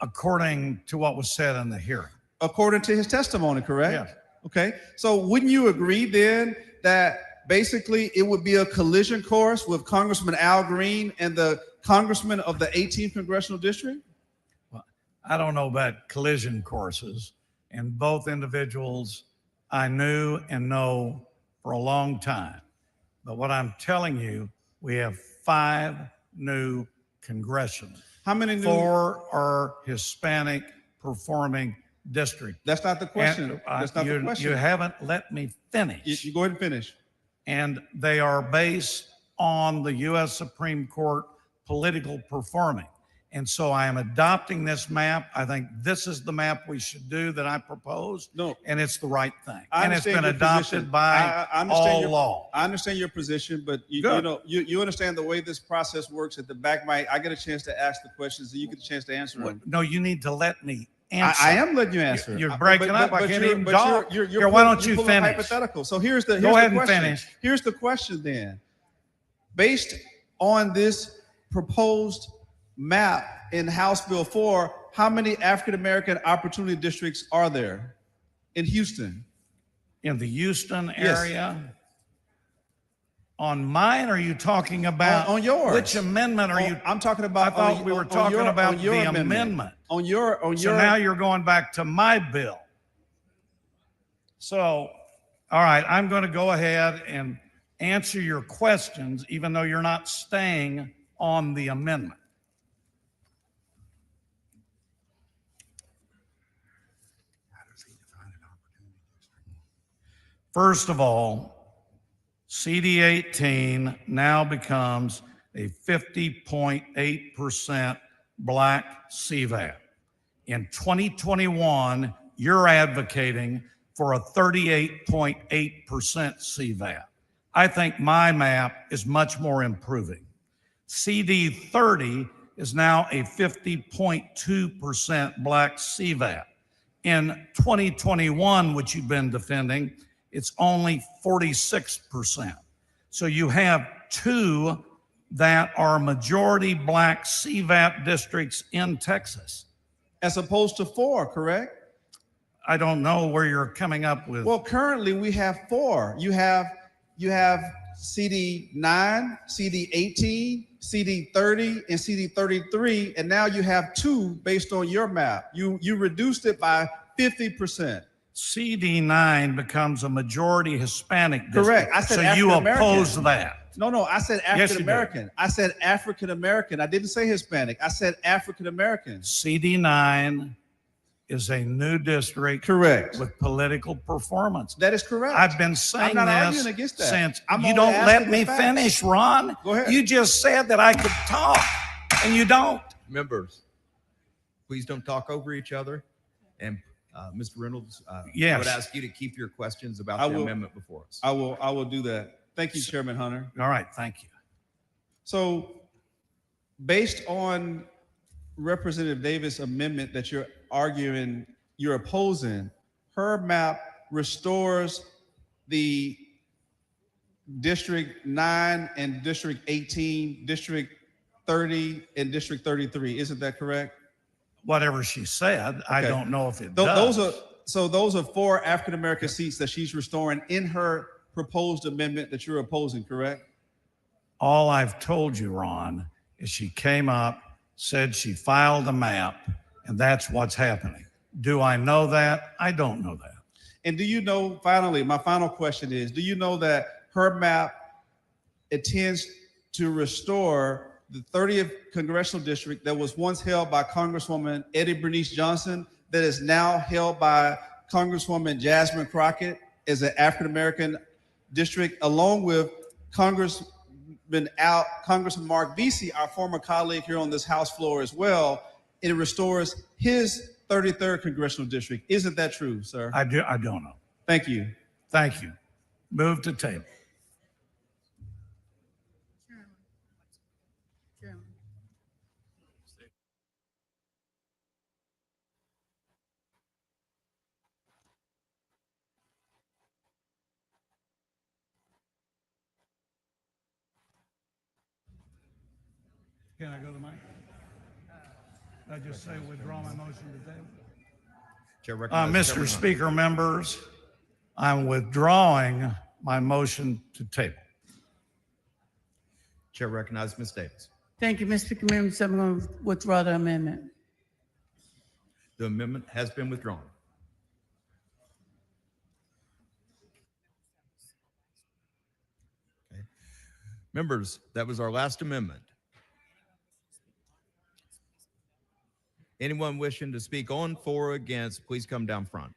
Speaker 21: According to what was said in the hearing.
Speaker 1: According to his testimony, correct?
Speaker 21: Yes.
Speaker 1: Okay, so wouldn't you agree then that basically it would be a collision course with Congressman Al Green and the congressman of the 18th congressional district?
Speaker 21: Well, I don't know about collision courses, and both individuals I knew and know for a long time. But what I'm telling you, we have 5 new congressional.
Speaker 1: How many new?
Speaker 21: 4 are Hispanic performing district.
Speaker 1: That's not the question. That's not the question.
Speaker 21: You haven't let me finish.
Speaker 1: You go ahead and finish.
Speaker 21: And they are based on the U.S. Supreme Court political performing. And so I am adopting this map. I think this is the map we should do that I proposed.
Speaker 1: No.
Speaker 21: And it's the right thing.
Speaker 1: I
Speaker 21: And it's
Speaker 1: understand
Speaker 21: been
Speaker 1: your
Speaker 21: adopted
Speaker 1: position.
Speaker 21: by
Speaker 1: I understand
Speaker 21: all
Speaker 1: your,
Speaker 21: law.
Speaker 1: I understand your position, but you understand the way this process works. At the back, I get a chance to ask the questions, and you get a chance to answer them.
Speaker 21: No, you need to let me answer.
Speaker 1: I am letting you answer.
Speaker 21: You're breaking up. I can't even talk.
Speaker 1: You're
Speaker 21: Here, why don't you
Speaker 1: pulling
Speaker 21: finish?
Speaker 1: Hypothetical. So here's the
Speaker 21: Go ahead and
Speaker 1: question.
Speaker 21: finish.
Speaker 1: Here's the question then. Based on this proposed map in House Bill 4, how many African American opportunity districts are there in Houston?
Speaker 21: In the Houston
Speaker 1: Yes.
Speaker 21: area? On mine, are you talking about?
Speaker 1: On yours.
Speaker 21: Which amendment are you?
Speaker 1: I'm talking about.
Speaker 21: I thought we were talking about the amendment.
Speaker 1: On your.
Speaker 21: So now you're going back to my bill. So, all right, I'm going to go ahead and answer your questions, even though you're not staying on the amendment. First of all, CD 18 now becomes a 50.8% black CVAT. In 2021, you're advocating for a 38.8% CVAT. I think my map is much more improving. CD 30 is now a 50.2% black CVAT. In 2021, which you've been defending, it's only 46%. So you have two that are majority black CVAP districts in Texas.
Speaker 1: As opposed to 4, correct?
Speaker 21: I don't know where you're coming up with.
Speaker 1: Well, currently we have 4. You have CD 9, CD 18, CD 30, and CD 33, and now you have 2 based on your map. You reduced it by 50%.
Speaker 21: CD9 becomes a majority Hispanic district.
Speaker 1: Correct. I said
Speaker 21: so you
Speaker 1: African-American.
Speaker 21: oppose that.
Speaker 1: No, I said
Speaker 21: Yes, you
Speaker 1: African American. I said African American. I didn't say Hispanic. I said African American.
Speaker 21: CD9 is a new district.
Speaker 1: Correct.
Speaker 21: With political performance.
Speaker 1: That is correct.
Speaker 21: I've been saying
Speaker 1: I'm not
Speaker 21: this
Speaker 1: arguing against that.
Speaker 21: since
Speaker 1: I'm
Speaker 21: you
Speaker 1: only
Speaker 21: don't let
Speaker 1: asking
Speaker 21: me
Speaker 1: the facts.
Speaker 21: finish, Ron.
Speaker 1: Go ahead.
Speaker 21: You just said that I could talk, and you don't.
Speaker 16: Members, please don't talk over each other. And Mr. Reynolds,
Speaker 21: Yes.
Speaker 16: I would ask you to keep your questions about the amendment before us.
Speaker 1: I will do that. Thank you, Chairman Hunter.
Speaker 21: All right, thank you.
Speaker 1: So, based on Representative Davis' amendment that you're arguing, you're opposing, her map restores the District 9 and District 18, District 30 and District 33. Isn't that correct?
Speaker 21: Whatever she said, I
Speaker 1: Okay.
Speaker 21: don't know if it does.
Speaker 1: Those are 4 African American seats that she's restoring in her proposed amendment that you're opposing, correct?
Speaker 21: All I've told you, Ron, is she came up, said she filed a map, and that's what's happening. Do I know that? I don't know that.
Speaker 1: And do you know, finally, my final question is, do you know that her map intends to restore the 30th congressional district that was once held by Congresswoman Eddie Bernice Johnson, that is now held by Congresswoman Jasmine Crockett as an African-American district, along with Congressman Mark Vesey, our former colleague here on this House floor as well. It restores his 33rd congressional district. Isn't that true, sir?
Speaker 21: I don't know.
Speaker 1: Thank you.
Speaker 21: Thank you. Move to table. Can I go to the mic? I just say withdraw my motion to table.
Speaker 16: Chair recognizes
Speaker 21: Mr.
Speaker 16: Chairman
Speaker 21: Speaker, members, I'm withdrawing my motion to table.
Speaker 16: Chair recognizes Ms. Davis.
Speaker 3: Thank you, Mr. Speaker. Members, I'm going to withdraw the amendment.
Speaker 16: The amendment has been withdrawn. Okay. Members, that was our last amendment. Anyone wishing to speak on, for, or against, please come down front.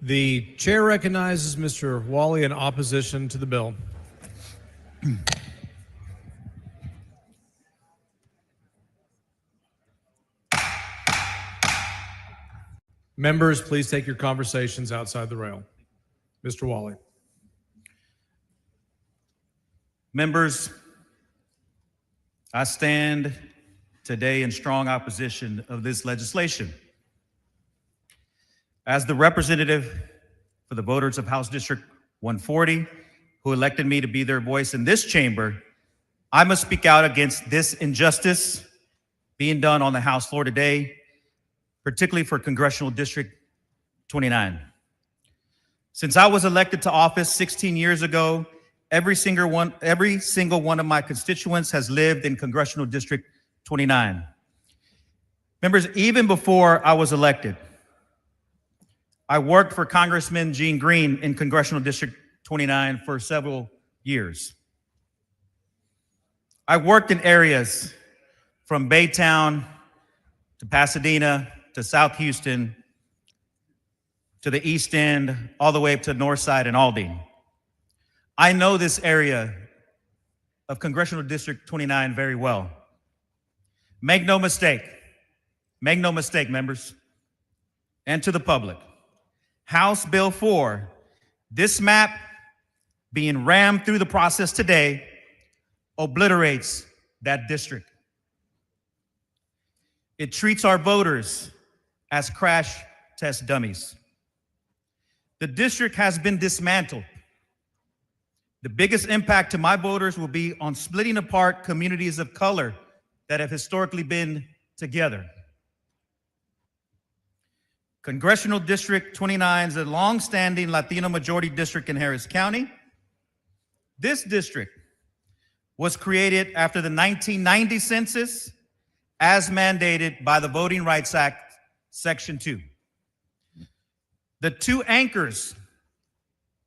Speaker 6: The chair recognizes Mr. Wally in opposition to the bill. Members, please take your conversations outside the rail. Mr. Wally.
Speaker 8: Members, I stand today in strong opposition of this legislation. As the representative for the voters of House District 140, who elected me to be their voice in this chamber, I must speak out against this injustice being done on the House floor today, particularly for Congressional District 29. Since I was elected to office 16 years ago, every single one of my constituents has lived in Congressional District 29. Members, even before I was elected, I worked for Congressman Gene Green in Congressional District 29 for several years. I worked in areas from Baytown to Pasadena to South Houston to the East End, all the way up to North Side and Aldine. I know this area of Congressional District 29 very well. Make no mistake, members, and to the public, House Bill 4, this map being rammed through the process today, obliterates that district. It treats our voters as crash test dummies. The district has been dismantled. The biggest impact to my voters will be on splitting apart communities of color that have historically been together. Congressional District 29 is a long-standing Latino majority district in Harris County. This district was created after the 1990 census as mandated by the Voting Rights Act, Section 2. The two anchors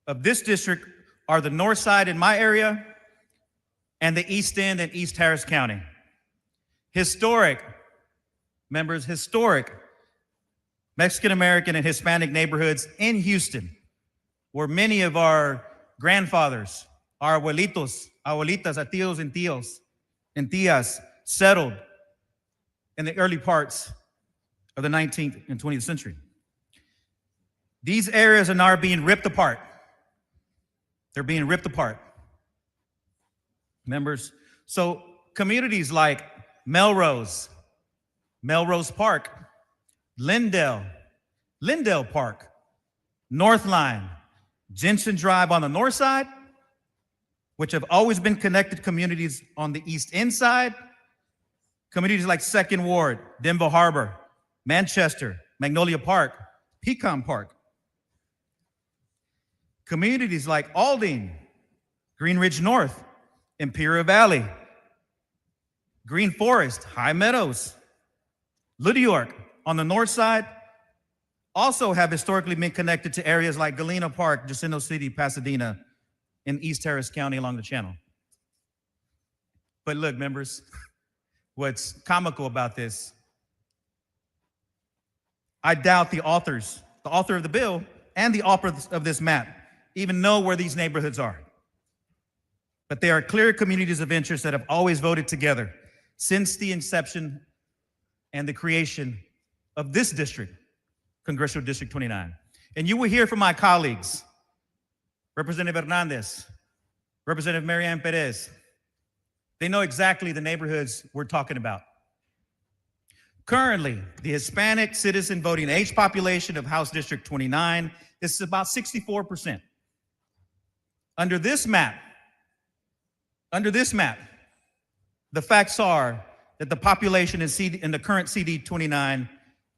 Speaker 8: of this district are the North Side in my area and the East End and East Harris County. Historic, members, historic Mexican-American and Hispanic neighborhoods in Houston, where many of our grandfathers, our abuelitos, abuelitas, our tíos and tías settled in the early parts of the 19th and 20th century. These areas are now being ripped apart. They're being ripped apart, members. So communities like Melrose Park, Lindale Park, Northline, Jensen Drive on the north side, which have always been connected communities on the East End side, communities like Second Ward, Denver Harbor, Manchester, Magnolia Park, Pecan Park, communities like Aldine, Green Ridge North, Imperial Valley, Green Forest, High Meadows, Little York on the north side also have historically been connected to areas like Galena Park, Jacinto City, Pasadena, in East Harris County along the channel. But look, members, what's comical about this, I doubt the author of the bill and the author of this map even know where these neighborhoods are. But they are clear communities of interest that have always voted together since the inception and the creation of this district, Congressional District 29. And you will hear from my colleagues, Representative Hernandez, Representative Marianne Perez. They know exactly the neighborhoods we're talking about. Currently, the Hispanic citizen voting age population of House District 29 is about 64%. Under this map, the facts are that the population in the current CD 29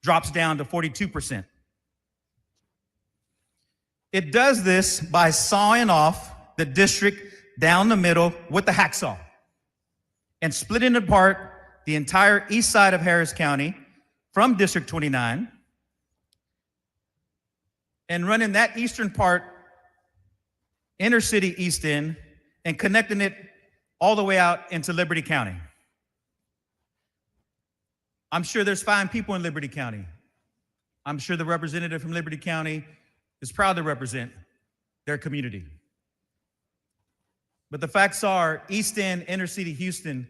Speaker 8: drops down to 42%. It does this by sawing off the district down the middle with the hacksaw and splitting apart the entire east side of Harris County from District 29 and running that eastern part, inner city East End, and connecting it all the way out into Liberty County. I'm sure there's fine people in Liberty County. I'm sure the representative from Liberty County is proud to represent their community. But the facts are, East End, inner city Houston,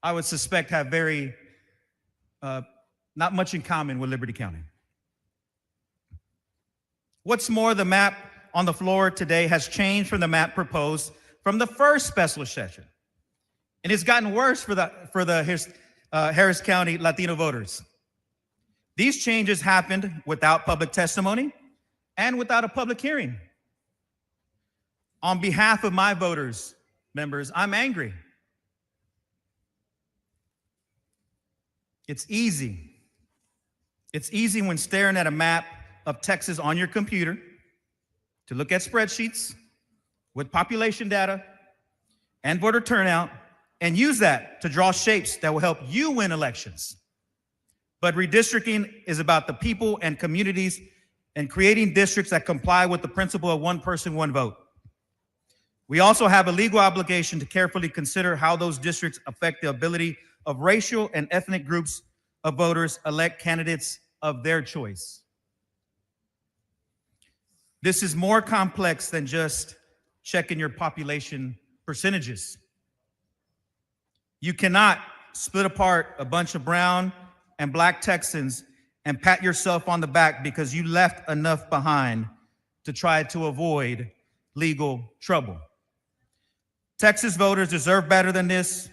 Speaker 8: I would suspect have very, not much in common with Liberty County. What's more, the map on the floor today has changed from the map proposed from the first special session. And it's gotten worse for the Harris County Latino voters. These changes happened without public testimony and without a public hearing. On behalf of my voters, members, I'm angry. It's easy. It's easy when staring at a map of Texas on your computer to look at spreadsheets with population data and voter turnout and use that to draw shapes that will help you win elections. But redistricting is about the people and communities and creating districts that comply with the principle of one person, one vote. We also have a legal obligation to carefully consider how those districts affect the ability of racial and ethnic groups of voters elect candidates of their choice. This is more complex than just checking your population percentages. You cannot split apart a bunch of brown and black Texans and pat yourself on the back because you left enough behind to try to avoid legal trouble. Texas voters deserve better than this.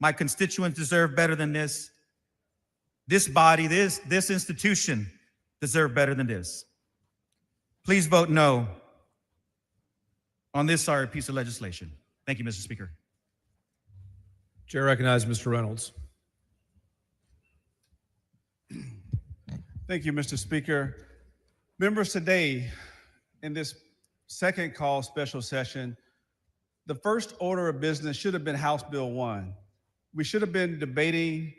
Speaker 8: My constituents deserve better than this. This body, this institution deserve better than this. Please vote no on this sorry piece of legislation. Thank you, Mr. Speaker.
Speaker 6: Chair recognizes Mr. Reynolds.
Speaker 1: Thank you, Mr. Speaker. Members, today, in this second call special session, the first order of business should have been House Bill 1. We should have been debating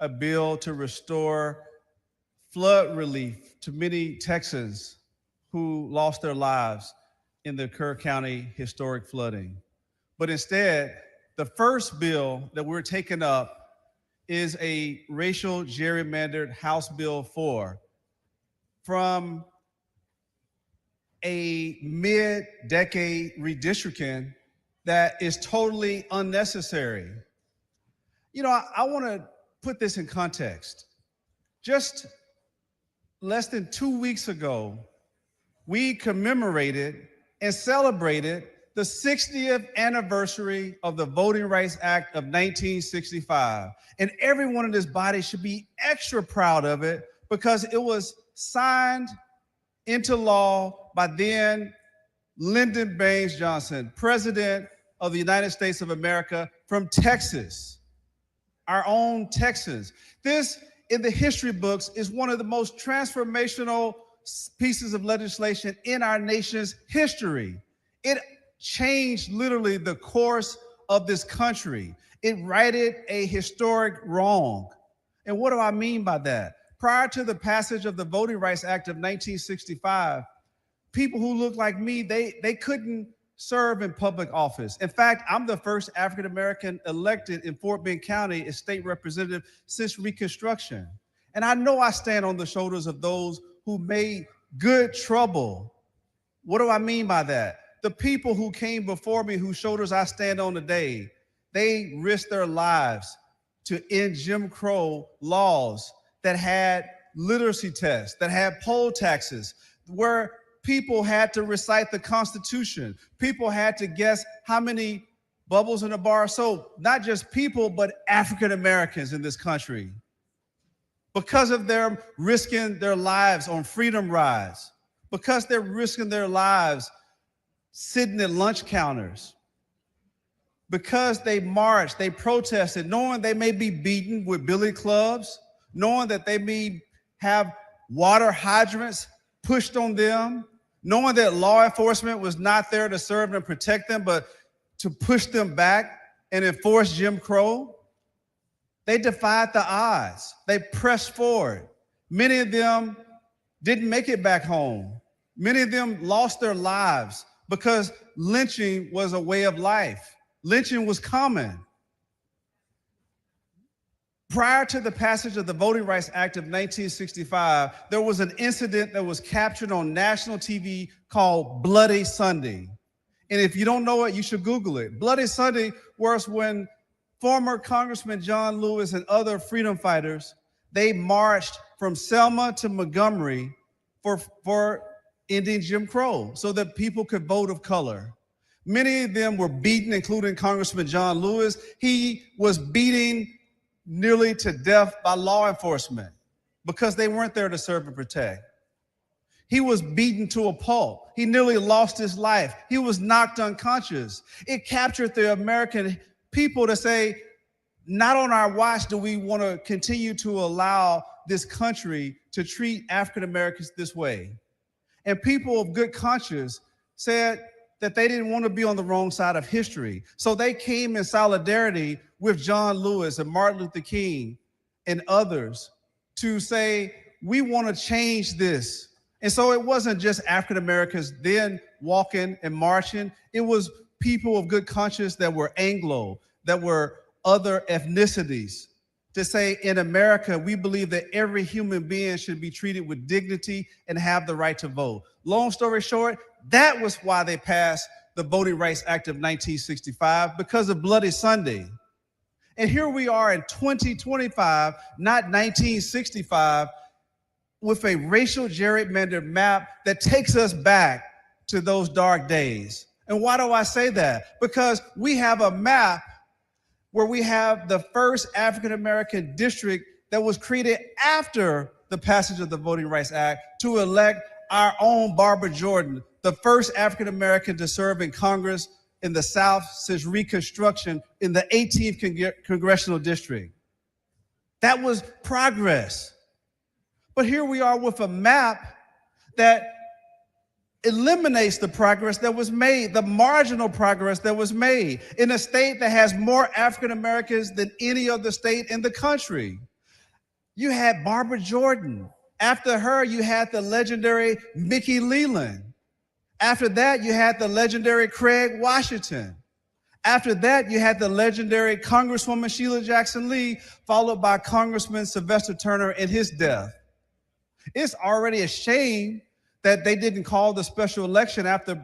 Speaker 1: a bill to restore flood relief to many Texans who lost their lives in the Kerr County historic flooding. But instead, the first bill that we're taking up is a racial gerrymandered House Bill 4 from a mid-decade redistricting that is totally unnecessary. You know, I want to put this in context. Just less than 2 weeks ago, we commemorated and celebrated the 60th anniversary of the Voting Rights Act of 1965. And everyone in this body should be extra proud of it because it was signed into law by then Lyndon Baines Johnson, President of the United States of America from Texas, our own Texas. This, in the history books, is one of the most transformational pieces of legislation in our nation's history. It changed literally the course of this country. It righted a historic wrong. And what do I mean by that? Prior to the passage of the Voting Rights Act of 1965, people who looked like me, they couldn't serve in public office. In fact, I'm the first African-American elected in Fort Bend County as state representative since Reconstruction. And I know I stand on the shoulders of those who made good trouble. What do I mean by that? The people who came before me, whose shoulders I stand on today, they risked their lives to end Jim Crow laws that had literacy tests, that had poll taxes, where people had to recite the Constitution. People had to guess how many bubbles in a bar of soap. Not just people, but African Americans in this country. Because of their risking their lives on freedom rides, because they're risking their lives sitting at lunch counters, because they marched, they protested, knowing they may be beaten with billy clubs, knowing that they may have water hydrants pushed on them, knowing that law enforcement was not there to serve and protect them, but to push them back and enforce Jim Crow. They defied the odds. They pressed forward. Many of them didn't make it back home. Many of them lost their lives because lynching was a way of life. Lynching was common. Prior to the passage of the Voting Rights Act of 1965, there was an incident that was captured on national TV called Bloody Sunday. And if you don't know it, you should Google it. Bloody Sunday was when former Congressman John Lewis and other freedom fighters, they marched from Selma to Montgomery for ending Jim Crow so that people could vote of color. Many of them were beaten, including Congressman John Lewis. He was beaten nearly to death by law enforcement because they weren't there to serve and protect. He was beaten to a pulp. He nearly lost his life. He was knocked unconscious. It captured the American people to say, not on our watch do we want to continue to allow this country to treat African Americans this way. And people of good conscience said that they didn't want to be on the wrong side of history. So they came in solidarity with John Lewis and Martin Luther King and others to say, we want to change this. And so it wasn't just African Americans then walking and marching. It was people of good conscience that were Anglo, that were other ethnicities, to say in America, we believe that every human being should be treated with dignity and have the right to vote. Long story short, that was why they passed the Voting Rights Act of 1965, because of Bloody Sunday. And here we are in 2025, not 1965, with a racial gerrymandered map that takes us back to those dark days. And why do I say that? Because we have a map where we have the first African-American district that was created after the passage of the Voting Rights Act to elect our own Barbara Jordan, the first African-American to serve in Congress in the South since Reconstruction in the 18th Congressional District. That was progress. But here we are with a map that eliminates the progress that was made, the marginal progress that was made in a state that has more African Americans than any other state in the country. You had Barbara Jordan. After her, you had the legendary Mickey Leland. After that, you had the legendary Craig Washington. After that, you had the legendary Congresswoman Sheila Jackson Lee, followed by Congressman Sylvester Turner and his death. It's already a shame that they didn't call the special election after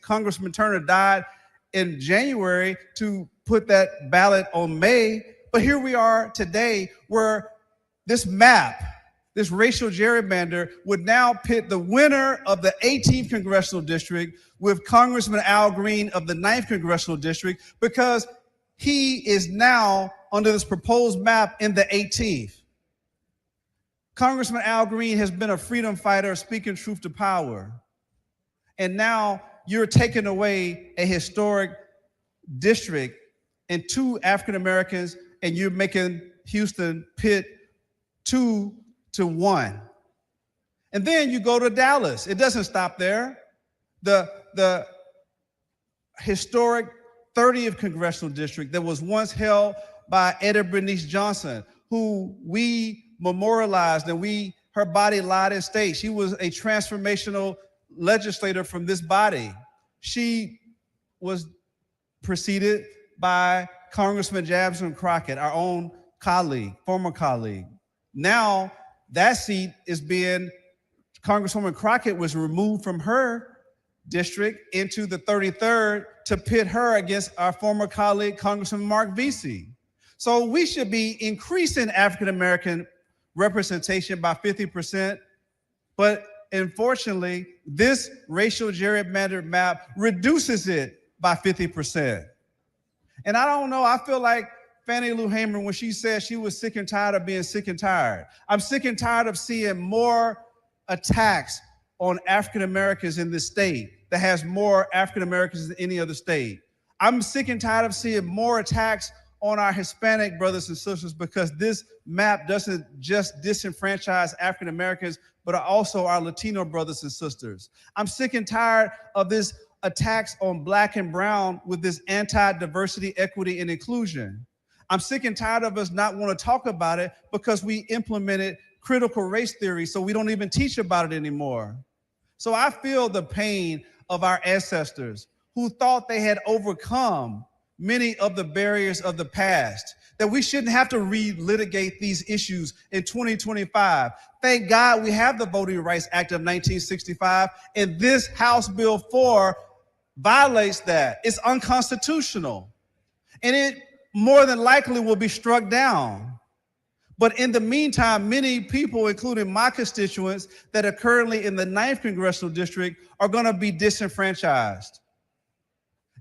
Speaker 1: Congressman Turner died in January to put that ballot on May. But here we are today where this map, this racial gerrymander, would now pit the winner of the 18th Congressional District with Congressman Al Green of the 9th Congressional District, because he is now under this proposed map in the 18th. Congressman Al Green has been a freedom fighter speaking truth to power. And now you're taking away a historic district and 2 African Americans, and you're making Houston pit 2-1. And then you go to Dallas. It doesn't stop there. The historic 30th Congressional District that was once held by Etta Bernice Johnson, who we memorialized, and her body lied in state. She was a transformational legislator from this body. She was preceded by Congressman Jabson Crockett, our own colleague, former colleague. Now that seat is Congresswoman Crockett was removed from her district into the 33rd to pit her against our former colleague, Congressman Mark Vesey. So we should be increasing African-American representation by 50%, but unfortunately, this racial gerrymandered map reduces it by 50%. And I don't know, I feel like Fannie Lou Hamer when she said she was sick and tired of being sick and tired. I'm sick and tired of seeing more attacks on African Americans in this state that has more African Americans than any other state. I'm sick and tired of seeing more attacks on our Hispanic brothers and sisters, because this map doesn't just disenfranchise African Americans, but also our Latino brothers and sisters. I'm sick and tired of this attacks on Black and brown with this anti-diversity, equity, and inclusion. I'm sick and tired of us not want to talk about it because we implemented critical race theory, so we don't even teach about it anymore. So I feel the pain of our ancestors who thought they had overcome many of the barriers of the past. that we shouldn't have to relitigate these issues in 2025. Thank God we have the Voting Rights Act of 1965, and this House Bill 4 violates that. It's unconstitutional, and it more than likely will be struck down. But in the meantime, many people, including my constituents that are currently in the 9th Congressional District, are going to be disenfranchised.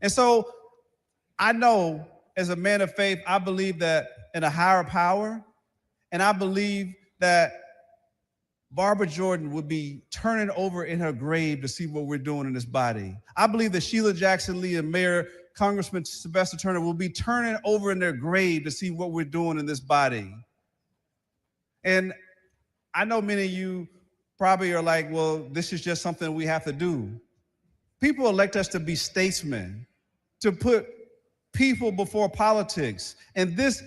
Speaker 1: And so I know, as a man of faith, I believe that in a higher power, and I believe that Barbara Jordan would be turning over in her grave to see what we're doing in this body. I believe that Sheila Jackson Lee and Mayor Congressman Sylvester Turner will be turning over in their grave to see what we're doing in this body. And I know many of you probably are like, well, this is just something we have to do. People elect us to be statesmen, to put people before politics. And this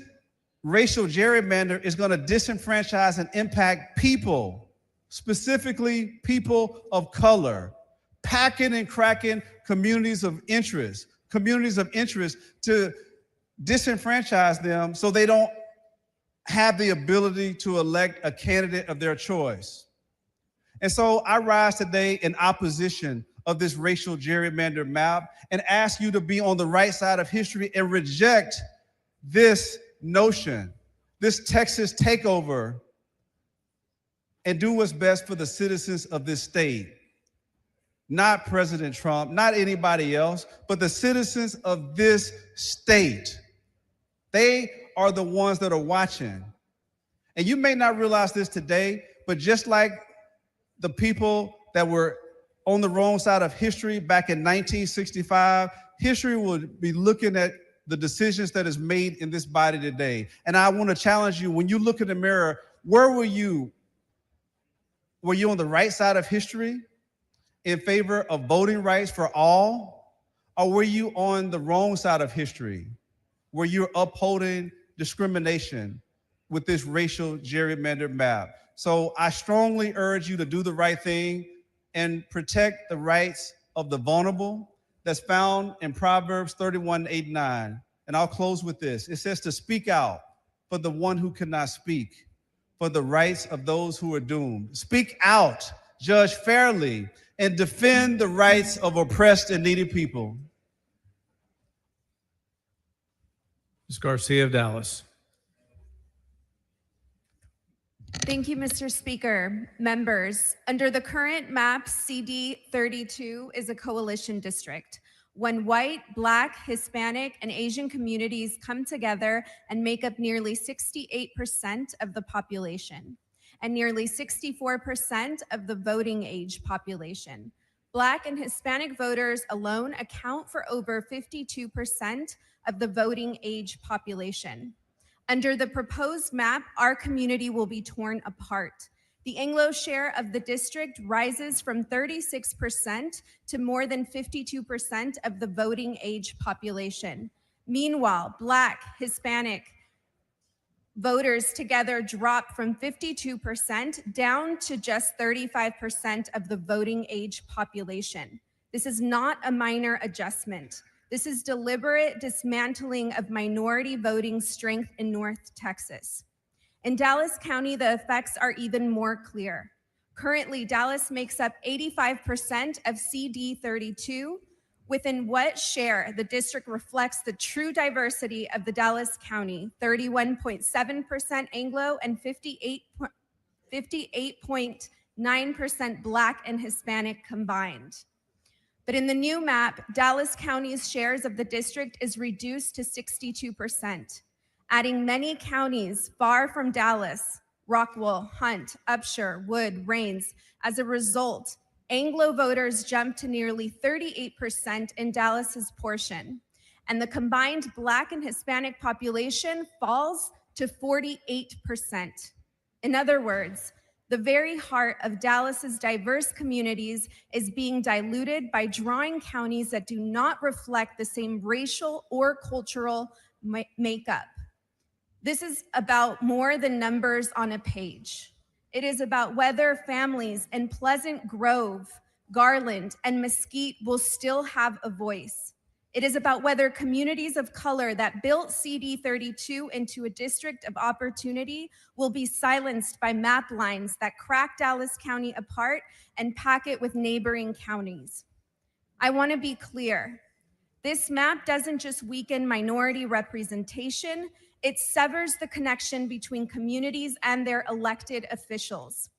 Speaker 1: racial gerrymander is going to disenfranchise and impact people, specifically people of color, packing and cracking communities of interest to disenfranchise them so they don't have the ability to elect a candidate of their choice. And so I rise today in opposition of this racial gerrymander map and ask you to be on the right side of history and reject this notion, this Texas takeover, and do what's best for the citizens of this state. Not President Trump, not anybody else, but the citizens of this state. They are the ones that are watching. And you may not realize this today, but just like the people that were on the wrong side of history back in 1965, history will be looking at the decisions that is made in this body today. And I want to challenge you, when you look in the mirror, where were you? Were you on the right side of history in favor of voting rights for all? Or were you on the wrong side of history where you're upholding discrimination with this racial gerrymander map? So I strongly urge you to do the right thing and protect the rights of the vulnerable that's found in Proverbs 31:8-9. And I'll close with this. It says to speak out for the one who cannot speak, for the rights of those who are doomed. Speak out, judge fairly, and defend the rights of oppressed and needy people.
Speaker 6: Ms. Garcia of Dallas.
Speaker 20: Thank you, Mr. Speaker. Members, under the current map, CD 32 is a coalition district. When white, Black, Hispanic, and Asian communities come together and make up nearly 68% of the population and nearly 64% of the voting age population. Black and Hispanic voters alone account for over 52% of the voting age population. Under the proposed map, our community will be torn apart. The Anglo share of the district rises from 36% to more than 52% of the voting age population. Meanwhile, Black, Hispanic voters together drop from 52% down to just 35% of the voting age population. This is not a minor adjustment. This is deliberate dismantling of minority voting strength in North Texas. In Dallas County, the effects are even more clear. Currently, Dallas makes up 85% of CD 32. Within what share the district reflects the true diversity of the Dallas County, 31.7% Anglo and 58.9% Black and Hispanic combined. But in the new map, Dallas County's shares of the district is reduced to 62%, adding many counties far from Dallas, Rockwell, Hunt, Upshur, Wood, Rains. As a result, Anglo voters jump to nearly 38% in Dallas's portion, and the combined Black and Hispanic population falls to 48%. In other words, the very heart of Dallas's diverse communities is being diluted by drawing counties that do not reflect the same racial or cultural makeup. This is about more than numbers on a page. It is about whether families in Pleasant Grove, Garland, and Mesquite will still have a voice. It is about whether communities of color that built CD 32 into a district of opportunity will be silenced by map lines that crack Dallas County apart and pack it with neighboring counties. I want to be clear. This map doesn't just weaken minority representation, it severs the connection between communities and their elected officials.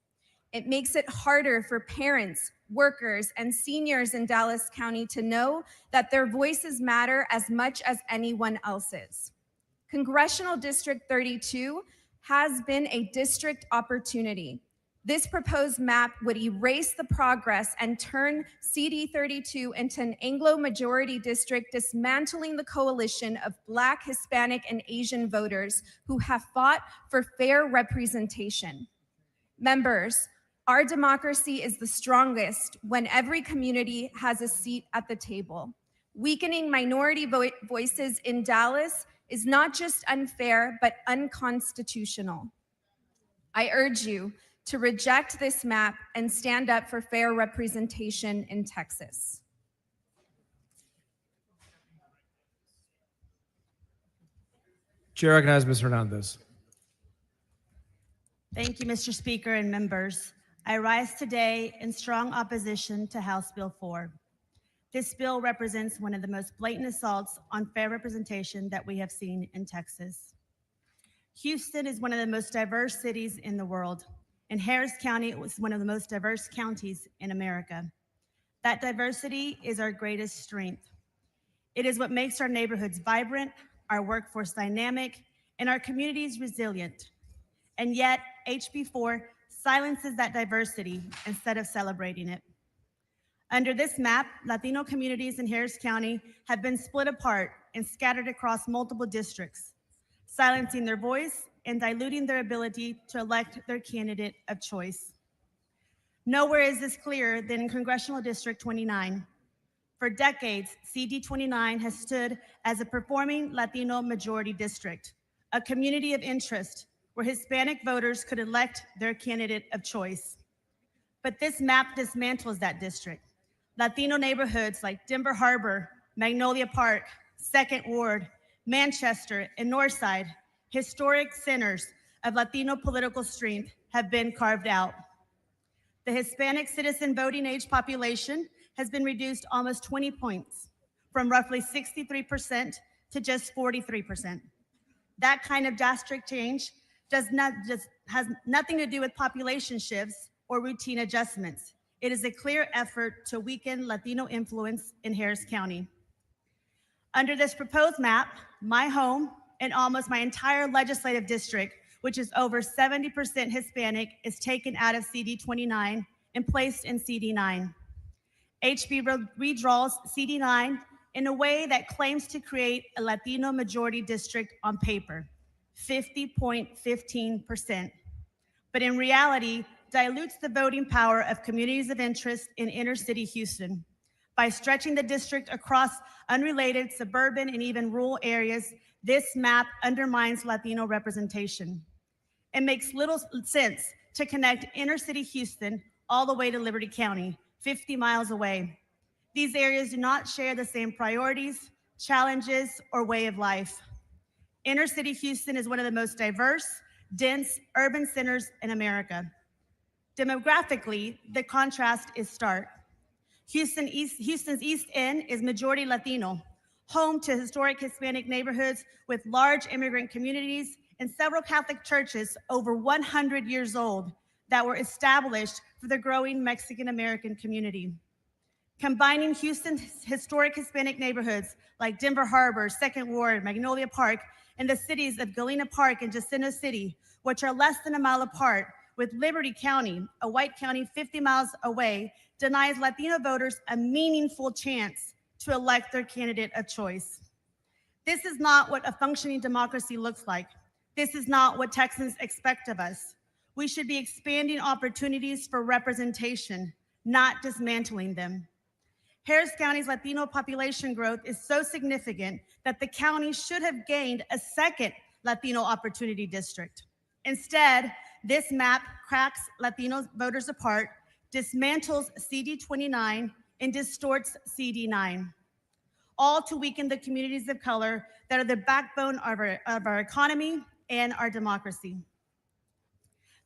Speaker 20: It makes it harder for parents, workers, and seniors in Dallas County to know that their voices matter as much as anyone else's. Congressional District 32 has been a district opportunity. This proposed map would erase the progress and turn CD 32 into an Anglo-majority district, dismantling the coalition of Black, Hispanic, and Asian voters who have fought for fair representation. Members, our democracy is the strongest when every community has a seat at the table. Weakening minority voices in Dallas is not just unfair, but unconstitutional. I urge you to reject this map and stand up for fair representation in Texas.
Speaker 6: Chair recognizes Ms. Hernandez.
Speaker 13: Thank you, Mr. Speaker and members. I rise today in strong opposition to House Bill 4. This bill represents one of the most blatant assaults on fair representation that we have seen in Texas. Houston is one of the most diverse cities in the world, and Harris County was one of the most diverse counties in America. That diversity is our greatest strength. It is what makes our neighborhoods vibrant, our workforce dynamic, and our communities resilient. And yet, HB 4 silences that diversity instead of celebrating it. Under this map, Latino communities in Harris County have been split apart and scattered across multiple districts, silencing their voice and diluting their ability to elect their candidate of choice. Nowhere is this clearer than in Congressional District 29. For decades, CD 29 has stood as a performing Latino majority district, a community of interest where Hispanic voters could elect their candidate of choice. But this map dismantles that district. Latino neighborhoods like Denver Harbor, Magnolia Park, Second Ward, Manchester, and Northside, historic centers of Latino political strength, have been carved out. The Hispanic citizen voting age population has been reduced almost 20 points, from roughly 63% to just 43%. That kind of drastic change has nothing to do with population shifts or routine adjustments. It is a clear effort to weaken Latino influence in Harris County. Under this proposed map, my home and almost my entire legislative district, which is over 70% Hispanic, is taken out of CD 29 and placed in CD 9. HB redraws CD 9 in a way that claims to create a Latino majority district on paper, 50.15%, but in reality dilutes the voting power of communities of interest in inner city Houston. By stretching the district across unrelated suburban and even rural areas, this map undermines Latino representation. It makes little sense to connect inner city Houston all the way to Liberty County, 50 miles away. These areas do not share the same priorities, challenges, or way of life. Inner city Houston is one of the most diverse, dense urban centers in America. Demographically, the contrast is stark. Houston's East End is majority Latino, home to historic Hispanic neighborhoods with large immigrant communities and several Catholic churches over 100 years old that were established for the growing Mexican-American community. Combining Houston's historic Hispanic neighborhoods like Denver Harbor, Second Ward, Magnolia Park, and the cities of Galena Park and Jacinto City, which are less than a mile apart, with Liberty County, a white county 50 miles away, denies Latino voters a meaningful chance to elect their candidate of choice. This is not what a functioning democracy looks like. This is not what Texans expect of us. We should be expanding opportunities for representation, not dismantling them. Harris County's Latino population growth is so significant that the county should have gained a second Latino opportunity district. Instead, this map cracks Latino voters apart, dismantles CD 29, and distorts CD 9. all to weaken the communities of color that are the backbone of our economy and our democracy.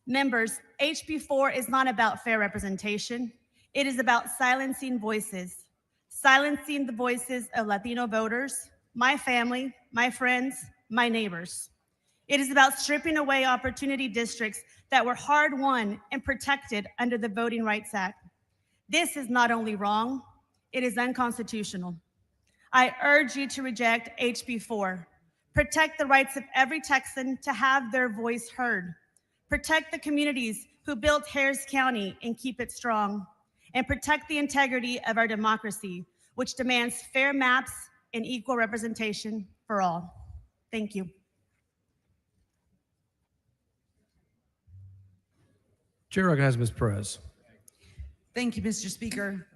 Speaker 13: Members, HB 4 is not about fair representation. It is about silencing voices, silencing the voices of Latino voters, my family, my friends, my neighbors. It is about stripping away opportunity districts that were hard won and protected under the Voting Rights Act. This is not only wrong, it is unconstitutional. I urge you to reject HB 4. Protect the rights of every Texan to have their voice heard. Protect the communities who built Harris County and keep it strong. And protect the integrity of our democracy, which demands fair maps and equal representation for all. Thank you.
Speaker 6: Chair recognizes Ms. Perez.
Speaker 14: Thank you, Mr. Speaker.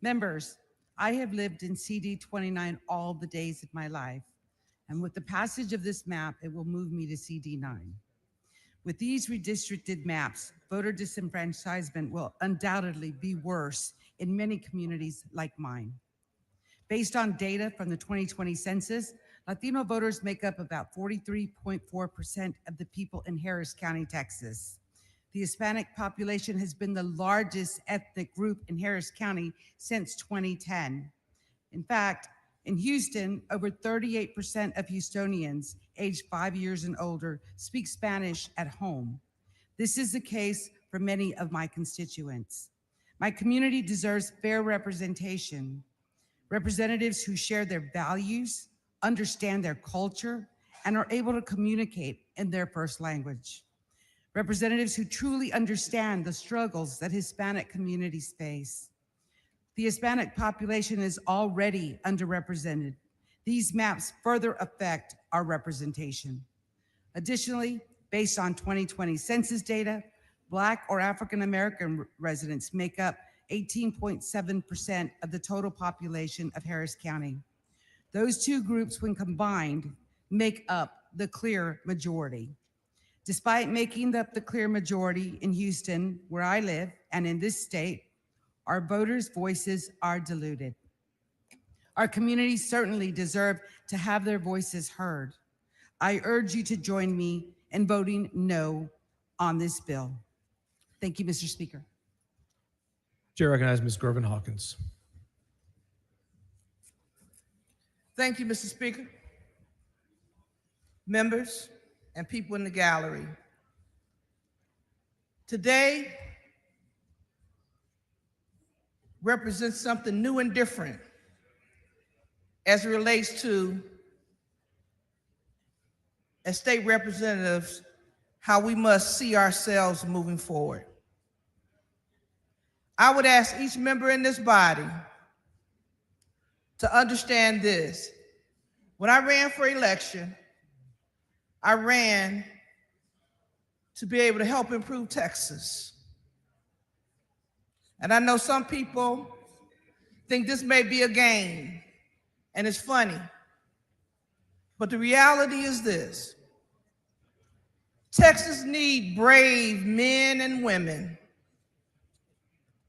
Speaker 14: Members, I have lived in CD 29 all the days of my life, and with the passage of this map, it will move me to CD 9. With these redistricted maps, voter disenfranchisement will undoubtedly be worse in many communities like mine. Based on data from the 2020 census, Latino voters make up about 43.4% of the people in Harris County, Texas. The Hispanic population has been the largest ethnic group in Harris County since 2010. In fact, in Houston, over 38% of Houstonians aged 5 years and older speak Spanish at home. This is the case for many of my constituents. My community deserves fair representation. Representatives who share their values, understand their culture, and are able to communicate in their first language. Representatives who truly understand the struggles that Hispanic communities face. The Hispanic population is already underrepresented. These maps further affect our representation. Additionally, based on 2020 census data, Black or African American residents make up 18.7% of the total population of Harris County. Those two groups, when combined, make up the clear majority. Despite making up the clear majority in Houston, where I live, and in this state, our voters' voices are diluted. Our communities certainly deserve to have their voices heard. I urge you to join me in voting no on this bill. Thank you, Mr. Speaker.
Speaker 6: Chair recognizes Ms. Gervin Hawkins.
Speaker 18: Thank you, Mr. Speaker. Members and people in the gallery. Today represents something new and different as it relates to, as state representatives, how we must see ourselves moving forward. I would ask each member in this body to understand this. When I ran for election, I ran to be able to help improve Texas. And I know some people think this may be a game and it's funny, but the reality is this. Texas needs brave men and women.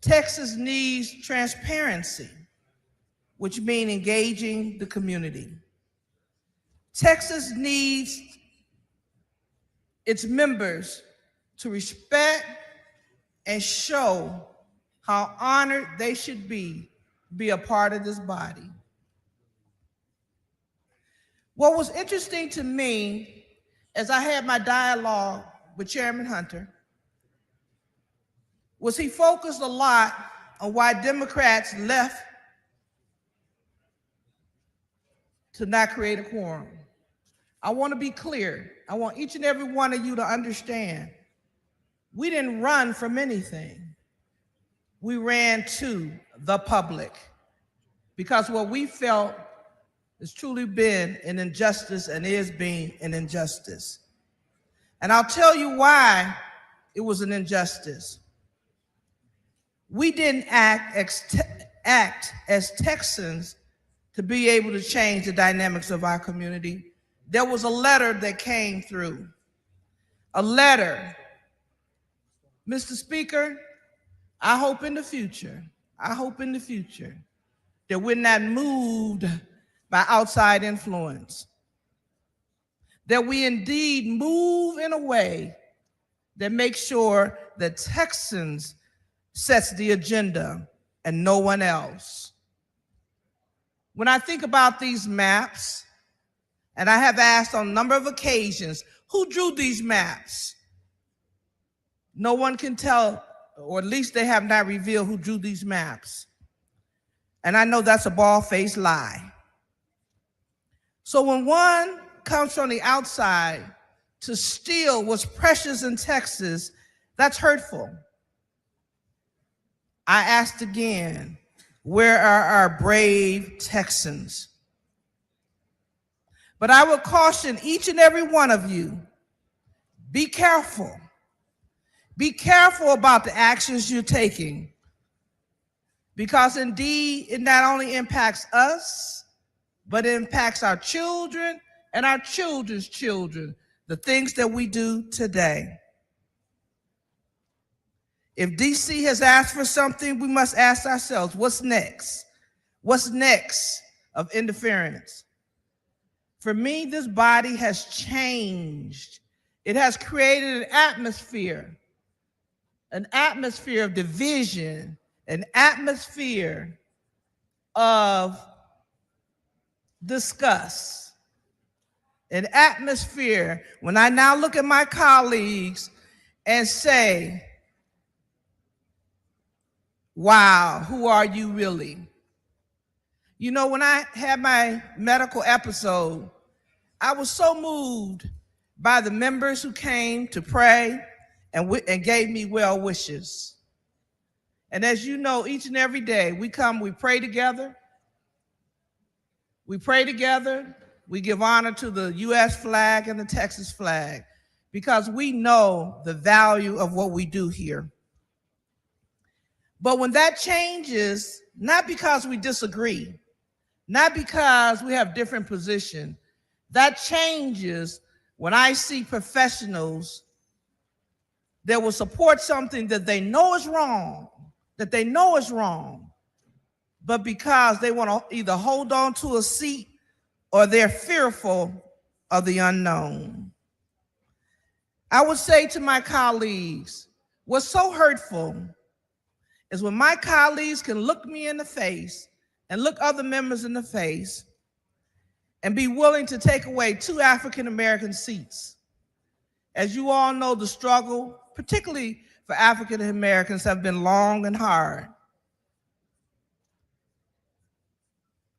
Speaker 18: Texas needs transparency, which means engaging the community. Texas needs its members to respect and show how honored they should be a part of this body. What was interesting to me as I had my dialogue with Chairman Hunter was he focused a lot on why Democrats left to not create a quorum. I want to be clear. I want each and every one of you to understand, we didn't run from anything. We ran to the public because what we felt has truly been an injustice and is being an injustice. And I'll tell you why it was an injustice. We didn't act as Texans to be able to change the dynamics of our community. There was a letter that came through. A letter. Mr. Speaker, I hope in the future that we're not moved by outside influence. That we indeed move in a way that makes sure that Texans sets the agenda and no one else. When I think about these maps, and I have asked on a number of occasions, who drew these maps? No one can tell, or at least they have not revealed who drew these maps. And I know that's a bald-faced lie. So when one comes from the outside to steal what's precious in Texas, that's hurtful. I asked again, where are our brave Texans? But I would caution each and every one of you, be careful. Be careful about the actions you're taking, because indeed it not only impacts us, but it impacts our children and our children's children, the things that we do today. If DC has asked for something, we must ask ourselves, what's next? What's next of interference? For me, this body has changed. It has created an atmosphere of division, an atmosphere of disgust, an atmosphere when I now look at my colleagues and say, wow, who are you really? You know, when I had my medical episode, I was so moved by the members who came to pray and gave me well wishes. And as you know, each and every day we come, we pray together. We pray together. We give honor to the U.S. flag and the Texas flag because we know the value of what we do here. But when that changes, not because we disagree, not because we have different positions, that changes when I see professionals that will support something that they know is wrong, but because they want to either hold on to a seat or they're fearful of the unknown. I would say to my colleagues, what's so hurtful is when my colleagues can look me in the face and look other members in the face and be willing to take away 2 African-American seats. As you all know, the struggle, particularly for African-Americans, have been long and hard.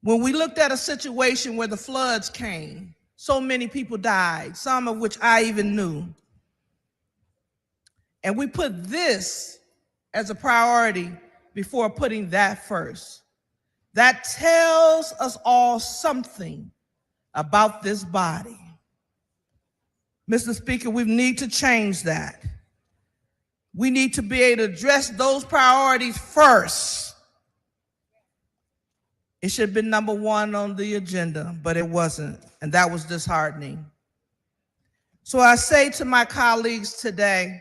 Speaker 18: When we looked at a situation where the floods came, so many people died, some of which I even knew. And we put this as a priority before putting that first. That tells us all something about this body. Mr. Speaker, we need to change that. We need to be able to address those priorities first. It should have been number 1 on the agenda, but it wasn't, and that was disheartening. So I say to my colleagues today,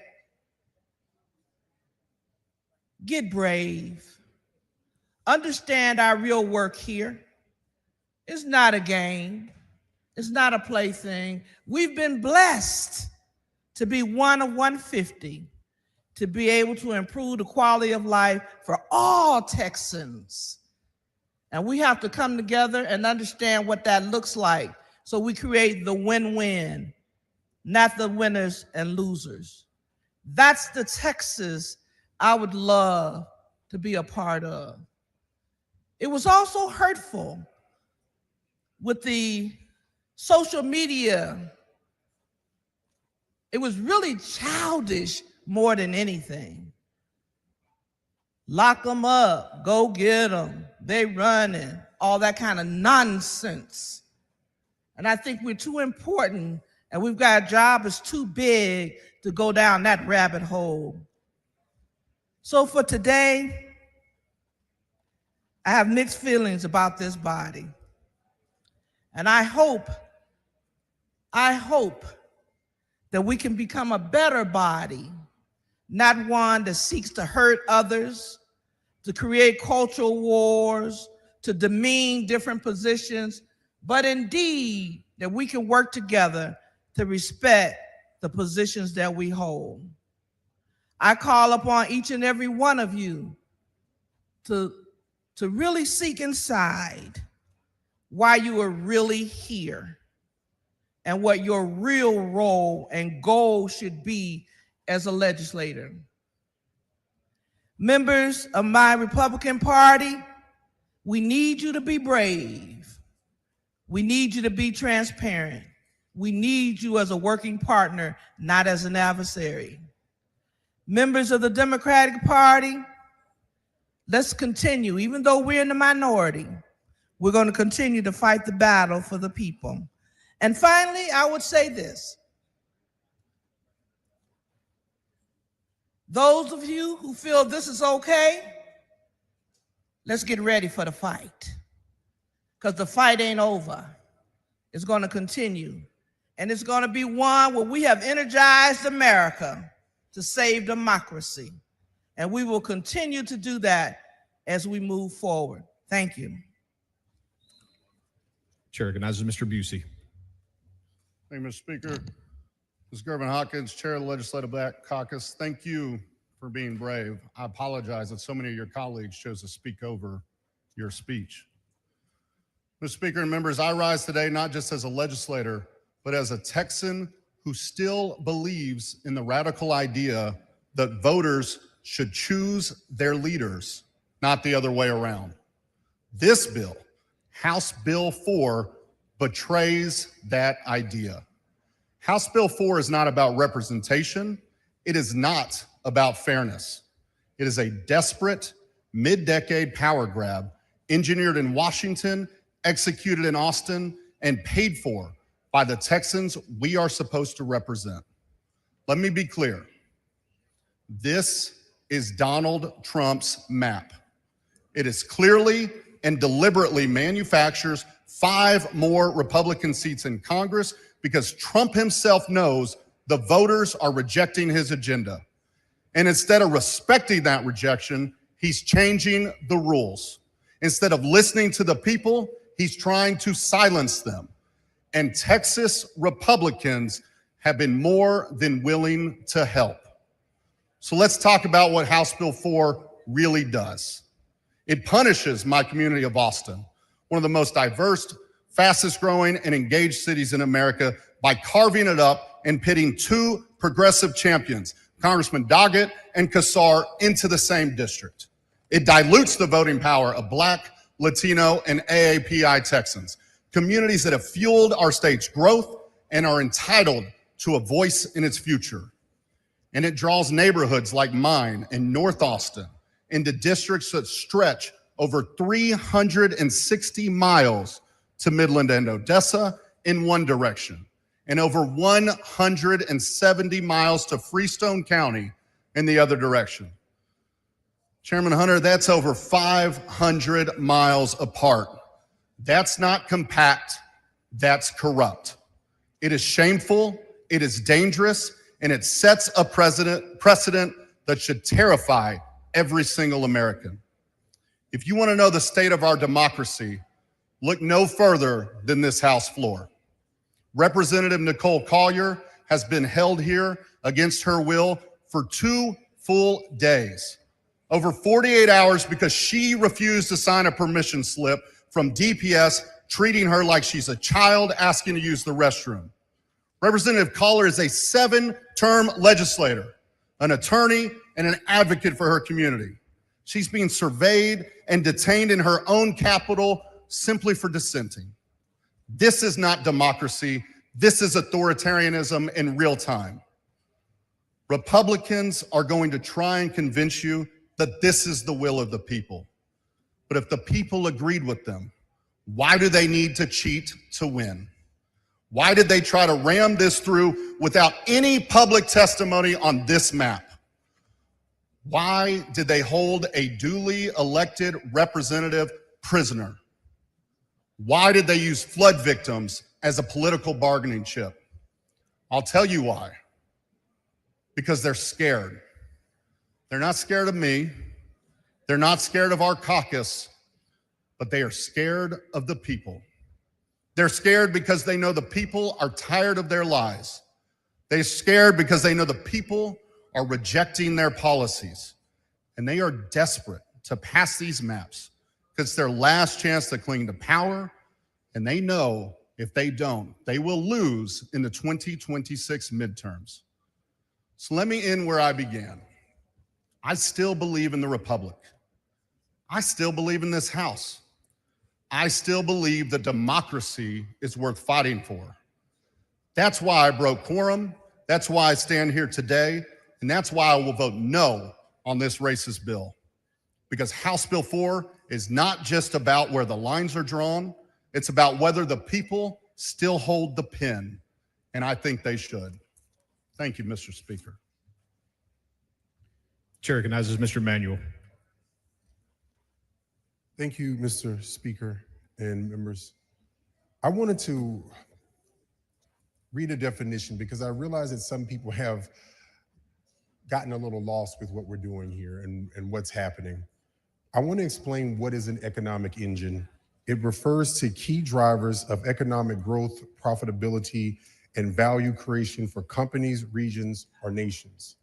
Speaker 18: get brave. Understand our real work here. It's not a game. It's not a plaything. We've been blessed to be one of 150, to be able to improve the quality of life for all Texans. And we have to come together and understand what that looks like so we create the win-win, not the winners and losers. That's the Texas I would love to be a part of. It was also hurtful with the social media. It was really childish more than anything. Lock them up, go get them, they running, all that kind of nonsense. And I think we're too important and we've got a job that's too big to go down that rabbit hole. So for today, I have mixed feelings about this body. And I hope that we can become a better body, not one that seeks to hurt others, to create cultural wars, to demean different positions, but indeed that we can work together to respect the positions that we hold. I call upon each and every one of you to really seek inside why you are really here and what your real role and goal should be as a legislator. Members of my Republican Party, we need you to be brave. We need you to be transparent. We need you as a working partner, not as an adversary. Members of the Democratic Party, let's continue. Even though we're in the minority, we're going to continue to fight the battle for the people. And finally, I would say this. Those of you who feel this is okay, let's get ready for the fight. Because the fight ain't over. It's going to continue. And it's going to be one where we have energized America to save democracy. And we will continue to do that as we move forward. Thank you.
Speaker 15: Chair recognizes Mr. Busey.
Speaker 5: Thank you, Mr. Speaker. Ms. Gervin Hawkins, Chair of the Legislative Black Caucus, thank you for being brave. I apologize that so many of your colleagues chose to speak over your speech. Mr. Speaker and members, I rise today not just as a legislator, but as a Texan who still believes in the radical idea that voters should choose their leaders, not the other way around. This bill, House Bill 4, betrays that idea. House Bill 4 is not about representation. It is not about fairness. It is a desperate mid-decade power grab engineered in Washington, executed in Austin, and paid for by the Texans we are supposed to represent. Let me be clear. This is Donald Trump's map. It is clearly and deliberately manufactures 5 more Republican seats in Congress because Trump himself knows the voters are rejecting his agenda. And instead of respecting that rejection, he's changing the rules. Instead of listening to the people, he's trying to silence them. And Texas Republicans have been more than willing to help. So let's talk about what House Bill 4 really does. It punishes my community of Austin, one of the most diverse, fastest growing, and engaged cities in America, by carving it up and pitting 2 progressive champions, Congressman Doggett and Kassar, into the same district. It dilutes the voting power of Black, Latino, and AAPI Texans, communities that have fueled our state's growth and are entitled to a voice in its future. And it draws neighborhoods like mine in North Austin into districts that stretch over 360 miles to Midland and Odessa in one direction, and over 170 miles to Freestone County in the other direction. Chairman Hunter, that's over 500 miles apart. That's not compact, that's corrupt. It is shameful, it is dangerous, and it sets a precedent that should terrify every single American. If you want to know the state of our democracy, look no further than this House floor. Representative Nicole Collier has been held here against her will for 2 full days, over 48 hours, because she refused to sign a permission slip from DPS, treating her like she's a child asking to use the restroom. Representative Collier is a 7-term legislator, an attorney, and an advocate for her community. She's being surveyed and detained in her own capital simply for dissenting. This is not democracy. This is authoritarianism in real time. Republicans are going to try and convince you that this is the will of the people. But if the people agreed with them, why do they need to cheat to win? Why did they try to ram this through without any public testimony on this map? Why did they hold a duly elected representative prisoner? Why did they use flood victims as a political bargaining chip? I'll tell you why. Because they're scared. They're not scared of me. They're not scared of our caucus, but they are scared of the people. They're scared because they know the people are tired of their lies. They're scared because they know the people are rejecting their policies. And they are desperate to pass these maps because it's their last chance to cling to power. And they know if they don't, they will lose in the 2026 midterms. So let me end where I began. I still believe in the Republic. I still believe in this House. I still believe that democracy is worth fighting for. That's why I broke quorum. That's why I stand here today. And that's why I will vote no on this racist bill. Because House Bill 4 is not just about where the lines are drawn. It's about whether the people still hold the pen. And I think they should. Thank you, Mr. Speaker.
Speaker 15: Chair recognizes Mr. Manuel.
Speaker 17: Thank you, Mr. Speaker and members. I wanted to read a definition because I realize that some people have gotten a little lost with what we're doing here and what's happening. I want to explain what is an economic engine. It refers to key drivers of economic growth, profitability, and value creation for companies, regions, or nations.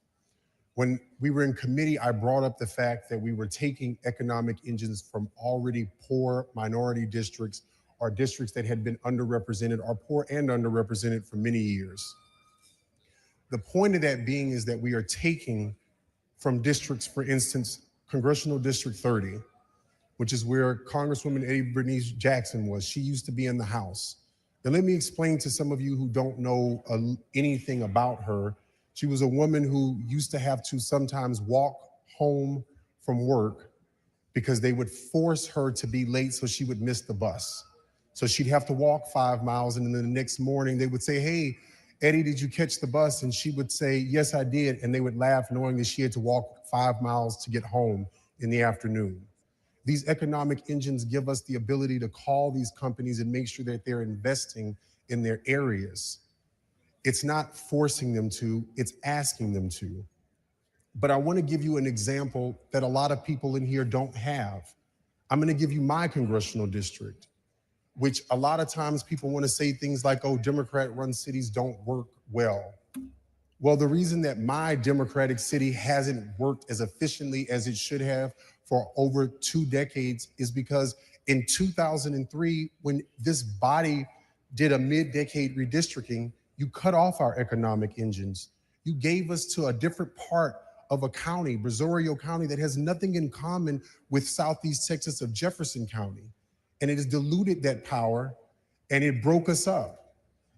Speaker 17: When we were in committee, I brought up the fact that we were taking economic engines from already poor minority districts or districts that had been underrepresented or poor and underrepresented for many years. The point of that being is that we are taking from districts, for instance, Congressional District 30, which is where Congresswoman Eddie Bernice Jackson was. She used to be in the House. Now let me explain to some of you who don't know anything about her. She was a woman who used to have to sometimes walk home from work because they would force her to be late so she would miss the bus. So she'd have to walk 5 miles, and then the next morning they would say, "Hey, Eddie, did you catch the bus?" And she would say, "Yes, I did." And they would laugh knowing that she had to walk 5 miles to get home in the afternoon. These economic engines give us the ability to call these companies and make sure that they're investing in their areas. It's not forcing them to, it's asking them to. But I want to give you an example that a lot of people in here don't have. I'm going to give you my congressional district, which a lot of times people want to say things like, oh, Democrat-run cities don't work well. Well, the reason that my Democratic city hasn't worked as efficiently as it should have for over 2 decades is because in 2003, when this body did a mid-decade redistricting, you cut off our economic engines. You gave us to a different part of a county, Brazoria County, that has nothing in common with Southeast Texas of Jefferson County. And it has diluted that power and it broke us up.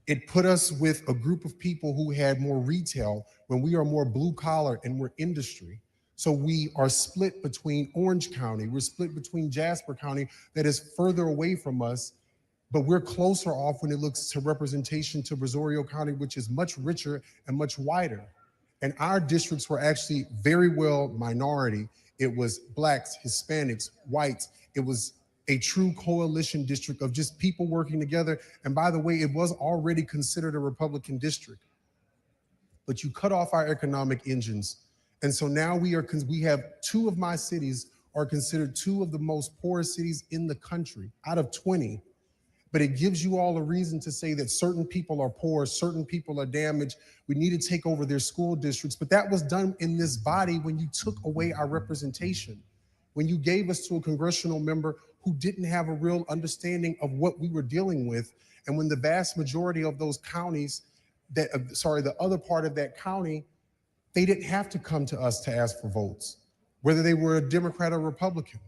Speaker 17: It put us with a group of people who had more retail when we are more blue collar and we're industry. So we are split between Orange County, we're split between Jasper County that is further away from us, but we're closer off when it looks to representation to Brazoria County, which is much richer and much wider. And our districts were actually very well minority. It was Blacks, Hispanics, whites. It was a true coalition district of just people working together. And by the way, it was already considered a Republican district. But you cut off our economic engines. And so now we have 2 of my cities are considered 2 of the most poorest cities in the country out of 20. But it gives you all a reason to say that certain people are poor, certain people are damaged. We need to take over their school districts. But that was done in this body when you took away our representation, when you gave us to a congressional member who didn't have a real understanding of what we were dealing with. And when the vast majority of those counties, the other part of that county, they didn't have to come to us to ask for votes, whether they were a Democrat or Republican.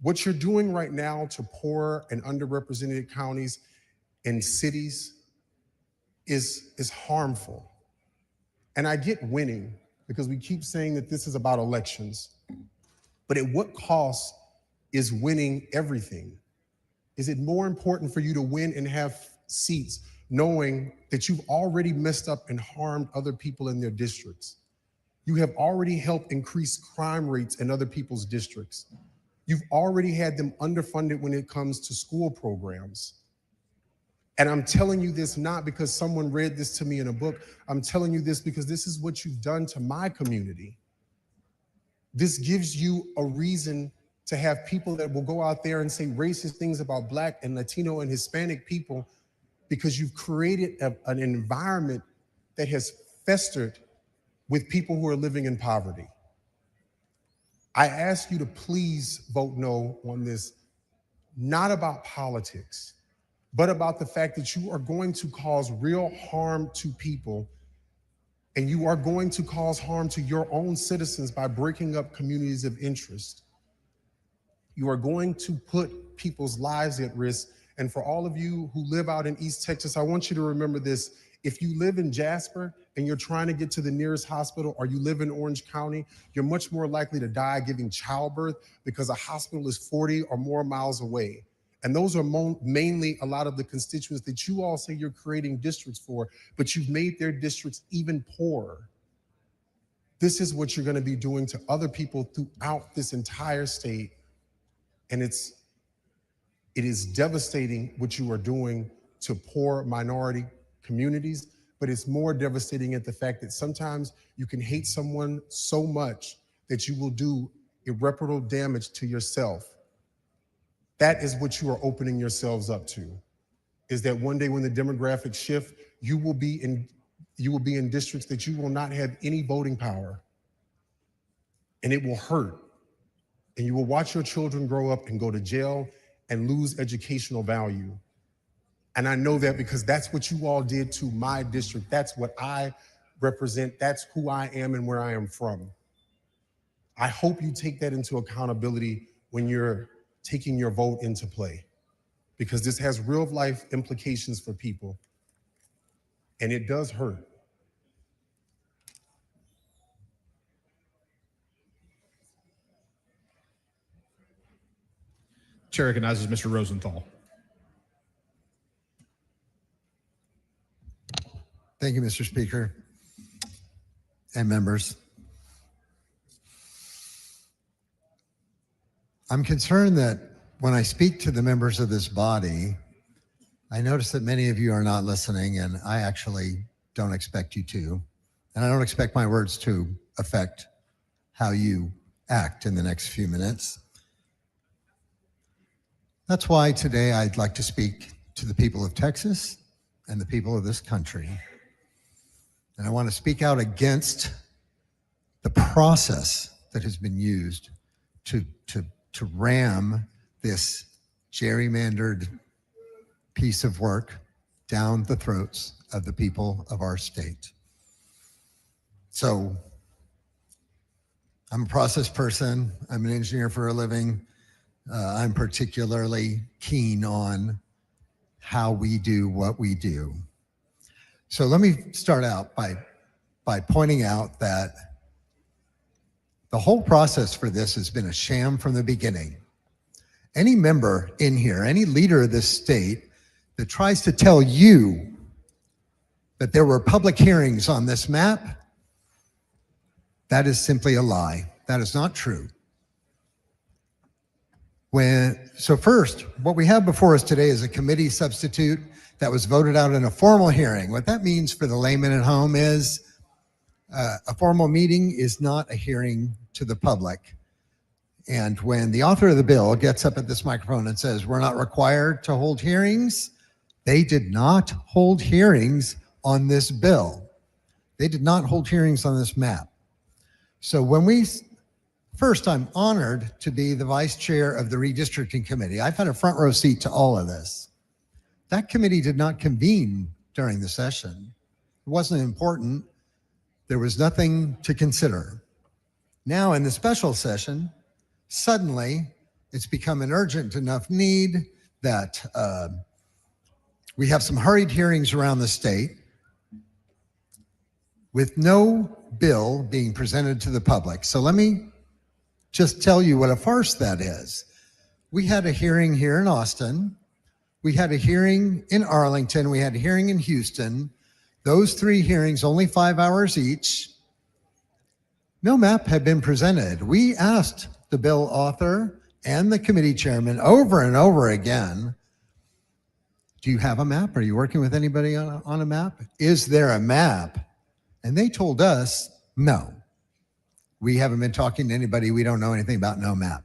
Speaker 17: What you're doing right now to poor and underrepresented counties and cities is harmful. And I get winning because we keep saying that this is about elections, but at what cost is winning everything? Is it more important for you to win and have seats knowing that you've already messed up and harmed other people in their districts? You have already helped increase crime rates in other people's districts. You've already had them underfunded when it comes to school programs. And I'm telling you this not because someone read this to me in a book. I'm telling you this because this is what you've done to my community. This gives you a reason to have people that will go out there and say racist things about Black and Latino and Hispanic people because you've created an environment that has festered with people who are living in poverty. I ask you to please vote no on this, not about politics, but about the fact that you are going to cause real harm to people, and you are going to cause harm to your own citizens by breaking up communities of interest. You are going to put people's lives at risk. And for all of you who live out in East Texas, I want you to remember this. If you live in Jasper and you're trying to get to the nearest hospital, or you live in Orange County, you're much more likely to die giving childbirth because a hospital is 40 or more miles away. And those are mainly a lot of the constituents that you all say you're creating districts for, but you've made their districts even poorer. This is what you're going to be doing to other people throughout this entire state. And it is devastating what you are doing to poor minority communities, but it's more devastating at the fact that sometimes you can hate someone so much that you will do irreparable damage to yourself. That is what you are opening yourselves up to, is that one day when the demographics shift, you will be in districts that you will not have any voting power, and it will hurt. And you will watch your children grow up and go to jail and lose educational value. And I know that because that's what you all did to my district. That's what I represent. That's who I am and where I am from. I hope you take that into accountability when you're taking your vote into play, because this has real life implications for people, and it does hurt.
Speaker 15: Chair recognizes Mr. Rosenthal.
Speaker 2: Thank you, Mr. Speaker and members. I'm concerned that when I speak to the members of this body, I notice that many of you are not listening, and I actually don't expect you to. And I don't expect my words to affect how you act in the next few minutes. That's why today I'd like to speak to the people of Texas and the people of this country. And I want to speak out against the process that has been used to ram this gerrymandered piece of work down the throats of the people of our state. So I'm a process person. I'm an engineer for a living. I'm particularly keen on how we do what we do. So let me start out by pointing out that the whole process for this has been a sham from the beginning. Any member in here, any leader of this state that tries to tell you that there were public hearings on this map, that is simply a lie. That is not true. So first, what we have before us today is a committee substitute that was voted out in a formal hearing. What that means for the layman at home is a formal meeting is not a hearing to the public. And when the author of the bill gets up at this microphone and says, we're not required to hold hearings, they did not hold hearings on this bill. They did not hold hearings on this map. So first, I'm honored to be the vice chair of the Redistricting Committee. I've had a front row seat to all of this. That committee did not convene during the session. It wasn't important. There was nothing to consider. Now in the special session, suddenly it's become an urgent enough need that we have some hurried hearings around the state with no bill being presented to the public. So let me just tell you what a farce that is. We had a hearing here in Austin. We had a hearing in Arlington. We had a hearing in Houston. Those 3 hearings, only 5 hours each. No map had been presented. We asked the bill author and the committee chairman over and over again, do you have a map? Are you working with anybody on a map? Is there a map? And they told us, no. We haven't been talking to anybody. We don't know anything about no map.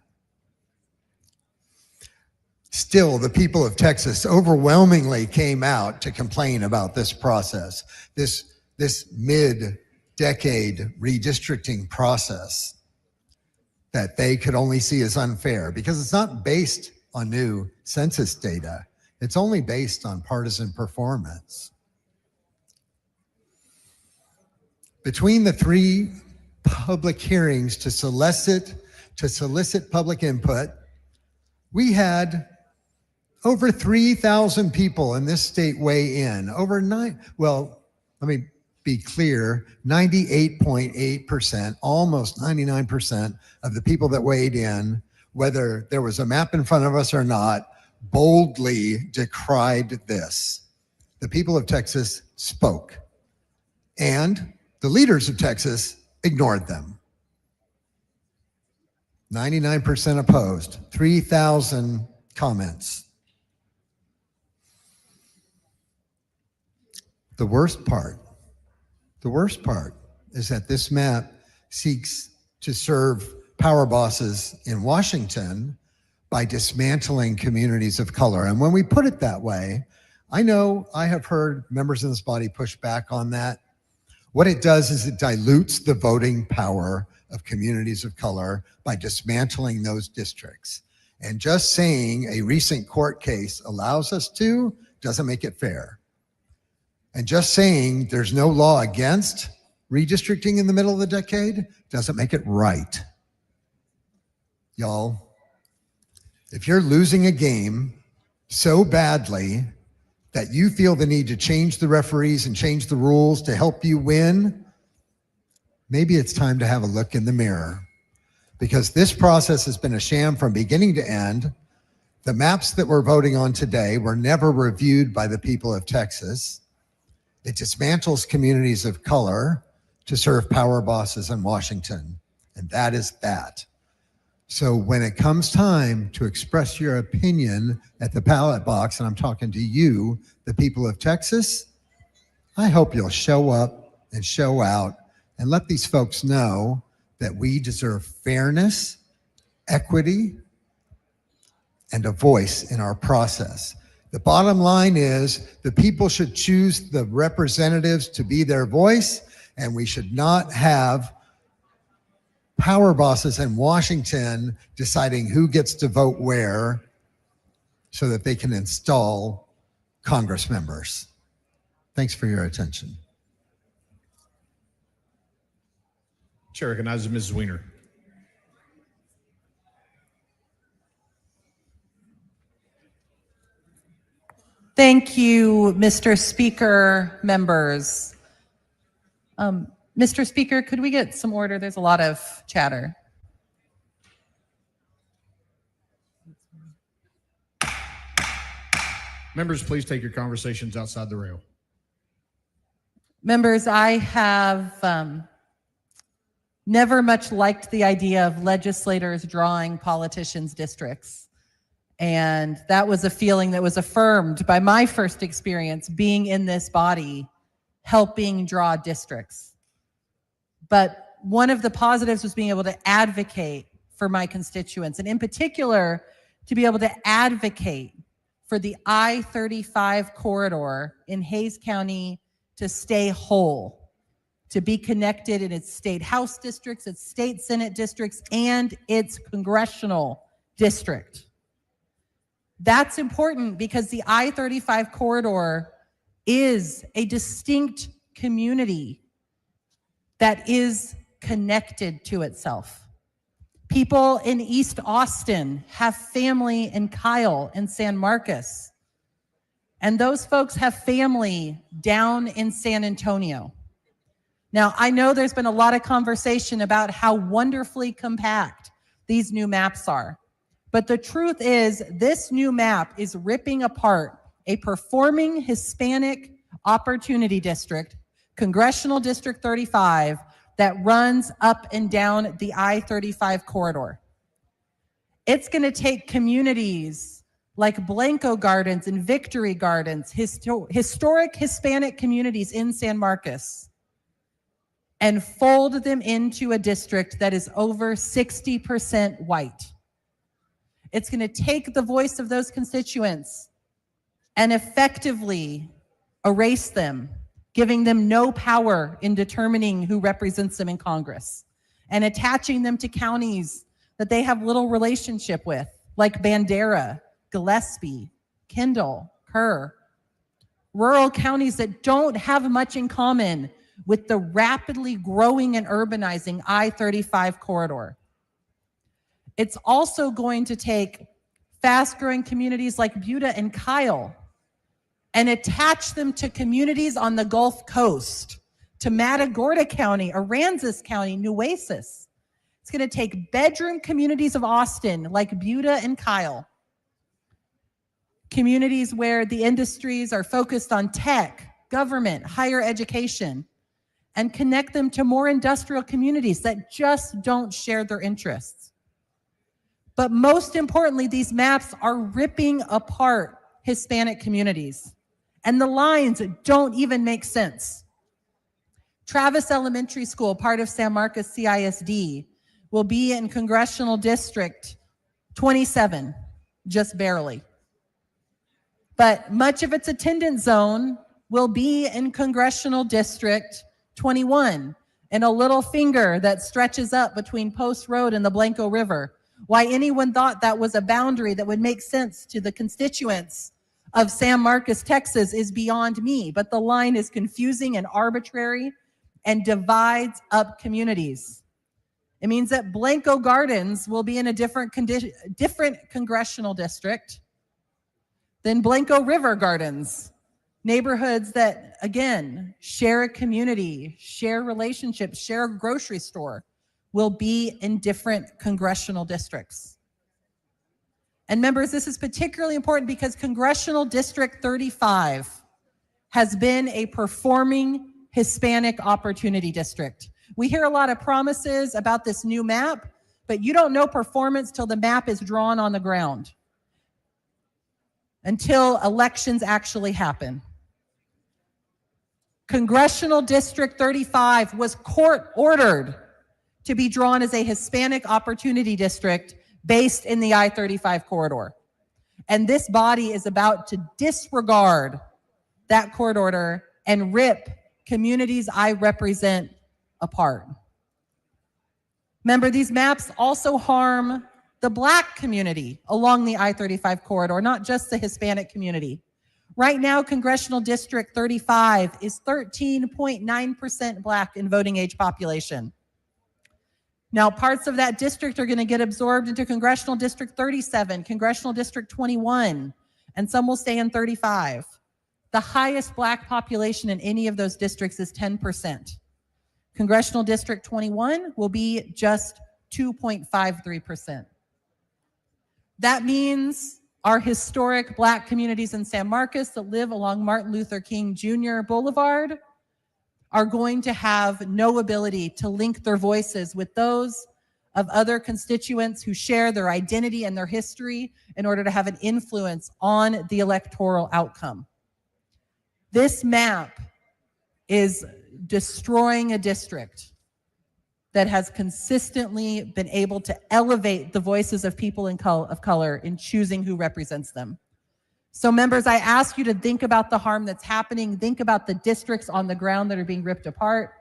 Speaker 2: Still, the people of Texas overwhelmingly came out to complain about this process, this mid-decade redistricting process that they could only see as unfair because it's not based on new census data. It's only based on partisan performance. Between the 3 public hearings to solicit public input, we had over 3,000 people in this state weigh in. Let me be clear, 98.8%, almost 99% of the people that weighed in, whether there was a map in front of us or not, boldly decried this. The people of Texas spoke, and the leaders of Texas ignored them. 99% opposed, 3,000 comments. The worst part is that this map seeks to serve power bosses in Washington by dismantling communities of color. And when we put it that way, I know I have heard members of this body push back on that. What it does is it dilutes the voting power of communities of color by dismantling those districts. And just saying a recent court case allows us to doesn't make it fair. And just saying there's no law against redistricting in the middle of the decade doesn't make it right. Y'all, if you're losing a game so badly that you feel the need to change the referees and change the rules to help you win, maybe it's time to have a look in the mirror, because this process has been a sham from beginning to end. The maps that we're voting on today were never reviewed by the people of Texas. It dismantles communities of color to serve power bosses in Washington, and that is that. So when it comes time to express your opinion at the ballot box, and I'm talking to you, the people of Texas, I hope you'll show up and show out and let these folks know that we deserve fairness, equity, and a voice in our process. The bottom line is the people should choose the representatives to be their voice, and we should not have power bosses in Washington deciding who gets to vote where so that they can install Congress members. Thanks for your attention.
Speaker 6: Chair recognizes Mrs. Weiner.
Speaker 9: Thank you, Mr. Speaker, members. Mr. Speaker, could we get some order? There's a lot of chatter.
Speaker 6: Members, please take your conversations outside the rail.
Speaker 9: Members, I have never much liked the idea of legislators drawing politicians' districts. And that was a feeling that was affirmed by my first experience being in this body, helping draw districts. But one of the positives was being able to advocate for my constituents, and in particular, to be able to advocate for the I-35 corridor in Hays County to stay whole, to be connected in its state house districts, its state senate districts, and its congressional district. That's important because the I-35 corridor is a distinct community that is connected to itself. People in East Austin have family in Kyle and San Marcos. And those folks have family down in San Antonio. Now, I know there's been a lot of conversation about how wonderfully compact these new maps are. But the truth is, this new map is ripping apart a performing Hispanic opportunity district, Congressional District 35, that runs up and down the I-35 corridor. It's going to take communities like Blanco Gardens and Victory Gardens, historic Hispanic communities in San Marcos, and fold them into a district that is over 60% white. It's going to take the voice of those constituents and effectively erase them, giving them no power in determining who represents them in Congress, and attaching them to counties that they have little relationship with, like Bandera, Gillespie, Kendall, Kerr. Rural counties that don't have much in common with the rapidly growing and urbanizing I-35 corridor. It's also going to take fast-growing communities like Buda and Kyle and attach them to communities on the Gulf Coast, to Matagorda County, Aransas County, Nueces. It's going to take bedroom communities of Austin like Buda and Kyle, communities where the industries are focused on tech, government, higher education, and connect them to more industrial communities that just don't share their interests. But most importantly, these maps are ripping apart Hispanic communities, and the lines don't even make sense. Travis Elementary School, part of San Marcos CISD, will be in Congressional District 27, just barely. But much of its attendance zone will be in Congressional District 21, and a little finger that stretches up between Post Road and the Blanco River. Why anyone thought that was a boundary that would make sense to the constituents of San Marcos, Texas is beyond me, but the line is confusing and arbitrary and divides up communities. It means that Blanco Gardens will be in a different congressional district than Blanco River Gardens. Neighborhoods that, again, share a community, share relationships, share a grocery store, will be in different congressional districts. And members, this is particularly important because Congressional District 35 has been a performing Hispanic opportunity district. We hear a lot of promises about this new map, but you don't know performance till the map is drawn on the ground, until elections actually happen. Congressional District 35 was court-ordered to be drawn as a Hispanic opportunity district based in the I-35 corridor. And this body is about to disregard that court order and rip communities I represent apart. Remember, these maps also harm the Black community along the I-35 corridor, not just the Hispanic community. Right now, Congressional District 35 is 13.9% Black in voting age population. Now, parts of that district are going to get absorbed into Congressional District 37, Congressional District 21, and some will stay in 35. The highest Black population in any of those districts is 10%. Congressional District 21 will be just 2.53%. That means our historic Black communities in San Marcos that live along Martin Luther King Jr. Boulevard are going to have no ability to link their voices with those of other constituents who share their identity and their history in order to have an influence on the electoral outcome. This map is destroying a district that has consistently been able to elevate the voices of people of color in choosing who represents them. So members, I ask you to think about the harm that's happening. Think about the districts on the ground that are being ripped apart.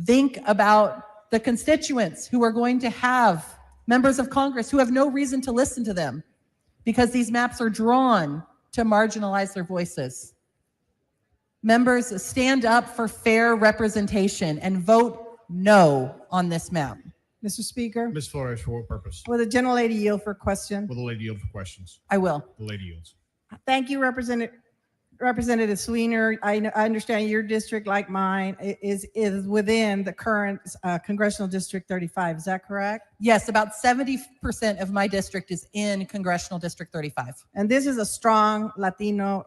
Speaker 9: Think about the constituents who are going to have members of Congress who have no reason to listen to them because these maps are drawn to marginalize their voices. Members, stand up for fair representation and vote no on this map.
Speaker 18: Mr. Speaker,
Speaker 19: Ms. Flores, for what purpose?
Speaker 18: will the gentlelady yield for question?
Speaker 19: Will the lady yield for questions?
Speaker 9: I will.
Speaker 19: The lady yields.
Speaker 18: Thank you, Representative Sweener. I understand your district, like mine, is within the current Congressional District 35. Is that correct?
Speaker 9: Yes, about 70% of my district is in Congressional District 35.
Speaker 18: And this is a strong Latino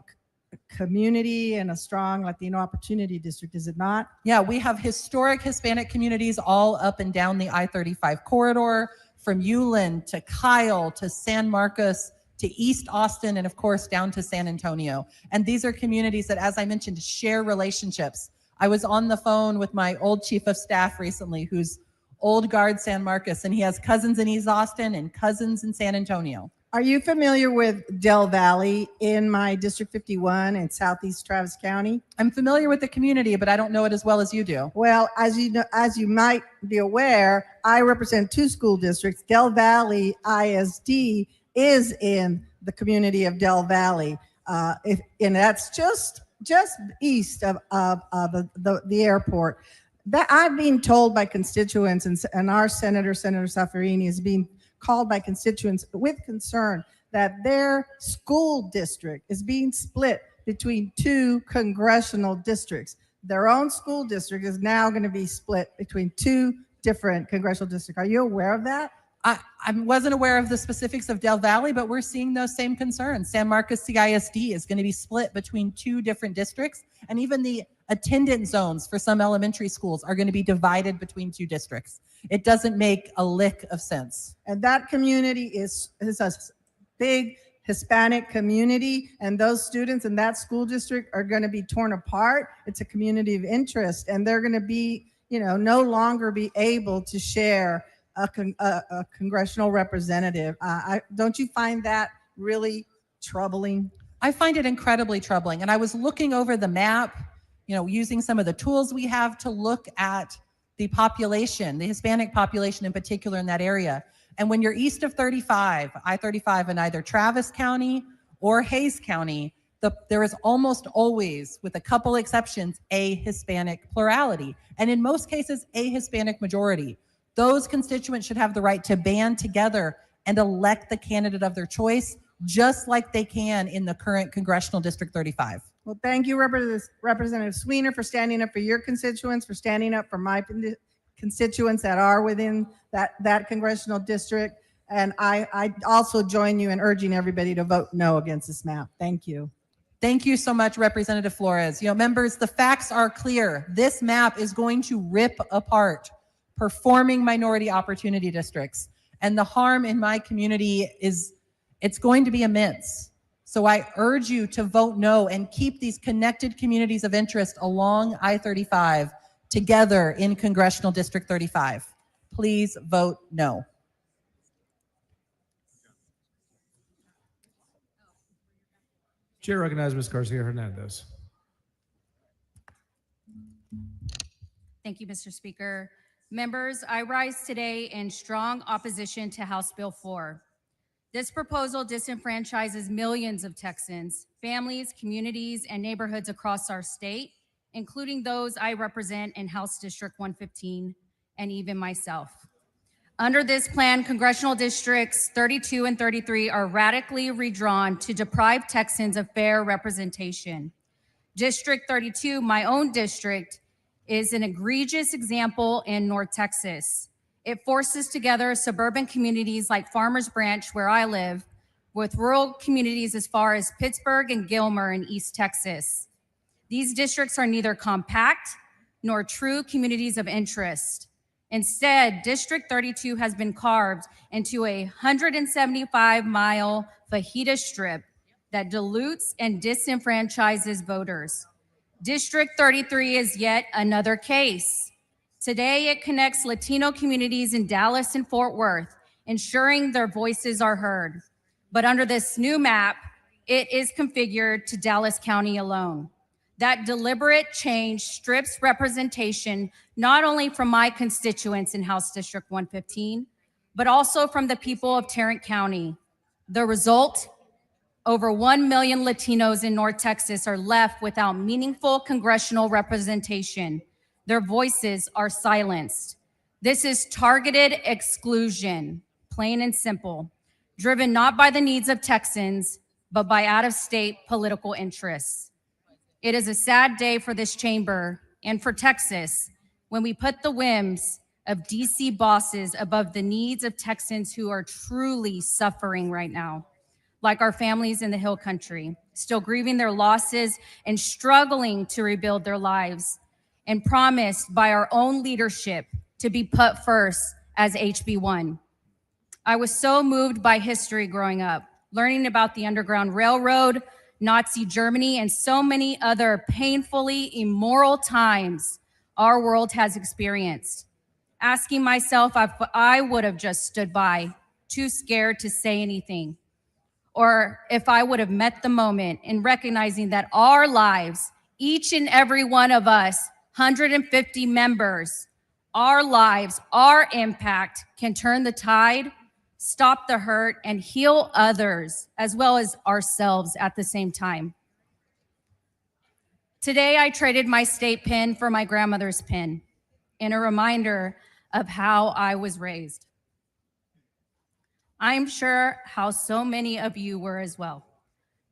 Speaker 18: community and a strong Latino opportunity district, is it not?
Speaker 9: Yeah, we have historic Hispanic communities all up and down the I-35 corridor, from Ulen to Kyle to San Marcos to East Austin, and of course down to San Antonio. And these are communities that, as I mentioned, share relationships. I was on the phone with my old chief of staff recently, who's old guard San Marcos, and he has cousins in East Austin and cousins in San Antonio.
Speaker 7: Are you familiar with Del Valley in my District 51 in Southeast Travis County?
Speaker 9: I'm familiar with the community, but I don't know it as well as you do.
Speaker 7: Well, as you know, as you might be aware, I represent 2 school districts. Del Valley ISD is in the community of Del Valley, and that's just east of the airport. That I'm being told by constituents, and our Senator Saffarini, is being called by constituents with concern that their school district is being split between 2 congressional districts. Their own school district is now going to be split between 2 different congressional districts. Are you aware of that?
Speaker 9: I wasn't aware of the specifics of Del Valley, but we're seeing those same concerns. San Marcos CISD is going to be split between 2 different districts, and even the attendance zones for some elementary schools are going to be divided between 2 districts. It doesn't make a lick of sense.
Speaker 7: And that community is a big Hispanic community, and those students in that school district are going to be torn apart. It's a community of interest, and they're going to be, no longer be able to share a congressional representative. Don't you find that really troubling?
Speaker 9: I find it incredibly troubling. And I was looking over the map, using some of the tools we have to look at the population, the Hispanic population in particular in that area. And when you're east of 35, I-35 in either Travis County or Hays County, there is almost always, with a couple exceptions, a Hispanic plurality. And in most cases, a Hispanic majority. Those constituents should have the right to band together and elect the candidate of their choice, just like they can in the current Congressional District 35.
Speaker 7: Well, thank you, Representative Sweener, for standing up for your constituents, for standing up for my constituents that are within that congressional district. And I also join you in urging everybody to vote no against this map. Thank you.
Speaker 9: Thank you so much, Representative Flores. Members, the facts are clear. This map is going to rip apart performing minority opportunity districts. And the harm in my community it's going to be immense. So I urge you to vote no and keep these connected communities of interest along I-35 together in Congressional District 35. Please vote no.
Speaker 6: Chair recognizes Ms. Garcia Hernandez.
Speaker 22: Thank you, Mr. Speaker. Members, I rise today in strong opposition to House Bill 4. This proposal disenfranchises millions of Texans, families, communities, and neighborhoods across our state, including those I represent in House District 115, and even myself. Under this plan, congressional districts 32 and 33 are radically redrawn to deprive Texans of fair representation. District 32, my own district, is an egregious example in North Texas. It forces together suburban communities like Farmers Branch, where I live, with rural communities as far as Pittsburgh and Gilmer in East Texas. These districts are neither compact nor true communities of interest. Instead, District 32 has been carved into a 175-mile fajita strip that dilutes and disenfranchises voters. District 33 is yet another case. Today, it connects Latino communities in Dallas and Fort Worth, ensuring their voices are heard. But under this new map, it is configured to Dallas County alone. That deliberate change strips representation not only from my constituents in House District 115, but also from the people of Tarrant County. The result? Over 1 million Latinos in North Texas are left without meaningful congressional representation. Their voices are silenced. This is targeted exclusion, plain and simple, driven not by the needs of Texans, but by out-of-state political interests. It is a sad day for this chamber and for Texas when we put the whims of DC bosses above the needs of Texans who are truly suffering right now, like our families in the Hill Country, still grieving their losses and struggling to rebuild their lives, and promised by our own leadership to be put first as HB1. I was so moved by history growing up, learning about the Underground Railroad, Nazi Germany, and so many other painfully immoral times our world has experienced. Asking myself if I would have just stood by, too scared to say anything. or if I would have met the moment in recognizing that our lives, each and every one of us, 150 members, our lives, our impact can turn the tide, stop the hurt, and heal others as well as ourselves at the same time. Today, I traded my state pin for my grandmother's pin in a reminder of how I was raised. I'm sure how so many of you were as well,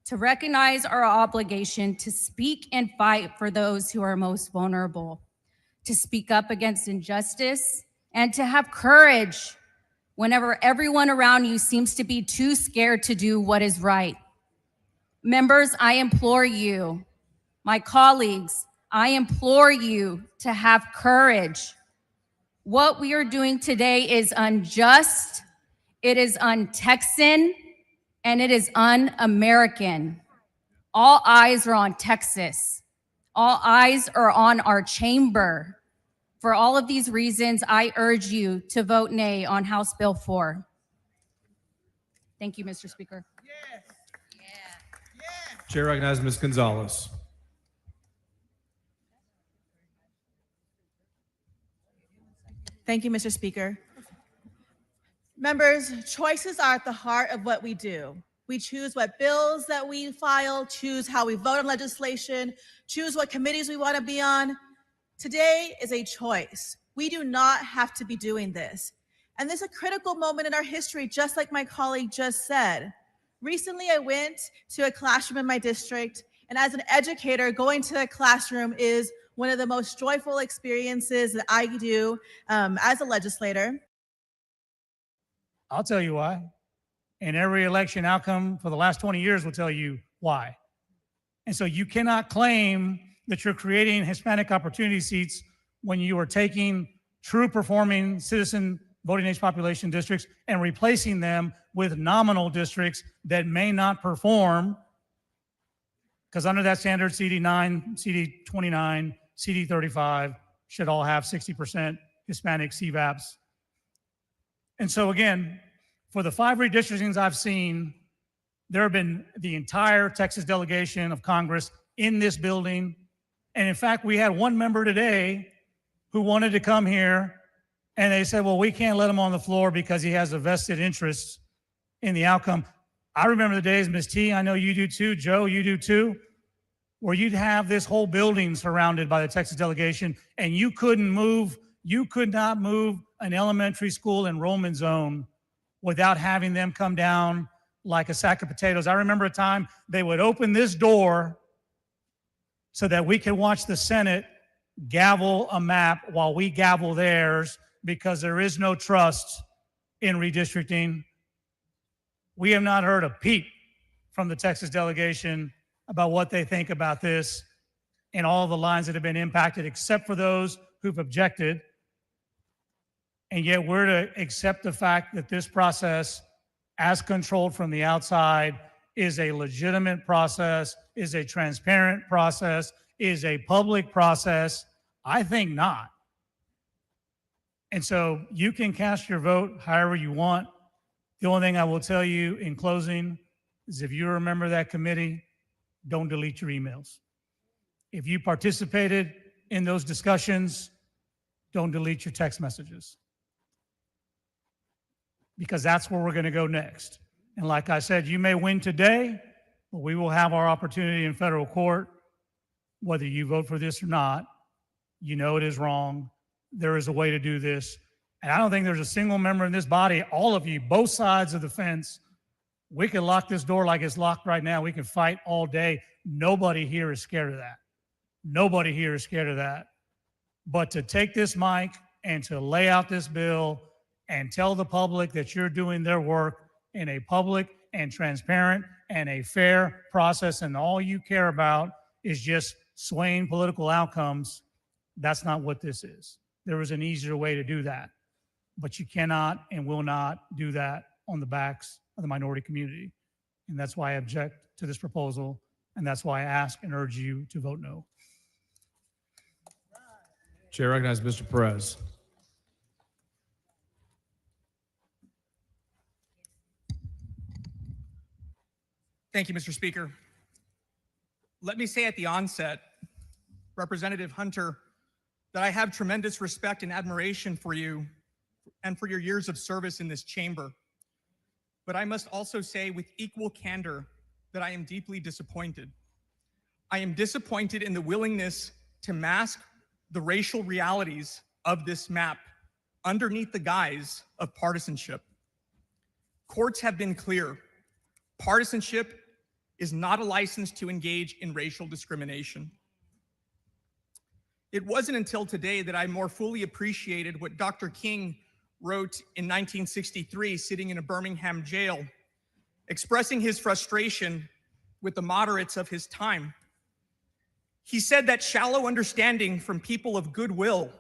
Speaker 22: to recognize our obligation to speak and fight for those who are most vulnerable, to speak up against injustice, and to have courage whenever everyone around you seems to be too scared to do what is right. Members, I implore you, my colleagues, I implore you to have courage. What we are doing today is unjust, it is un-Texan, and it is un-American. All eyes are on Texas. All eyes are on our chamber. For all of these reasons, I urge you to vote nay on House Bill 4. Thank you, Mr. Speaker.
Speaker 6: Chair recognizes Ms. Gonzalez.
Speaker 10: Thank you, Mr. Speaker. Members, choices are at the heart of what we do. We choose what bills that we file, choose how we vote on legislation, choose what committees we want to be on. Today is a choice. We do not have to be doing this. And this is a critical moment in our history, just like my colleague just said. Recently, I went to a classroom in my district, and as an educator, going to a classroom is one of the most joyful experiences that I do as a legislator.
Speaker 12: I'll tell you why. And every election outcome for the last 20 years will tell you why. And so you cannot claim that you're creating Hispanic opportunity seats when you are taking true performing citizen voting age population districts and replacing them with nominal districts that may not perform, because under that standard, CD9, CD29, CD35 should all have 60% Hispanic CVAPs. And so again, for the 5 redistrictings I've seen, there have been the entire Texas delegation of Congress in this building. And in fact, we had one member today who wanted to come here, and they said, well, we can't let him on the floor because he has a vested interest in the outcome. I remember the days, Ms. T, I know you do too, Joe, you do too, where you'd have this whole building surrounded by the Texas delegation, and you could not move an elementary school enrollment zone without having them come down like a sack of potatoes. I remember a time they would open this door so that we could watch the Senate gavel a map while we gavel theirs, because there is no trust in redistricting. We have not heard a peep from the Texas delegation about what they think about this and all the lines that have been impacted, except for those who've objected. And yet we're to accept the fact that this process, as controlled from the outside, is a legitimate process, is a transparent process, is a public process. I think not. And so you can cast your vote however you want. The only thing I will tell you in closing is, if you're a member of that committee, don't delete your emails. If you participated in those discussions, don't delete your text messages, because that's where we're going to go next. And like I said, you may win today, but we will have our opportunity in federal court. Whether you vote for this or not, you know it is wrong. There is a way to do this. And I don't think there's a single member in this body, all of you, both sides of the fence, we can lock this door like it's locked right now. We can fight all day. Nobody here is scared of that. Nobody here is scared of that. But to take this mic and to lay out this bill and tell the public that you're doing their work in a public and transparent and a fair process, and all you care about is just swaying political outcomes, that's not what this is. There is an easier way to do that. But you cannot and will not do that on the backs of the minority community. And that's why I object to this proposal, and that's why I ask and urge you to vote no.
Speaker 6: Chair recognizes Mr. Perez.
Speaker 4: Thank you, Mr. Speaker. Let me say at the onset, Representative Hunter, that I have tremendous respect and admiration for you and for your years of service in this chamber. But I must also say with equal candor that I am deeply disappointed. I am disappointed in the willingness to mask the racial realities of this map underneath the guise of partisanship. Courts have been clear. Partisanship is not a license to engage in racial discrimination. It wasn't until today that I more fully appreciated what Dr. King wrote in 1963, sitting in a Birmingham jail, expressing his frustration with the moderates of his time. He said that shallow understanding from people of goodwill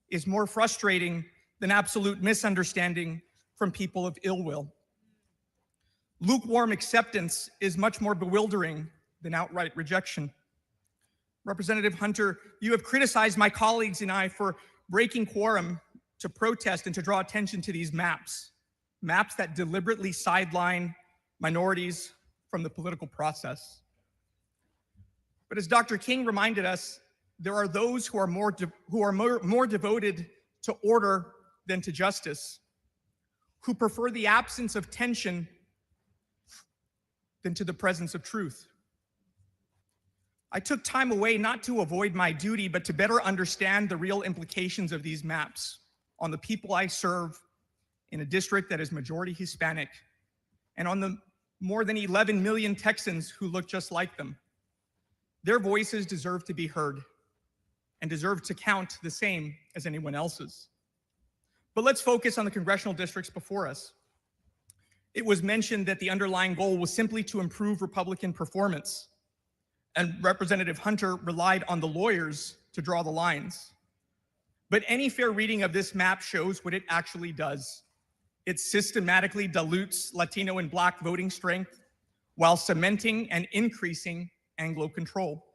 Speaker 4: is more frustrating than absolute misunderstanding from people of ill will. Lukewarm acceptance is much more bewildering than outright rejection. Representative Hunter, you have criticized my colleagues and I for breaking quorum to protest and to draw attention to these maps that deliberately sideline minorities from the political process. But as Dr. King reminded us, there are those who are more devoted to order than to justice, who prefer the absence of tension than to the presence of truth. I took time away not to avoid my duty, but to better understand the real implications of these maps on the people I serve in a district that is majority Hispanic, and on the more than 11 million Texans who look just like them. Their voices deserve to be heard and deserve to count the same as anyone else's. But let's focus on the congressional districts before us. It was mentioned that the underlying goal was simply to improve Republican performance, and Representative Hunter relied on the lawyers to draw the lines. But any fair reading of this map shows what it actually does. It systematically dilutes Latino and Black voting strength while cementing and increasing Anglo control.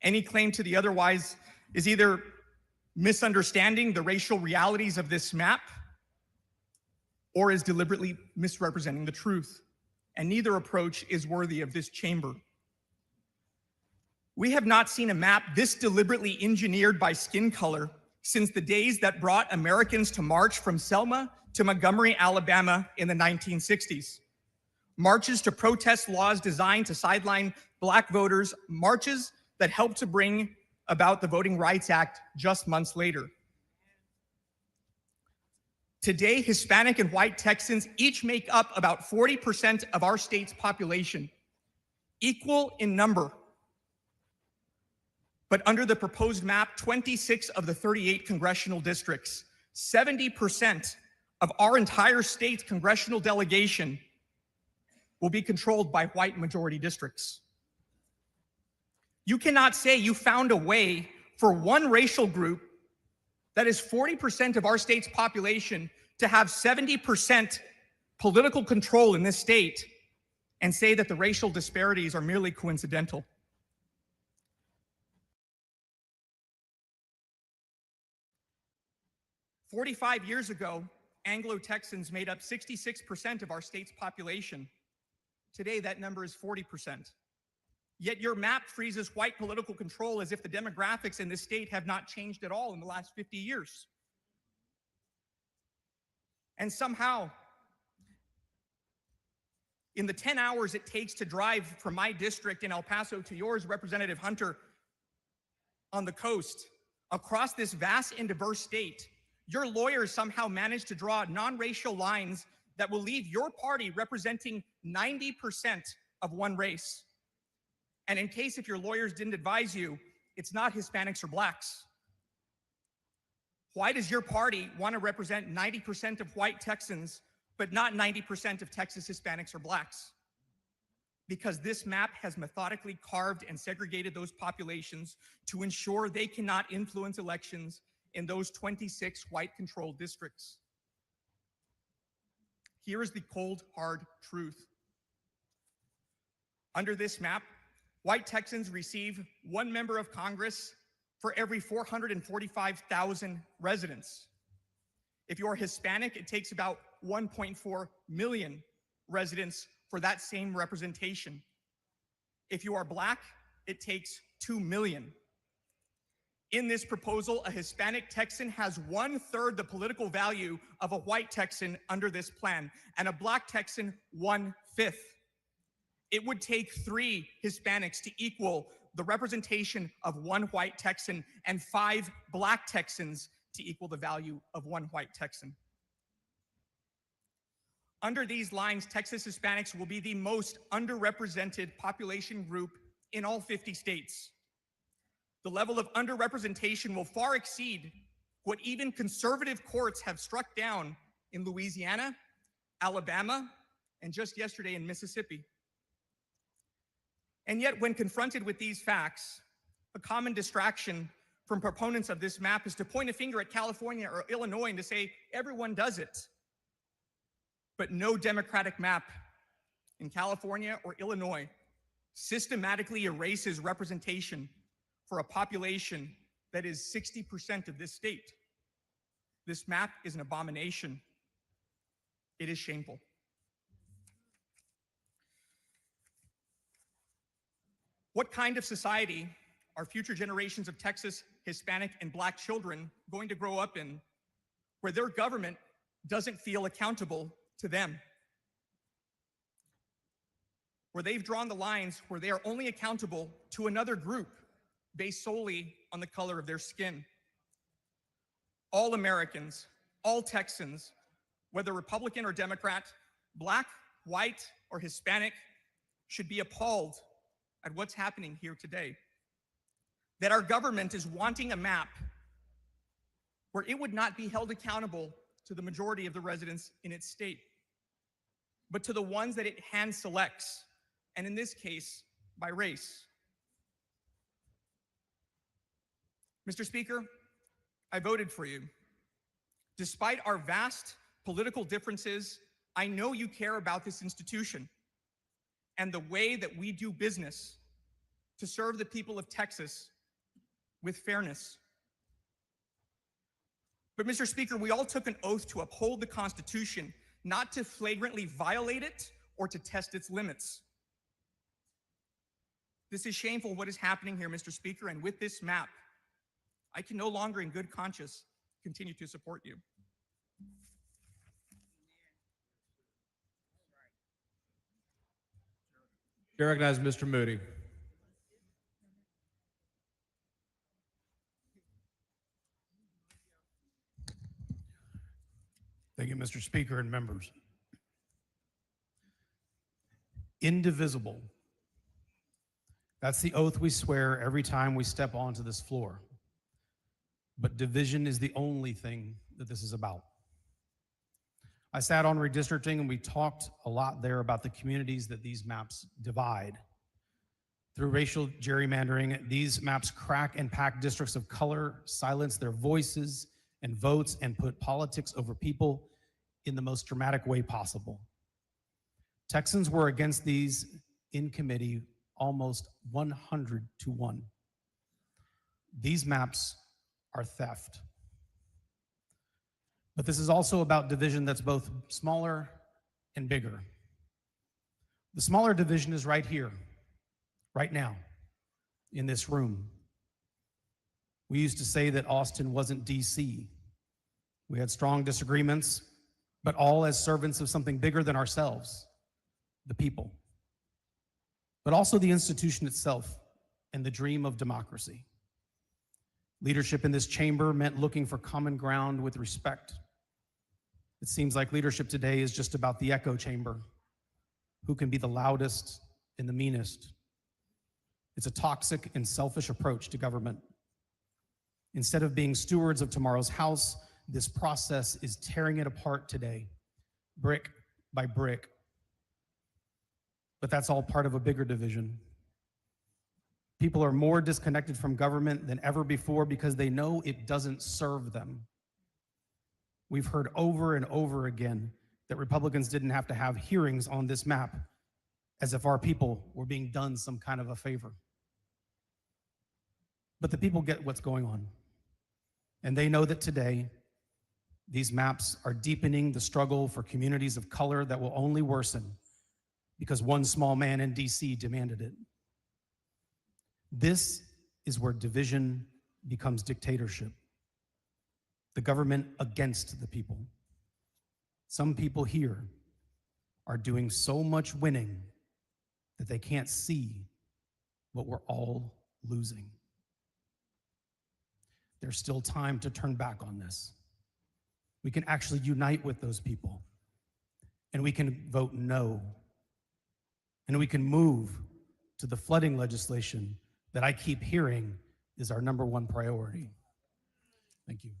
Speaker 4: Any claim to the otherwise is either misunderstanding the racial realities of this map or is deliberately misrepresenting the truth. And neither approach is worthy of this chamber. We have not seen a map this deliberately engineered by skin color since the days that brought Americans to march from Selma to Montgomery, Alabama in the 1960s. Marches to protest laws designed to sideline Black voters, marches that helped to bring about the Voting Rights Act just months later. Today, Hispanic and white Texans each make up about 40% of our state's population, equal in number. But under the proposed map, 26 of the 38 congressional districts, 70% of our entire state's congressional delegation will be controlled by white majority districts. You cannot say you found a way for one racial group that is 40% of our state's population to have 70% political control in this state and say that the racial disparities are merely coincidental. "45 years ago, Anglo-Texans made up 66% of our state's population. Today, that number is 40%. Yet your map freezes white political control as if the demographics in this state have not changed at all in the last 50 years. And somehow, in the 10 hours it takes to drive from my district in El Paso to yours, Representative Hunter, on the coast, across this vast and diverse state, your lawyers somehow managed to draw non-racial lines that will leave your party representing 90% of one race. And in case if your lawyers didn't advise you, it's not Hispanics or Blacks. Why does your party want to represent 90% of white Texans, but not 90% of Texas Hispanics or Blacks? Because this map has methodically carved and segregated those populations to ensure they cannot influence elections in those 26 white-controlled districts. Here is the cold, hard truth. Under this map, white Texans receive one member of Congress for every 445,000 residents. If you're Hispanic, it takes about 1.4 million residents for that same representation. If you are Black, it takes 2 million. In this proposal, a Hispanic Texan has 1/3 the political value of a white Texan under this plan, and a Black Texan 1/5. It would take 3 Hispanics to equal the representation of 1 white Texan and 5 Black Texans to equal the value of 1 white Texan. Under these lines, Texas Hispanics will be the most underrepresented population group in all 50 states. The level of underrepresentation will far exceed what even conservative courts have struck down in Louisiana, Alabama, and just yesterday in Mississippi. And yet, when confronted with these facts, a common distraction from proponents of this map is to point a finger at California or Illinois and to say, everyone does it. But no Democratic map in California or Illinois systematically erases representation for a population that is 60% of this state. This map is an abomination. It is shameful. What kind of society are future generations of Texas Hispanic and Black children going to grow up in, where their government doesn't feel accountable to them? Where they've drawn the lines where they are only accountable to another group based solely on the color of their skin. All Americans, all Texans, whether Republican or Democrat, Black, white, or Hispanic, should be appalled at what's happening here today. That our government is wanting a map where it would not be held accountable to the majority of the residents in its state, but to the ones that it hand selects, and in this case, by race. Mr. Speaker, I voted for you. Despite our vast political differences, I know you care about this institution and the way that we do business to serve the people of Texas with fairness. But Mr. Speaker, we all took an oath to uphold the Constitution, not to flagrantly violate it or to test its limits. This is shameful what is happening here, Mr. Speaker, and with this map, I can no longer in good conscience continue to support you.
Speaker 6: I recognize Mr. Moody.
Speaker 15: Thank you, Mr. Speaker and members. Indivisible. That's the oath we swear every time we step onto this floor. But division is the only thing that this is about. I sat on redistricting and we talked a lot there about the communities that these maps divide. Through racial gerrymandering, these maps crack and pack districts of color, silence their voices and votes, and put politics over people in the most dramatic way possible. Texans were against these in committee almost 100-1. These maps are theft. But this is also about division that's both smaller and bigger. The smaller division is right here, right now, in this room. We used to say that Austin wasn't DC. We had strong disagreements, but all as servants of something bigger than ourselves, the people. But also the institution itself and the dream of democracy. Leadership in this chamber meant looking for common ground with respect. It seems like leadership today is just about the echo chamber. Who can be the loudest and the meanest? It's a toxic and selfish approach to government. Instead of being stewards of tomorrow's house, this process is tearing it apart today, brick by brick. But that's all part of a bigger division. People are more disconnected from government than ever before because they know it doesn't serve them. We've heard over and over again that Republicans didn't have to have hearings on this map, as if our people were being done some kind of a favor. But the people get what's going on. And they know that today, these maps are deepening the struggle for communities of color that will only worsen because one small man in DC demanded it. This is where division becomes dictatorship. The government against the people. Some people here are doing so much winning that they can't see what we're all losing. There's still time to turn back on this. We can actually unite with those people, and we can vote no, and we can move to the flooding legislation that I keep hearing is our #1 priority. Thank you.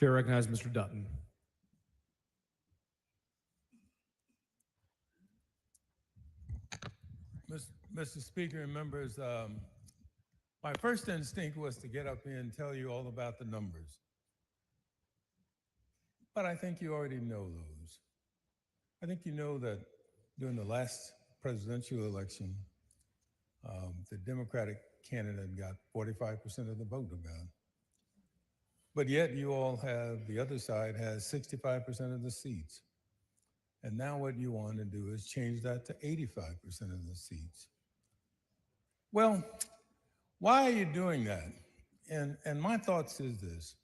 Speaker 6: Chair recognizes Mr. Dutton.
Speaker 11: Mr. Speaker and members, my first instinct was to get up here and tell you all about the numbers. But I think you already know those. I think you know that during the last presidential election, the Democratic candidate got 45% of the vote about. But yet you all have, the other side has 65% of the seats. And now what you want to do is change that to 85% of the seats. Well, why are you doing that? And my thoughts is this.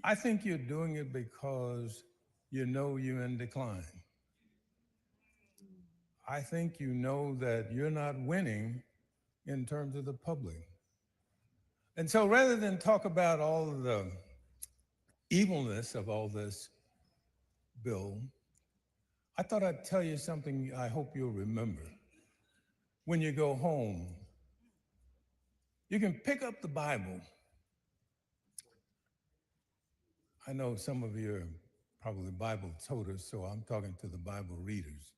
Speaker 11: I think you're doing it because you know you're in decline. I think you know that you're not winning in terms of the public. And so rather than talk about all of the evilness of all this bill, I thought I'd tell you something I hope you'll remember. When you go home, you can pick up the Bible. I know some of you are probably Bible toters, so I'm talking to the Bible readers.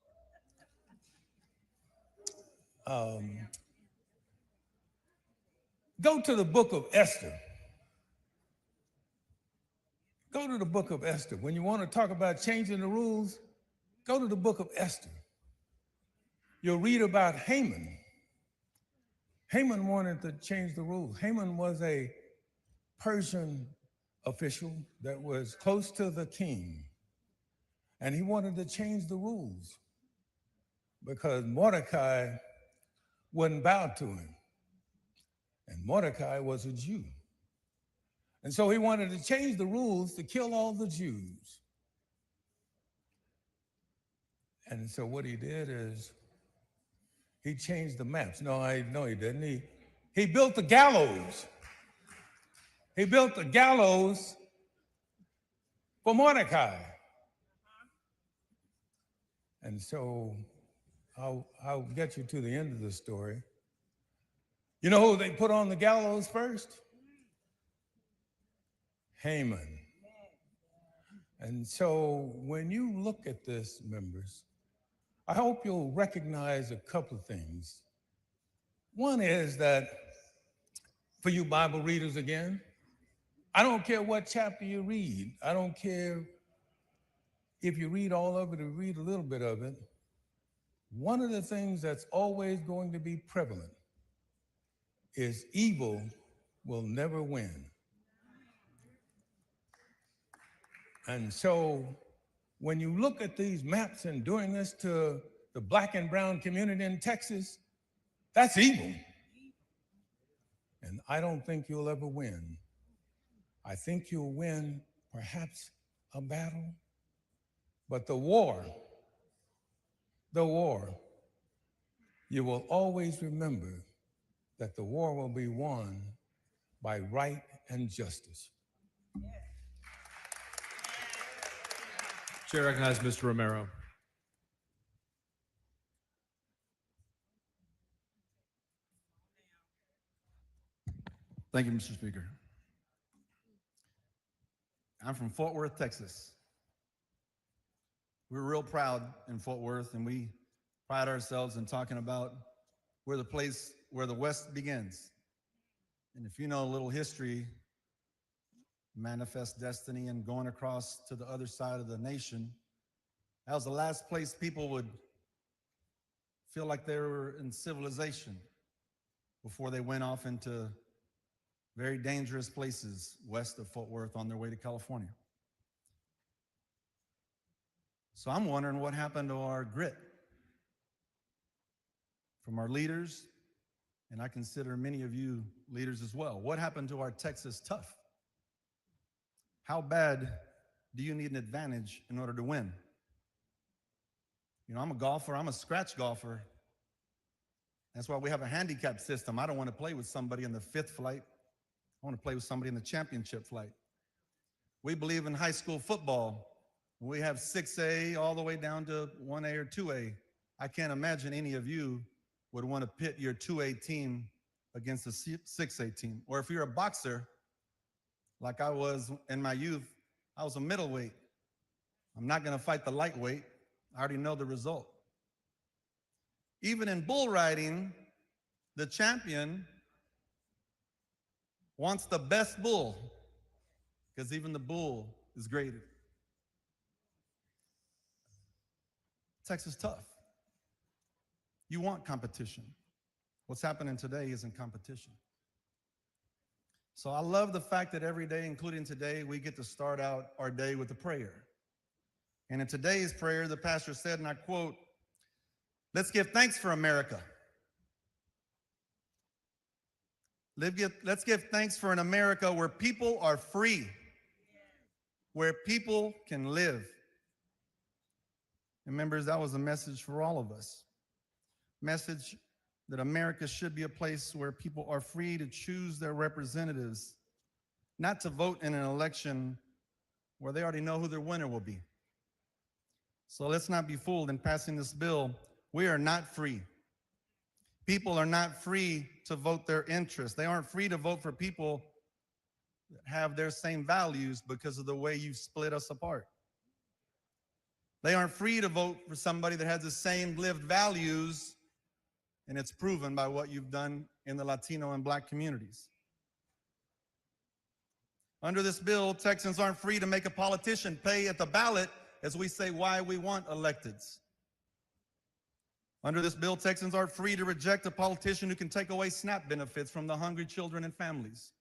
Speaker 11: Go to the book of Esther. Go to the book of Esther. When you want to talk about changing the rules, go to the book of Esther. You'll read about Haman. Haman wanted to change the rules. Haman was a Persian official that was close to the king, and he wanted to change the rules because Mordecai wouldn't bow to him, and Mordecai was a Jew. And so he wanted to change the rules to kill all the Jews. And so what he did is he changed the maps. No, he didn't. He built the gallows. He built the gallows for Mordecai. And so I'll get you to the end of the story. You know who they put on the gallows first? Haman. And so when you look at this, members, I hope you'll recognize a couple of things. One is that, for you Bible readers again, I don't care what chapter you read. I don't care if you read all of it or read a little bit of it. One of the things that's always going to be prevalent is evil will never win. And so when you look at these maps and doing this to the Black and brown community in Texas, that's evil. And I don't think you'll ever win. I think you'll win perhaps a battle, but the war, you will always remember that the war will be won by right and justice.
Speaker 6: Chair recognizes Mr. Romero.
Speaker 21: Thank you, Mr. Speaker. I'm from Fort Worth, Texas. We're real proud in Fort Worth, and we pride ourselves in talking about where the West begins. And if you know a little history, manifest destiny and going across to the other side of the nation, that was the last place people would feel like they were in civilization before they went off into very dangerous places west of Fort Worth on their way to California. So I'm wondering what happened to our grit from our leaders, and I consider many of you leaders as well. What happened to our Texas tough? How bad do you need an advantage in order to win? You know, I'm a golfer, I'm a scratch golfer. That's why we have a handicap system. I don't want to play with somebody in the 5th flight. I want to play with somebody in the championship flight. We believe in high school football. We have 6A all the way down to 1A or 2A. I can't imagine any of you would want to pit your 2A team against a 6A team. Or if you're a boxer, like I was in my youth, I was a middleweight. I'm not going to fight the lightweight. I already know the result. Even in bull riding, the champion wants the best bull, because even the bull is graded. Texas tough. You want competition. What's happening today isn't competition. So I love the fact that every day, including today, we get to start out our day with a prayer. And in today's prayer, the pastor said, and I quote, "Let's give thanks for America. Let's give thanks for an America where people are free, where people can live." And members, that was a message for all of us. Message that America should be a place where people are free to choose their representatives, not to vote in an election where they already know who their winner will be. So let's not be fooled in passing this bill. We are not free. People are not free to vote their interests. They aren't free to vote for people that have their same values because of the way you've split us apart. They aren't free to vote for somebody that has the same lived values, and it's proven by what you've done in the Latino and Black communities. Under this bill, Texans aren't free to make a politician pay at the ballot as we say why we want electeds. Under this bill, Texans aren't free to reject a politician who can take away SNAP benefits from the hungry children and families.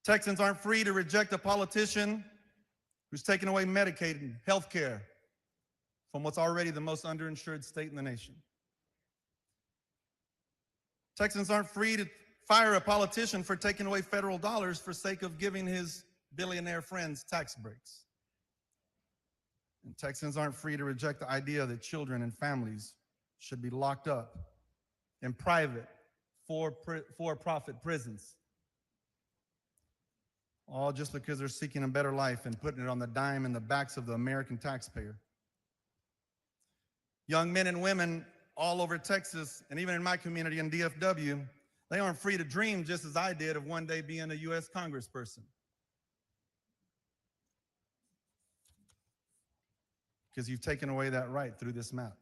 Speaker 21: Texans aren't free to reject a politician who's taking away Medicaid and health care from what's already the most underinsured state in the nation. Texans aren't free to fire a politician for taking away federal dollars for sake of giving his billionaire friends tax breaks. And Texans aren't free to reject the idea that children and families should be locked up in private, for-profit prisons, all just because they're seeking a better life and putting it on the dime and the backs of the American taxpayer. Young men and women all over Texas, and even in my community in DFW, they aren't free to dream just as I did of one day being a U.S. congressperson. Because you've taken away that right through this map.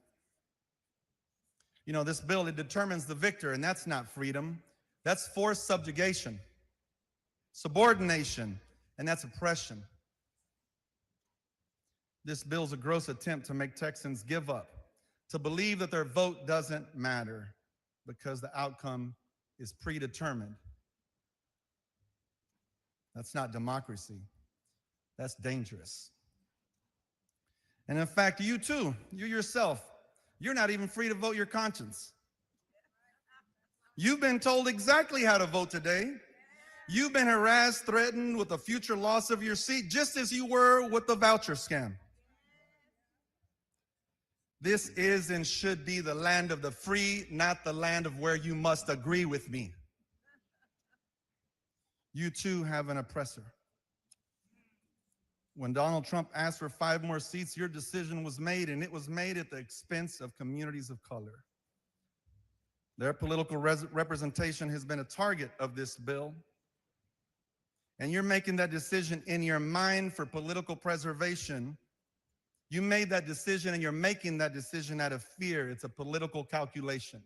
Speaker 21: You know, this bill, it determines the victor, and that's not freedom. That's forced subjugation, subordination, and that's oppression. This bill's a gross attempt to make Texans give up, to believe that their vote doesn't matter because the outcome is predetermined. That's not democracy. That's dangerous. And in fact, you too, you yourself, you're not even free to vote your conscience. You've been told exactly how to vote today. You've been harassed, threatened with a future loss of your seat, just as you were with the voucher scam. This is and should be the land of the free, not the land of where you must agree with me. You too have an oppressor. When Donald Trump asked for 5 more seats, your decision was made, and it was made at the expense of communities of color. Their political representation has been a target of this bill. And you're making that decision in your mind for political preservation. You made that decision, and you're making that decision out of fear. It's a political calculation.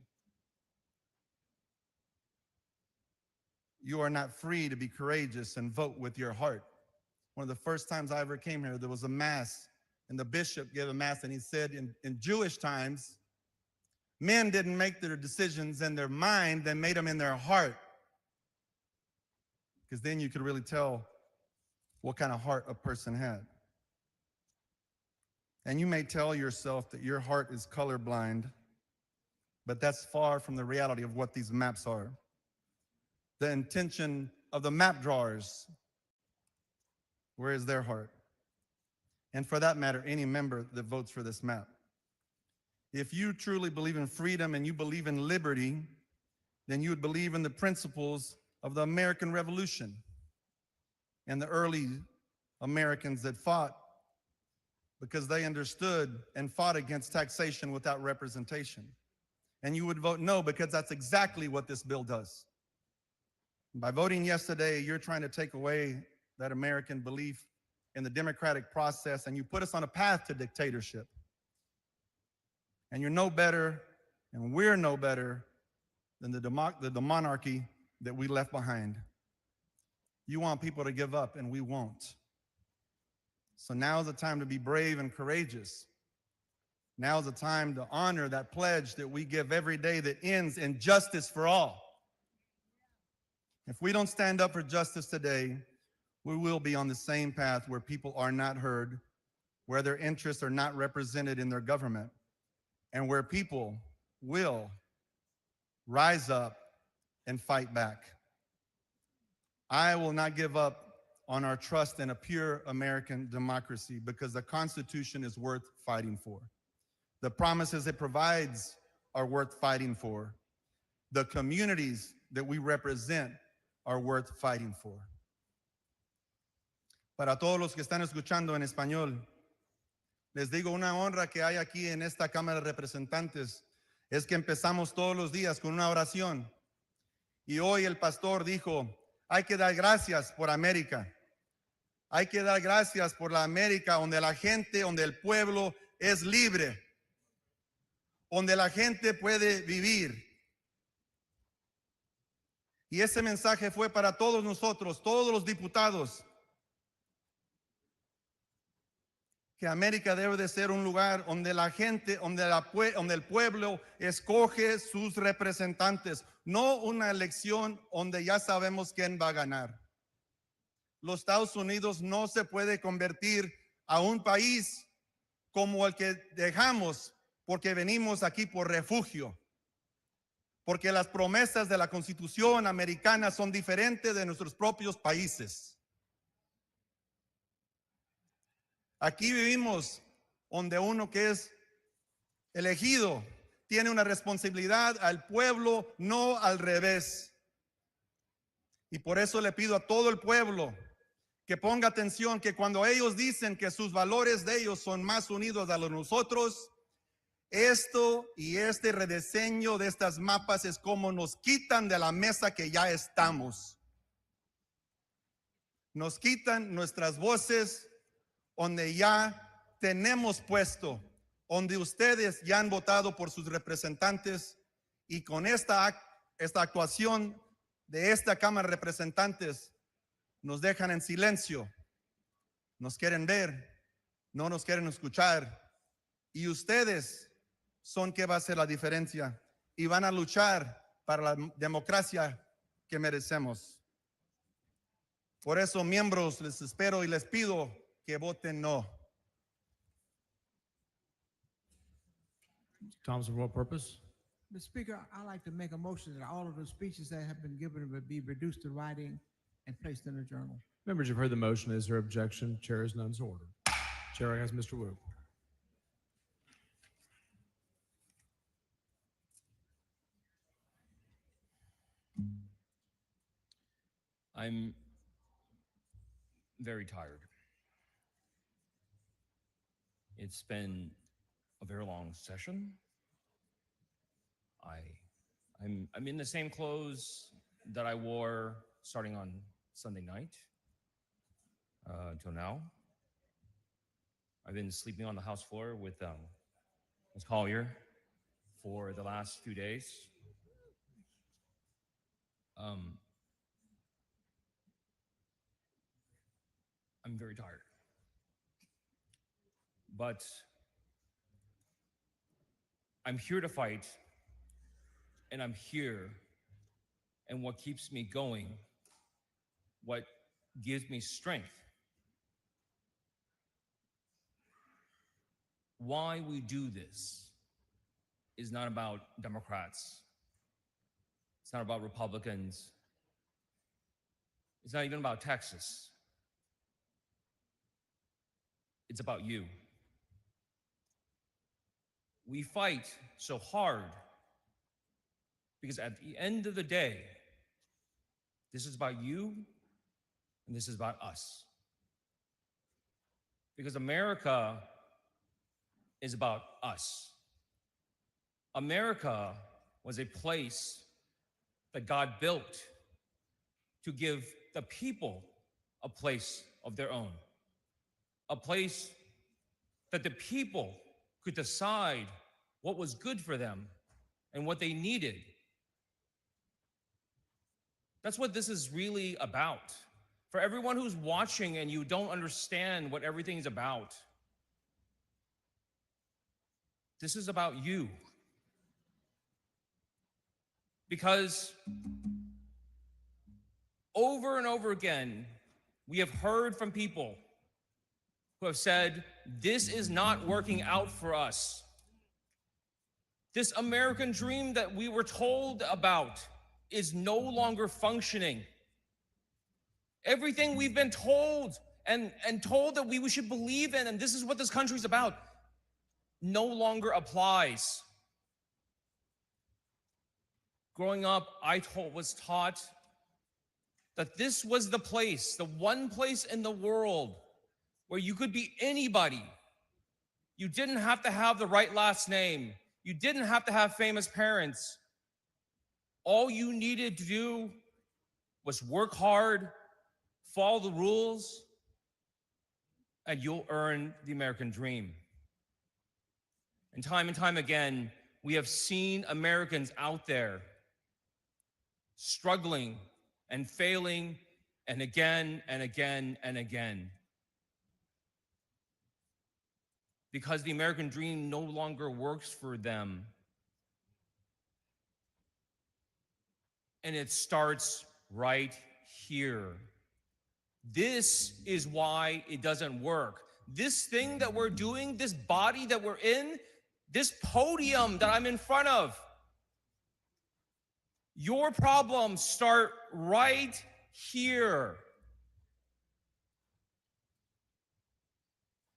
Speaker 21: You are not free to be courageous and vote with your heart. One of the first times I ever came here, there was a mass, and the bishop gave a mass, and he said in Jewish times, men didn't make their decisions in their mind, they made them in their heart. Because then you could really tell what kind of heart a person had. And you may tell yourself that your heart is colorblind, but that's far from the reality of what these maps are. The intention of the map drawers, where is their heart? And for that matter, any member that votes for this map. If you truly believe in freedom and you believe in liberty, then you would believe in the principles of the American Revolution and the early Americans that fought because they understood and fought against taxation without representation. And you would vote no because that's exactly what this bill does. By voting yes today, you're trying to take away that American belief in the democratic process, and you put us on a path to dictatorship. And you're no better, and we're no better than the monarchy that we left behind. You want people to give up, and we won't. So now is the time to be brave and courageous. Now is the time to honor that pledge that we give every day that ends in justice for all. If we don't stand up for justice today, we will be on the same path where people are not heard, where their interests are not represented in their government, and where people will rise up and fight back. I will not give up on our trust in a pure American democracy because the Constitution is worth fighting for. The promises it provides are worth fighting for. The communities that we represent are worth fighting for. Para todos los que están escuchando en español, les digo, una honra que hay aquí en esta Cámara de Representantes es que empezamos todos los días con una oración. Y hoy el pastor dijo, hay que dar gracias por América. Hay que dar gracias por la América donde la gente, donde el pueblo es libre, donde la gente puede vivir. Y ese mensaje fue para todos nosotros, todos los diputados, que América debe de ser un lugar donde la gente, donde el pueblo escoge sus representantes, no una elección donde ya sabemos quién va a ganar. Los Estados Unidos no se puede convertir a un país como el que dejamos porque venimos aquí por refugio, porque las promesas de la Constitución americana son diferentes de nuestros propios países. Aquí vivimos donde uno que es elegido tiene una responsabilidad al pueblo, no al revés. Y por eso le pido a todo el pueblo que ponga atención, que cuando ellos dicen que sus valores de ellos son más unidos a los de nosotros, esto y este rediseño de estas mapas es como nos quitan de la mesa que ya estamos. Nos quitan nuestras voces donde ya tenemos puesto, donde ustedes ya han votado por sus representantes, y con esta actuación de esta Cámara de Representantes nos dejan en silencio, nos quieren ver, no nos quieren escuchar, y ustedes son que va a hacer la diferencia y van a luchar para la democracia que merecemos. Por eso, miembros, les espero y les pido que voten no.
Speaker 6: Thompson, for what purpose?
Speaker 3: Mr. Speaker, I'd like to make a motion that all of the speeches that have been given would be reduced to writing and placed in a journal.
Speaker 6: Members, you've heard the motion. Is there objection? Chair is none, so ordered. Chair has Mr. Wu.
Speaker 16: I'm very tired. It's been a very long session. I'm in the same clothes that I wore starting on Sunday night until now. I've been sleeping on the House floor with Ms. Collier for the last few days. I'm very tired. But I'm here to fight, and I'm here, and what keeps me going, what gives me strength, why we do this is not about Democrats. It's not about Republicans. It's not even about Texas. It's about you. We fight so hard because at the end of the day, this is about you and this is about us. Because America is about us. America was a place that God built to give the people a place of their own, a place that the people could decide what was good for them and what they needed. That's what this is really about. For everyone who's watching and you don't understand what everything's about, this is about you. Because over and over again, we have heard from people who have said, this is not working out for us. This American dream that we were told about is no longer functioning. Everything we've been told and told that we should believe in, and this is what this country's about, no longer applies. Growing up, I was taught that this was the place, the one place in the world where you could be anybody. You didn't have to have the right last name. You didn't have to have famous parents. All you needed to do was work hard, follow the rules, and you'll earn the American dream. And time again, we have seen Americans out there struggling and failing, and again and again and again. Because the American dream no longer works for them. And it starts right here. This is why it doesn't work. This thing that we're doing, this body that we're in, this podium that I'm in front of, your problems start right here.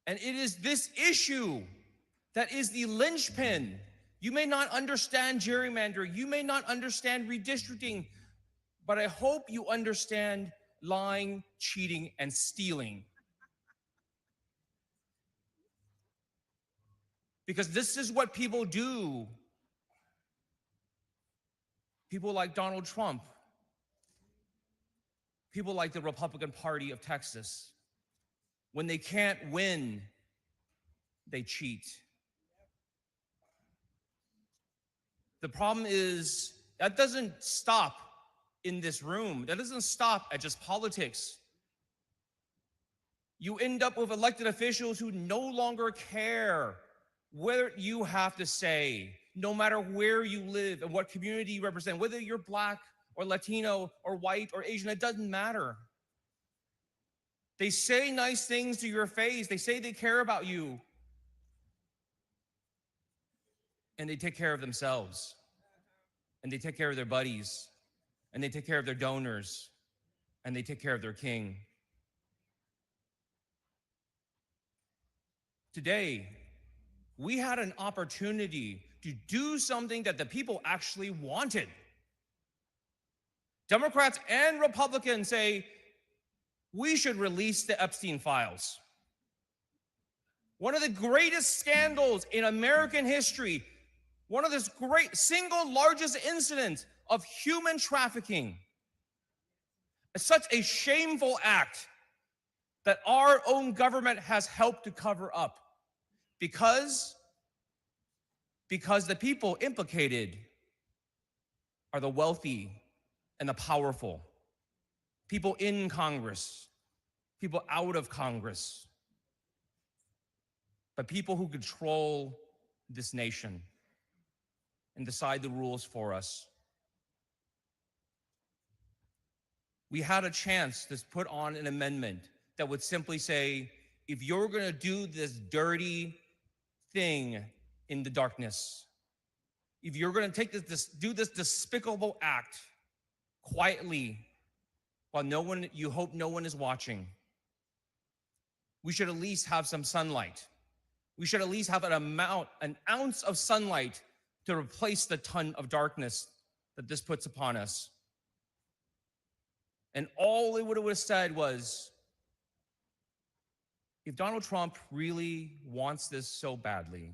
Speaker 16: And it is this issue that is the linchpin. You may not understand gerrymandering. You may not understand redistricting, but I hope you understand lying, cheating, and stealing. Because this is what people do. People like Donald Trump. People like the Republican Party of Texas. When they can't win, they cheat. The problem is that doesn't stop in this room. That doesn't stop at just politics. You end up with elected officials who no longer care what you have to say, no matter where you live and what community you represent, whether you're Black or Latino or white or Asian, it doesn't matter. They say nice things to your face. They say they care about you. And they take care of themselves. And they take care of their buddies. And they take care of their donors. And they take care of their king. Today, we had an opportunity to do something that the people actually wanted. Democrats and Republicans say, we should release the Epstein files. One of the greatest scandals in American history, one of the great single largest incidents of human trafficking. It's such a shameful act that our own government has helped to cover up because the people implicated are the wealthy and the powerful. People in Congress, people out of Congress, but people who control this nation and decide the rules for us. We had a chance to put on an amendment that would simply say, if you're going to do this dirty, thing in the darkness. If you're going to take do this despicable act quietly while you hope no one is watching, we should at least have some sunlight. We should at least have an ounce of sunlight to replace the ton of darkness that this puts upon us. And all it would have said was, if Donald Trump really wants this so badly,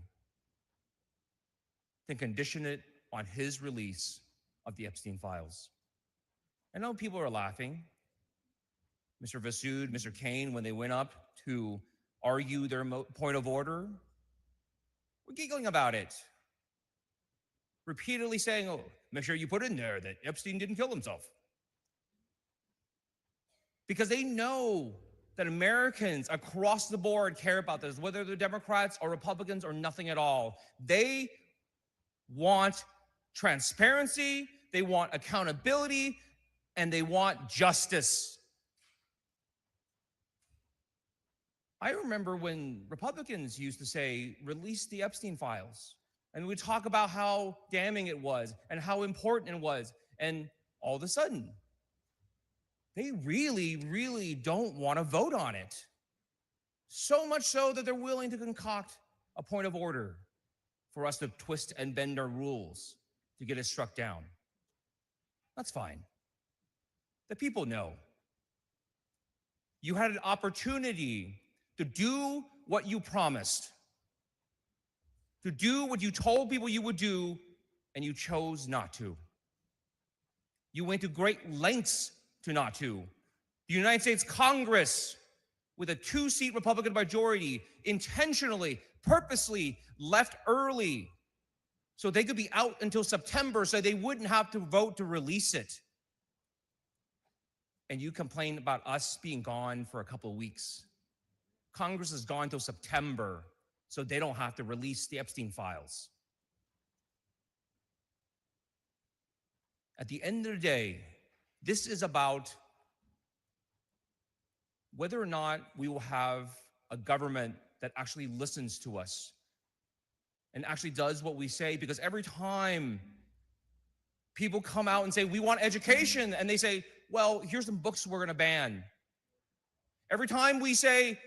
Speaker 16: then condition it on his release of the Epstein files. I know people are laughing. Mr. Vassoud, Mr. Kane, when they went up to argue their point of order, were giggling about it. Repeatedly saying, oh, make sure you put in there that Epstein didn't kill himself. Because they know that Americans across the board care about this, whether they're Democrats or Republicans or nothing at all. They want transparency, they want accountability, and they want justice. I remember when Republicans used to say, release the Epstein files. And we'd talk about how damning it was and how important it was. And all of a sudden, they really, really don't want to vote on it. So much so that they're willing to concoct a point of order for us to twist and bend our rules to get it struck down. That's fine. The people know. You had an opportunity to do what you promised, to do what you told people you would do, and you chose not to. You went to great lengths to not to. The United States Congress, with a 2-seat Republican majority, intentionally, purposely left early so they could be out until September so they wouldn't have to vote to release it. And you complain about us being gone for a couple of weeks. Congress is gone until September so they don't have to release the Epstein files. At the end of the day, this is about whether or not we will have a government that actually listens to us and actually does what we say. Because every time people come out and say, we want education, and they say, well, here's some books we're going to ban. Every time we say,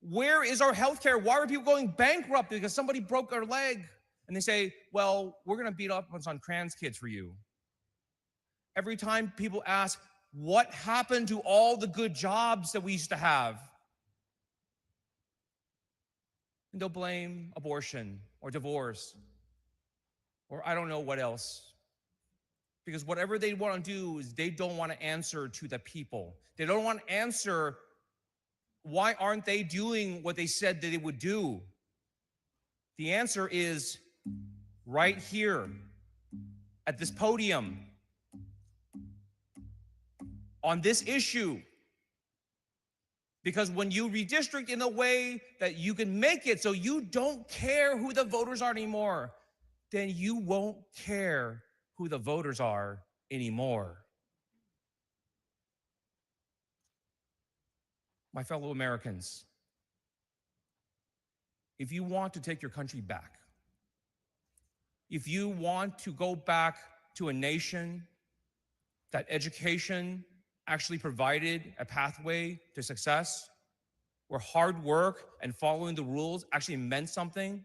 Speaker 16: where is our health care? Why are people going bankrupt because somebody broke their leg? And they say, well, we're going to beat up on trans kids for you. Every time people ask, what happened to all the good jobs that we used to have? And they'll blame abortion or divorce or I don't know what else. Because whatever they want to do is they don't want to answer to the people. They don't want to answer why aren't they doing what they said that they would do. The answer is right here at this podium on this issue. Because when you redistrict in a way that you can make it so you don't care who the voters are anymore, then you won't care who the voters are anymore. My fellow Americans, if you want to take your country back, if you want to go back to a nation that education actually provided a pathway to success, where hard work and following the rules actually meant something,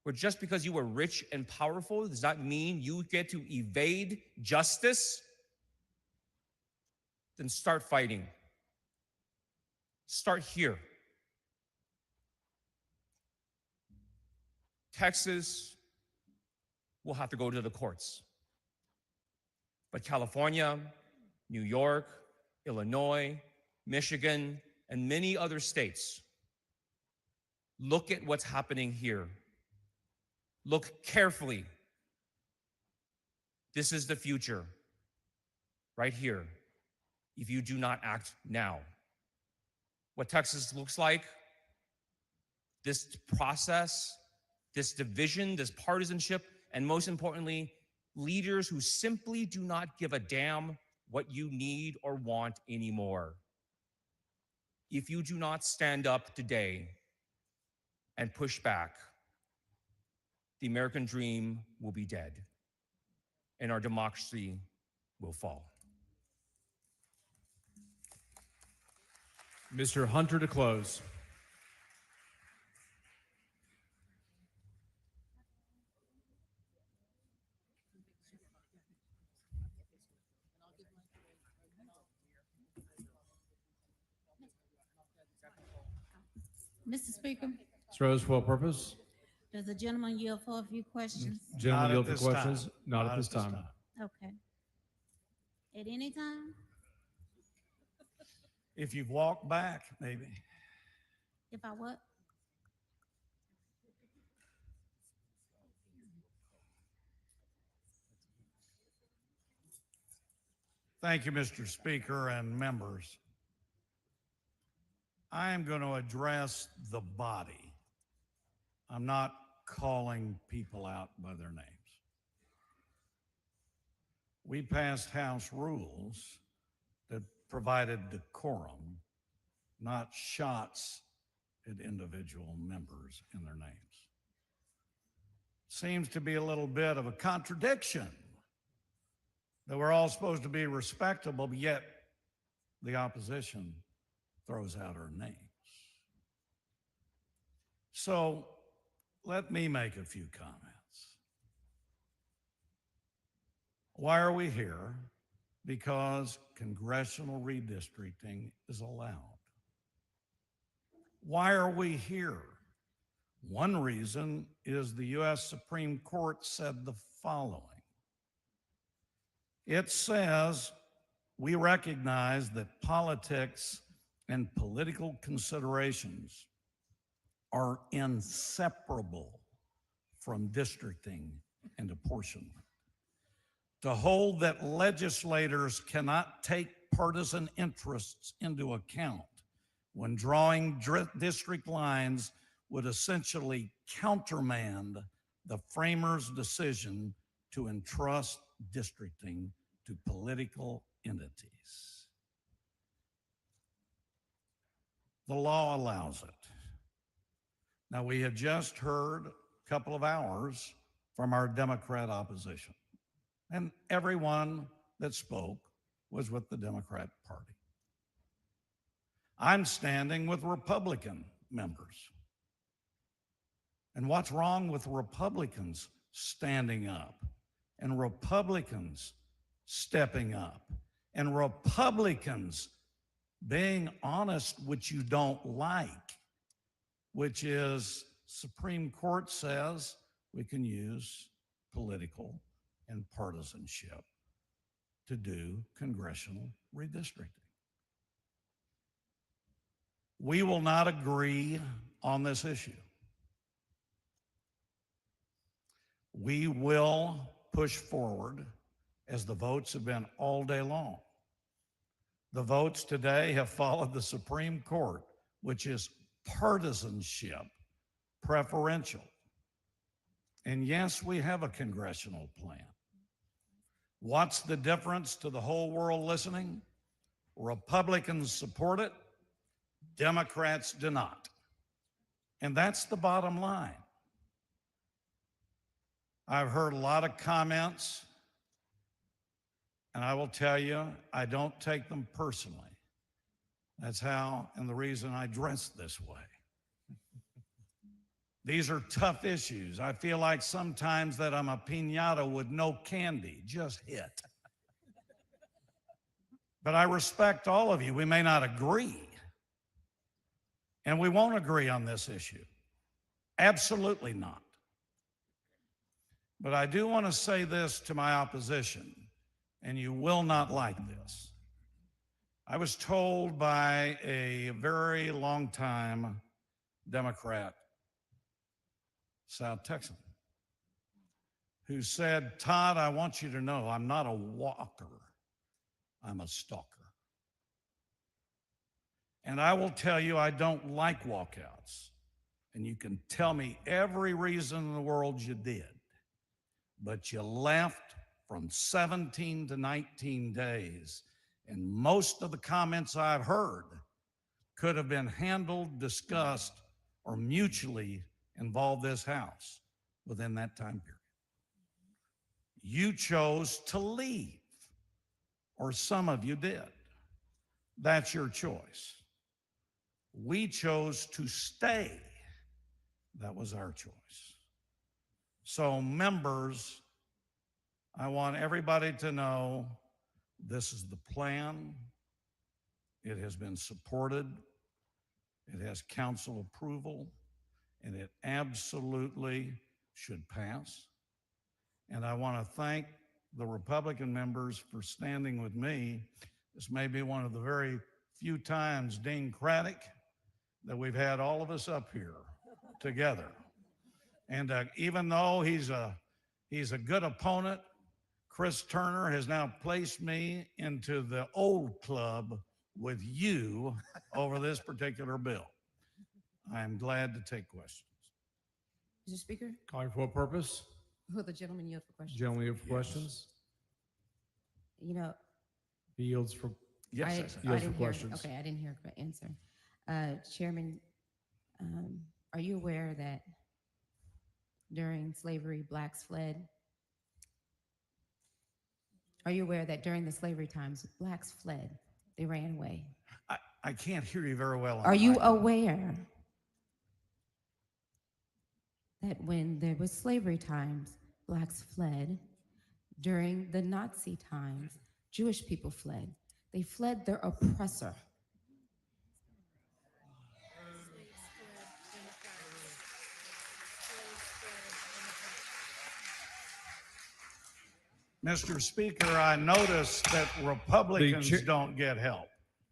Speaker 16: where just because you were rich and powerful does not mean you get to evade justice, then start fighting. Start here. Texas will have to go to the courts. But California, New York, Illinois, Michigan, and many other states, look at what's happening here. Look carefully. This is the future, right here, if you do not act now. What Texas looks like, this process, this division, this partisanship, and most importantly, leaders who simply do not give a damn what you need or want anymore. if you do not stand up today and push back, the American dream will be dead and our democracy will fall.
Speaker 6: Mr. Hunter to close.
Speaker 1: Mr. Speaker,
Speaker 6: Ms. Rose, for what purpose?
Speaker 1: does the gentleman yield for a few questions?
Speaker 6: Gentlemen, yield for questions? Not at this time.
Speaker 1: Okay. At any time?
Speaker 8: If you've walked back, maybe.
Speaker 1: If I what?
Speaker 8: Thank you, Mr. Speaker and members. I am going to address the body. I'm not calling people out by their names. We passed House rules that provided decorum, not shots at individual members and their names. Seems to be a little bit of a contradiction that we're all supposed to be respectable, but yet the opposition throws out our names. So let me make a few comments. Why are we here? Because congressional redistricting is allowed. Why are we here? One reason is the U.S. Supreme Court said the following. It says, we recognize that politics and political considerations are inseparable from districting and apportionment. To hold that legislators cannot take partisan interests into account when drawing district lines would essentially countermand the framers' decision to entrust districting to political entities. The law allows it. Now, we have just heard a couple of hours from our Democrat opposition, and everyone that spoke was with the Democrat Party. I'm standing with Republican members. And what's wrong with Republicans standing up and Republicans stepping up and Republicans being honest, which you don't like, which is Supreme Court says we can use political and partisanship to do congressional redistricting. We will not agree on this issue. We will push forward as the votes have been all day long. The votes today have followed the Supreme Court, which is partisanship preferential. And yes, we have a congressional plan. What's the difference to the whole world listening? Republicans support it, Democrats do not. And that's the bottom line. I've heard a lot of comments, and I will tell you, I don't take them personally. That's how and the reason I dress this way. These are tough issues. I feel like sometimes that I'm a piñata with no candy, just hit. But I respect all of you. We may not agree, and we won't agree on this issue. Absolutely not. But I do want to say this to my opposition, and you will not like this. I was told by a very long-time Democrat, South Texan, who said, Todd, I want you to know I'm not a walker, I'm a stalker. And I will tell you, I don't like walkouts. And you can tell me every reason in the world you did. But you left from 17 to 19 days. And most of the comments I've heard could have been handled, discussed, or mutually involved this House within that time period. You chose to leave, or some of you did. That's your choice. We chose to stay. That was our choice. So, members, I want everybody to know this is the plan. It has been supported. It has council approval, and it absolutely should pass. And I want to thank the Republican members for standing with me. This may be one of the very few times, Dean Craddock, that we've had all of us up here together. And even though he's a good opponent, Chris Turner has now placed me into the old club with you over this particular bill. I'm glad to take questions.
Speaker 13: Mr. Speaker,
Speaker 6: Calling for what purpose?
Speaker 13: will the gentleman yield for questions?
Speaker 6: Gentlemen, you have questions?
Speaker 13: You know,
Speaker 6: He yields for,
Speaker 8: Yes,
Speaker 13: I
Speaker 6: yields for
Speaker 13: didn't hear,
Speaker 6: questions.
Speaker 13: okay, I didn't hear the answer. Chairman, are you aware that during slavery, blacks fled? Are you aware that during the slavery times, blacks fled? They ran away.
Speaker 8: I can't hear you very well.
Speaker 13: Are you aware that when there was slavery times, blacks fled? During the Nazi times, Jewish people fled. They fled their oppressor.
Speaker 8: Mr. Speaker, I noticed that Republicans don't get help.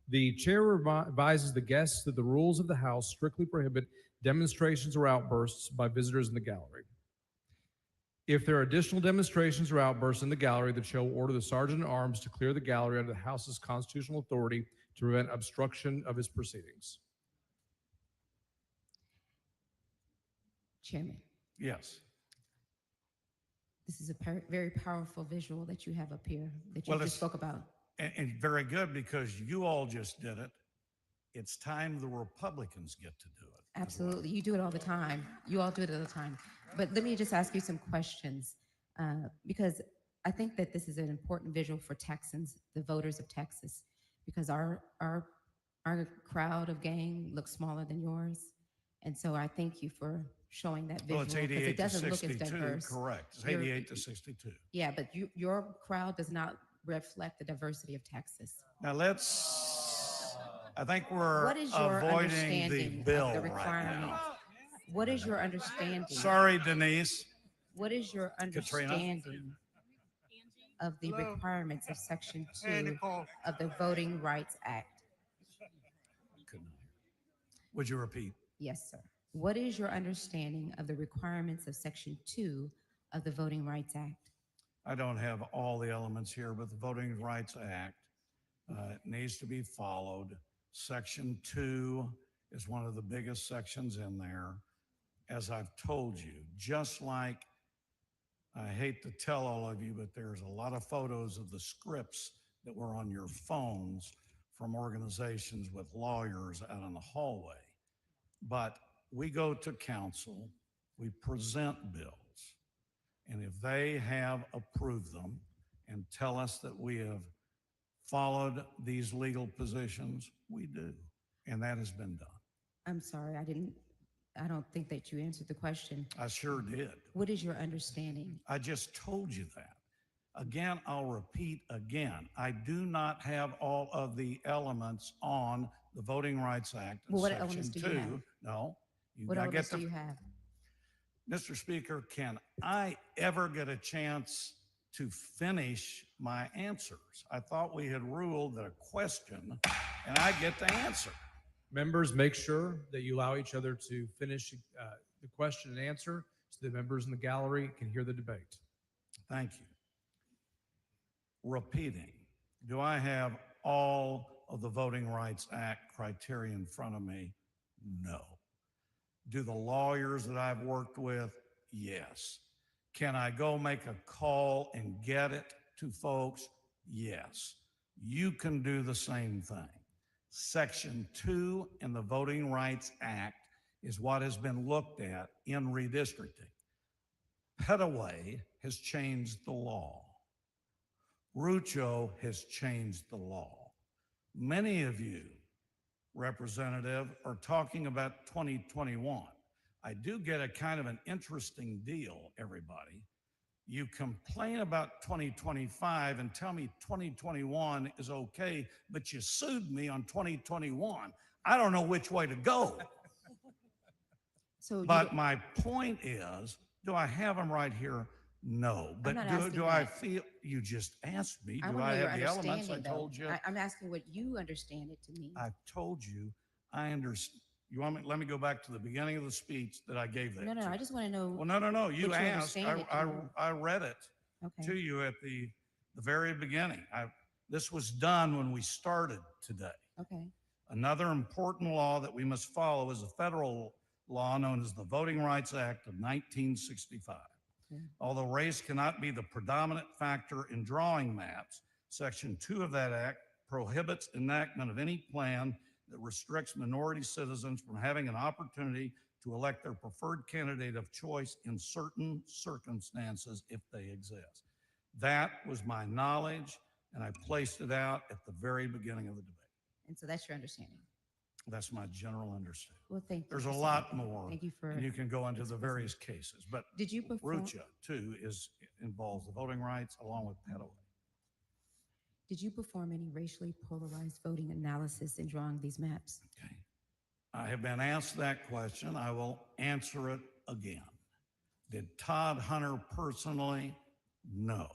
Speaker 6: The chair advises the guests that the rules of the House strictly prohibit demonstrations or outbursts by visitors in the gallery. If there are additional demonstrations or outbursts in the gallery, the chair will order the sergeant at arms to clear the gallery under the House's constitutional authority to prevent obstruction of its proceedings.
Speaker 13: Chairman,
Speaker 8: Yes.
Speaker 13: this is a very powerful visual that you have up here that you
Speaker 8: Well,
Speaker 13: just
Speaker 8: it's-
Speaker 13: spoke about.
Speaker 8: And very good, because you all just did it. It's time the Republicans get to do it.
Speaker 13: Absolutely. You do it all the time. You all do it all the time. But let me just ask you some questions because I think that this is an important visual for Texans, the voters of Texas, because our crowd of gang looks smaller than yours. And so I thank you for showing that visual.
Speaker 8: Well, it's
Speaker 13: 'cause
Speaker 8: 88
Speaker 13: it doesn't
Speaker 8: to
Speaker 13: look as
Speaker 8: 62,
Speaker 13: diverse.
Speaker 8: correct. It's
Speaker 13: Your-
Speaker 8: 88 to 62.
Speaker 13: Yeah, but your crowd does not reflect the diversity of Texas.
Speaker 8: Now I think we're
Speaker 13: What is your
Speaker 8: avoiding the
Speaker 13: understanding
Speaker 8: bill
Speaker 13: of the
Speaker 8: right
Speaker 13: requirements?
Speaker 8: now.
Speaker 13: What is your understanding?
Speaker 8: Sorry, Denise.
Speaker 13: What is your
Speaker 8: Katrina?
Speaker 13: understanding of the requirements of Section 2
Speaker 8: Hey, Nicole.
Speaker 13: of the Voting Rights Act?
Speaker 8: Would you repeat?
Speaker 13: Yes, sir. What is your understanding of the requirements of Section 2 of the Voting Rights Act?
Speaker 8: I don't have all the elements here, but the Voting Rights Act needs to be followed. Section 2 is one of the biggest sections in there. As I've told you, just like, I hate to tell all of you, but there's a lot of photos of the scripts that were on your phones from organizations with lawyers out in the hallway. But we go to council, we present bills, and if they have approved them and tell us that we have followed these legal positions, we do. And that has been done.
Speaker 13: I'm sorry, I don't think that you answered the question.
Speaker 8: I sure did.
Speaker 13: What is your understanding?
Speaker 8: I just told you that. Again, I'll repeat again. I do not have all of the elements on the Voting Rights Act.
Speaker 13: Well, what
Speaker 8: Section
Speaker 13: elements do you
Speaker 8: 2.
Speaker 13: have?
Speaker 8: No. You
Speaker 13: What
Speaker 8: gotta
Speaker 13: elements
Speaker 8: get
Speaker 13: do you have?
Speaker 8: Mr. Speaker, can I ever get a chance to finish my answers? I thought we had ruled that a question and I get the answer.
Speaker 6: Members, make sure that you allow each other to finish the question and answer so the members in the gallery can hear the debate.
Speaker 8: Thank you. Repeating, do I have all of the Voting Rights Act criteria in front of me? No. Do the lawyers that I've worked with? Yes. Can I go make a call and get it to folks? Yes. You can do the same thing. Section 2 in the Voting Rights Act is what has been looked at in redistricting. Petaway has changed the law. Rucho has changed the law. Many of you, Representative, are talking about 2021. I do get a kind of an interesting deal, everybody. You complain about 2025 and tell me 2021 is okay, but you sued me on 2021. I don't know which way to go. But my point is, do I have them right here? No. But do I feel, you just asked me, do I have the elements? I told you.
Speaker 13: I'm asking what you understand it to mean.
Speaker 8: I told you, I understand. You want me, let me go back to the beginning of the speech that I gave that
Speaker 13: No,
Speaker 8: to
Speaker 13: I just want to know.
Speaker 8: Well, no. You
Speaker 13: what you
Speaker 8: asked.
Speaker 13: understand it to mean.
Speaker 8: I read it to
Speaker 13: Okay.
Speaker 8: you at the very beginning. This was done when we started today.
Speaker 13: Okay.
Speaker 8: Another important law that we must follow is a federal law known as the Voting Rights Act of 1965.
Speaker 13: Yeah.
Speaker 8: Although race cannot be the predominant factor in drawing maps, Section 2 of that act prohibits enactment of any plan that restricts minority citizens from having an opportunity to elect their preferred candidate of choice in certain circumstances if they exist. That was my knowledge, and I placed it out at the very beginning of the debate.
Speaker 13: And so that's your understanding.
Speaker 8: That's my general understanding.
Speaker 13: Well, thank you.
Speaker 8: There's a
Speaker 13: for saying
Speaker 8: lot
Speaker 13: that.
Speaker 8: more.
Speaker 13: Thank you for.
Speaker 8: And you can go into the various cases, but
Speaker 13: Did you perform?
Speaker 8: Rucha too involves the voting rights along with Petaway.
Speaker 13: Did you perform any racially polarized voting analysis in drawing these maps?
Speaker 8: Okay. I have been asked that question. I will answer it again. Did Todd Hunter personally? No.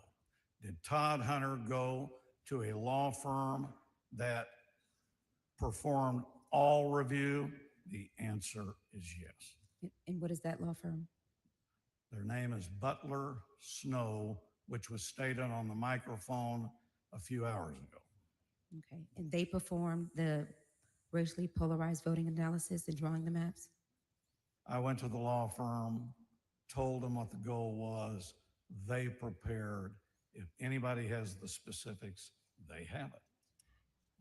Speaker 8: Did Todd Hunter go to a law firm that performed all review? The answer is yes.
Speaker 13: And what is that law firm?
Speaker 8: Their name is Butler Snow, which was stated on the microphone a few hours ago.
Speaker 13: Okay. And they performed the racially polarized voting analysis in drawing the maps?
Speaker 8: I went to the law firm, told them what the goal was. They prepared. If anybody has the specifics, they have it.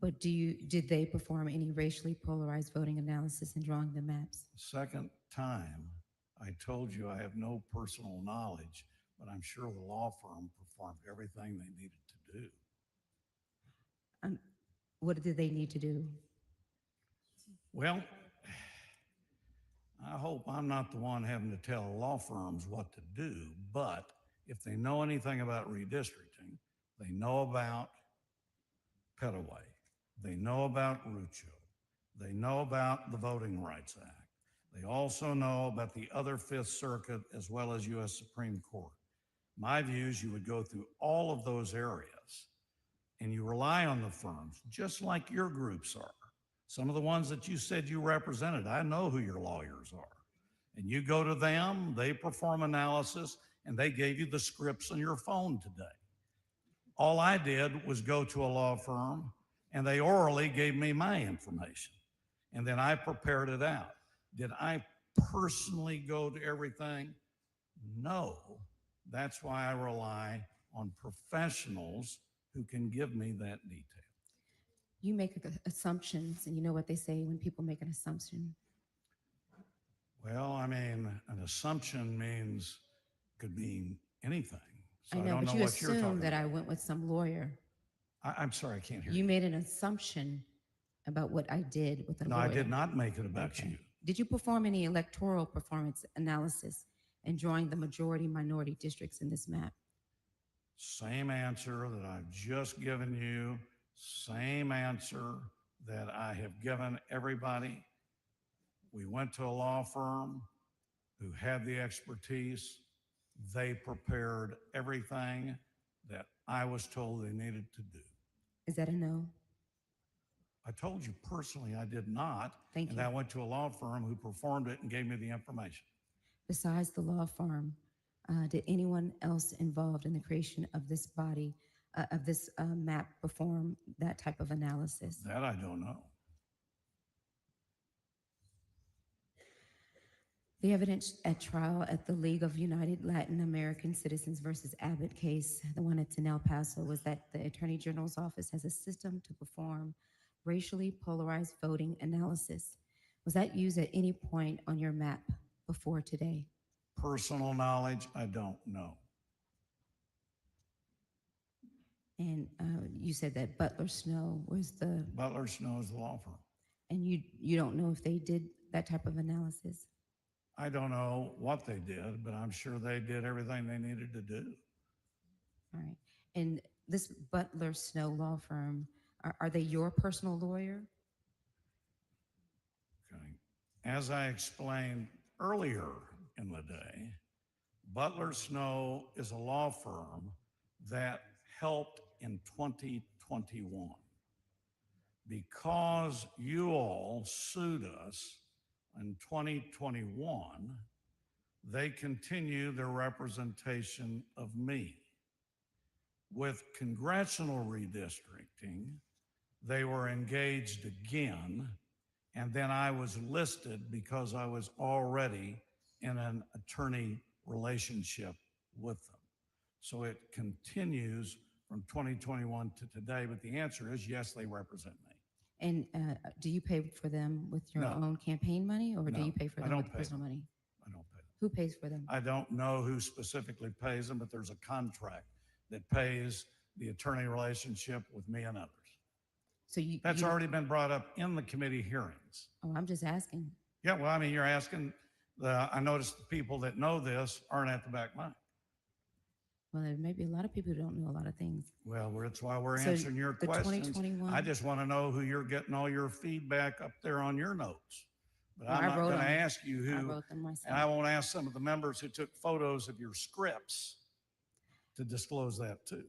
Speaker 13: But did they perform any racially polarized voting analysis in drawing the maps?
Speaker 8: Second time, I told you I have no personal knowledge, but I'm sure the law firm performed everything they needed to do.
Speaker 13: What did they need to do?
Speaker 8: Well, I hope I'm not the one having to tell law firms what to do, but if they know anything about redistricting, they know about Petaway, they know about Rucho, they know about the Voting Rights Act. They also know about the other Fifth Circuit as well as U.S. Supreme Court. My view is you would go through all of those areas and you rely on the firms, just like your groups are. Some of the ones that you said you represented, I know who your lawyers are. And you go to them, they perform analysis, and they gave you the scripts on your phone today. All I did was go to a law firm, and they orally gave me my information. And then I prepared it out. Did I personally go to everything? No. That's why I rely on professionals who can give me that detail.
Speaker 13: You make assumptions, and you know what they say when people make an assumption.
Speaker 8: Well, I mean, an assumption could mean anything. So
Speaker 13: I know,
Speaker 8: don't
Speaker 13: but
Speaker 8: know
Speaker 13: you
Speaker 8: what you're talking
Speaker 13: assumed that
Speaker 8: about.
Speaker 13: I went with some lawyer.
Speaker 8: I'm sorry, I can't hear
Speaker 13: You
Speaker 8: you.
Speaker 13: made an assumption about what I did with a
Speaker 8: No,
Speaker 13: lawyer.
Speaker 8: I did not make it about you.
Speaker 13: Did you perform any electoral performance analysis in drawing the majority minority districts in this map?
Speaker 8: Same answer that I've just given you, same answer that I have given everybody. We went to a law firm who had the expertise. They prepared everything that I was told they needed to do.
Speaker 13: Is that a no?
Speaker 8: I told you personally I did not.
Speaker 13: Thank
Speaker 8: and
Speaker 13: you.
Speaker 8: I went to a law firm who performed it and gave me the information.
Speaker 13: Besides the law firm, did anyone else involved in the creation of this body, of this map, perform that type of analysis?
Speaker 8: That I don't know.
Speaker 13: The evidence at trial at the League of United Latin American Citizens versus Abbott case, the one that's in El Paso, was that the Attorney General's office has a system to perform racially polarized voting analysis. Was that used at any point on your map before today?
Speaker 8: Personal knowledge, I don't know.
Speaker 13: And you said that Butler Snow was the,
Speaker 8: Butler Snow is the law firm.
Speaker 13: and you don't know if they did that type of analysis?
Speaker 8: I don't know what they did, but I'm sure they did everything they needed to do.
Speaker 13: All right. And this Butler Snow law firm, are they your personal lawyer?
Speaker 8: Okay. As I explained earlier in the day, Butler Snow is a law firm that helped in 2021. Because you all sued us in 2021, they continue their representation of me. With congressional redistricting, they were engaged again, and then I was listed because I was already in an attorney relationship with them. So it continues from 2021 to today, but the answer is yes, they represent me.
Speaker 13: And do you pay for them with your
Speaker 8: No.
Speaker 13: own campaign money, or do
Speaker 8: No,
Speaker 13: you pay for
Speaker 8: I
Speaker 13: them
Speaker 8: don't
Speaker 13: with
Speaker 8: pay
Speaker 13: personal
Speaker 8: them.
Speaker 13: money?
Speaker 8: I don't pay them.
Speaker 13: Who pays for them?
Speaker 8: I don't know who specifically pays them, but there's a contract that pays the attorney relationship with me and others.
Speaker 13: So
Speaker 8: That's
Speaker 13: you,
Speaker 8: already been brought up in the committee hearings.
Speaker 13: Oh, I'm just asking.
Speaker 8: Yeah, well, I mean, you're asking, I noticed the people that know this aren't at the back line.
Speaker 13: Well, there may be a lot of people who don't know a lot of things.
Speaker 8: Well, that's why we're
Speaker 13: So
Speaker 8: answering your
Speaker 13: the
Speaker 8: questions.
Speaker 13: 2021
Speaker 8: I just want to know who you're getting all your feedback up there on your notes. But
Speaker 13: Well,
Speaker 8: I'm
Speaker 13: I
Speaker 8: not
Speaker 13: wrote
Speaker 8: going to
Speaker 13: them.
Speaker 8: ask you
Speaker 13: I
Speaker 8: who,
Speaker 13: wrote them myself.
Speaker 8: and I won't ask some of the members who took photos of your scripts to disclose that too.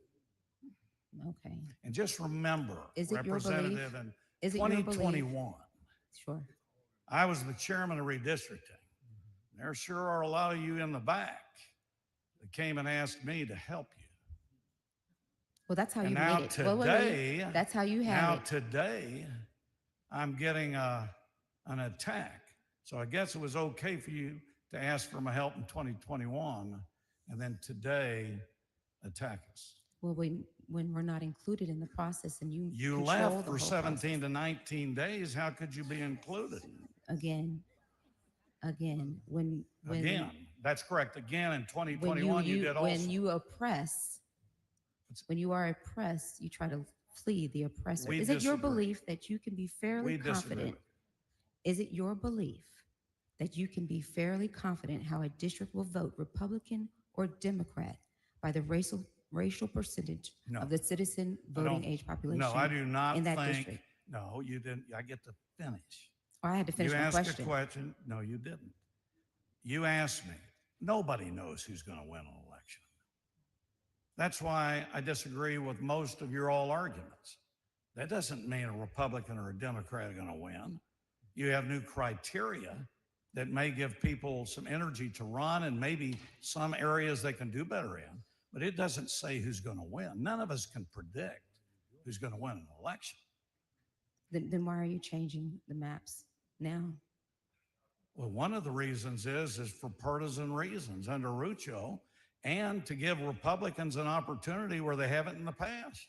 Speaker 13: Okay.
Speaker 8: And just remember,
Speaker 13: Is it your belief?
Speaker 8: Representative, in
Speaker 13: Is it your belief?
Speaker 8: 2021,
Speaker 13: Sure.
Speaker 8: I was the chairman of redistricting. There sure are a lot of you in the back that came and asked me to help you.
Speaker 13: Well, that's how
Speaker 8: And
Speaker 13: you
Speaker 8: now
Speaker 13: made it. Wait, wait, wait.
Speaker 8: today,
Speaker 13: That's how you had
Speaker 8: now
Speaker 13: it.
Speaker 8: today, I'm getting an attack. So I guess it was okay for you to ask for my help in 2021 and then today attack us.
Speaker 13: Well, when we're not included in the process and you
Speaker 8: You
Speaker 13: control
Speaker 8: left
Speaker 13: the
Speaker 8: for
Speaker 13: whole
Speaker 8: 17 to 19 days. How could you be included?
Speaker 13: process. Again, when
Speaker 8: Again, that's correct. Again, in 2021,
Speaker 13: when
Speaker 8: you did also.
Speaker 13: when you oppress, when you are oppressed, you try to flee the oppressor.
Speaker 8: We
Speaker 13: Is it your
Speaker 8: disagree.
Speaker 13: belief that you can be fairly
Speaker 8: We disagree
Speaker 13: confident?
Speaker 8: with
Speaker 13: Is it your belief that you can be fairly confident how a district will vote, Republican or Democrat, by the racial percentage
Speaker 8: No.
Speaker 13: of the citizen
Speaker 8: I
Speaker 13: voting
Speaker 8: don't-
Speaker 13: age population?
Speaker 8: No, I do not
Speaker 13: in that
Speaker 8: think.
Speaker 13: district.
Speaker 8: No, you didn't. I get to finish.
Speaker 13: Oh, I had to finish
Speaker 8: You
Speaker 13: my
Speaker 8: asked
Speaker 13: question.
Speaker 8: a question. No, you didn't. You asked me. Nobody knows who's going to win an election. That's why I disagree with most of your all arguments. That doesn't mean a Republican or a Democrat are going to win. You have new criteria that may give people some energy to run and maybe some areas they can do better in, but it doesn't say who's going to win. None of us can predict who's going to win an election.
Speaker 13: Then why are you changing the maps now?
Speaker 8: Well, one of the reasons is for partisan reasons under Rucho and to give Republicans an opportunity where they haven't in the past.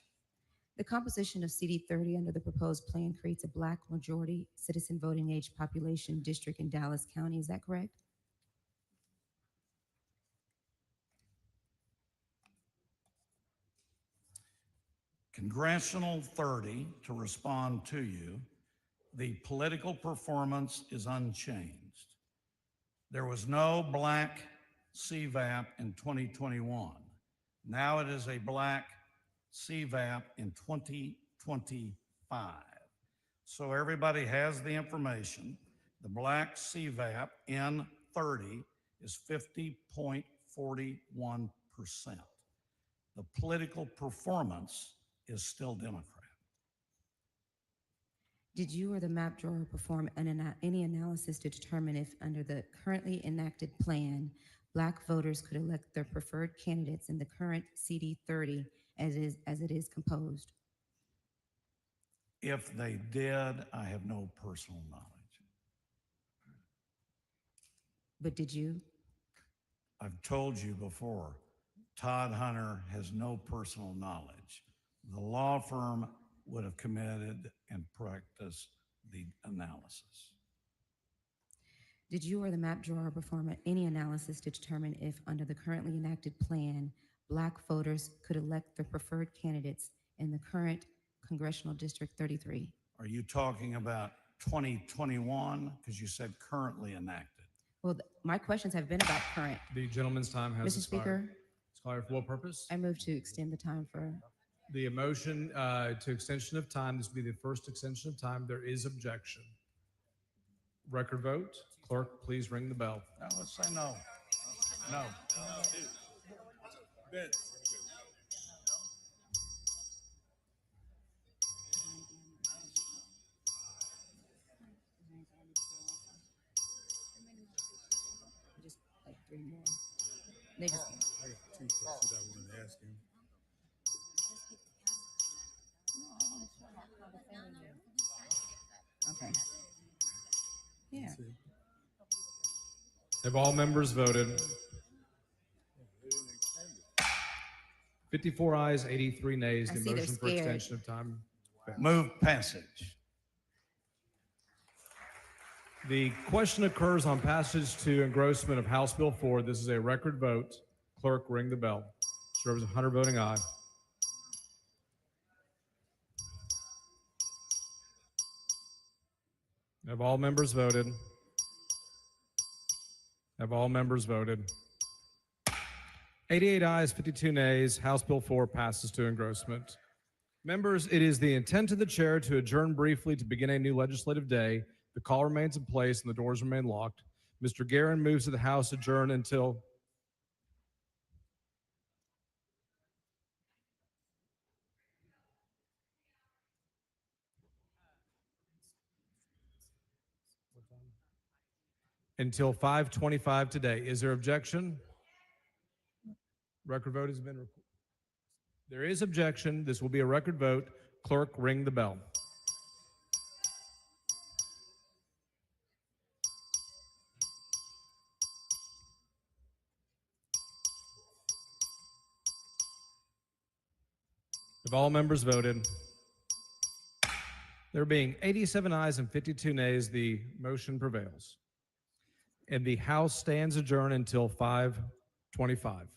Speaker 13: The composition of CD 30 under the proposed plan creates a Black majority citizen voting age population district in Dallas County. Is that correct?
Speaker 8: Congressional 30, to respond to you, the political performance is unchanged. There was no Black CVAP in 2021. Now it is a Black CVAP in 2025. So everybody has the information. The Black CVAP in 30 is 50.41%. The political performance is still Democrat.
Speaker 13: Did you or the map drawer perform any analysis to determine if under the currently enacted plan, Black voters could elect their preferred candidates in the current CD 30 as it is composed?
Speaker 8: If they did, I have no personal knowledge.
Speaker 13: But did you?
Speaker 8: I've told you before, Todd Hunter has no personal knowledge. The law firm would have committed and practiced the analysis.
Speaker 13: Did you or the map drawer perform any analysis to determine if, under the currently enacted plan, Black voters could elect their preferred candidates in the current Congressional District 33?
Speaker 8: Are you talking about 2021? Because you said currently enacted.
Speaker 13: Well, my questions have been about current.
Speaker 6: The gentleman's time has
Speaker 13: Mr.
Speaker 6: expired.
Speaker 13: Speaker,
Speaker 6: Expired for what purpose?
Speaker 13: I move to extend the time for.
Speaker 6: The motion to extension of time, this will be the first extension of time. There is objection. Record vote. Clerk, please ring the bell.
Speaker 8: Now let's say no. No.
Speaker 13: Just like 3 more. They just.
Speaker 11: I got 2 questions I wanted to ask him.
Speaker 13: Okay. Yeah.
Speaker 6: Have all members voted? 54 ayes, 83 nays.
Speaker 13: I
Speaker 6: The
Speaker 13: see they're
Speaker 6: motion for
Speaker 13: scared.
Speaker 6: extension of time fails.
Speaker 8: Move passage.
Speaker 6: The question occurs on passage to engrossment of House Bill 4. This is a record vote. Clerk, ring the bell. Shows 100 voting aye. Have all members voted? Have all members voted? 88 ayes, 52 nays. House Bill 4 passes to engrossment. Members, it is the intent of the chair to adjourn briefly to begin a new legislative day. The call remains in place and the doors remain locked. Mr. Guerin moves to the House adjourn until until 5:25 today. Is there objection? Record vote has been recorded. There is objection. This will be a record vote. Clerk, ring the bell. Have all members voted? There being 87 ayes and 52 nays, the motion prevails. And the House stands adjourned until 5:25.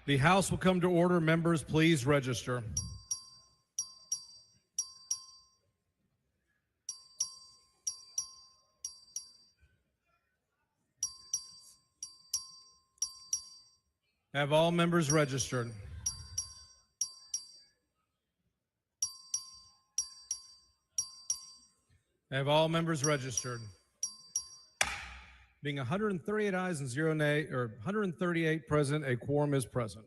Speaker 6: The House will come to order. Members, please register. Have all members registered? Have all members registered? Being 138 ayes and 0 nay, or 138 present, a quorum is present.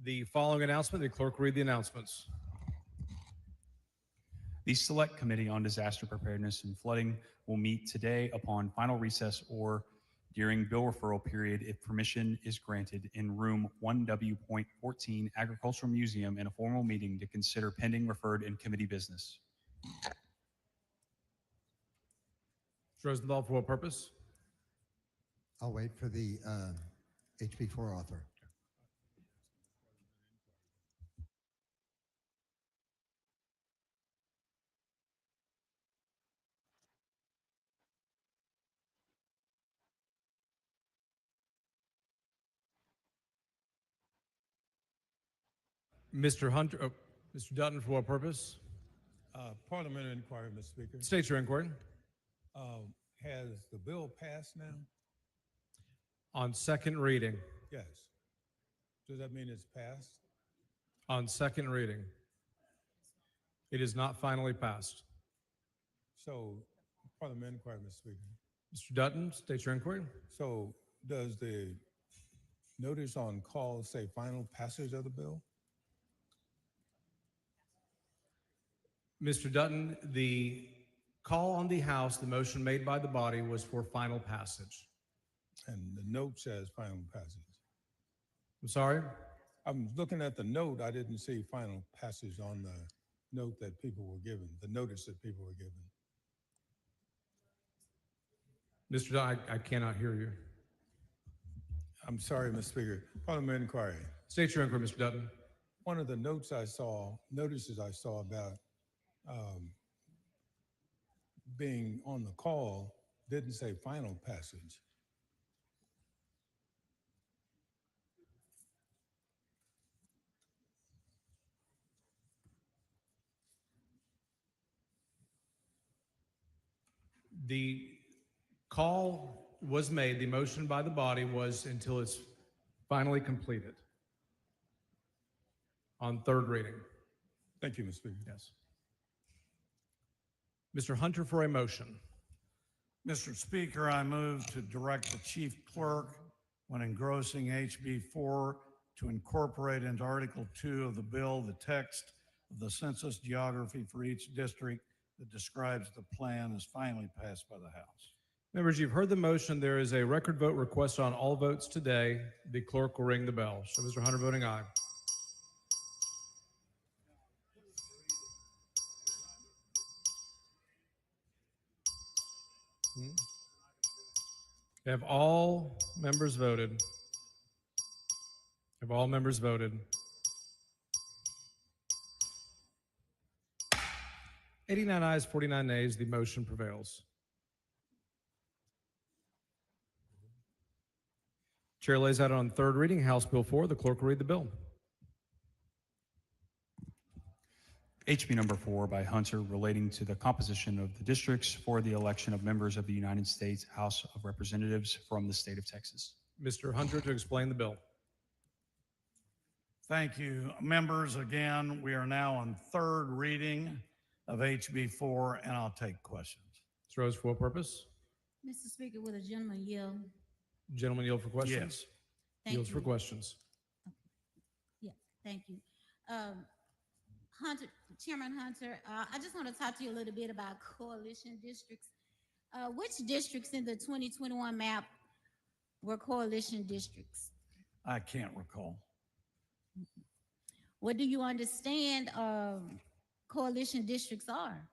Speaker 6: The following announcement, the clerk will read the announcements.
Speaker 14: The Select Committee on Disaster Preparedness and Flooding will meet today upon final recess or during bill referral period if permission is granted in room 1W.14 Agricultural Museum in a formal meeting to consider pending referred and committee business.
Speaker 6: Mr. Rosenthal, for what purpose?
Speaker 2: I'll wait for the HB4 author.
Speaker 6: Mr. Hunter, Mr. Dutton, for what purpose?
Speaker 11: Parliamentary inquiry, Mr. Speaker.
Speaker 6: State your inquiry.
Speaker 11: Has the bill passed now?
Speaker 6: On second reading.
Speaker 11: Yes. Does that mean it's passed?
Speaker 6: On second reading. It is not finally passed.
Speaker 11: So, parliamentary inquiry, Mr. Speaker.
Speaker 6: Mr. Dutton, state your inquiry.
Speaker 11: So, does the notice on call say final passage of the bill?
Speaker 6: Mr. Dutton, the call on the House, the motion made by the body was for final passage.
Speaker 11: And the note says final passage.
Speaker 6: I'm sorry?
Speaker 11: I'm looking at the note. I didn't see final passage on the note that people were given, the notice that people were given.
Speaker 6: Mr. Dutton, I cannot hear you.
Speaker 11: I'm sorry, Mr. Speaker. Parliamentary inquiry.
Speaker 6: State your inquiry, Mr. Dutton.
Speaker 11: One of the notices I saw about being on the call didn't say final passage.
Speaker 6: The call was made, the motion by the body was until it's finally completed on third reading.
Speaker 11: Thank you, Mr. Speaker.
Speaker 6: Yes. Mr. Hunter for a motion.
Speaker 8: Mr. Speaker, I move to direct the chief clerk when engrossing HB4 to incorporate into Article 2 of the bill the text of the census geography for each district that describes the plan as finally passed by the House.
Speaker 6: Members, you've heard the motion. There is a record vote requested on all votes today. The clerk will ring the bell. So Mr. Hunter voting aye. Have all members voted? Have all members voted? 89 ayes, 49 nays. The motion prevails. Chair lays out on third reading House Bill 4. The clerk will read the bill.
Speaker 14: HB number 4 by Hunter relating to the composition of the districts for the election of members of the United States House of Representatives from the state of Texas.
Speaker 6: Mr. Hunter to explain the bill.
Speaker 8: Thank you. Members, again, we are now on third reading of HB4, and I'll take questions.
Speaker 6: Ms. Rose, for what purpose?
Speaker 1: Mr. Speaker, would a gentleman yield?
Speaker 6: Gentlemen yield for questions?
Speaker 8: Yes.
Speaker 1: Thank
Speaker 6: Yields
Speaker 1: you.
Speaker 6: for questions.
Speaker 1: Yeah, thank you. Hunter, Chairman Hunter, I just want to talk to you a little bit about coalition districts. Which districts in the 2021 map were coalition districts?
Speaker 8: I can't recall.
Speaker 1: What do you understand coalition districts are?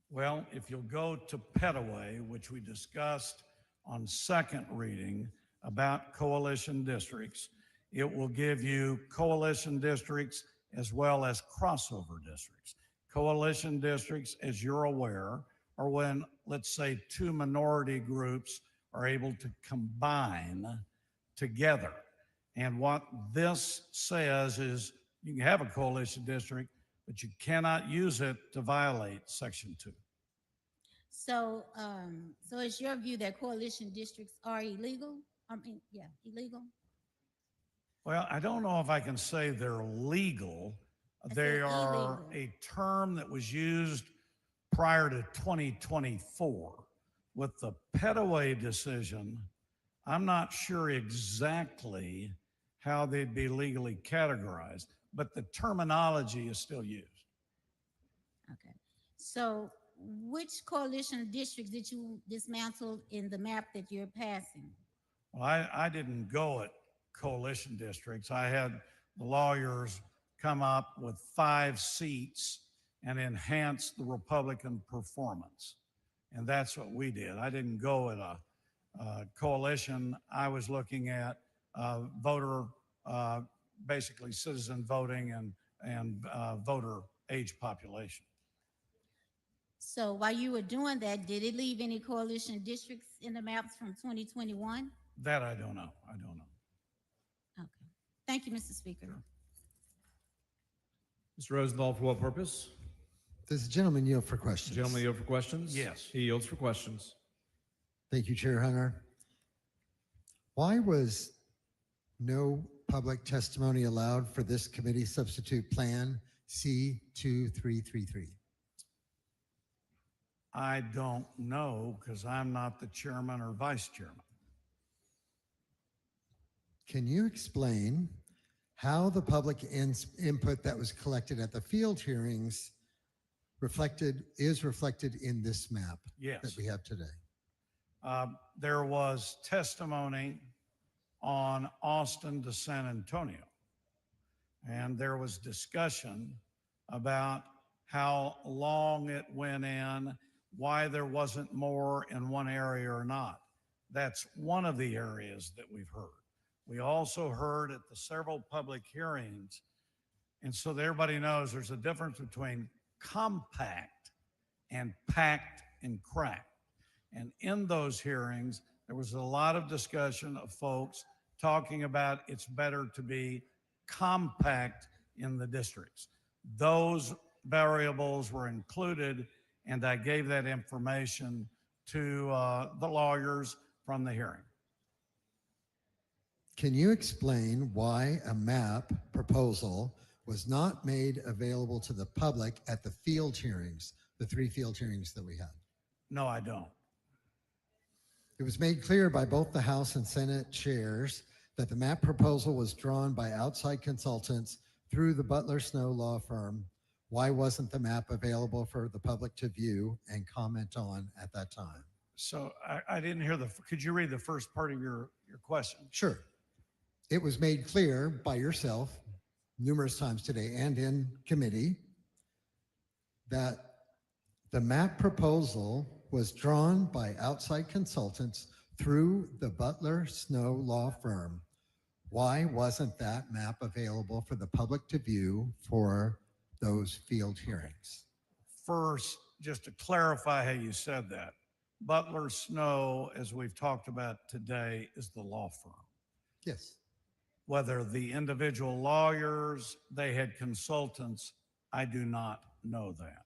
Speaker 8: Well, if you'll go to Petaway, which we discussed on second reading about coalition districts, it will give you coalition districts as well as crossover districts. Coalition districts, as you're aware, are when, let's say, two minority groups are able to combine together. And what this says is you can have a coalition district, but you cannot use it to violate Section 2.
Speaker 1: So, so it's your view that coalition districts are illegal? Illegal?
Speaker 8: Well, I don't know if I can say they're legal.
Speaker 1: I
Speaker 8: They
Speaker 1: said
Speaker 8: are
Speaker 1: illegal.
Speaker 8: a term that was used prior to 2024. With the Petaway decision, I'm not sure exactly how they'd be legally categorized, but the terminology is still used.
Speaker 1: Okay. So which coalition districts did you dismantle in the map that you're passing?
Speaker 8: Well, I didn't go at coalition districts. I had the lawyers come up with 5 seats and enhance the Republican performance. And that's what we did. I didn't go at a coalition. I was looking at voter, basically citizen voting and voter age population.
Speaker 1: So while you were doing that, did it leave any coalition districts in the maps from 2021?
Speaker 8: That I don't know. I don't know.
Speaker 1: Okay. Thank you, Mr. Speaker.
Speaker 6: Mr. Rosenthal, for what purpose?
Speaker 2: Does the gentleman yield for questions?
Speaker 6: Gentleman yield for questions?
Speaker 8: Yes.
Speaker 6: He yields for questions.
Speaker 2: Thank you, Chair Hunter. Why was no public testimony allowed for this committee substitute plan C2333?
Speaker 8: I don't know because I'm not the chairman or vice chairman.
Speaker 2: Can you explain how the public input that was collected at the field hearings is reflected in this map
Speaker 8: Yes.
Speaker 2: that we have today?
Speaker 8: There was testimony on Austin to San Antonio, and there was discussion about how long it went in, why there wasn't more in one area or not. That's one of the areas that we've heard. We also heard at the several public hearings, and so that everybody knows there's a difference between compact and packed and cracked. And in those hearings, there was a lot of discussion of folks talking about it's better to be compact in the districts. Those variables were included, and I gave that information to the lawyers from the hearing.
Speaker 2: Can you explain why a map proposal was not made available to the public at the field hearings, the 3 field hearings that we had?
Speaker 8: No, I don't.
Speaker 2: It was made clear by both the House and Senate chairs that the map proposal was drawn by outside consultants through the Butler Snow law firm. Why wasn't the map available for the public to view and comment on at that time?
Speaker 8: So I didn't hear could you read the first part of your question?
Speaker 2: Sure. It was made clear by yourself numerous times today and in committee that the map proposal was drawn by outside consultants through the Butler Snow law firm. Why wasn't that map available for the public to view for those field hearings?
Speaker 8: First, just to clarify how you said that, Butler Snow, as we've talked about today, is the law firm.
Speaker 2: Yes.
Speaker 8: Whether the individual lawyers, they had consultants, I do not know that.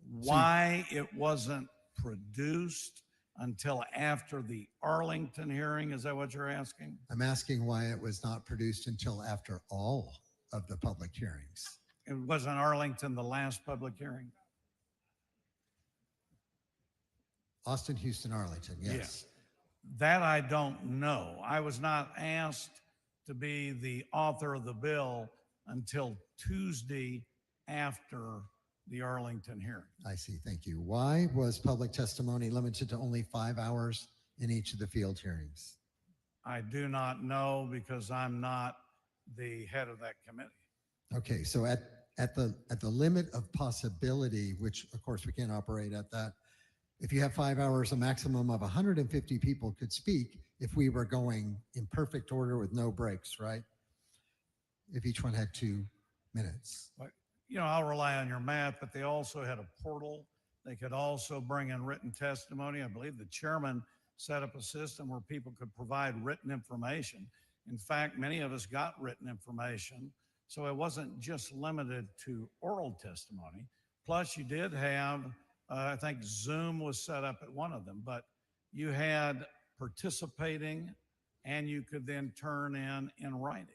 Speaker 8: Why it wasn't produced until after the Arlington hearing, is that what you're asking?
Speaker 2: I'm asking why it was not produced until after all of the public hearings.
Speaker 8: It wasn't Arlington the last public hearing?
Speaker 2: Austin, Houston, Arlington, yes.
Speaker 8: That I don't know. I was not asked to be the author of the bill until Tuesday after the Arlington hearing.
Speaker 2: I see, thank you. Why was public testimony limited to only 5 hours in each of the field hearings?
Speaker 8: I do not know because I'm not the head of that committee.
Speaker 2: Okay, so at the limit of possibility, which of course we can't operate at that, if you have 5 hours, a maximum of 150 people could speak if we were going in perfect order with no breaks, right? If each one had 2 minutes.
Speaker 8: But, you know, I'll rely on your math, but they also had a portal. They could also bring in written testimony. I believe the chairman set up a system where people could provide written information. In fact, many of us got written information, so it wasn't just limited to oral testimony. Plus, you did have, I think Zoom was set up at one of them, but you had participating and you could then turn in writing.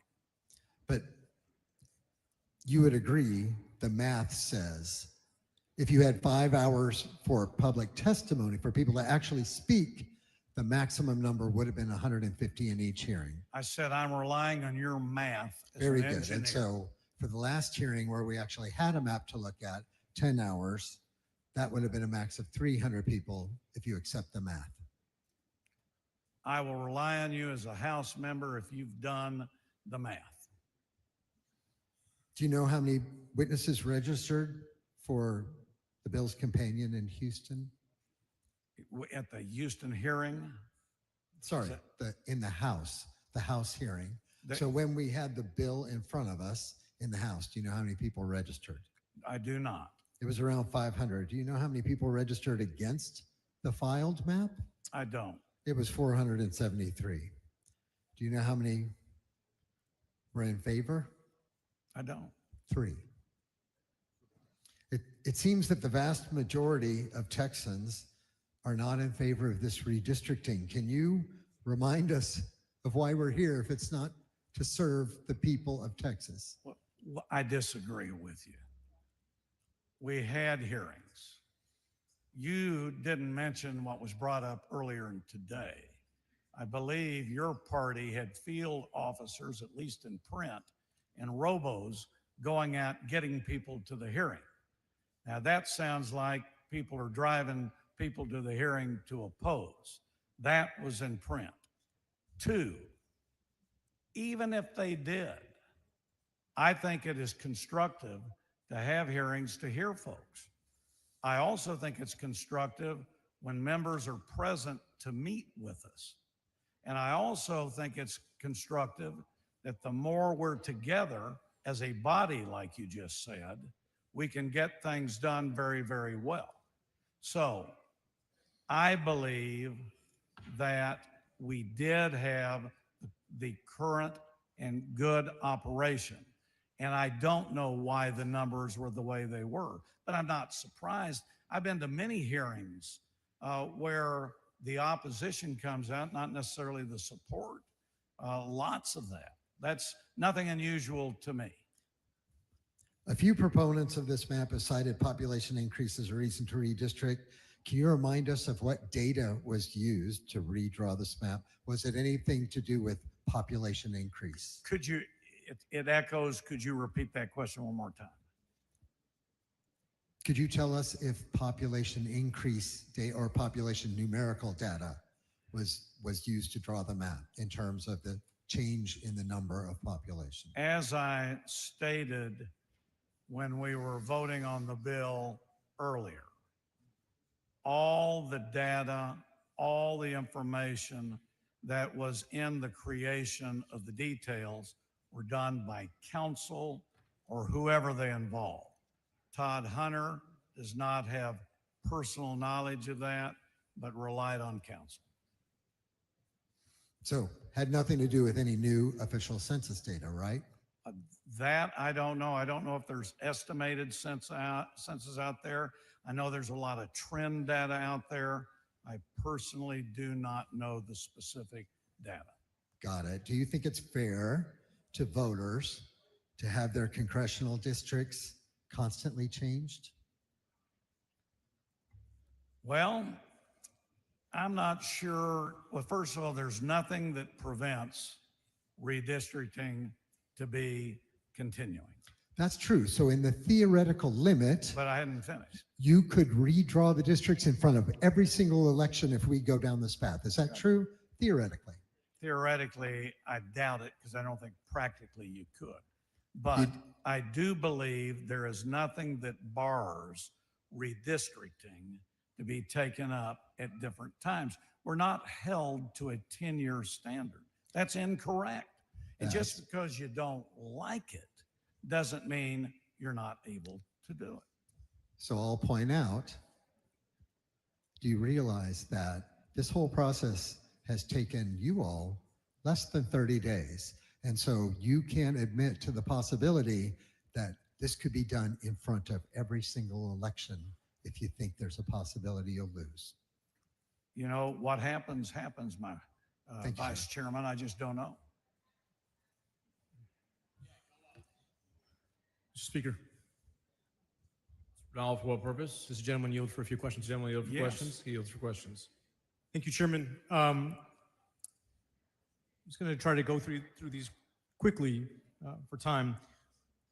Speaker 2: But you would agree the math says if you had 5 hours for public testimony for people to actually speak, the maximum number would have been 150 in each hearing.
Speaker 8: I said I'm relying on your math as
Speaker 2: Very
Speaker 8: an
Speaker 2: good.
Speaker 8: engineer.
Speaker 2: And so for the last hearing where we actually had a map to look at, 10 hours, that would have been a max of 300 people if you accept the math.
Speaker 8: I will rely on you as a House member if you've done the math.
Speaker 2: Do you know how many witnesses registered for the bill's companion in Houston?
Speaker 8: At the Houston hearing?
Speaker 2: Sorry, in the House hearing. So when we had the bill in front of us in the House, do you know how many people registered?
Speaker 8: I do not.
Speaker 2: It was around 500. Do you know how many people registered against the filed map?
Speaker 8: I don't.
Speaker 2: It was 473. Do you know how many were in favor?
Speaker 8: I don't.
Speaker 2: 3. It seems that the vast majority of Texans are not in favor of this redistricting. Can you remind us of why we're here if it's not to serve the people of Texas?
Speaker 8: Well, I disagree with you. We had hearings. You didn't mention what was brought up earlier today. I believe your party had field officers, at least in print, and robos going out getting people to the hearing. Now that sounds like people are driving people to the hearing to oppose. That was in print. 2, even if they did, I think it is constructive to have hearings to hear folks. I also think it's constructive when members are present to meet with us. And I also think it's constructive that the more we're together as a body, like you just said, we can get things done very, very well. So I believe that we did have the current and good operation. And I don't know why the numbers were the way they were, but I'm not surprised. I've been to many hearings where the opposition comes out, not necessarily the support. Lots of that. That's nothing unusual to me.
Speaker 2: A few proponents of this map have cited population increase as a reason to redistrict. Can you remind us of what data was used to redraw this map? Was it anything to do with population increase?
Speaker 8: Could you, it echoes, could you repeat that question one more time?
Speaker 2: Could you tell us if population increase data or population numerical data was used to draw the map in terms of the change in the number of population?
Speaker 8: As I stated when we were voting on the bill earlier, all the data, all the information that was in the creation of the details were done by counsel or whoever they involved. Todd Hunter does not have personal knowledge of that, but relied on counsel.
Speaker 2: So had nothing to do with any new official census data, right?
Speaker 8: That I don't know. I don't know if there's estimated census out there. I know there's a lot of trend data out there. I personally do not know the specific data.
Speaker 2: Got it. Do you think it's fair to voters to have their congressional districts constantly changed?
Speaker 8: Well, I'm not sure. Well, first of all, there's nothing that prevents redistricting to be continuing.
Speaker 2: That's true. So in the theoretical limit,
Speaker 8: But I hadn't finished.
Speaker 2: you could redraw the districts in front of every single election if we go down this path. Is that true? Theoretically.
Speaker 8: Theoretically, I doubt it because I don't think practically you could. But I do believe there is nothing that bars redistricting to be taken up at different times. We're not held to a 10-year standard. That's incorrect. And just because you don't like it doesn't mean you're not able to do it.
Speaker 2: So I'll point out, do you realize that This whole process has taken you all less than 30 days. And so you can admit to the possibility that this could be done in front of every single election if you think there's a possibility you'll lose.
Speaker 8: You know, what happens, happens, my
Speaker 2: Thank you,
Speaker 8: Vice
Speaker 2: sir.
Speaker 8: Chairman. I just don't know.
Speaker 6: Mr. Speaker. All for what purpose? Does the gentleman yield for a few questions? Gentleman yield for
Speaker 8: Yes.
Speaker 6: questions? He yields for questions. Thank you, Chairman. I'm just going to try to go through these quickly for time.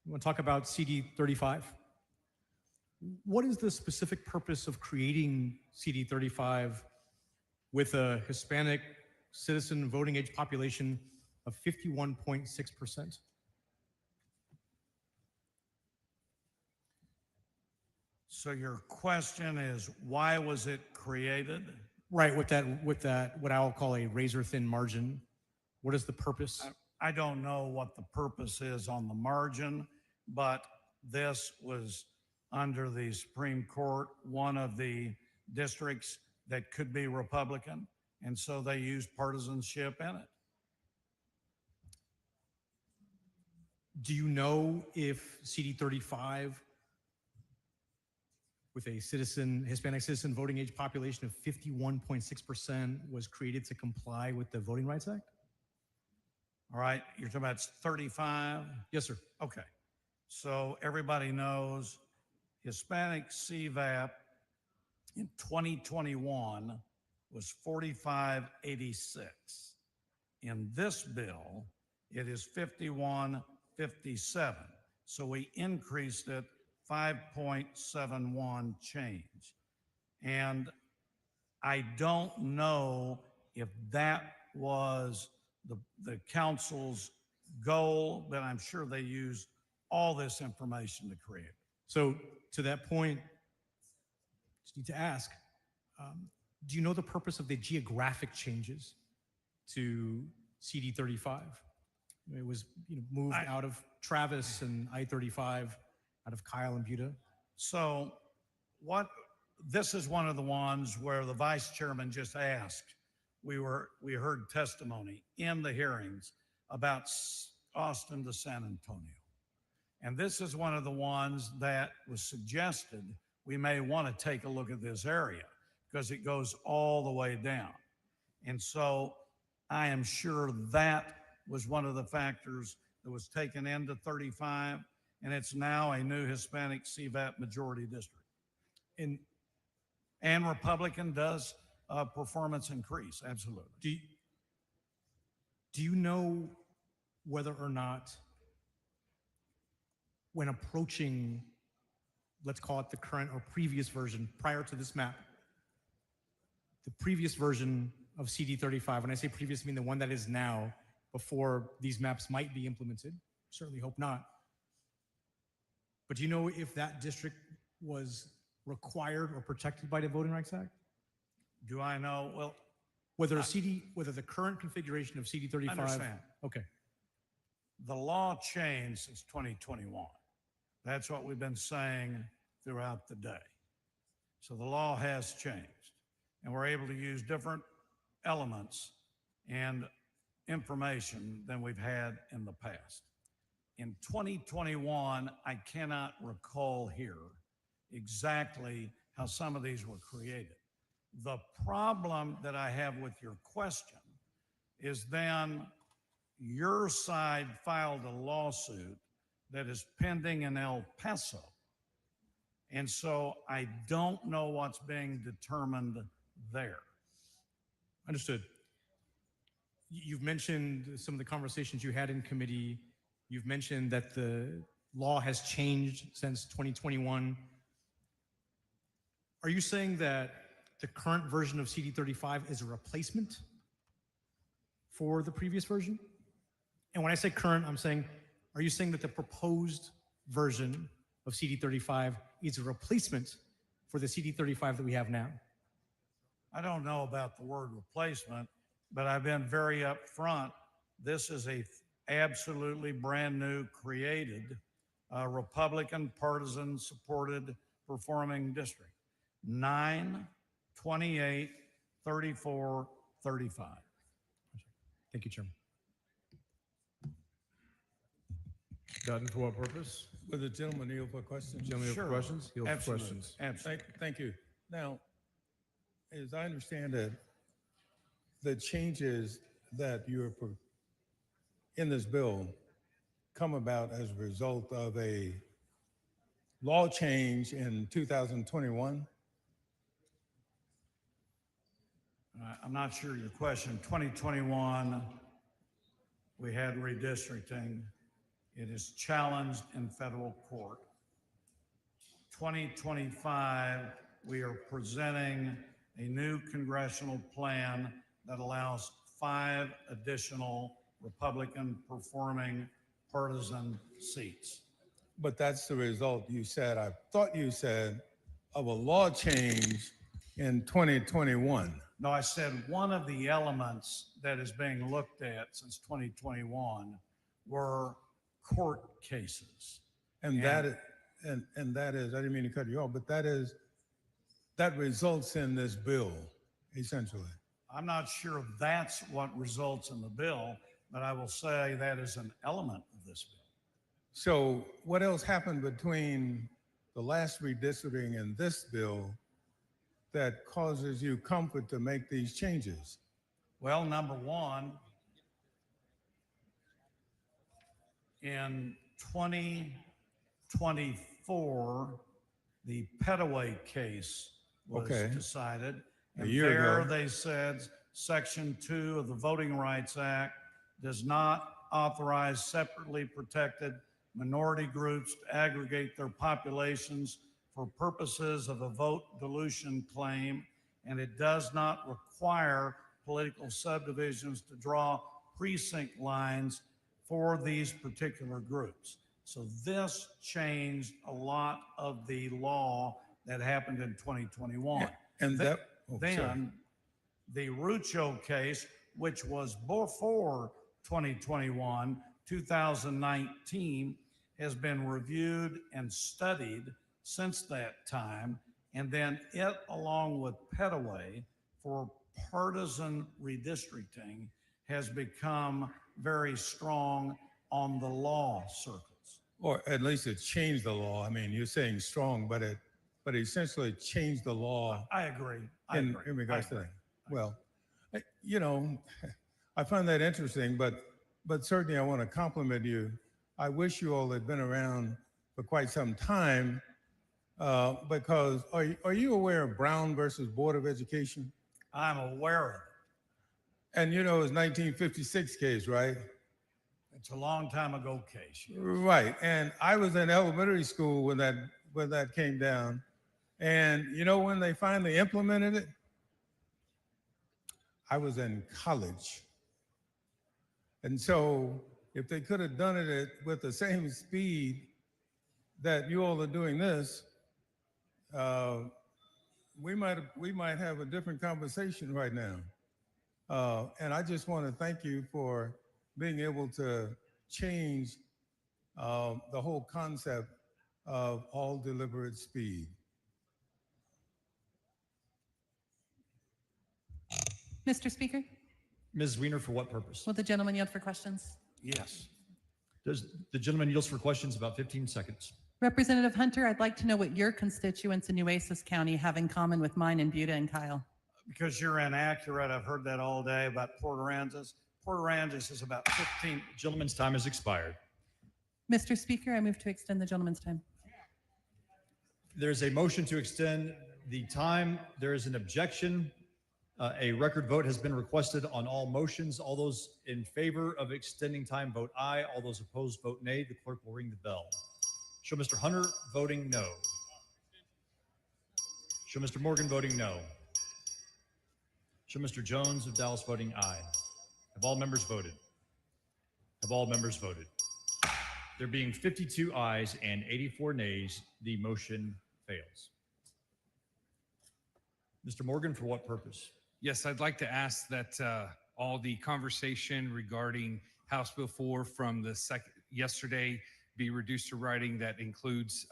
Speaker 6: I want to talk about CD 35. What is the specific purpose of creating CD 35 with a Hispanic citizen voting age population of 51.6%?
Speaker 8: So your question is, why was it created?
Speaker 6: Right, with that, what I'll call a razor thin margin. What is the purpose?
Speaker 8: I don't know what the purpose is on the margin, but this was under the Supreme Court, one of the districts that could be Republican, and so they used partisanship in it.
Speaker 6: Do you know if CD 35 with a Hispanic citizen voting age population of 51.6% was created to comply with the Voting Rights Act?
Speaker 8: All right, you're talking about 35?
Speaker 6: Yes, sir.
Speaker 8: Okay. So everybody knows Hispanic CVAP in 2021 was 4586. In this bill, it is 5157. So we increased it 5.71 change. And I don't know if that was the council's goal, but I'm sure they used all this information to create it.
Speaker 6: So to that point, just need to ask, do you know the purpose of the geographic changes to CD 35? It was moved out of Travis and I-35, out of Kyle and Buda.
Speaker 8: So this is one of the ones where the vice chairman just asked. We heard testimony in the hearings about Austin to San Antonio. And this is one of the ones that was suggested we may want to take a look at this area because it goes all the way down. And so I am sure that was one of the factors that was taken into 35, and it's now a new Hispanic CVAP majority district. And Republican does performance increase, absolutely.
Speaker 6: Do you know whether or not when approaching, let's call it the current or previous version prior to this map, the previous version of CD 35, when I say previous, I mean the one that is now before these maps might be implemented, certainly hope not. But do you know if that district was required or protected by the Voting Rights Act?
Speaker 8: Do I know? Well,
Speaker 6: whether the current configuration of CD 35.
Speaker 8: I understand.
Speaker 6: Okay.
Speaker 8: The law changed since 2021. That's what we've been saying throughout the day. So the law has changed, and we're able to use different elements and information than we've had in the past. In 2021, I cannot recall here exactly how some of these were created. The problem that I have with your question is then your side filed a lawsuit that is pending in El Paso. And so I don't know what's being determined there.
Speaker 6: Understood. You've mentioned some of the conversations you had in committee. You've mentioned that the law has changed since 2021. Are you saying that the current version of CD 35 is a replacement for the previous version? And when I say current, I'm saying, are you saying that the proposed version of CD 35 is a replacement for the CD 35 that we have now?
Speaker 8: I don't know about the word replacement, but I've been very upfront. This is a absolutely brand new created Republican partisan supported performing district. 9, 28, 3435.
Speaker 6: Thank you, Chairman. Dutton, for what purpose?
Speaker 11: Would the gentleman yield for questions?
Speaker 6: Gentleman
Speaker 8: Sure.
Speaker 6: for questions? Yield for
Speaker 8: Absolutely.
Speaker 6: questions.
Speaker 8: Absolutely.
Speaker 11: Thank you. Now, as I understand it, the changes that you're in this bill come about as a result of a law change in 2021.
Speaker 8: I'm not sure your question. 2021, we had redistricting. It is challenged in federal court. 2025, we are presenting a new congressional plan that allows 5 additional Republican performing partisan seats.
Speaker 11: But that's the result you said, I thought you said, of a law change in 2021.
Speaker 8: No, I said one of the elements that is being looked at since 2021 were court cases.
Speaker 11: And that is, and that is, I didn't mean to cut you off, but that results in this bill, essentially.
Speaker 8: I'm not sure that's what results in the bill, but I will say that is an element of this bill.
Speaker 11: So what else happened between the last redistricting and this bill that causes you comfort to make these changes?
Speaker 8: Well, number one, in 2024, the Petaway case was decided.
Speaker 11: A
Speaker 8: And
Speaker 11: year
Speaker 8: there
Speaker 11: ago.
Speaker 8: they said Section 2 of the Voting Rights Act does not authorize separately protected minority groups to aggregate their populations for purposes of a vote dilution claim, and it does not require political subdivisions to draw precinct lines for these particular groups. So this changed a lot of the law that happened in 2021.
Speaker 11: And
Speaker 8: Th-
Speaker 11: that,
Speaker 8: then the Rucho case, which was before 2021, 2019, has been reviewed and studied since that time. And then it, along with Petaway, for partisan redistricting, has become very strong on the law circles.
Speaker 11: or at least it changed the law. I mean, you're saying strong, but it essentially changed the law.
Speaker 8: I agree.
Speaker 11: In regards to that. Well, you know, I find that interesting, but certainly I want to compliment you. I wish you all had been around for quite some time, because are you aware of Brown versus Board of Education?
Speaker 8: I'm aware of it.
Speaker 11: And you know, it was 1956 case, right?
Speaker 8: It's a long time ago case. Yes.
Speaker 11: Right. And I was in elementary school when that came down. And you know when they finally implemented it? I was in college. And so if they could have done it with the same speed that you all are doing this, we might have a different conversation right now. And I just want to thank you for being able to change the whole concept of all deliberate speed.
Speaker 9: Mr. Speaker,
Speaker 5: Ms. Weiner, for what purpose?
Speaker 9: will the gentleman yield for questions?
Speaker 8: Yes.
Speaker 5: Does the gentleman yields for questions about 15 seconds?
Speaker 9: Representative Hunter, I'd like to know what your constituents in Nueces County have in common with mine in Buda and Kyle.
Speaker 8: Because you're inaccurate. I've heard that all day about Port Aransas. Port Aransas is about 15.
Speaker 5: Gentleman's time has expired.
Speaker 9: Mr. Speaker, I move to extend the gentleman's time.
Speaker 5: There's a motion to extend the time. There is an objection. A record vote has been requested on all motions. All those in favor of extending time vote aye. All those opposed vote nay. The clerk will ring the bell. Show Mr. Hunter voting no. Show Mr. Morgan voting no. Show Mr. Jones of Dallas voting aye. Have all members voted? Have all members voted? There being 52 ayes and 84 nays, the motion fails. Mr. Morgan, for what purpose?
Speaker 20: Yes, I'd like to ask that all the conversation regarding House Bill 4 from the yesterday be reduced to writing. That includes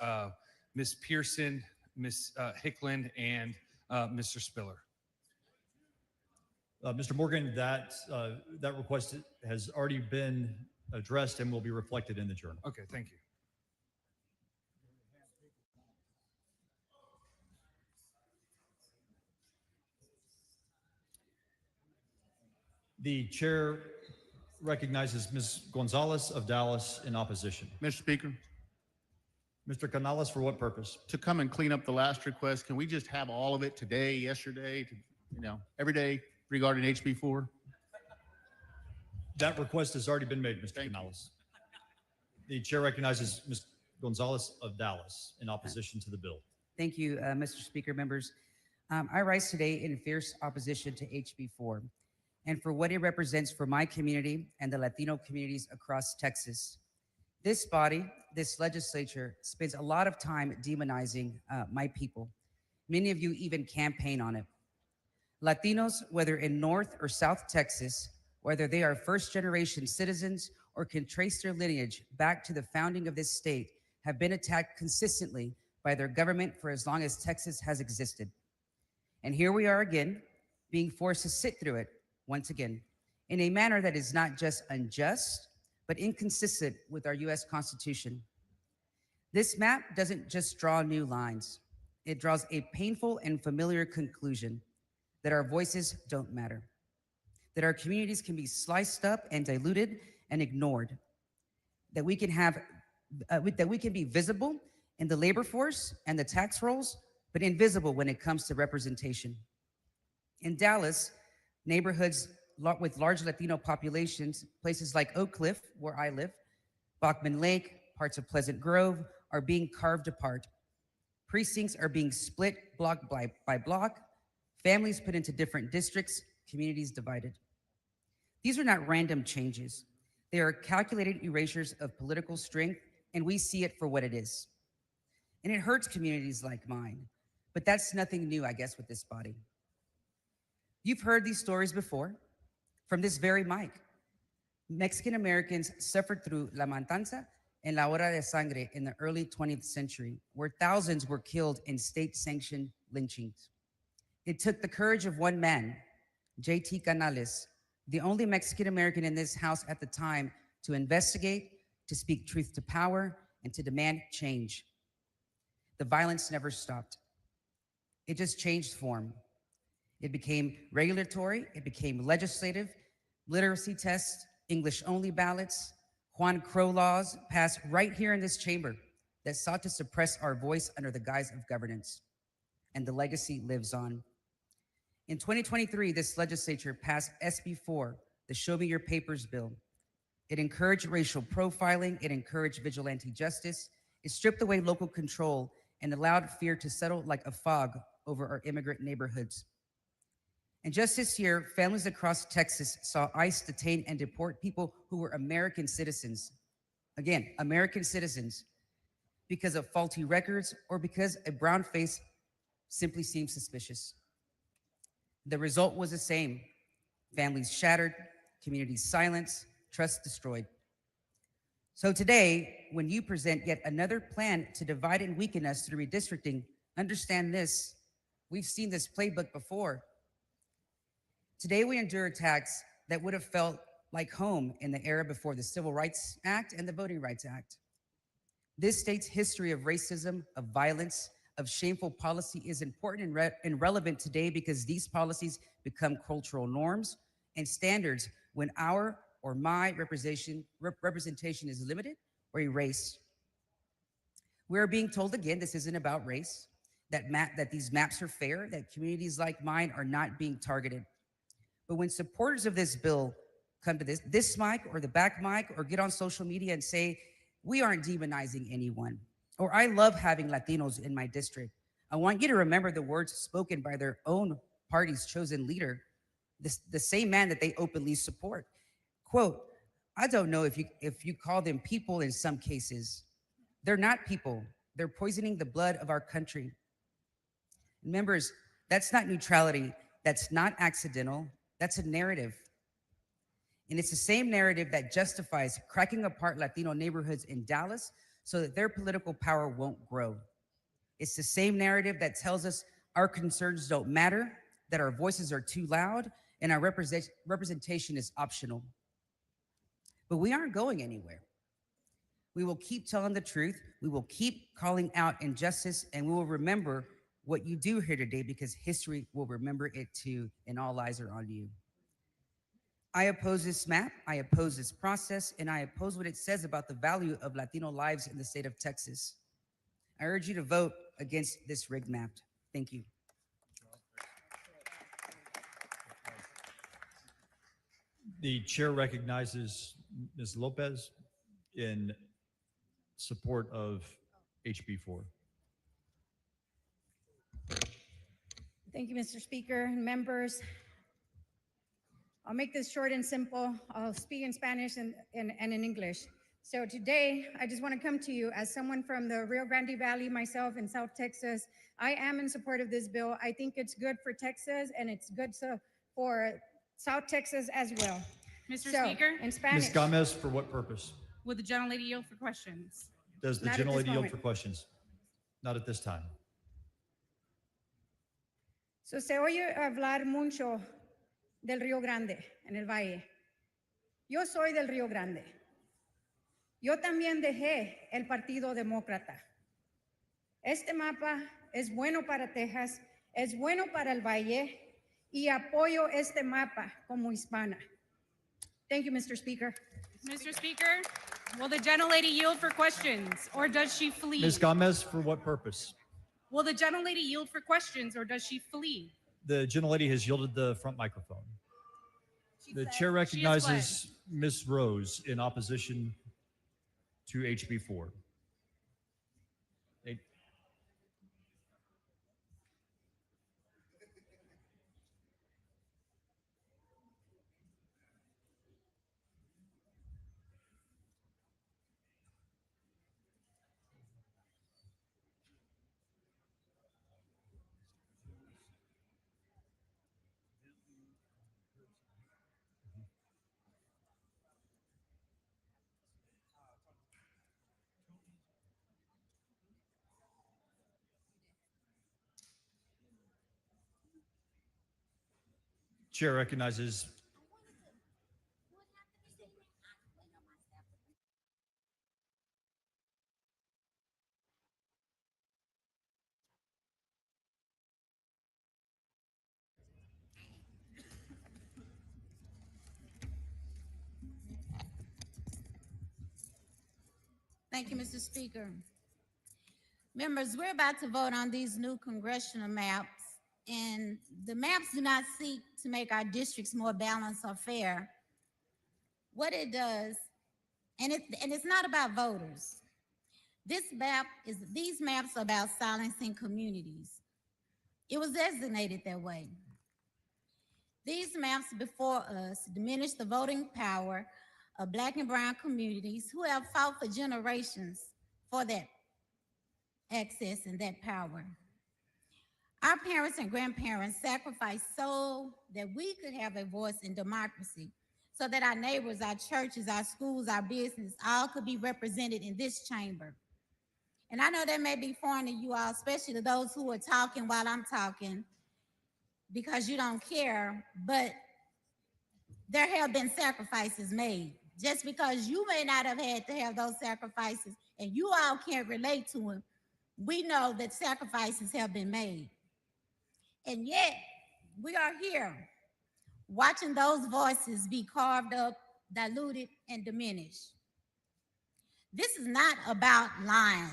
Speaker 20: Ms. Pearson, Ms. Hickland, and Mr. Spiller.
Speaker 5: Mr. Morgan, that request has already been addressed and will be reflected in the journal.
Speaker 20: Okay, thank you.
Speaker 5: The chair recognizes Ms. Gonzalez of Dallas in opposition.
Speaker 17: Mr. Speaker,
Speaker 5: Mr. Canales, for what purpose?
Speaker 17: to come and clean up the last request, can we just have all of it today, yesterday, every day regarding HB4?
Speaker 5: That request has already been made, Mr. Canales. The chair recognizes Ms. Gonzalez of Dallas in opposition to the bill.
Speaker 19: Thank you, Mr. Speaker, members. I rise today in fierce opposition to HB4 and for what it represents for my community and the Latino communities across Texas. This body, this legislature, spends a lot of time demonizing my people. Many of you even campaign on it. Latinos, whether in North or South Texas, whether they are first-generation citizens or can trace their lineage back to the founding of this state, have been attacked consistently by their government for as long as Texas has existed. And here we are again, being forced to sit through it once again, in a manner that is not just unjust, but inconsistent with our US Constitution. This map doesn't just draw new lines. It draws a painful and familiar conclusion that our voices don't matter, that our communities can be sliced up and diluted and ignored, that we can be visible in the labor force and the tax rolls, but invisible when it comes to representation. In Dallas, neighborhoods with large Latino populations, places like Oak Cliff, where I live, Bachman Lake, parts of Pleasant Grove, are being carved apart. Precincts are being split block by block, families put into different districts, communities divided. These are not random changes. They are calculated erasures of political strength, and we see it for what it is. And it hurts communities like mine, but that's nothing new, I guess, with this body. You've heard these stories before from this very mic. Mexican Americans suffered through La Matanza and La Hora de Sangre in the early 20th century, where thousands were killed in state-sanctioned lynchings. It took the courage of one man, J.T. Canales, the only Mexican American in this house at the time, to investigate, to speak truth to power, and to demand change. The violence never stopped. It just changed form. It became regulatory, it became legislative, literacy tests, English-only ballots, Juan Crow laws passed right here in this chamber that sought to suppress our voice under the guise of governance. And the legacy lives on. In 2023, this legislature passed SB4, the Show Me Your Papers bill. It encouraged racial profiling, it encouraged vigilante justice, it stripped away local control and allowed fear to settle like a fog over our immigrant neighborhoods. And just this year, families across Texas saw ICE detain and deport people who were American citizens. Again, American citizens, because of faulty records or because a brown face simply seemed suspicious. The result was the same. Families shattered, communities silenced, trust destroyed. So today, when you present yet another plan to divide and weaken us through redistricting, understand this. We've seen this playbook before. Today, we endure attacks that would have felt like home in the era before the Civil Rights Act and the Voting Rights Act. This state's history of racism, of violence, of shameful policy is important and relevant today because these policies become cultural norms and standards when our or my representation is limited or erased. We're being told again, this isn't about race, that these maps are fair, that communities like mine are not being targeted. But when supporters of this bill come to this mic or the back mic or get on social media and say, we aren't demonizing anyone, or I love having Latinos in my district, I want you to remember the words spoken by their own party's chosen leader, the same man that they openly support. Quote, I don't know if you call them people in some cases. They're not people. They're poisoning the blood of our country. Members, that's not neutrality. That's not accidental. That's a narrative. And it's the same narrative that justifies cracking apart Latino neighborhoods in Dallas so that their political power won't grow. It's the same narrative that tells us our concerns don't matter, that our voices are too loud, and our representation is optional. But we aren't going anywhere. We will keep telling the truth. We will keep calling out injustice, and we will remember what you do here today because history will remember it too, and all eyes are on you. I oppose this map, I oppose this process, and I oppose what it says about the value of Latino lives in the state of Texas. I urge you to vote against this rigged map. Thank you.
Speaker 5: The chair recognizes Ms. Lopez in support of HB 4.
Speaker 7: Thank you, Mr. Speaker and members. I'll make this short and simple. I'll speak in Spanish and in English. So today, I just want to come to you as someone from the Rio Grande Valley, myself in South Texas. I am in support of this bill. I think it's good for Texas and it's good for South Texas as well.
Speaker 18: Mr.
Speaker 7: So,
Speaker 18: Speaker?
Speaker 7: in Spanish.
Speaker 5: Ms. Gomez, for what purpose?
Speaker 18: Would the gentlelady yield for questions?
Speaker 5: Does the
Speaker 7: Not at this
Speaker 5: gentlelady yield
Speaker 7: moment.
Speaker 5: for questions? Not at this time.
Speaker 7: So, se oye hablar mucho del Río Grande en el Valle. Yo soy del Río Grande. Yo también dejé el Partido Demócrata. Este mapa es bueno para Texas, es bueno para el Valle y apoyo este mapa como hispana. Thank you, Mr. Speaker.
Speaker 18: Mr. Speaker, will the gentlelady yield for questions or does she flee?
Speaker 5: Ms. Gomez, for what purpose?
Speaker 18: Will the gentlelady yield for questions or does she flee?
Speaker 5: The gentlelady has yielded the front microphone. The chair recognizes Ms. Rose in opposition to HB 4. Chair recognizes
Speaker 1: Thank you, Mr. Speaker. Members, we're about to vote on these new congressional maps, and the maps do not seek to make our districts more balanced or fair. What it does, and it's not about voters. These maps are about silencing communities. It was designated that way. These maps before us diminish the voting power of Black and brown communities who have fought for generations for that access and that power. Our parents and grandparents sacrificed so that we could have a voice in democracy, so that our neighbors, our churches, our schools, our business, all could be represented in this chamber. And I know that may be foreign to you all, especially to those who are talking while I'm talking, because you don't care, but there have been sacrifices made. Just because you may not have had to have those sacrifices and you all can't relate to them, we know that sacrifices have been made. And yet, we are here watching those voices be carved up, diluted, and diminished. This is not about lines.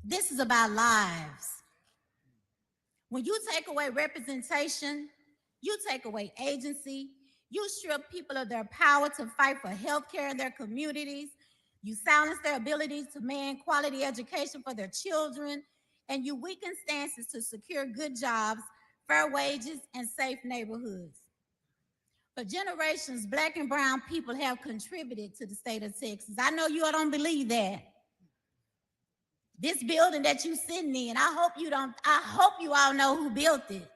Speaker 1: This is about lives. When you take away representation, you take away agency, you strip people of their power to fight for healthcare in their communities, you silence their ability to demand quality education for their children, and you weaken stances to secure good jobs, fair wages, and safe neighborhoods. For generations, Black and brown people have contributed to the state of Texas. I know you all don't believe that. This building that you're sitting in, I hope you all know who built it.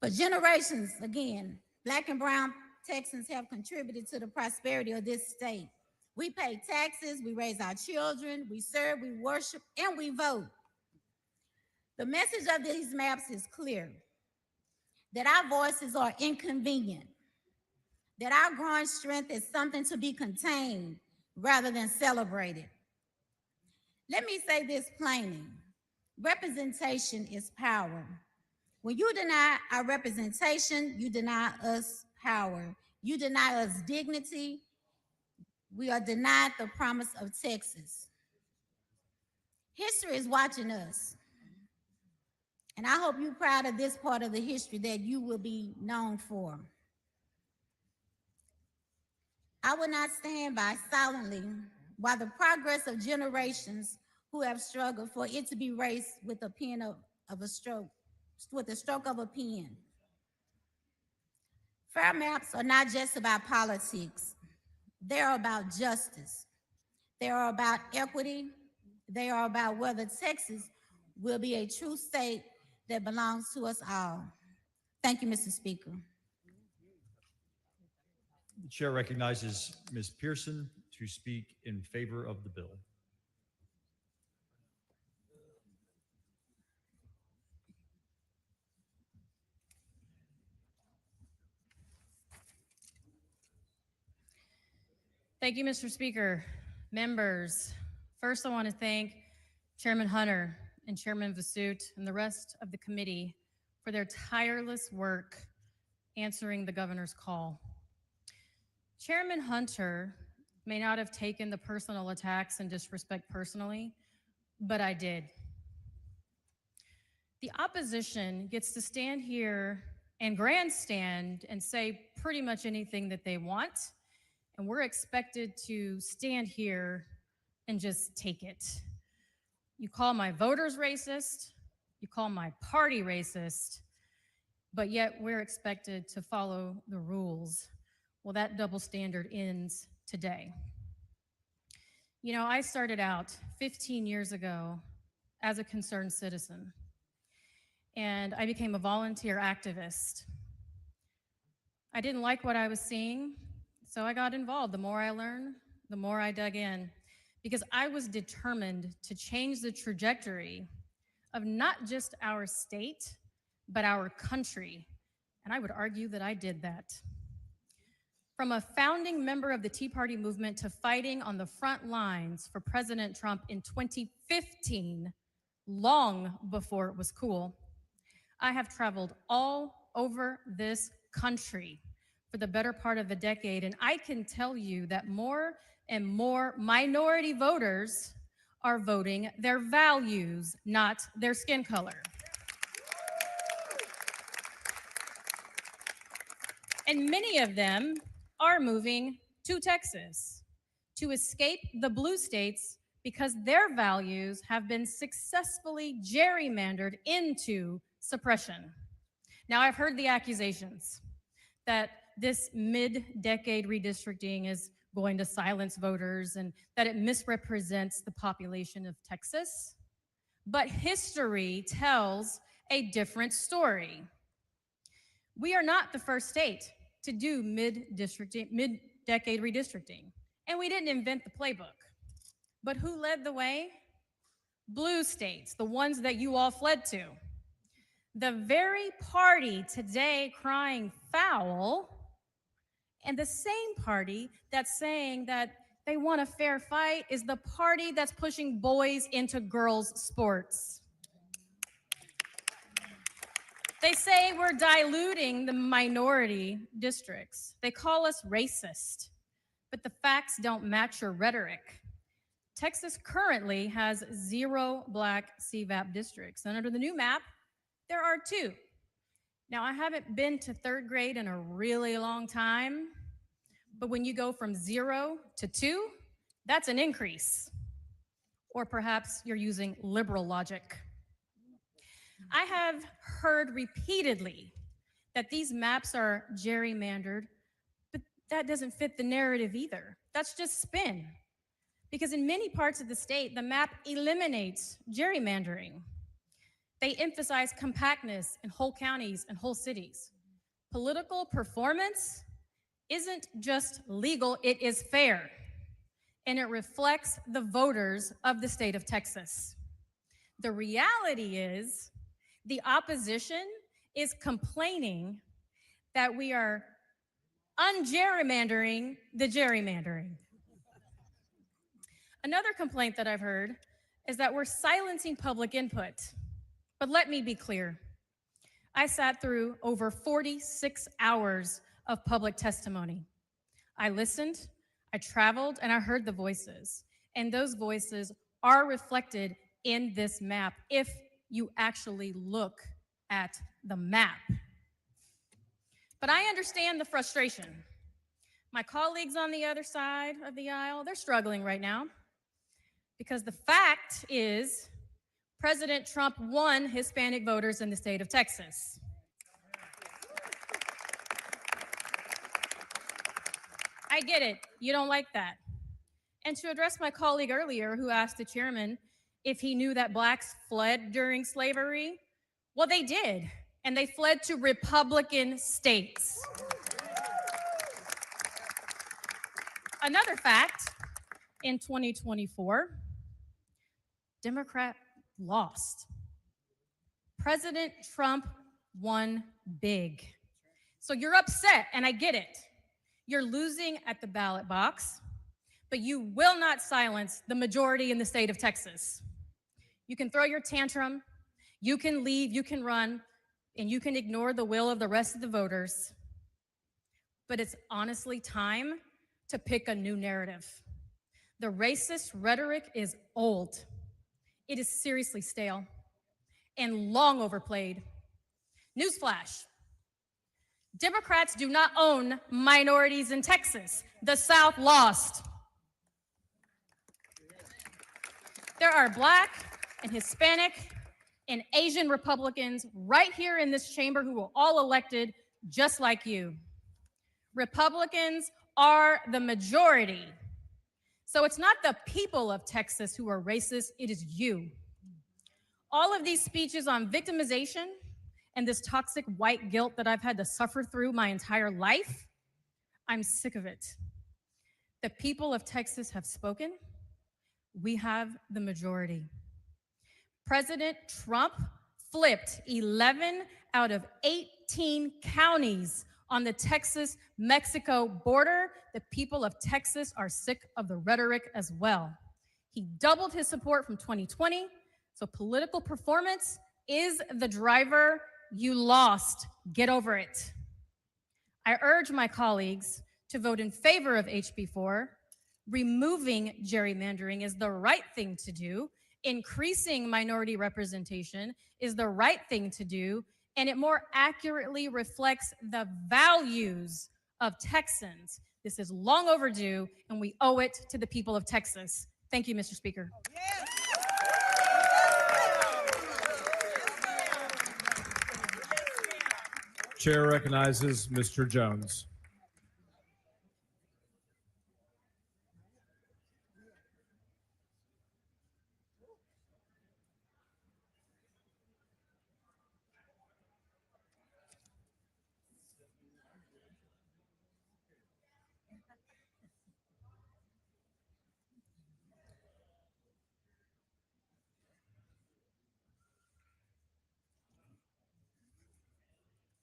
Speaker 1: For generations, again, Black and brown Texans have contributed to the prosperity of this state. We pay taxes, we raise our children, we serve, we worship, and we vote. The message of these maps is clear. that our voices are inconvenient, that our growing strength is something to be contained rather than celebrated. Let me say this plainly. Representation is power. When you deny our representation, you deny us power. You deny us dignity. We are denied the promise of Texas. History is watching us. And I hope you're proud of this part of the history that you will be known for. I will not stand by silently while the progress of generations who have struggled for it to be erased with a pen of a stroke, with a stroke of a pen. Fair maps are not just about politics. They're about justice. They are about equity. They are about whether Texas will be a true state that belongs to us all. Thank you, Mr. Speaker.
Speaker 5: The chair recognizes Ms. Pearson to speak in favor of the bill.
Speaker 18: Thank you, Mr. Speaker. Members, first I want to thank Chairman Hunter and Chairman Vasut and the rest of the committee for their tireless work answering the governor's call. Chairman Hunter may not have taken the personal attacks and disrespect personally, but I did. The opposition gets to stand here and grandstand and say pretty much anything that they want, and we're expected to stand here and just take it. You call my voters racist, you call my party racist, but yet we're expected to follow the rules. Well, that double standard ends today. You know, I started out 15 years ago as a concerned citizen, and I became a volunteer activist. I didn't like what I was seeing, so I got involved. The more I learned, the more I dug in, because I was determined to change the trajectory of not just our state, but our country. And I would argue that I did that. From a founding member of the Tea Party movement to fighting on the front lines for President Trump in 2015, long before it was cool, I have traveled all over this country for the better part of a decade, and I can tell you that more and more minority voters are voting their values, not their skin color. And many of them are moving to Texas to escape the blue states because their values have been successfully gerrymandered into suppression. Now, I've heard the accusations that this mid-decade redistricting is going to silence voters and that it misrepresents the population of Texas. But history tells a different story. We are not the first state to do mid-decade redistricting, and we didn't invent the playbook. But who led the way? Blue states, the ones that you all fled to. The very party today crying foul, and the same party that's saying that they want a fair fight is the party that's pushing boys into girls' sports. They say we're diluting the minority districts. They call us racist, but the facts don't match your rhetoric. Texas currently has 0 Black CVAP districts, and under the new map, there are 2. Now, I haven't been to 3rd grade in a really long time, but when you go from 0 to 2, that's an increase. Or perhaps you're using liberal logic. I have heard repeatedly that these maps are gerrymandered, but that doesn't fit the narrative either. That's just spin. Because in many parts of the state, the map eliminates gerrymandering. They emphasize compactness in whole counties and whole cities. Political performance isn't just legal, it is fair. And it reflects the voters of the state of Texas. The reality is, the opposition is complaining that we are ungerrymandering the gerrymandering. Another complaint that I've heard is that we're silencing public input. But let me be clear. I sat through over 46 hours of public testimony. I listened, I traveled, and I heard the voices. And those voices are reflected in this map if you actually look at the map. But I understand the frustration. My colleagues on the other side of the aisle, they're struggling right now because the fact is President Trump won Hispanic voters in the state of Texas. I get it. You don't like that. And to address my colleague earlier who asked the chairman if he knew that blacks fled during slavery, well, they did. And they fled to Republican states. Another fact, in 2024, Democrat lost. President Trump won big. So you're upset, and I get it. You're losing at the ballot box, but you will not silence the majority in the state of Texas. You can throw your tantrum, you can leave, you can run, and you can ignore the will of the rest of the voters. But it's honestly time to pick a new narrative. The racist rhetoric is old. It is seriously stale and long overplayed. Newsflash. Democrats do not own minorities in Texas. The South lost. There are Black and Hispanic and Asian Republicans right here in this chamber who were all elected just like you. Republicans are the majority. So it's not the people of Texas who are racist, it is you. All of these speeches on victimization and this toxic white guilt that I've had to suffer through my entire life, I'm sick of it. The people of Texas have spoken. We have the majority. President Trump flipped 11 out of 18 counties on the Texas-Mexico border. The people of Texas are sick of the rhetoric as well. He doubled his support from 2020, so political performance is the driver. You lost. Get over it. I urge my colleagues to vote in favor of HB4. Removing gerrymandering is the right thing to do. Increasing minority representation is the right thing to do, and it more accurately reflects the values of Texans. This is long overdue, and we owe it to the people of Texas. Thank you, Mr. Speaker.
Speaker 6: Chair recognizes Mr. Jones.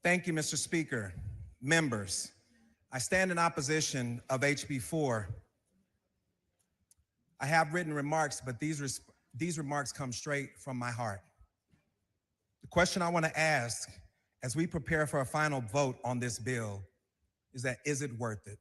Speaker 10: Thank you, Mr. Speaker. Members, I stand in opposition of HB4. I have written remarks, but these remarks come straight from my heart. The question I want to ask as we prepare for a final vote on this bill is that, is it worth it?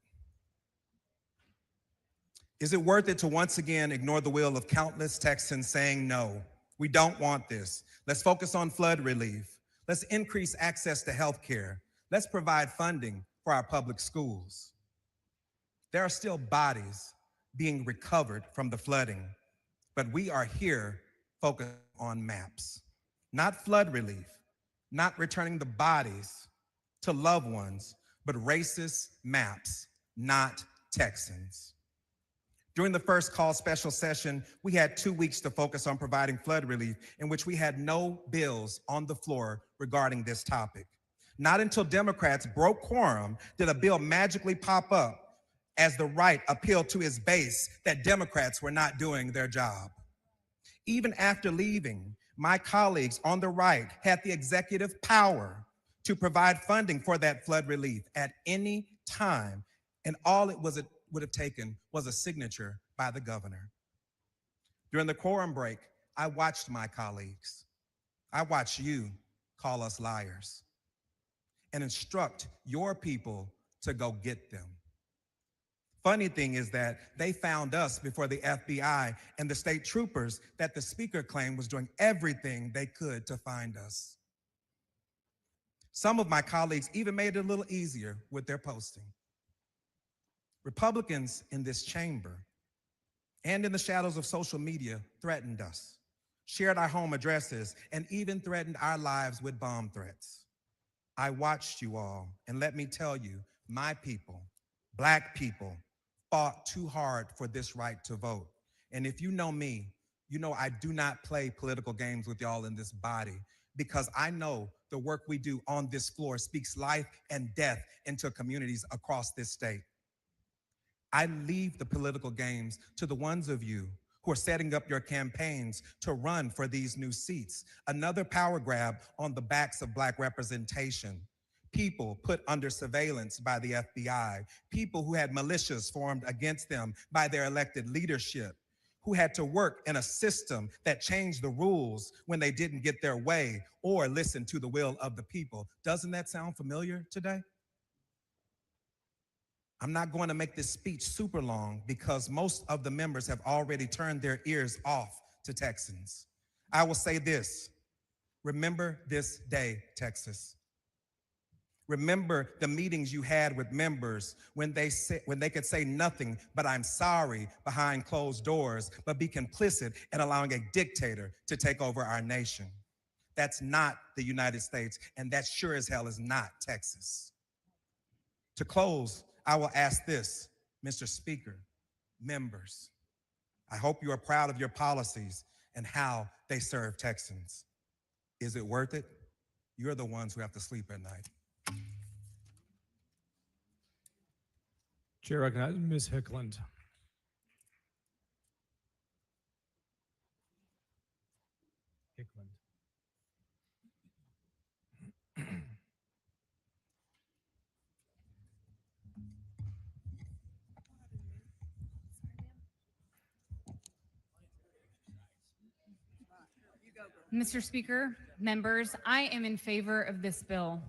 Speaker 10: Is it worth it to once again ignore the will of countless Texans saying, no, we don't want this. Let's focus on flood relief. Let's increase access to health care. Let's provide funding for our public schools. There are still bodies being recovered from the flooding, but we are here focused on maps, not flood relief, not returning the bodies to loved ones, but racist maps, not Texans. During the first call special session, we had 2 weeks to focus on providing flood relief, in which we had no bills on the floor regarding this topic. Not until Democrats broke quorum did a bill magically pop up as the right appealed to its base that Democrats were not doing their job. Even after leaving, my colleagues on the right had the executive power to provide funding for that flood relief at any time, and all it would have taken was a signature by the governor. During the quorum break, I watched my colleagues. I watched you call us liars and instruct your people to go get them. Funny thing is that they found us before the FBI and the state troopers that the speaker claimed was doing everything they could to find us. Some of my colleagues even made it a little easier with their posting. Republicans in this chamber and in the shadows of social media threatened us, shared our home addresses, and even threatened our lives with bomb threats. I watched you all, and let me tell you, my people, Black people, fought too hard for this right to vote. And if you know me, you know I do not play political games with y'all in this body, because I know the work we do on this floor speaks life and death into communities across this state. I leave the political games to the ones of you who are setting up your campaigns to run for these new seats. Another power grab on the backs of Black representation. People put under surveillance by the FBI, people who had militias formed against them by their elected leadership, who had to work in a system that changed the rules when they didn't get their way or listen to the will of the people. Doesn't that sound familiar today? I'm not going to make this speech super long because most of the members have already turned their ears off to Texans. I will say this: remember this day, Texas. Remember the meetings you had with members when they could say nothing but "I'm sorry" behind closed doors, but be complicit in allowing a dictator to take over our nation. That's not the United States, and that sure as hell is not Texas. To close, I will ask this, Mr. Speaker, members. I hope you are proud of your policies and how they serve Texans. Is it worth it? You're the ones who have to sleep at night.
Speaker 6: Chair recognizes Ms. Hickland. Hickland.
Speaker 18: Mr. Speaker, members, I am in favor of this bill.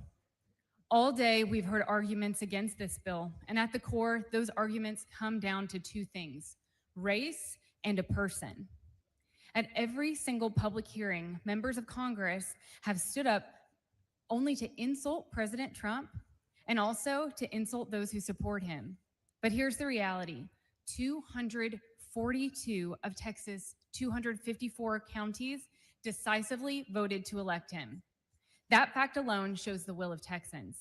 Speaker 18: All day, we've heard arguments against this bill, and at the core, those arguments come down to two things: race and a person. At every single public hearing, members of Congress have stood up only to insult President Trump and also to insult those who support him. But here's the reality: 242 of Texas' 254 counties decisively voted to elect him. That fact alone shows the will of Texans.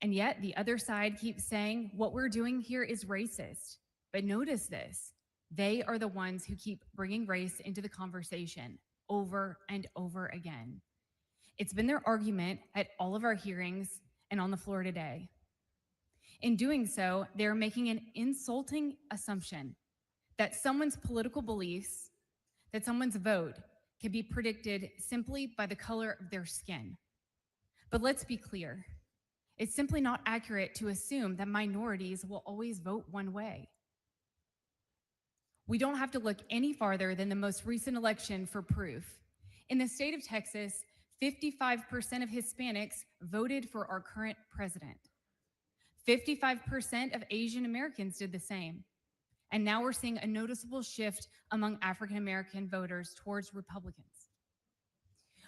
Speaker 18: And yet the other side keeps saying what we're doing here is racist. But notice this: they are the ones who keep bringing race into the conversation over and over again. It's been their argument at all of our hearings and on the floor today. In doing so, they're making an insulting assumption that someone's political beliefs, that someone's vote, can be predicted simply by the color of their skin. But let's be clear. It's simply not accurate to assume that minorities will always vote one way. We don't have to look any farther than the most recent election for proof. In the state of Texas, 55% of Hispanics voted for our current president. 55% of Asian Americans did the same. And now we're seeing a noticeable shift among African American voters towards Republicans.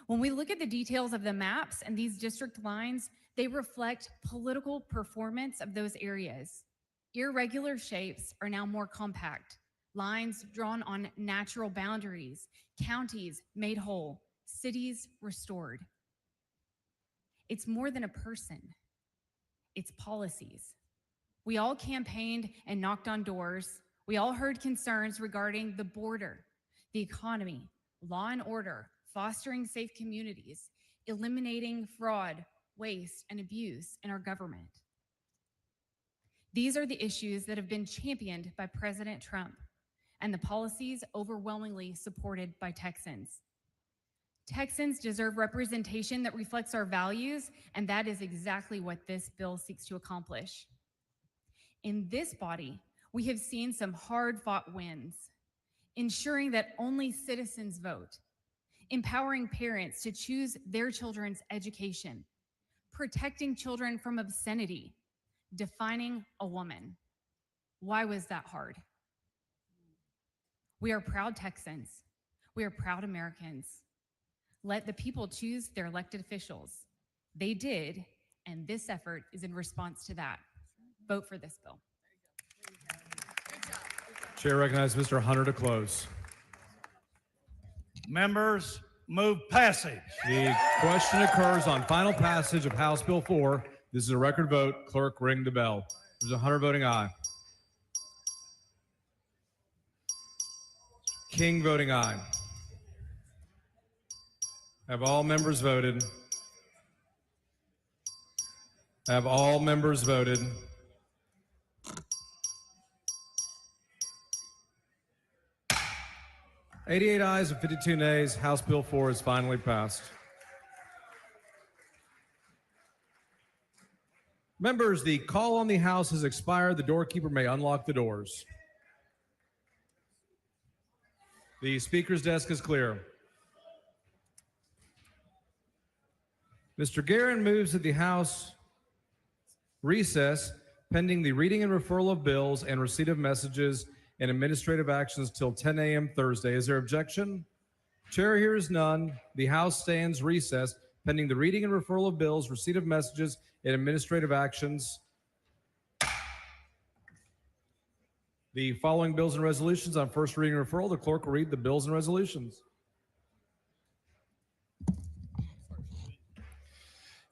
Speaker 18: When we look at the details of the maps and these district lines, they reflect political performance of those areas. Irregular shapes are now more compact, lines drawn on natural boundaries, counties made whole, cities restored. It's more than a person, it's policies. We all campaigned and knocked on doors. We all heard concerns regarding the border, the economy, law and order, fostering safe communities, eliminating fraud, waste, and abuse in our government. These are the issues that have been championed by President Trump and the policies overwhelmingly supported by Texans.
Speaker 12: Texans deserve representation that reflects our values, and that is exactly what this bill seeks to accomplish. In this body, we have seen some hard-fought wins, ensuring that only citizens vote, empowering parents to choose their children's education, protecting children from obscenity, defining a woman. Why was that hard? We are proud Texans. We are proud Americans. Let the people choose their elected officials. They did, and this effort is in response to that. Vote for this bill.
Speaker 6: Chair recognizes Mr. Hunter to close.
Speaker 8: Members, move passage.
Speaker 6: The question occurs on final passage of House Bill 4. This is a record vote. Clerk, ring the bell. Mr. Hunter voting aye. King voting aye. Have all members voted? Have all members voted? "88 ayes and 52 nays. House Bill 4 is finally passed. Members, the call on the House has expired. The doorkeeper may unlock the doors. The Speaker's desk is clear. Mr. Guerin moves that the House recess pending the reading and referral of bills and receipt of messages and administrative actions till 10 a.m. Thursday. Is there objection? Chair hears none. The House stands recessed pending the reading and referral of bills, receipt of messages, and administrative actions. The following bills and resolutions on first reading and referral. The clerk will read the bills and resolutions.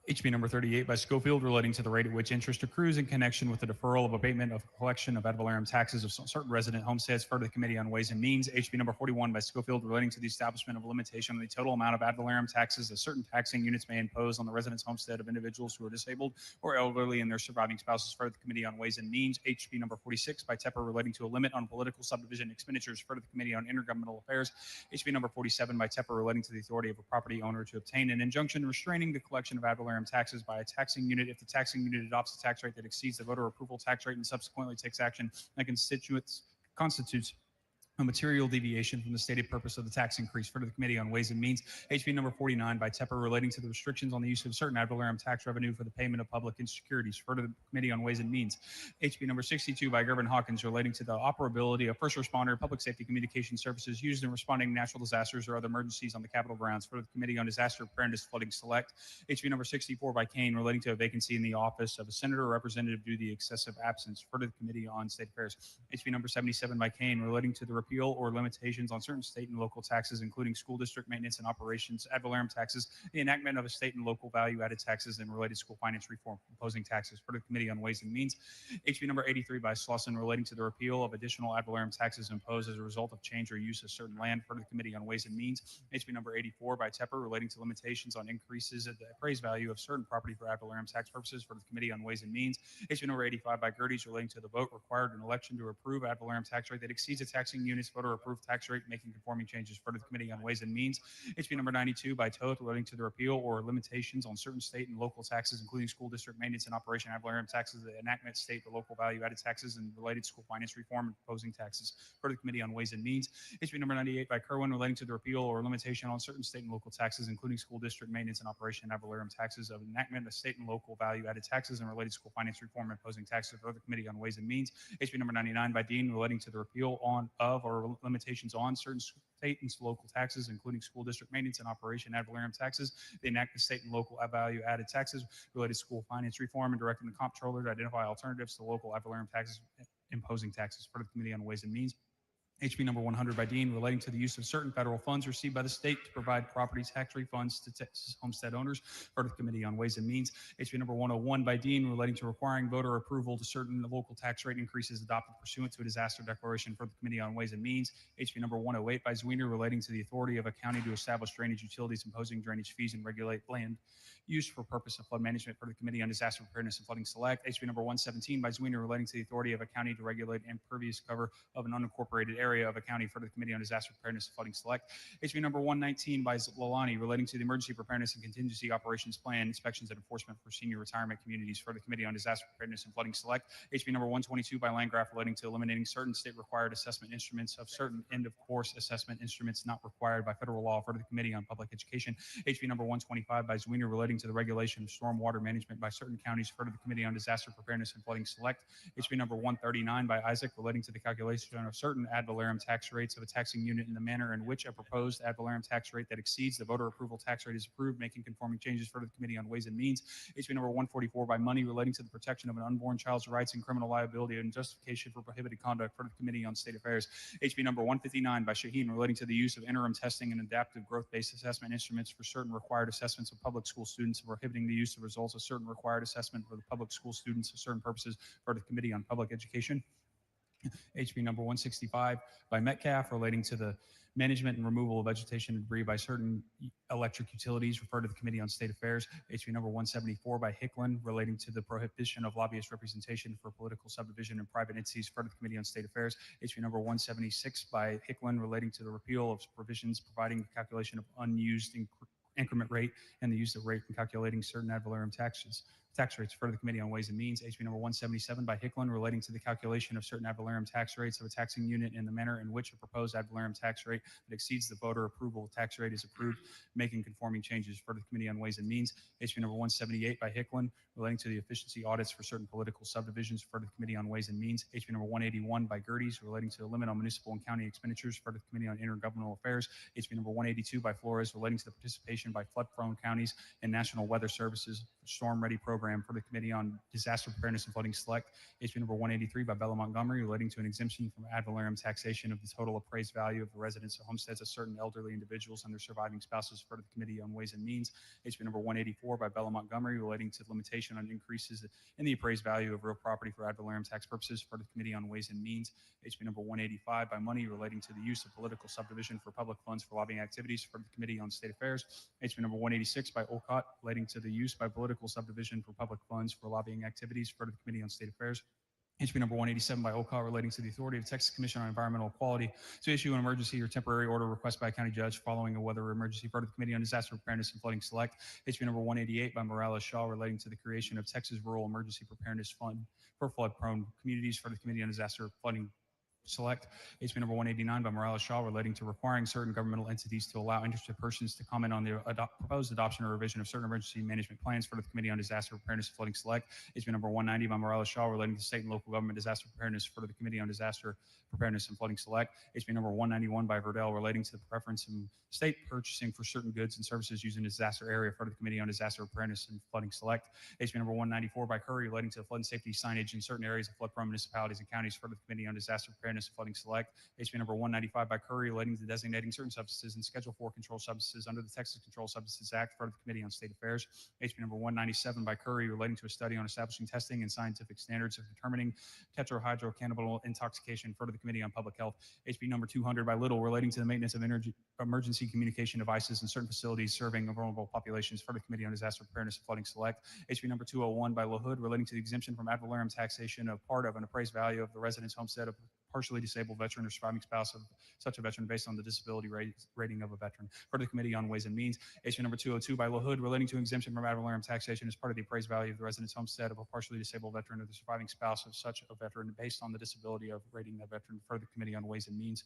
Speaker 14: HB number 38 by Schofield, relating to the rate at which interest accrues in connection with the deferral of abatement of collection of ad valorem taxes of certain resident homesteads, referred to the Committee on Ways and Means. HB number 41 by Schofield, relating to the establishment of a limitation on the total amount of ad valorem taxes that certain taxing units may impose on the residence homestead of individuals who are disabled or elderly and their surviving spouses, referred to the Committee on Ways and Means. HB number 46 by Tepper, relating to a limit on political subdivision expenditures, referred to the Committee on Intergovernmental Affairs. HB number 47 by Tepper, relating to the authority of a property owner to obtain an injunction restraining the collection of ad valorem taxes by a taxing unit if the taxing unit adopts a tax rate that exceeds the voter approval tax rate and subsequently takes action that constitutes a material deviation from the stated purpose of the tax increase, referred to the Committee on Ways and Means. HB number 49 by Tepper, relating to the restrictions on the use of certain ad valorem tax revenue for the payment of public insecurities, referred to the Committee on Ways and Means. HB number 62 by Gervin Hawkins, relating to the operability of first responder public safety communication services used in responding to natural disasters or other emergencies on the Capitol grounds, referred to the Committee on Disaster Preparedness, Flooding Select. HB number 64 by Kane, relating to a vacancy in the office of a senator or representative due to the excessive absence, referred to the Committee on State Affairs. HB number 77 by Kane, relating to the repeal or limitations on certain state and local taxes, including school district maintenance and operations, ad valorem taxes, the enactment of a state and local value-added taxes, and related school finance reform, imposing taxes, for the Committee on Ways and Means. HB number 83 by Slauson, relating to the repeal of additional ad valorem taxes imposed as a result of change or use of certain land, for the Committee on Ways and Means. HB number 84 by Tepper, relating to limitations on increases at the appraised value of certain property for ad valorem tax purposes, for the Committee on Ways and Means. HB number 85 by Gerdes, relating to the vote required in election to approve ad valorem tax rate that exceeds a taxing unit's voter approved tax rate, making conforming changes, for the Committee on Ways and Means. HB number 92 by Toth, relating to the repeal or limitations on certain state and local taxes, including school district maintenance and operation ad valorem taxes, the enactment state or local value added taxes, and related school finance reform, and proposing taxes, for the Committee on Ways and Means. HB number 98 by Kerwin, relating to the repeal or limitation on certain state and local taxes, including school district maintenance and operation ad valorem taxes, of enactment of state and local value added taxes, and related school finance reform, and imposing taxes, for the Committee on Ways and Means. HB number 99 by Dean, relating to the repeal of or limitations on certain state and local taxes, including school district maintenance and operation ad valorem taxes, the enactment state and local value added taxes, related school finance reform, and directing the comptroller to identify alternatives to local ad valorem taxes, imposing taxes, for the Committee on Ways and Means. HB number 100 by Dean, relating to the use of certain federal funds received by the state to provide property tax refunds to Texas homestead owners, for the Committee on Ways and Means. HB number 101 by Dean, relating to requiring voter approval to certain local tax rate increases adopted pursuant to a disaster declaration, for the Committee on Ways and Means. HB number 108 by Zwiener, relating to the authority of a county to establish drainage utilities, imposing drainage fees, and regulate land use for purpose of flood management for the Committee on Disaster Preparedness and Flooding Select. HB number 117 by Zwiener relating to the authority of a county to regulate impervious cover of an unincorporated area of a county for the Committee on Disaster Preparedness and Flooding Select. HB number 119 by Lalani relating to the Emergency Preparedness and Contingency Operations Plan, Inspections and Enforcement for Senior Retirement Communities for the Committee on Disaster Preparedness and Flooding Select. HB number 122 by Landgraf relating to eliminating certain state-required assessment instruments of certain end-of-course assessment instruments not required by federal law for the Committee on Public Education. HB number 125 by Zwiener relating to the regulation of stormwater management by certain counties for the Committee on Disaster Preparedness and Flooding Select. HB number 139 by Isaac relating to the calculation of certain ad valorem tax rates of a taxing unit in the manner in which a proposed ad valorem tax rate that exceeds the voter approval tax rate is approved, making conforming changes for the Committee on Ways and Means. HB number 144 by Money relating to the protection of an unborn child's rights and criminal liability and justification for prohibited conduct for the Committee on State Affairs. HB number 159 by Shaheen relating to the use of interim testing and adaptive growth-based assessment instruments for certain required assessments of public school students, prohibiting the use of results of certain required assessment for the public school students for certain purposes for the Committee on Public Education. HB number 165 by Metcalf relating to the management and removal of vegetation and debris by certain electric utilities referred to the Committee on State Affairs. HB number 174 by Hicklin relating to the prohibition of lobbyist representation for political subdivision and private entities referred to the Committee on State Affairs. HB number 176 by Hicklin relating to the repeal of provisions providing the calculation of unused increment rate and the use of rate in calculating certain ad valorem tax rates for the Committee on Ways and Means. HB number 177 by Hicklin relating to the calculation of certain ad valorem tax rates of a taxing unit in the manner in which a proposed ad valorem tax rate that exceeds the voter approval tax rate is approved, making conforming changes for the Committee on Ways and Means. HB number 178 by Hicklin relating to the efficiency audits for certain political subdivisions for the Committee on Ways and Means. HB number 181 by Gerdes relating to the limit on municipal and county expenditures for the Committee on Intergovernmental Affairs. HB number 182 by Flores relating to the participation by flood-prone counties in National Weather Services Storm Ready program for the Committee on Disaster Preparedness and Flooding Select. HB number 183 by Bella Montgomery relating to an exemption from ad valorem taxation of the total appraised value of the residence or homesteads of certain elderly individuals and their surviving spouses for the Committee on Ways and Means. HB number 184 by Bella Montgomery relating to limitation on increases in the appraised value of real property for ad valorem tax purposes for the Committee on Ways and Means. HB number 185 by Money relating to the use of political subdivision for public funds for lobbying activities for the Committee on State Affairs. HB number 186 by Olcott relating to the use by political subdivision for public funds for lobbying activities for the Committee on State Affairs. HB number 187 by Olcott relating to the authority of the Texas Commission on Environmental Quality to issue an emergency or temporary order request by a county judge following a weather emergency for the Committee on Disaster Preparedness and Flooding Select. HB number 188 by Morales Shaw relating to the creation of Texas Rural Emergency Preparedness Fund for flood-prone communities for the Committee on Disaster Flooding Select. HB number 189 by Morales Shaw relating to requiring certain governmental entities to allow interested persons to comment on the proposed adoption or revision of certain emergency management plans for the Committee on Disaster Preparedness and Flooding Select. HB number 190 by Morales Shaw relating to state and local government disaster preparedness for the Committee on Disaster Preparedness and Flooding Select. HB number 191 by Verdell relating to the preference in state purchasing for certain goods and services used in a disaster area for the Committee on Disaster Preparedness and Flooding Select. HB number 194 by Curry relating to the flood and safety signage in certain areas of flood-prone municipalities and counties for the Committee on Disaster Preparedness and Flooding Select. HB number 195 by Curry relating to designating certain substances in Schedule 4 controlled substances under the Texas Controlled Substances Act for the Committee on State Affairs. HB number 197 by Curry relating to a study on establishing testing and scientific standards of determining tetrahydrocannabinol intoxication for the Committee on Public Health. HB number 200 by Little relating to the maintenance of emergency communication devices in certain facilities serving vulnerable populations for the Committee on Disaster Preparedness and Flooding Select. HB number 201 by LaHood relating to the exemption from ad valorem taxation of part of an appraised value of the residence homestead of partially disabled veteran or surviving spouse of such a veteran based on the disability rating of a veteran for the Committee on Ways and Means. HB number 202 by LaHood relating to exemption from ad valorem taxation as part of the appraised value of the residence homestead of a partially disabled veteran or the surviving spouse of such a veteran based on the disability of rating that veteran for the Committee on Ways and Means.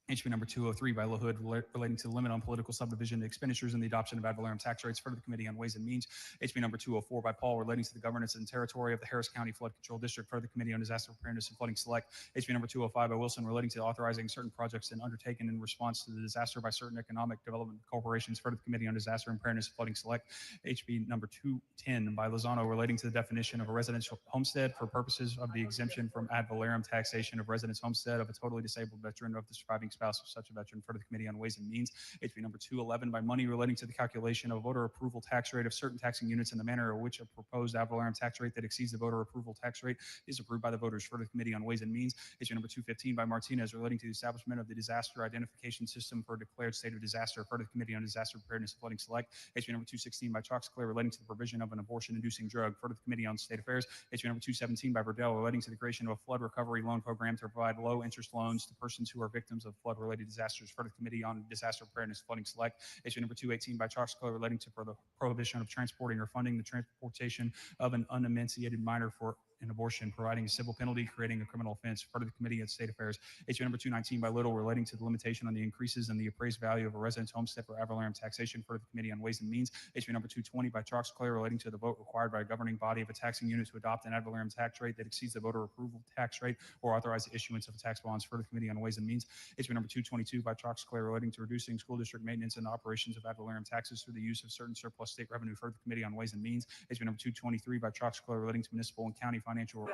Speaker 14: HB number 203 by LaHood relating to the limit on political subdivision expenditures and the adoption of ad valorem tax rates for the Committee on Ways and Means. HB number 204 by Paul relating to the governance and territory of the Harris County Flood Control District for the Committee on Disaster Preparedness and Flooding Select. HB number 205 by Wilson relating to authorizing certain projects and undertaken in response to the disaster by certain economic development corporations for the Committee on Disaster Preparedness and Flooding Select. HB number 210 by Lozano relating to the definition of a residential homestead for purposes of the exemption from ad valorem taxation of residence homestead of a totally disabled veteran of the surviving spouse of such a veteran for the Committee on Ways and Means. HB number 211 by money relating to the calculation of voter approval tax rate of certain taxing units in the manner in which a proposed ad valorem tax rate that exceeds the voter approval tax rate is approved by the voters for the Committee on Ways and Means. HB number 215 by Martinez relating to the establishment of the disaster identification system for a declared state of disaster for the Committee on Disaster Preparedness and Flooding Select. HB number 216 by Chalks-Clay relating to the provision of an abortion-inducing drug for the Committee on State Affairs. HB number 217 by Verdell relating to the creation of a flood recovery loan program to provide low-interest loans to persons who are victims of flood-related disasters for the Committee on Disaster Preparedness and Flooding Select. HB number 218 by Chalks-Clay relating to the prohibition of transporting or funding the transportation of an unemancipated minor for an abortion, providing a civil penalty, creating a criminal offense for the Committee on State Affairs. HB number 219 by Little relating to the limitation on the increases in the appraised value of a resident's homestead for ad valorem taxation for the Committee on Ways and Means. HB number 220 by Chalks-Clay relating to the vote required by a governing body of a taxing unit to adopt an ad valorem tax rate that exceeds the voter approval tax rate or authorize the issuance of tax bonds for the Committee on Ways and Means. HB number 222 by Chalks-Clay relating to reducing school district maintenance and operations of ad valorem taxes through the use of certain surplus state revenue for the Committee on Ways and Means. HB number 223 by Chalks-Clay relating to municipal and county financial.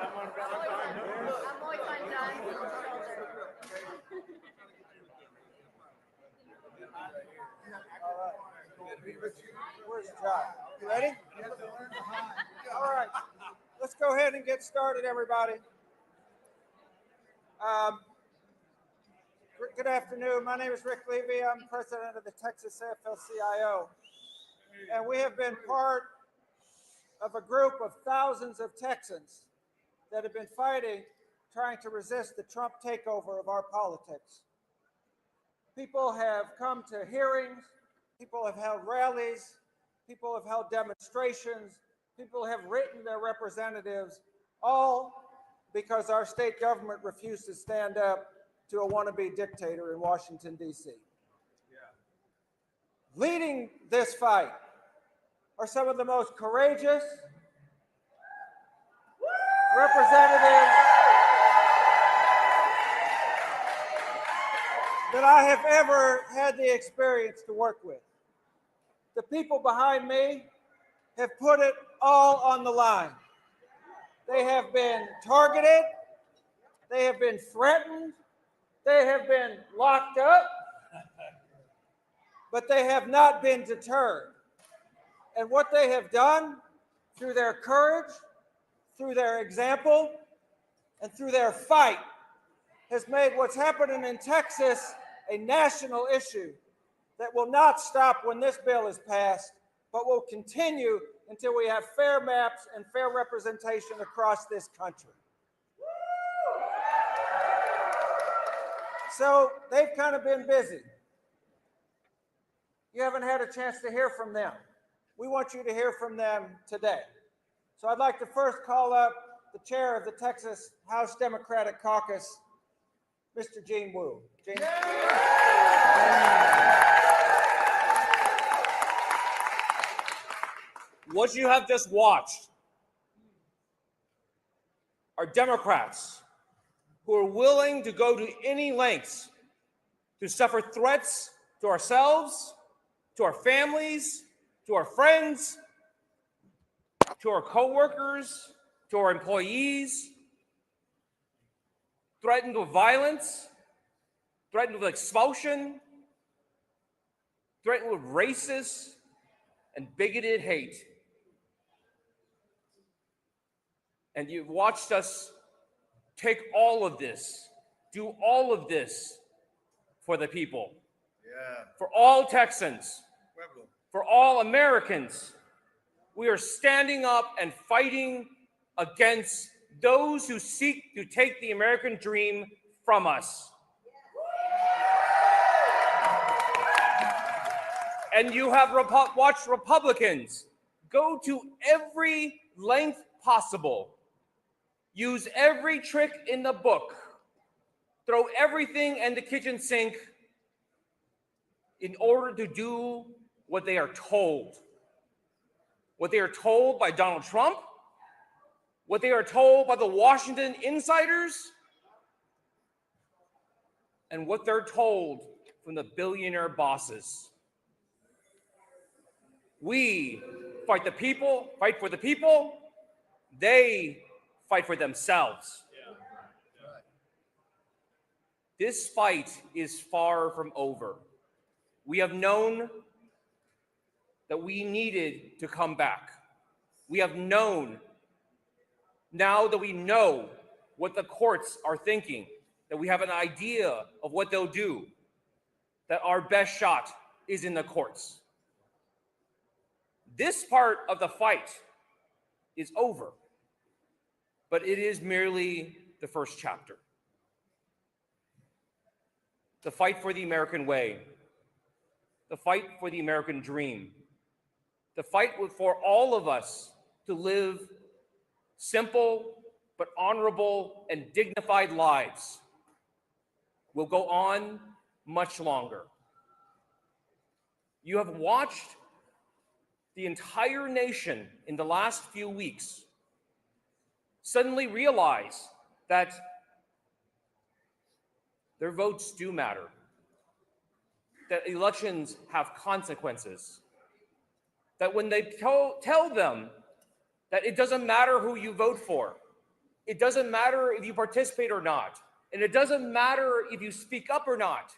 Speaker 4: Where's John? You ready? All right. Let's go ahead and get started, everybody. Good afternoon. My name is Rick Levy. I'm president of the Texas AFL-CIO. And we have been part of a group of thousands of Texans that have been fighting, trying to resist the Trump takeover of our politics. People have come to hearings, people have held rallies, people have held demonstrations, people have written their representatives, all because our state government refused to stand up to a wannabe dictator in Washington, D.C. Leading this fight are some of the most courageous representatives that I have ever had the experience to work with. The people behind me have put it all on the line. They have been targeted, they have been threatened, they have been locked up, but they have not been deterred. And what they have done through their courage, through their example, and through their fight has made what's happening in Texas a national issue that will not stop when this bill is passed, but will continue until we have fair maps and fair representation across this country. So they've kind of been busy. You haven't had a chance to hear from them. We want you to hear from them today. So I'd like to first call up the chair of the Texas House Democratic Caucus, Mr. Gene Wu. Gene.
Speaker 22: What you have just watched are Democrats who are willing to go to any lengths to suffer threats to ourselves, to our families, to our friends, to our coworkers, to our employees, threatened with violence, threatened with expulsion, threatened with racist and bigoted hate. And you've watched us take all of this, do all of this for the people, for all Texans, for all Americans. We are standing up and fighting against those who seek to take the American dream from us. And you have watched Republicans go to every length possible, use every trick in the book, throw everything in the kitchen sink in order to do what they are told. What they are told by Donald Trump, what they are told by the Washington insiders, and what they're told from the billionaire bosses. We fight the people, fight for the people. They fight for themselves. This fight is far from over. We have known that we needed to come back. We have known, now that we know what the courts are thinking, that we have an idea of what they'll do, that our best shot is in the courts. This part of the fight is over, but it is merely the first chapter. The fight for the American way, the fight for the American dream, the fight for all of us to live simple but honorable and dignified lives will go on much longer. You have watched the entire nation in the last few weeks suddenly realize that their votes do matter, that elections have consequences, that when they tell them that it doesn't matter who you vote for, it doesn't matter if you participate or not, and it doesn't matter if you speak up or not,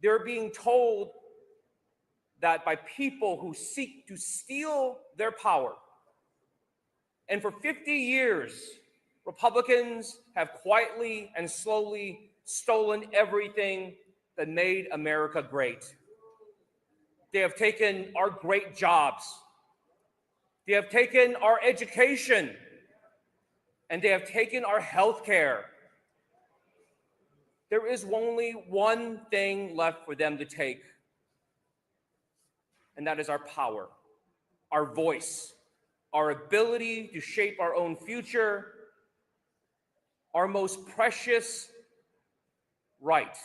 Speaker 22: they're being told that by people who seek to steal their power. And for 50 years, Republicans have quietly and slowly stolen everything that made America great. They have taken our great jobs. They have taken our education. And they have taken our health care. There is only one thing left for them to take, and that is our power, our voice, our ability to shape our own future, our most precious right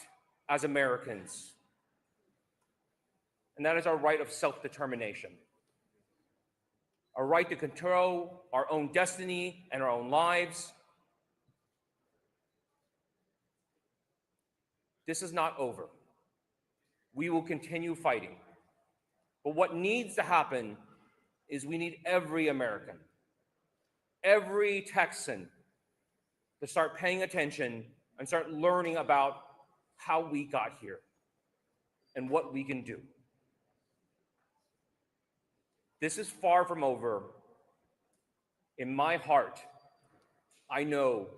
Speaker 22: as Americans. And that is our right of self-determination, our right to control our own destiny and our own lives. This is not over. We will continue fighting. But what needs to happen is we need every American, every Texan to start paying attention and start learning about how we got here and what we can do. This is far from over. In my heart, I know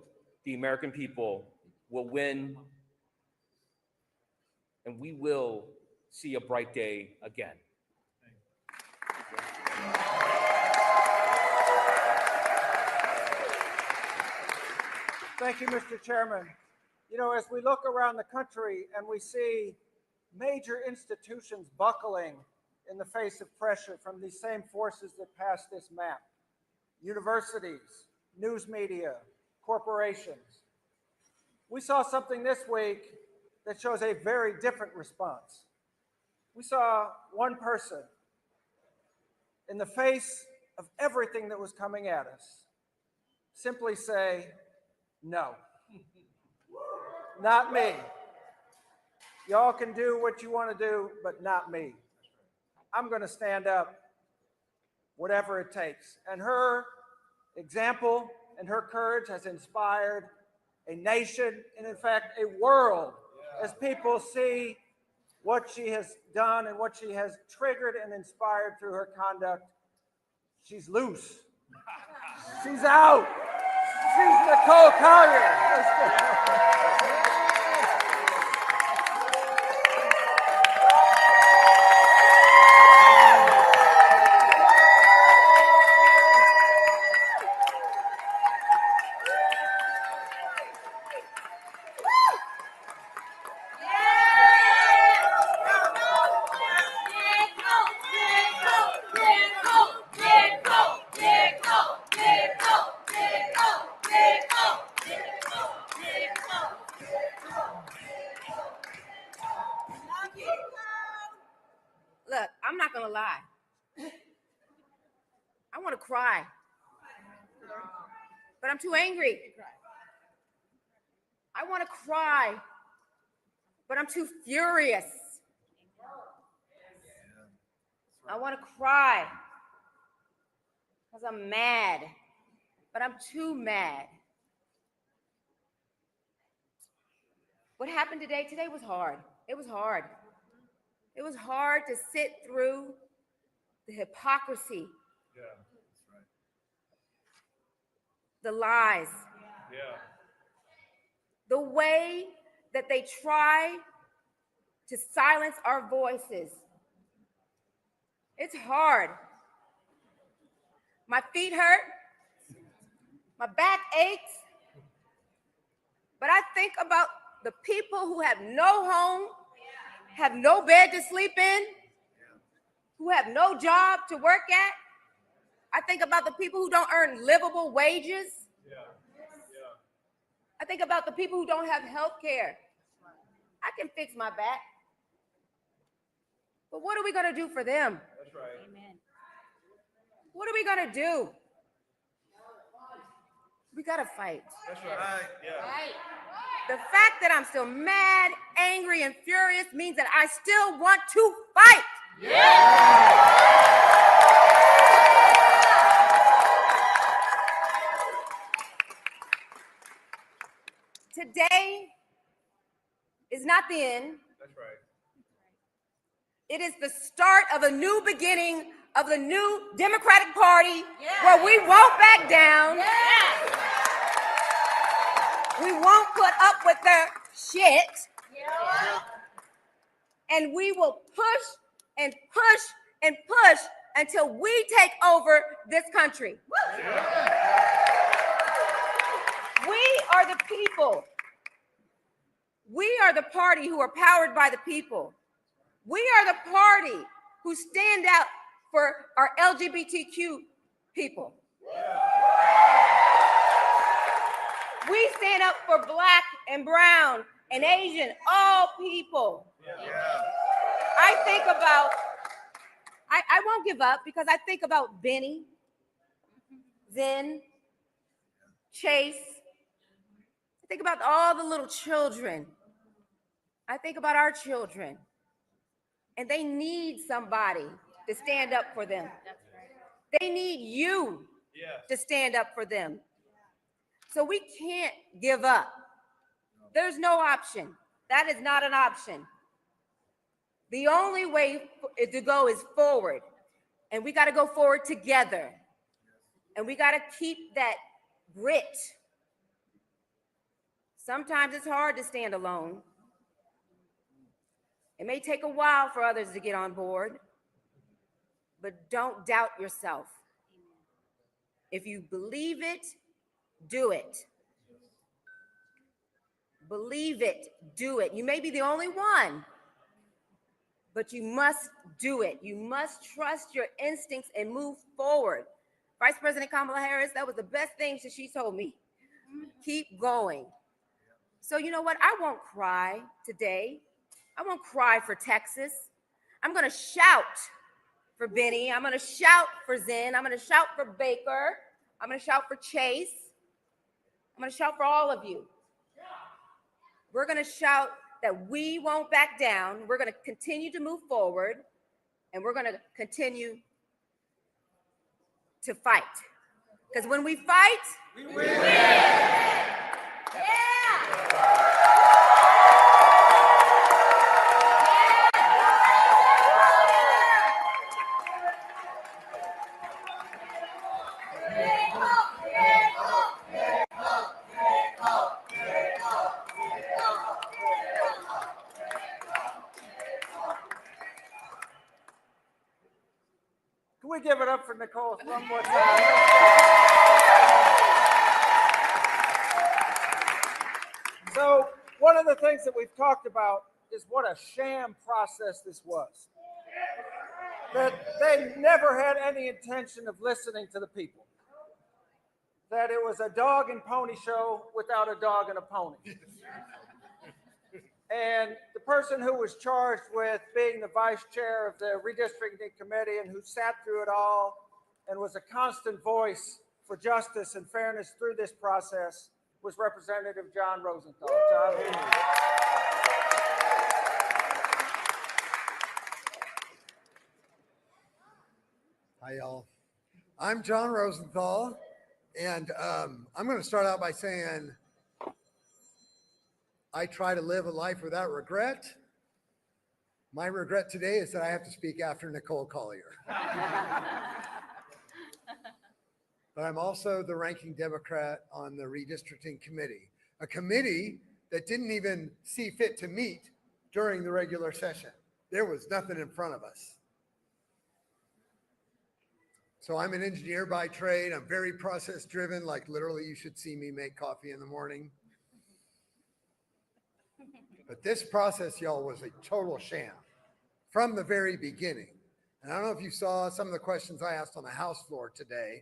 Speaker 22: the American people will win, and we will see a bright day again.
Speaker 4: Thank you, Mr. Chairman. You know, as we look around the country and we see major institutions buckling in the face of pressure from these same forces that passed this map, universities, news media, corporations, we saw something this week that shows a very different response. We saw one person, in the face of everything that was coming at us, simply say, no, not me. Y'all can do what you want to do, but not me. I'm going to stand up, whatever it takes. And her example and her courage has inspired a nation and, in fact, a world as people see what she has done and what she has triggered and inspired through her conduct. She's loose. She's out. She's Nicole Collier.
Speaker 15: Look, I'm not gonna lie. I want to cry, but I'm too angry. I want to cry, but I'm too furious. I want to cry because I'm mad, but I'm too mad. What happened today? Today was hard. It was hard. It was hard to sit through the hypocrisy, the lies, the way that they try to silence our voices. It's hard. My feet hurt, my back aches, but I think about the people who have no home, have no bed to sleep in, who have no job to work at. I think about the people who don't earn livable wages. I think about the people who don't have health care. I can fix my back. But what are we going to do for them?
Speaker 5: That's right.
Speaker 15: Amen. What are we going to do? We got to fight.
Speaker 5: That's right. Yeah.
Speaker 15: Right. The fact that I'm still mad, angry, and furious means that I still want to fight. Today is not the end.
Speaker 5: That's right.
Speaker 15: It is the start of a new beginning of the new Democratic Party where we won't back down. We won't put up with their shit. And we will push and push and push until we take over this country. We are the people. We are the party who are powered by the people. We are the party who stand out for our LGBTQ people. We stand up for Black and brown and Asian, all people. I think about, I won't give up because I think about Benny, Zen, Chase. I think about all the little children. I think about our children. And they need somebody to stand up for them. They need you to stand up for them. So we can't give up. There's no option. That is not an option. The only way to go is forward. And we got to go forward together. And we got to keep that grit. Sometimes it's hard to stand alone. It may take a while for others to get on board, but don't doubt yourself. If you believe it, do it. Believe it, do it. You may be the only one, but you must do it. You must trust your instincts and move forward. Vice President Kamala Harris, that was the best thing that she told me. Keep going. So you know what? I won't cry today. I won't cry for Texas. I'm going to shout for Benny. I'm going to shout for Zen. I'm going to shout for Baker. I'm going to shout for Chase. I'm going to shout for all of you. We're going to shout that we won't back down. We're going to continue to move forward, and we're going to continue to fight. Because when we fight, we win. Yeah.
Speaker 4: Can we give it up for Nicole one more time? So one of the things that we've talked about is what a sham process this was. That they never had any intention of listening to the people. That it was a dog and pony show without a dog and a pony. And the person who was charged with being the vice chair of the Redistricting Committee and who sat through it all and was a constant voice for justice and fairness through this process was Representative John Rosenthal. John, here you are.
Speaker 2: Hi, y'all. I'm John Rosenthal, and I'm going to start out by saying I try to live a life without regret. My regret today is that I have to speak after Nicole Collier. But I'm also the ranking Democrat on the Redistricting Committee, a committee that didn't even see fit to meet during the regular session. There was nothing in front of us. So I'm an engineer by trade. I'm very process driven, like literally you should see me make coffee in the morning. But this process, y'all, was a total sham from the very beginning. And I don't know if you saw some of the questions I asked on the House floor today,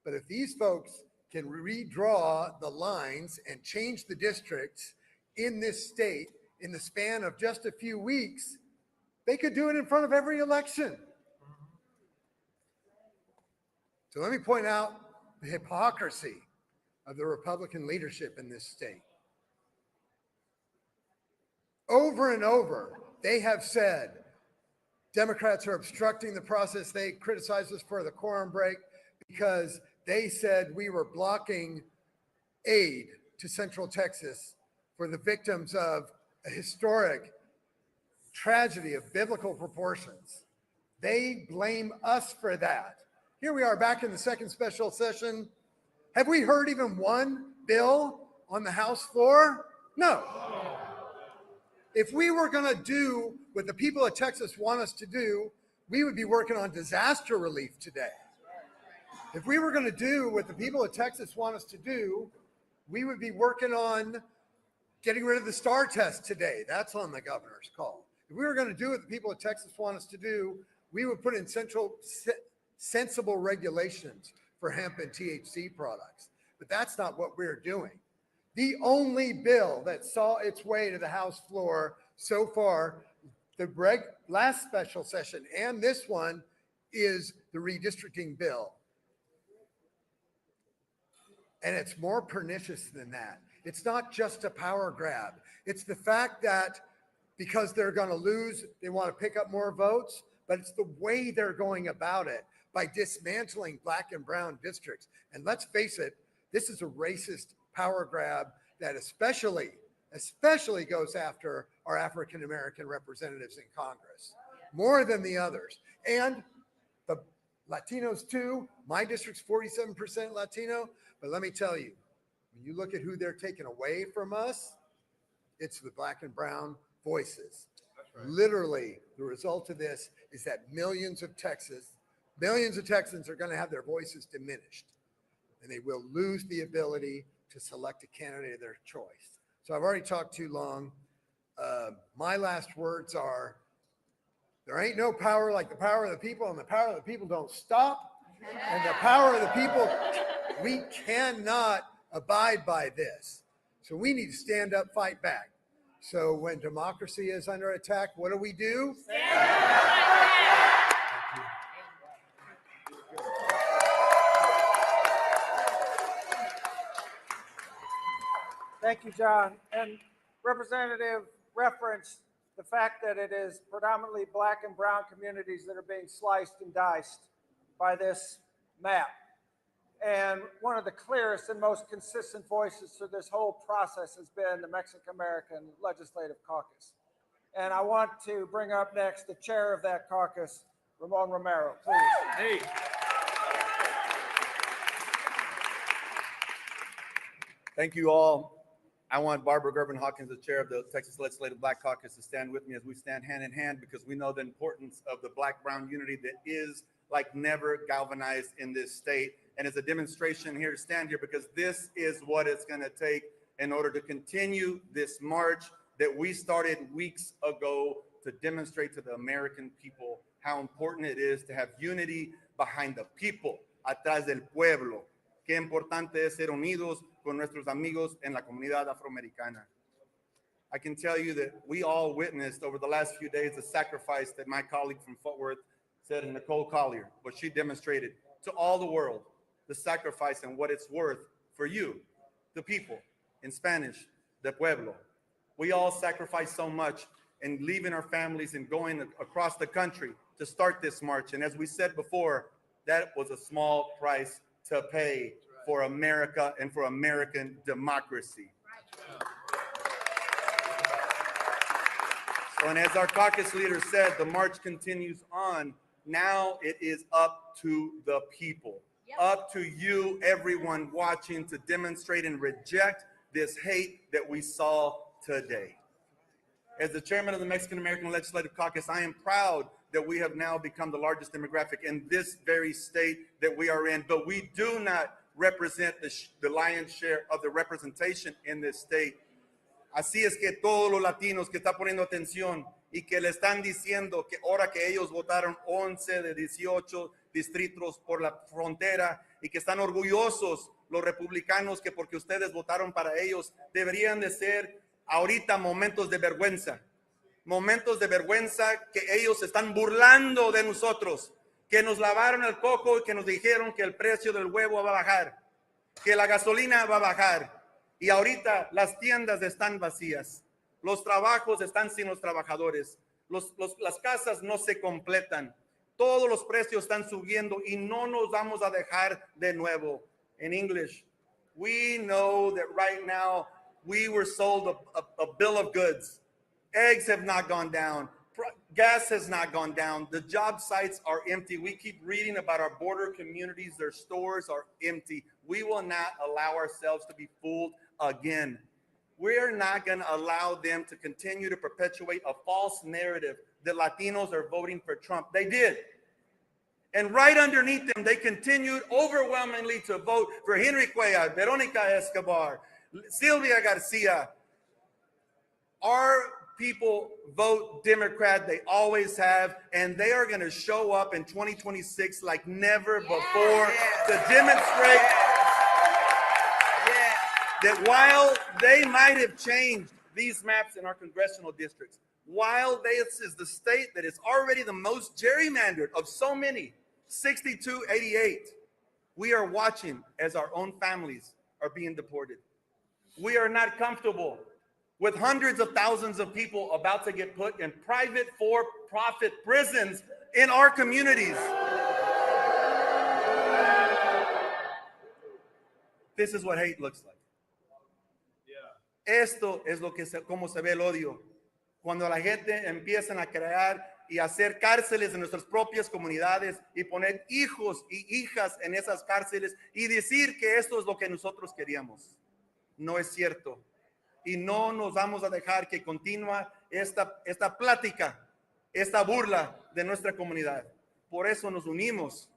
Speaker 2: but if these folks can redraw the lines and change the districts in this state in the span of just a few weeks, they could do it in front of every election. So let me point out the hypocrisy of the Republican leadership in this state. Over and over, they have said Democrats are obstructing the process. They criticized us for the quorum break because they said we were blocking aid to Central Texas for the victims of a historic tragedy of biblical proportions. They blame us for that. Here we are back in the second special session. Have we heard even one bill on the House floor? No. If we were going to do what the people of Texas want us to do, we would be working on disaster relief today. If we were going to do what the people of Texas want us to do, we would be working on getting rid of the STAR test today. That's on the governor's call. If we were going to do what the people of Texas want us to do, we would put in sensible regulations for hemp and THC products. But that's not what we're doing. The only bill that saw its way to the House floor so far, the last special session and this one, is the redistricting bill. And it's more pernicious than that. It's not just a power grab. It's the fact that because they're going to lose, they want to pick up more votes, but it's the way they're going about it by dismantling black and brown districts. And let's face it, this is a racist power grab that especially goes after our African-American representatives in Congress, more than the others. And the Latinos too. My district's 47% Latino, but let me tell you, when you look at who they're taking away from us, it's the black and brown voices. Right. Literally, the result of this is that millions of Texans are going to have their voices diminished, and they will lose the ability to select a candidate of their choice. So I've already talked too long. My last words are, there ain't no power like the power of the people, and the power of the people don't stop. And the power of the people, we cannot abide by this. So we need to stand up, fight back. So when democracy is under attack, what do we do?
Speaker 4: Thank you, John. And Representative referenced the fact that it is predominantly black and brown communities that are being sliced and diced by this map. And one of the clearest and most consistent voices through this whole process has been the Mexican American Legislative Caucus. And I want to bring up next the chair of that caucus, Ramon Romero, please.
Speaker 22: Hey.
Speaker 3: Thank you all. I want Barbara Gerben-Hawkins, the chair of the Texas Legislative Black Caucus, to stand with me as we stand hand in hand, because we know the importance of the black-brown unity that is like never galvanized in this state. And it's a demonstration here to stand here, because this is what it's going to take in order to continue this march that we started weeks ago to demonstrate to the American people how important it is to have unity behind the people, atrás del pueblo. Qué importante es ser unidos con nuestros amigos en la comunidad afroamericana. I can tell you that we all witnessed over the last few days the sacrifice that my colleague from Fort Worth said, and Nicole Collier, what she demonstrated to all the world, the sacrifice and what it's worth for you, the people, in Spanish, the pueblo. We all sacrificed so much in leaving our families and going across the country to start this march. And as we said before, that was a small price to pay for America and for American democracy. And as our caucus leader said, the march continues on. Now it is up to the people, up to you, everyone watching, to demonstrate and reject this hate that we saw today. As the chairman of the Mexican American Legislative Caucus, I am proud that we have now become the largest demographic in this very state that we are in, but we do not represent the lion's share of the representation in this state. Así es que todos los latinos que están poniendo atención y que le están diciendo que ahora que ellos votaron 11 de 18 distritos por la frontera y que están orgullosos los republicanos que porque ustedes votaron para ellos, deberían de ser ahorita momentos de vergüenza que ellos están burlando de nosotros, que nos lavaron el coco y que nos dijeron que el precio del huevo va a bajar, que la gasolina va a bajar. Y ahorita las tiendas están vacías, los trabajos están sin los trabajadores, las casas no se completan, todos los precios están subiendo y no nos vamos a dejar de nuevo. In English, we know that right now we were sold a bill of goods. Eggs have not gone down. Gas has not gone down. The job sites are empty. We keep reading about our border communities. Their stores are empty. We will not allow ourselves to be fooled again. We're not going to allow them to continue to perpetuate a false narrative that Latinos are voting for Trump. They did. And right underneath them, they continued overwhelmingly to vote for Henry Cuellar, Veronica Escobar, Sylvia Garcia. Our people vote Democrat. They always have, and they are going to show up in 2026 like never before to demonstrate that while they might have changed these maps in our congressional districts, while this is the state that is already the most gerrymandered of so many, 62-88, we are watching as our own families are being deported. We are not comfortable with hundreds of thousands of people about to get put in private for-profit prisons in our communities. This is what hate looks like. Esto es lo que como se ve el odio. Cuando la gente empiezan a crear y hacer cárceles en nuestras propias comunidades y poner hijos y hijas en esas cárceles y decir que esto es lo que nosotros queríamos. No es cierto. Y no nos vamos a dejar que continúe esta plática, esta burla de nuestra comunidad. Por eso nos unimos,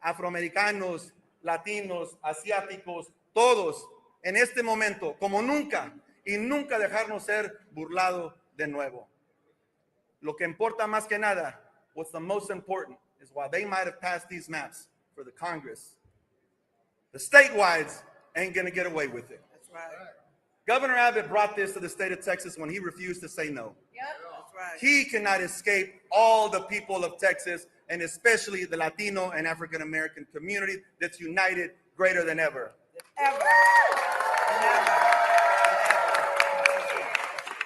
Speaker 3: afroamericanos, latinos, asiáticos, todos en este momento, como nunca, y nunca dejarnos ser burlado de nuevo. Lo que importa más que nada, what's the most important, is while they might have passed these maps for the Congress, the statewides ain't gonna get away with it.
Speaker 16: That's right.
Speaker 3: Governor Abbott brought this to the state of Texas when he refused to say no.
Speaker 16: Yep. That's right.
Speaker 3: He cannot escape all the people of Texas, and especially the Latino and African American community that's united greater than ever.
Speaker 16: Ever.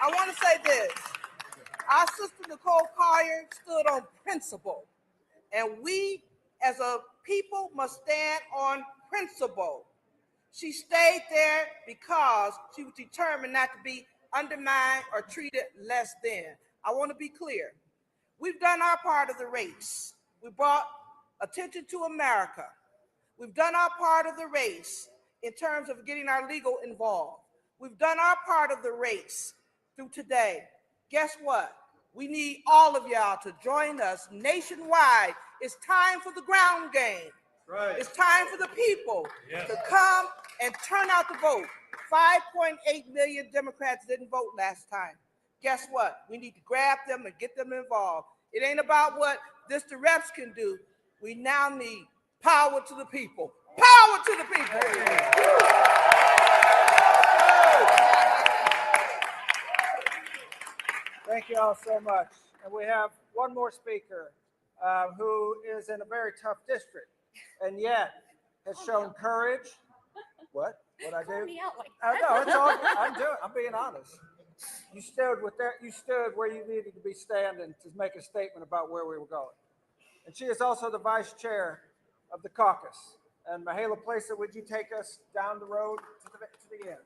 Speaker 16: I want to say this. Our sister Nicole Collier stood on principle, and we as a people must stand on principle. She stayed there because she was determined not to be undermined or treated less than. I want to be clear. We've done our part of the race. We brought attention to America. We've done our part of the race in terms of getting our legal involved. We've done our part of the race through today. Guess what? We need all of y'all to join us nationwide. It's time for the ground game.
Speaker 3: Right.
Speaker 16: It's time for the people to come and turn out to vote. 5.8 million Democrats didn't vote last time. Guess what? We need to grab them and get them involved. It ain't about what district reps can do. We now need power to the people. Power to the people.
Speaker 4: Thank you all so much. And we have one more speaker who is in a very tough district and yet has shown courage. What? What I do? No, it's all. I'm being honest. You stood You stood where you needed to be standing to make a statement about where we were going. And she is also the vice chair of the caucus. And Mihaela Plesa, would you take us down the road to the end?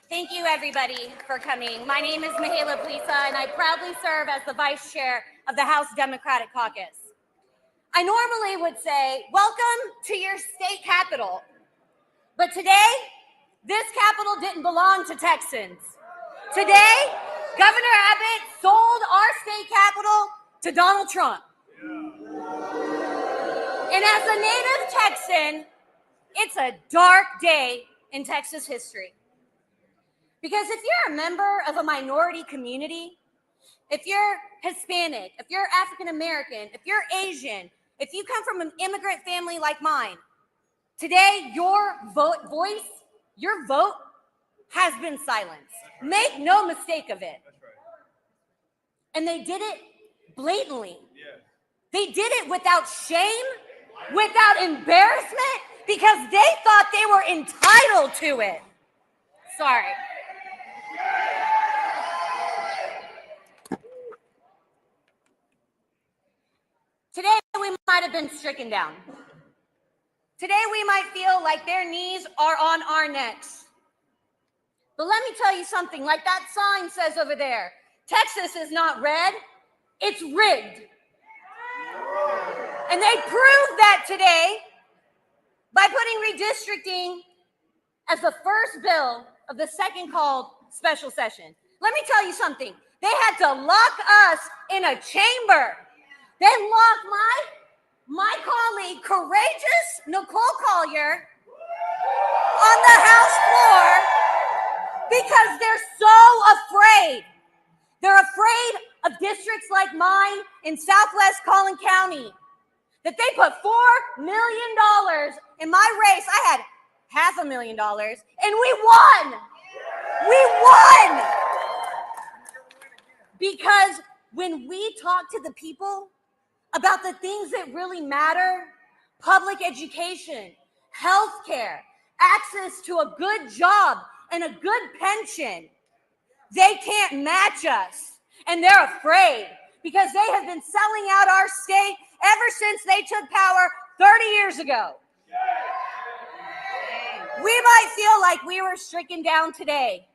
Speaker 13: Thank you, everybody, for coming. My name is Mihaela Plisa, and I proudly serve as the vice chair of the House Democratic Caucus. I normally would say, welcome to your state capital. But today, this capital didn't belong to Texans. Today, Governor Abbott sold our state capital to Donald Trump. And as a native Texan, it's a dark day in Texas history. Because if you're a member of a minority community, if you're Hispanic, if you're African American, if you're Asian, if you come from an immigrant family like mine, today your vote has been silenced. Make no mistake of it. And they did it blatantly. They did it without shame, without embarrassment, because they thought they were entitled to it. Sorry. Today we might have been stricken down. Today we might feel like their knees are on our necks. But let me tell you something, like that sign says over there, Texas is not red, it's rigged. And they proved that today by putting redistricting as the first bill of the second called special session. Let me tell you something, they had to lock us in a chamber. They locked my colleague, courageous Nicole Collier, on the House floor because they're so afraid. They're afraid of districts like mine in Southwest Collin County, that they put $4 million in my race. I had $500,000 and we won. We won. Because when we talk to the people about the things that really matter, public education, healthcare, access to a good job and a good pension, they can't match us. And they're afraid because they have been selling out our state ever since they took power 30 years ago. We might feel like we were stricken down today,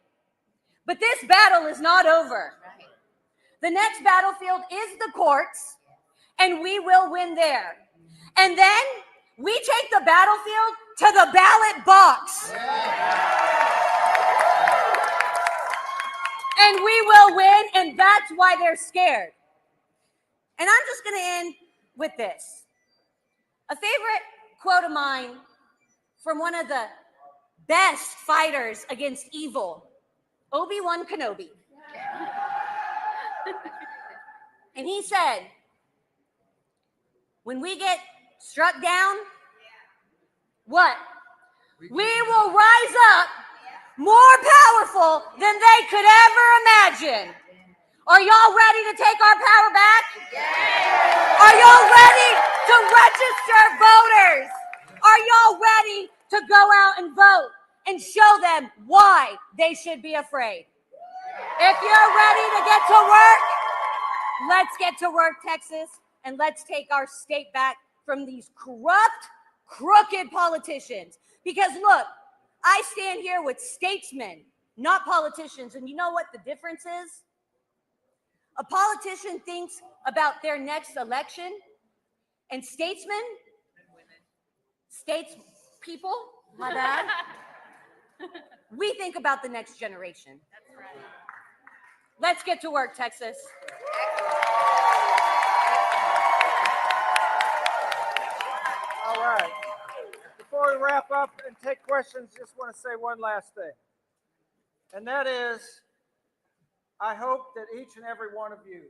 Speaker 13: but this battle is not over. The next battlefield is the courts, and we will win there. And then we take the battlefield to the ballot box. And we will win, and that's why they're scared. And I'm just going to end with this. A favorite quote of mine from one of the best fighters against evil, Obi-Wan Kenobi. And he said, when we get struck down, what? We will rise up more powerful than they could ever imagine. Are y'all ready to take our power back? Are y'all ready to register voters? Are y'all ready to go out and vote and show them why they should be afraid? If you're ready to get to work, let's get to work, Texas, and let's take our state back from these corrupt, crooked politicians. Because look, I stand here with statesmen, not politicians. And you know what the difference is? A politician thinks about their next election, and statesmen, statespeople, my bad, we think about the next generation. That's right. Let's get to work, Texas.
Speaker 4: All right. Before we wrap up and take questions, just want to say one last thing. And that is, I hope that each and every one of you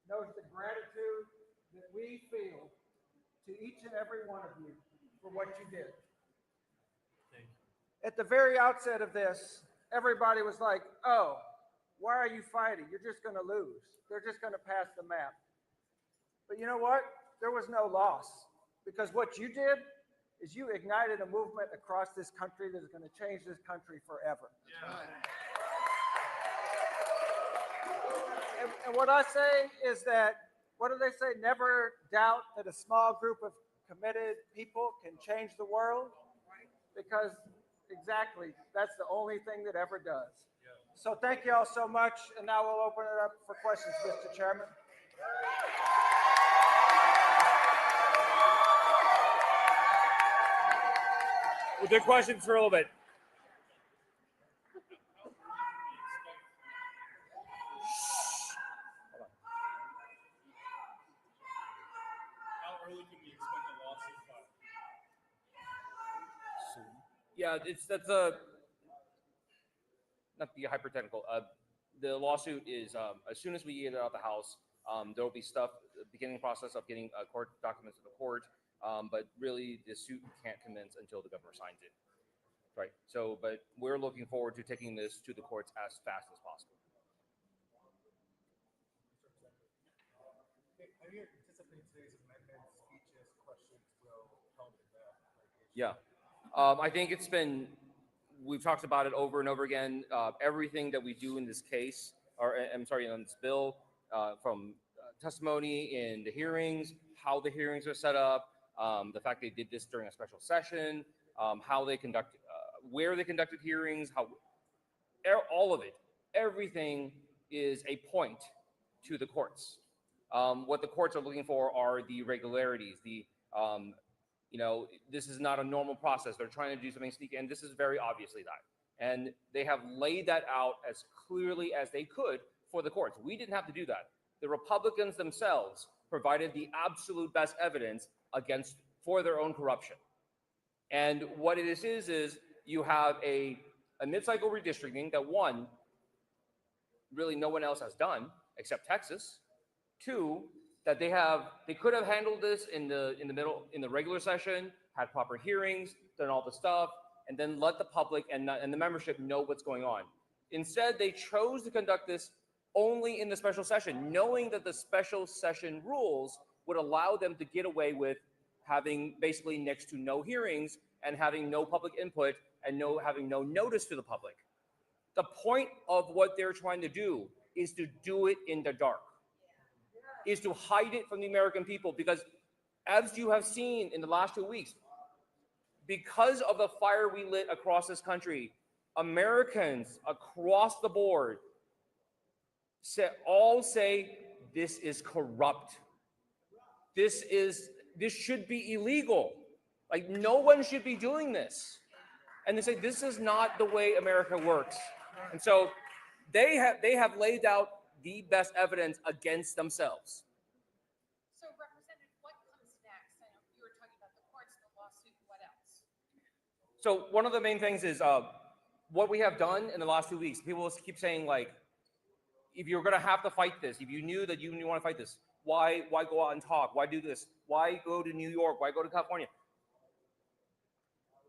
Speaker 4: knows the gratitude that we feel to each and every one of you for what you did. At the very outset of this, everybody was like, oh, why are you fighting? You're just going to lose. They're just going to pass the map. But you know what? There was no loss, because what you did is you ignited a movement across this country that is going to change this country forever. And what I say is that, what do they say? Never doubt that a small group of committed people can change the world, because exactly. That's the only thing that ever does. So thank you all so much. And now we'll open it up for questions, Mr. Chairman.
Speaker 22: We'll do questions for a little bit.
Speaker 11: How early can we expect a lawsuit filed?
Speaker 22: Yeah, that's not to be hyper-technical. The lawsuit is as soon as we get it out of the House, there will be stuff, the beginning process of getting court documents to the court, but really the suit can't commence until the governor signs it. Right. So, but we're looking forward to taking this to the courts as fast as possible.
Speaker 11: How do you anticipate today's amendment speeches, questions will help in that litigation?
Speaker 22: Yeah. I think we've talked about it over and over again. Everything that we do in this case, or I'm sorry, on this bill, from testimony in the hearings, how the hearings are set up, the fact they did this during a special session, how they conduct, where they conducted hearings, all of it, everything is a point to the courts. What the courts are looking for are the irregularities, this is not a normal process. They're trying to do something sneaky, and this is very obviously that. And they have laid that out as clearly as they could for the courts. We didn't have to do that. The Republicans themselves provided the absolute best evidence for their own corruption. And what it is you have a mid-cycle redistricting that, one, really no one else has done except Texas. Two, that they could have handled this in the regular session, had proper hearings, done all the stuff, and then let the public and the membership know what's going on. Instead, they chose to conduct this only in the special session, knowing that the special session rules would allow them to get away with having basically next to no hearings and having no public input and having no notice to the public. The point of what they're trying to do is to do it in the dark, is to hide it from the American people, because as you have seen in the last 2 weeks, because of the fire we lit across this country, Americans across the board all say this is corrupt. This should be illegal. Like, no one should be doing this. And they say this is not the way America works. And so they have laid out the best evidence against themselves.
Speaker 21: So, Representative, what comes next? I know you were talking about the courts, the lawsuit, what else?
Speaker 22: So one of the main things is what we have done in the last 2 weeks. People keep saying, like, if you're going to have to fight this, if you knew that you want to fight this, why go out and talk? Why do this? Why go to New York? Why go to California?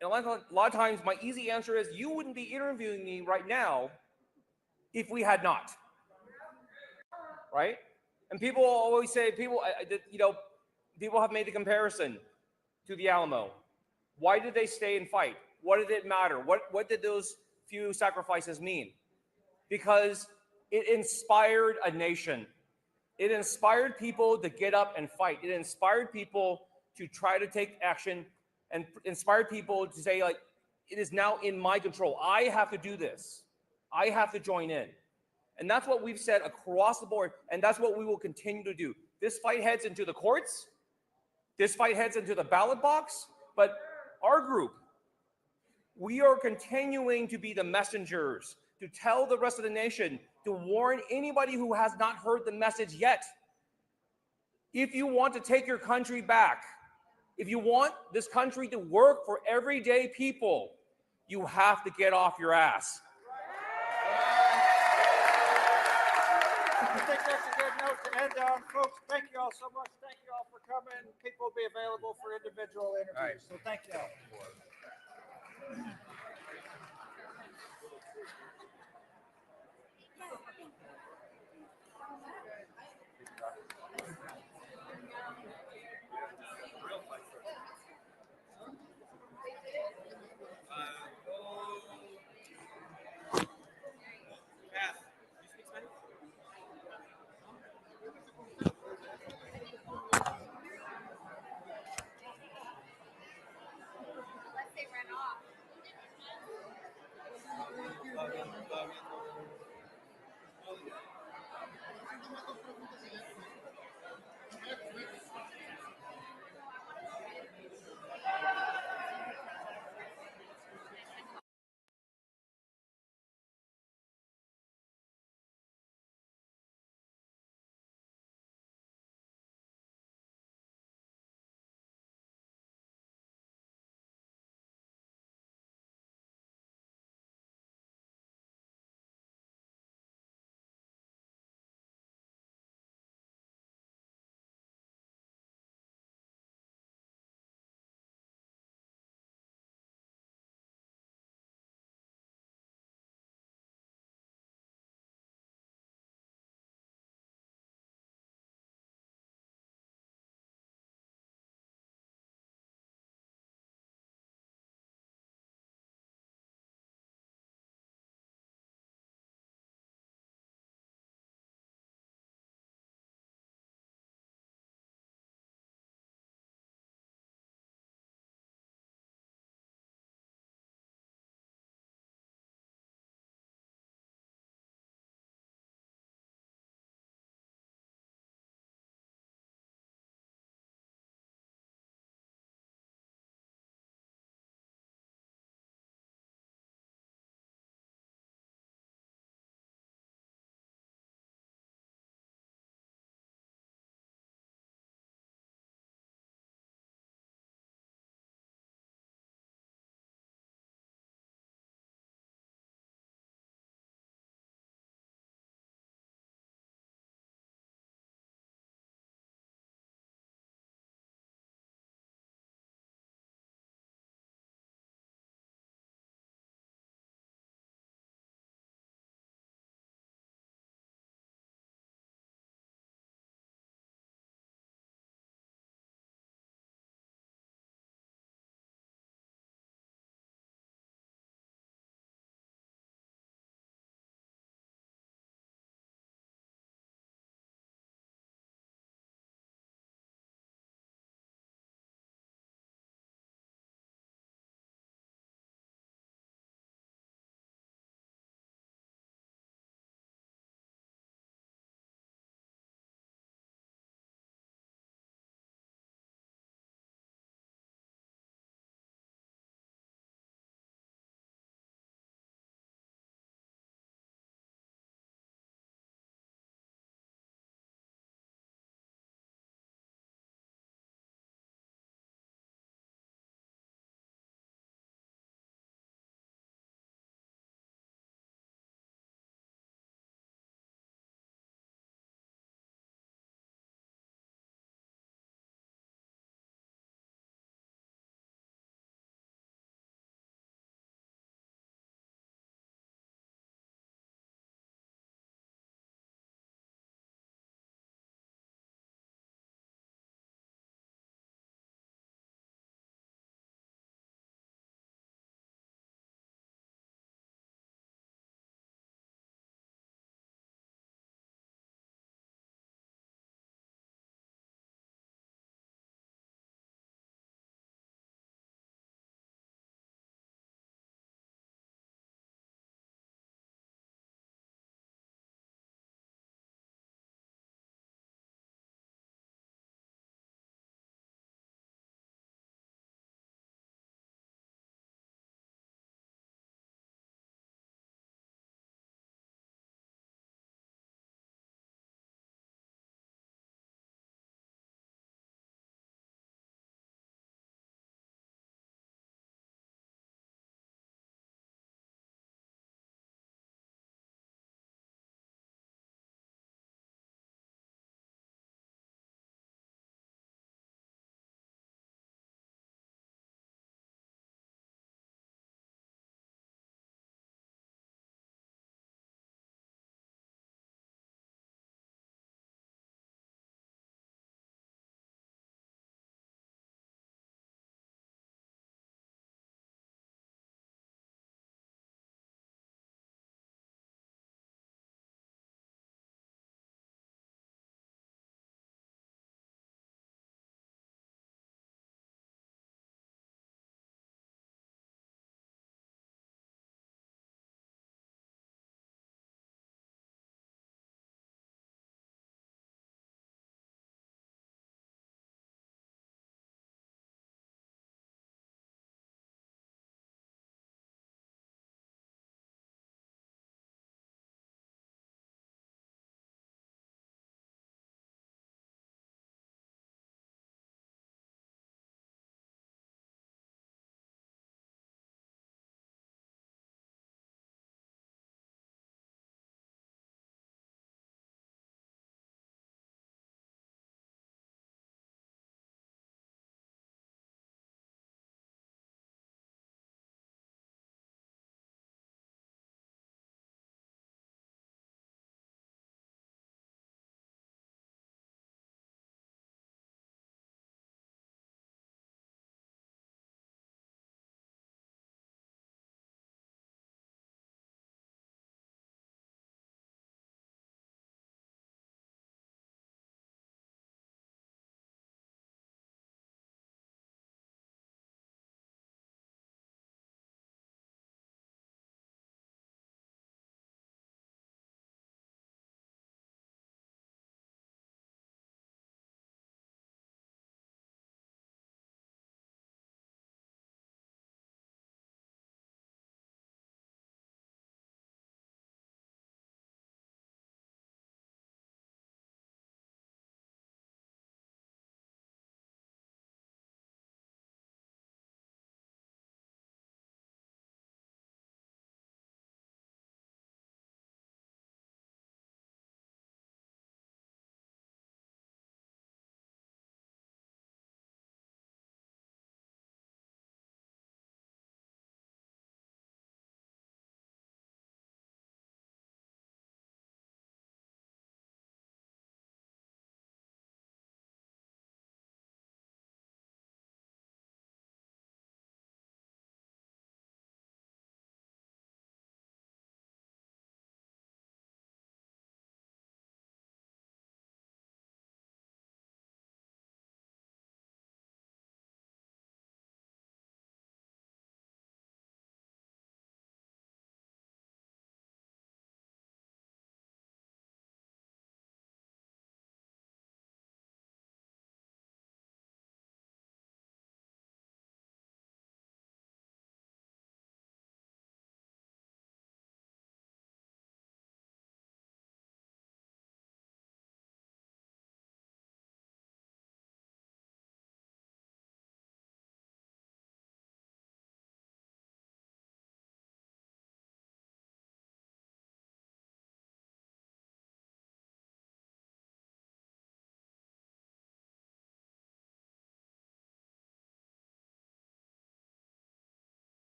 Speaker 22: And a lot of times, my easy answer is you wouldn't be interviewing me right now if we had not. Right? And people always say, people have made the comparison to the Alamo. Why did they stay and fight? What did it matter? What did those few sacrifices mean? Because it inspired a nation. It inspired people to get up and fight. It inspired people to try to take action, and inspired people to say, like, it is now in my control. I have to do this. I have to join in. And that's what we've said across the board, and that's what we will continue to do. This fight heads into the courts. This fight heads into the ballot box. But our group, we are continuing to be the messengers, to tell the rest of the nation, to warn anybody who has not heard the message yet. If you want to take your country back, if you want this country to work for everyday people, you have to get off your ass.
Speaker 4: I think that's a good note to end on, folks. Thank you all so much. Thank you all for coming. People will be available for individual interviews. So thank you all.
Speaker 21: Unless they ran off.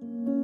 Speaker 1: you.